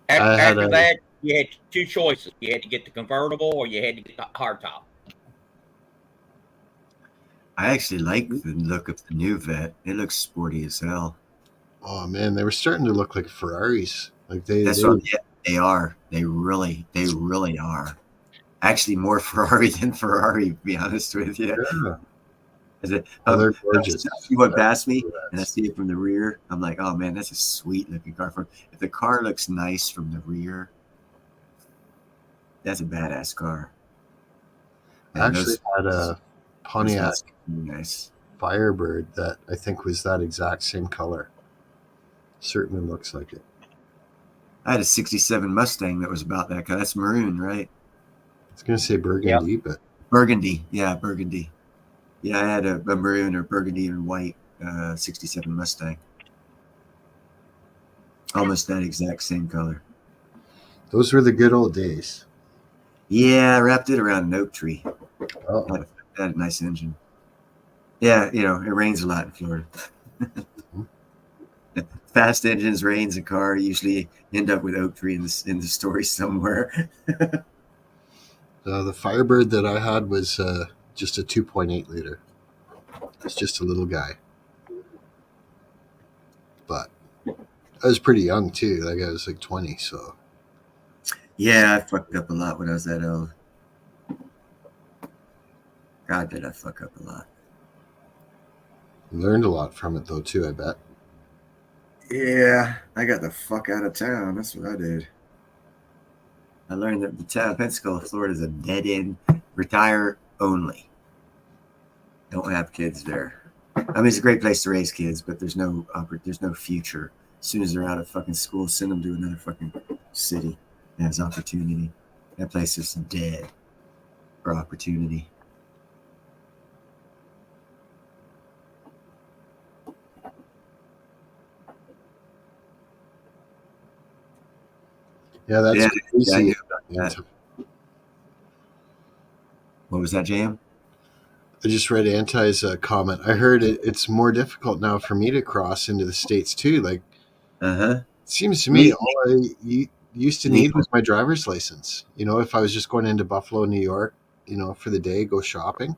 After that, you had two choices. You had to get the convertible or you had to get the hardtop. I actually like the look of the new Vet. It looks sporty as hell. Oh man, they were starting to look like Ferraris. Like they are. They really are. Actually, more Ferrari than Ferrari, to be honest with you. Yeah. They're gorgeous. You went past me and I see it from the rear. I'm like, oh man, that's a sweet looking car. If the car looks nice from the rear, That's a badass car. I And actually had a Pontiac those nice. Firebird that I think was that exact same color. Certainly looks like it. I had a 67 Mustang that was about that color. That's maroon, right? I was going to say burgundy, but Burgundy. Yeah, burgundy. Yeah, I had a maroon or burgundy and white 67 Mustang. Almost that exact same color. those were the good old days. Yeah, I wrapped it around an oak tree. Oh, Had a nice engine. Yeah, you know, it rains a lot in Florida. Fast engines, rains, a car usually end up with oak tree in the story somewhere. the Firebird that I had was just a 2.8 liter. It's just a little guy. But I was pretty young too. Like I was like 20, so. Yeah, I fucked up a lot when I was that old. God, did I fuck up a lot. Learned a lot from it though too, I bet. Yeah, I got the fuck out of town. That's what I did. I learned that the town of Pensacola, Florida is a dead end, retire only. Don't have kids there. I mean, it's a great place to raise kids, but there's no future. As soon as they're out of fucking school, send them to another fucking city that has opportunity. That place is dead for opportunity. Yeah, that's Yeah, crazy. I knew about that. What was that, Jam? I just read Anti's comment. I heard it's more difficult now for me to cross into the States too. Like, it seems to me all I used to need was my driver's license. You know, if I was just going into Buffalo, New York, you know, for the day, go shopping,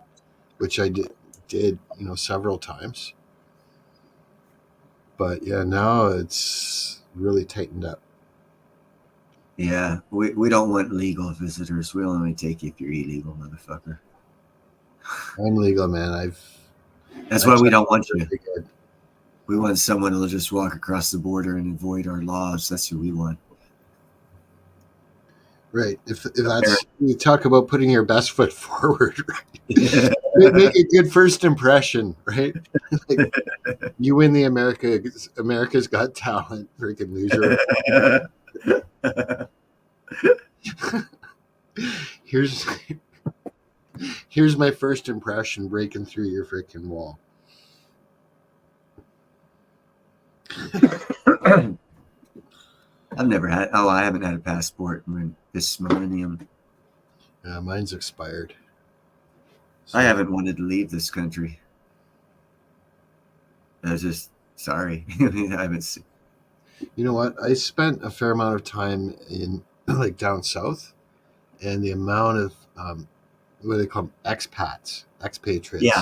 which I did, you know, several times. But yeah, now it's really tightened up. Yeah, we don't want legal visitors. We'll only take you if you're illegal, motherfucker. I'm legal, man. That's why we don't want you. We want someone who'll just walk across the border and avoid our laws. That's who we want. Right. If that's you talk about putting your best foot forward, right? Make a good first impression, right? Like, you win the America's Got Talent, freaking loser. Here's my first impression breaking through your freaking wall. I haven't had a passport in this millennium. Yeah, mine's expired. I haven't wanted to leave this country. I was just sorry. I haven't seen. You know what? I spent a fair amount of time in like down south, and the amount of what do they call them? Expats, expatriates.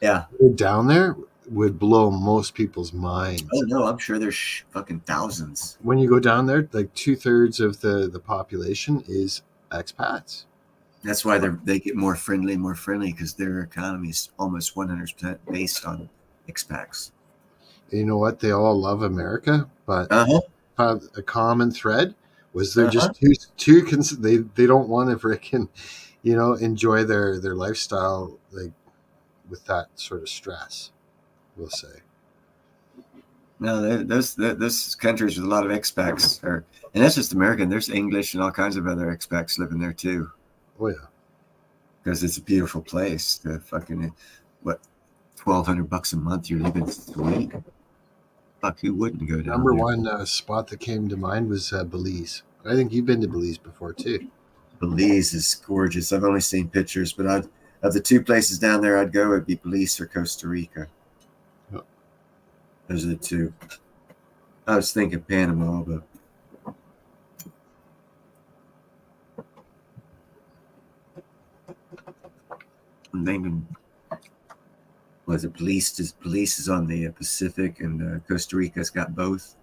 Yeah. Down there would blow most people's minds. Oh no, I'm sure there's fucking thousands. When you go down there, like 2/3 of the population is expats. That's why they get more friendly because their economy is almost 100% based on expats. You know what? They all love America, but found a common thread was they're just too they don't want to freaking, you know, enjoy their lifestyle like with that sort of stress, we'll say. No, those countries with a lot of expats and that's just American. There's English and all kinds of other expats living there too. Oh yeah, because it's a beautiful place. The fucking $1,200 a month, you're living sweet. Fuck, who wouldn't go down Number there? one spot that came to mind was Belize. I think you've been to Belize before too. Belize is gorgeous. I've only seen pictures, but of the two places down there I'd go, it'd be Belize or Costa Rica. Oh. Those are the two. I was thinking Panama, but I'm thinking, was it Belize? Belize is on the Pacific, and Costa Rica's got both.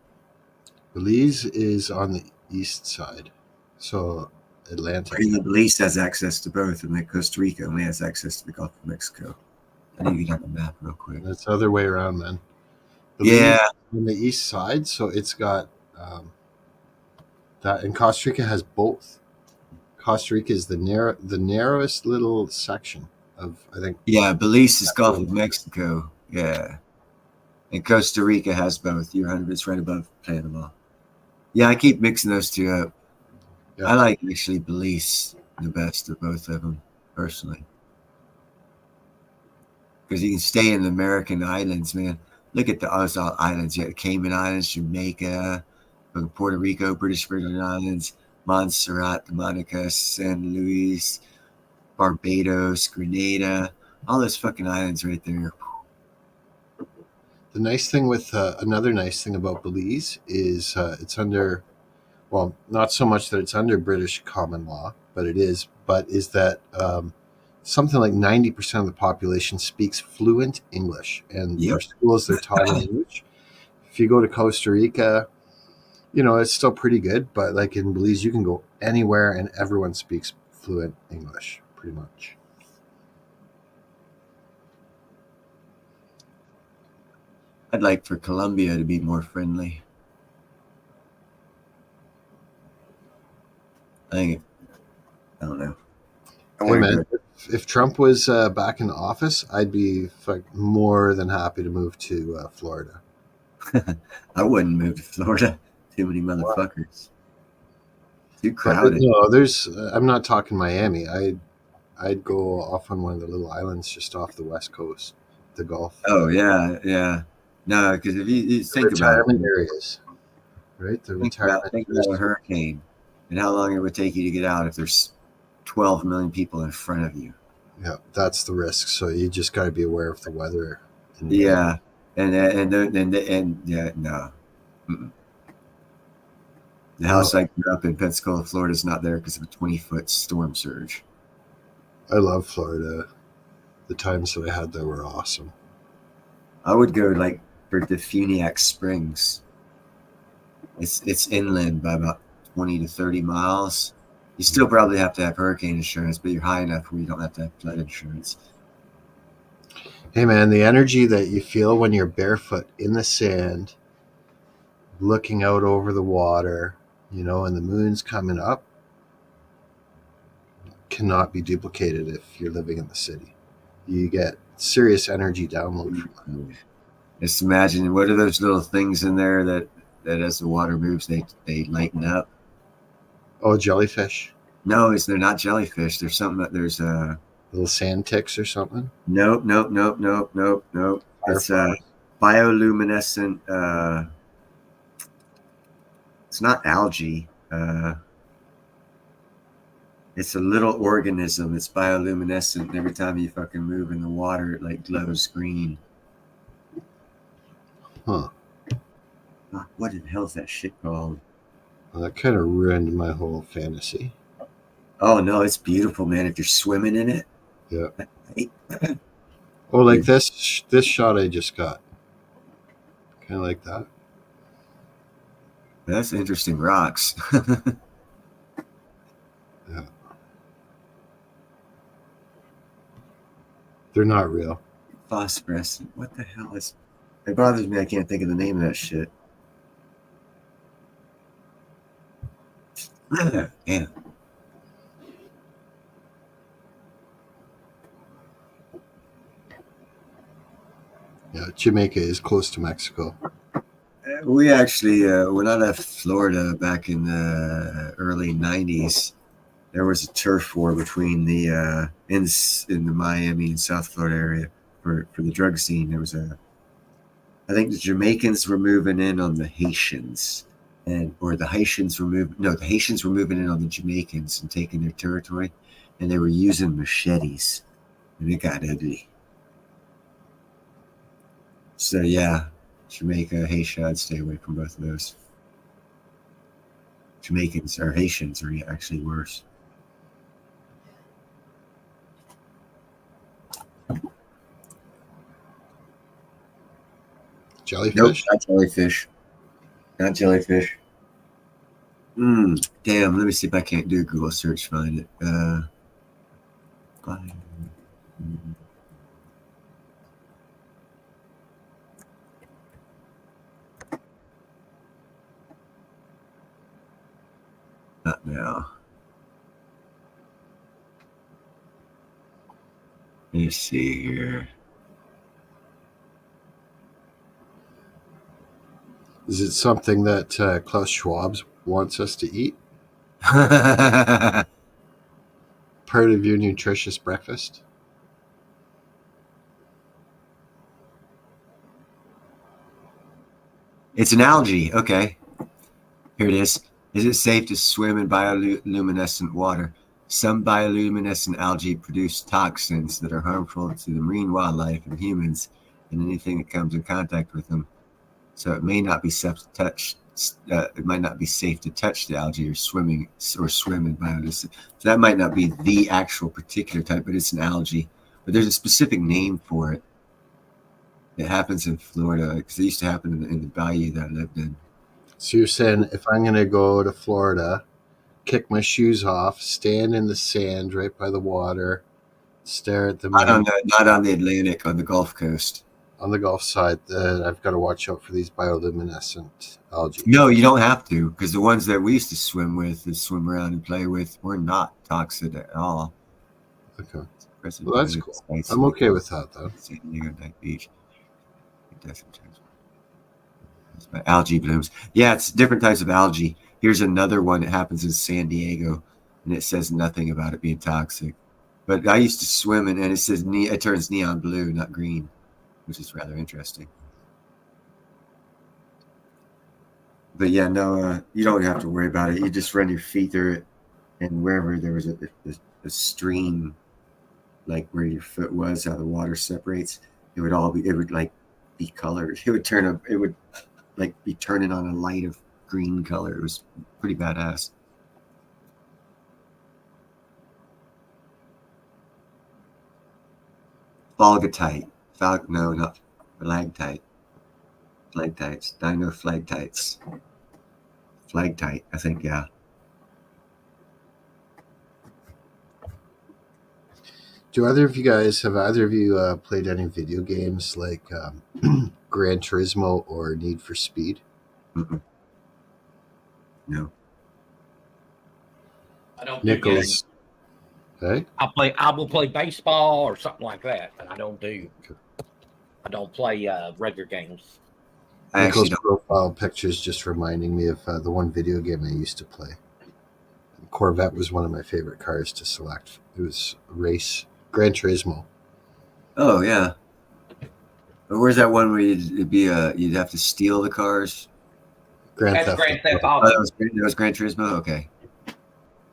Belize is on the east side, so Atlantic. Belize has access to both, and then Costa Rica only has access to the Gulf of Mexico. I need to get on the map real quick. That's the other way around, man. Belize Yeah, on the east side, so it's got that, and Costa Rica has both. Costa Rica is the narrowest little section of, I think. Yeah, Belize is Gulf of Mexico. Yeah. And Costa Rica has both. You're 100%. It's right above Panama. Yeah, I keep mixing those two up. Yeah. I like actually Belize the best of both of them, personally. Because you can stay in the American islands, man. Look at the other islands. You got the Cayman Islands, Jamaica, Puerto Rico, British Virgin Islands, Montserrat, Dominica, San Luis, Barbados, Grenada, all those fucking islands right there. The nice thing with another nice thing about Belize is it's under, well, not so much that it's under British common law, but is that something like 90% of the population speaks fluent English, and their schools, they're taught in English. If you go to Costa Rica, it's still pretty good, but like in Belize, you can go anywhere and everyone speaks fluent English, pretty much. I'd like for Colombia to be more friendly. I don't know. Hey man, if Trump was back in office, I'd be more than happy to move to Florida. I wouldn't move to Florida. Too many motherfuckers. Too crowded. No, I'm not talking Miami. I'd go off on one of the little islands just off the west coast, the Gulf. Oh yeah. No, because if you think about retirement it, areas, right? Think about a hurricane and how long it would take you to get out if there's 12 million people in front of you. Yeah, that's the risk. So you just got to be aware of the weather. Yeah, and yeah, no. Mm-mm. The house I grew up in, Pensacola, Florida, is not there because of a 20-foot storm surge. I love Florida. The times that I had there were awesome. I would go like for Defuniak Springs. It's inland by about 20 to 30 miles. You still probably have to have hurricane insurance, but you're high enough where you don't have to have flood insurance. Hey man, the energy that you feel when you're barefoot in the sand, looking out over the water, and the moon's coming up, cannot be duplicated if you're living in the city. You get serious energy download from that. Just imagine, what are those little things in there that as the water moves, they lighten up? Oh, jellyfish? No, they're not jellyfish. There's something that there's little sand ticks or something. Nope. It's bioluminescent. It's not algae. It's a little organism. It's bioluminescent. And every time you fucking move in the water, it like glows green. Huh. What the hell is that shit called? Well, that kind of ruined my whole fantasy. Oh no, it's beautiful, man. If you're swimming in it. Yeah. Oh, like this shot I just got. Kind of like that. That's interesting rocks. Yeah. They're not real. Phosphorescent. What the hell is? It bothers me. I can't think of the name of that shit. Yeah. Yeah, Jamaica is close to Mexico. We actually, when I left Florida back in the early '90s, there was a turf war between the in the Miami and South Florida area for the drug scene. There was I think the Jamaicans were moving in on the Haitians, the Haitians were moving in on the Jamaicans and taking their territory, and they were using machetes, and it got ugly. So yeah, Jamaica, Haitian, I'd stay away from both of those. Jamaicans or Haitians are actually worse. Jellyfish? Nope, not jellyfish. Not jellyfish. Damn, let me see if I can't do a Google search, find it. Not now. Let me see here. Is it something that Klaus Schwab wants us to eat? Part of your nutritious breakfast? It's an algae. Okay. Here it is. Is it safe to swim in bioluminescent water? Some bioluminescent algae produce toxins that are harmful to the marine wildlife and humans and anything that comes in contact with them. So it may not be safe to touch. It might not be safe to touch the algae or swim in bioluminescent. So that might not be the actual particular type, but it's an algae. But there's a specific name for it. It happens in Florida because it used to happen in the bayou that I lived in. So you're saying if I'm going to go to Florida, kick my shoes off, stand in the sand right by the water, stare at the not on the Atlantic, on the Gulf Coast. On the Gulf side, I've got to watch out for these bioluminescent algae. No, you don't have to, because the ones that we used to swim with and swim around and play with were not toxic at all. Okay. Well, that's cool. I'm okay with that, though. San Diego Night Beach. Algae blooms. Yeah, it's different types of algae. Here's another one that happens in San Diego, and it says nothing about it being toxic. But I used to swim in, and it says it turns neon blue, not green, which is rather interesting. But yeah, no, you don't have to worry about it. You just run your feet through it, and wherever there was a stream, like where your foot was, how the water separates, it would like be colored. It would like be turning on a light of green color. It was pretty badass. Flagtite. No, not flagtite. Flagtites. Dino flagtites. Flagtite, I think, yeah. Have either of you played any video games like Gran Turismo or Need for Speed? Mm-mm. No. I don't. Nichols. Okay. I will play baseball or something like that, but I don't play regular games. Nichols' profile pictures just reminding me of the one video game I used to play. Corvette was one of my favorite cars to select. It was race Gran Turismo. Oh yeah. But where's that one where you'd have to steal the cars? That's Grand Theft Auto. Oh, that was Gran Turismo. Okay. I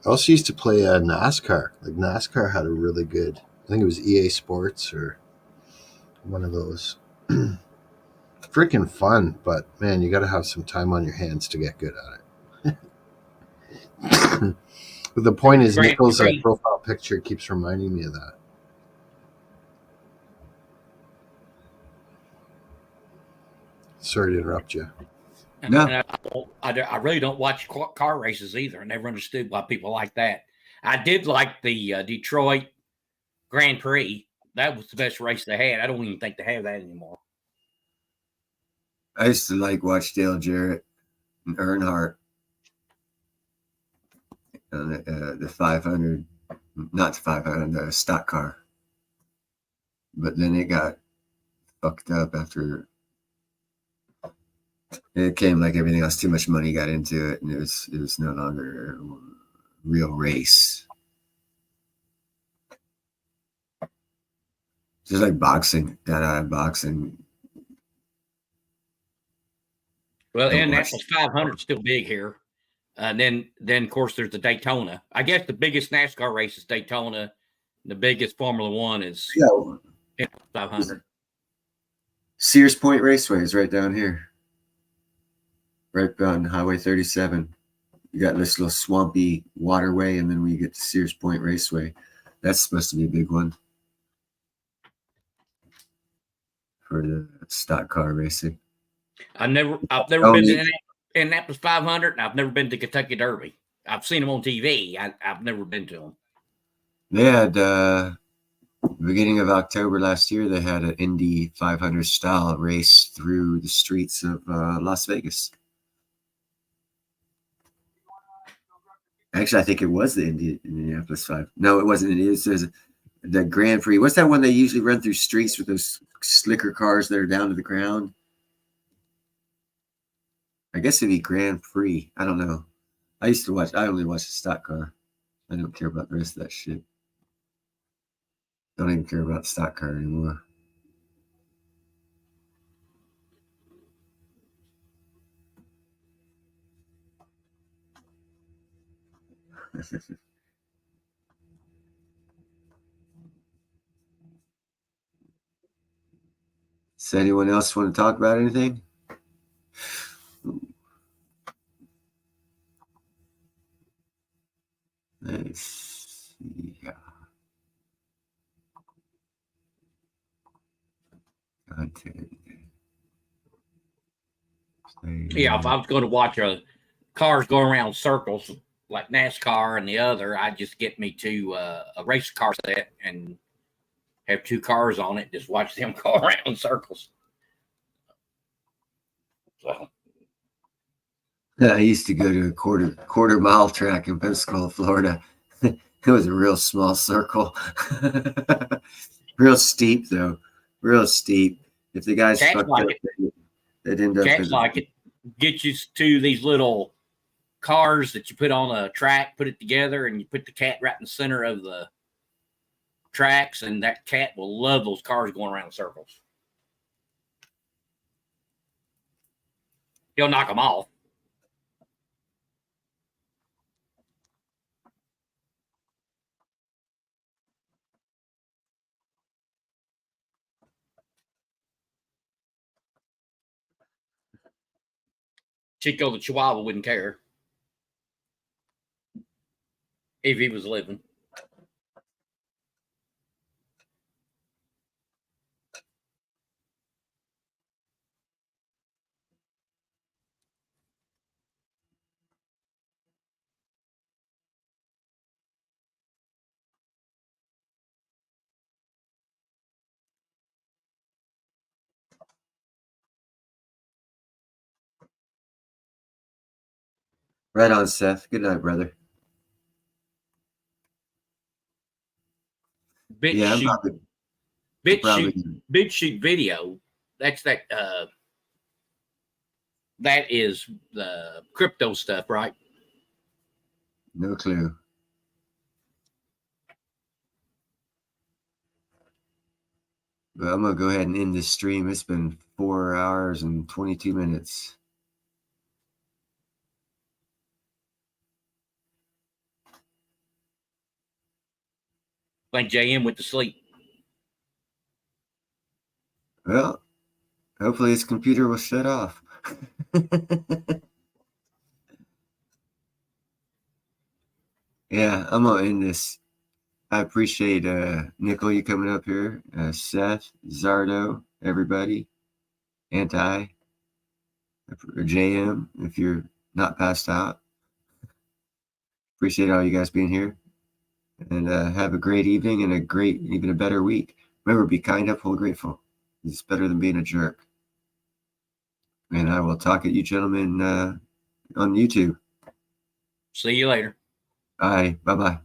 also used to play NASCAR. Like NASCAR had a really good. I think it was EA Sports or one of those. Freaking fun, but man, you got to have some time on your hands to get good at it. But the point is, Nichols' profile picture keeps reminding me of that. Sorry to interrupt you. No. I really don't watch car races either. I never understood why people like that. I did like the Detroit Grand Prix. That was the best race they had. I don't even think they have that anymore. I used to watch Dale Jarrett and Earnhardt on the 500, not the 500, the stock car. But then it got fucked up after it came like everything else. Too much money got into it, and it was no longer a real race. Just like boxing, boxing. Well, Indianapolis 500 is still big here. Then of course there's the Daytona. I guess the biggest NASCAR race is Daytona. The biggest Formula One is 500. Sears Point Raceway is right down here, right on Highway 37. You got this little swampy waterway, and then we get to Sears Point Raceway. That's supposed to be a big one for the stock car racing. I've never been to Indianapolis 500, and I've never been to Kentucky Derby. I've seen them on TV. I've never been to them. They had beginning of October last year. They had an Indy 500 style race through the streets of Las Vegas. Actually, I think it was the Indianapolis 5. No, it wasn't. It was the Grand Prix. What's that one they usually run through streets with those slicker cars that are down to the ground? I guess it'd be Grand Prix. I don't know. I only watch the stock car. I don't care about the rest of that shit. Don't even care about the stock car anymore. Does anyone else want to talk about anything? Let's see. Content. Yeah, if I was going to watch cars going around circles like NASCAR and the other, I'd just get me to a race car set and have 2 cars on it. Just watch them go around in circles. So I used to go to a quarter mile track in Pensacola, Florida. It was a real small circle. Real steep though. Real steep. If the guys Cats fucked like up, they'd end up Cats like it. Get you to these little cars that you put on a track, put it together, and you put the cat right in the center of the tracks, and that cat will love those cars going around in circles. He'll knock them off. Chico the Chihuahua wouldn't care if he was living. Right on, Seth. Good night, brother. BitChute video. That's that. That is the crypto stuff, right? No clue. But I'm gonna go ahead and end this stream. It's been 4 hours and 22 minutes. I think JM went to sleep. Well, hopefully his computer will shut off. Yeah, I'm gonna end this. I appreciate Nickel you coming up here, Seth, Zardo, everybody, Anti, or JM if you're not passed out. Appreciate all you guys being here, and have a great evening and even a better week. Remember, be kind, uphold, grateful. It's better than being a jerk. And I will talk at you gentlemen on YouTube. See you later. Bye. Bye-bye.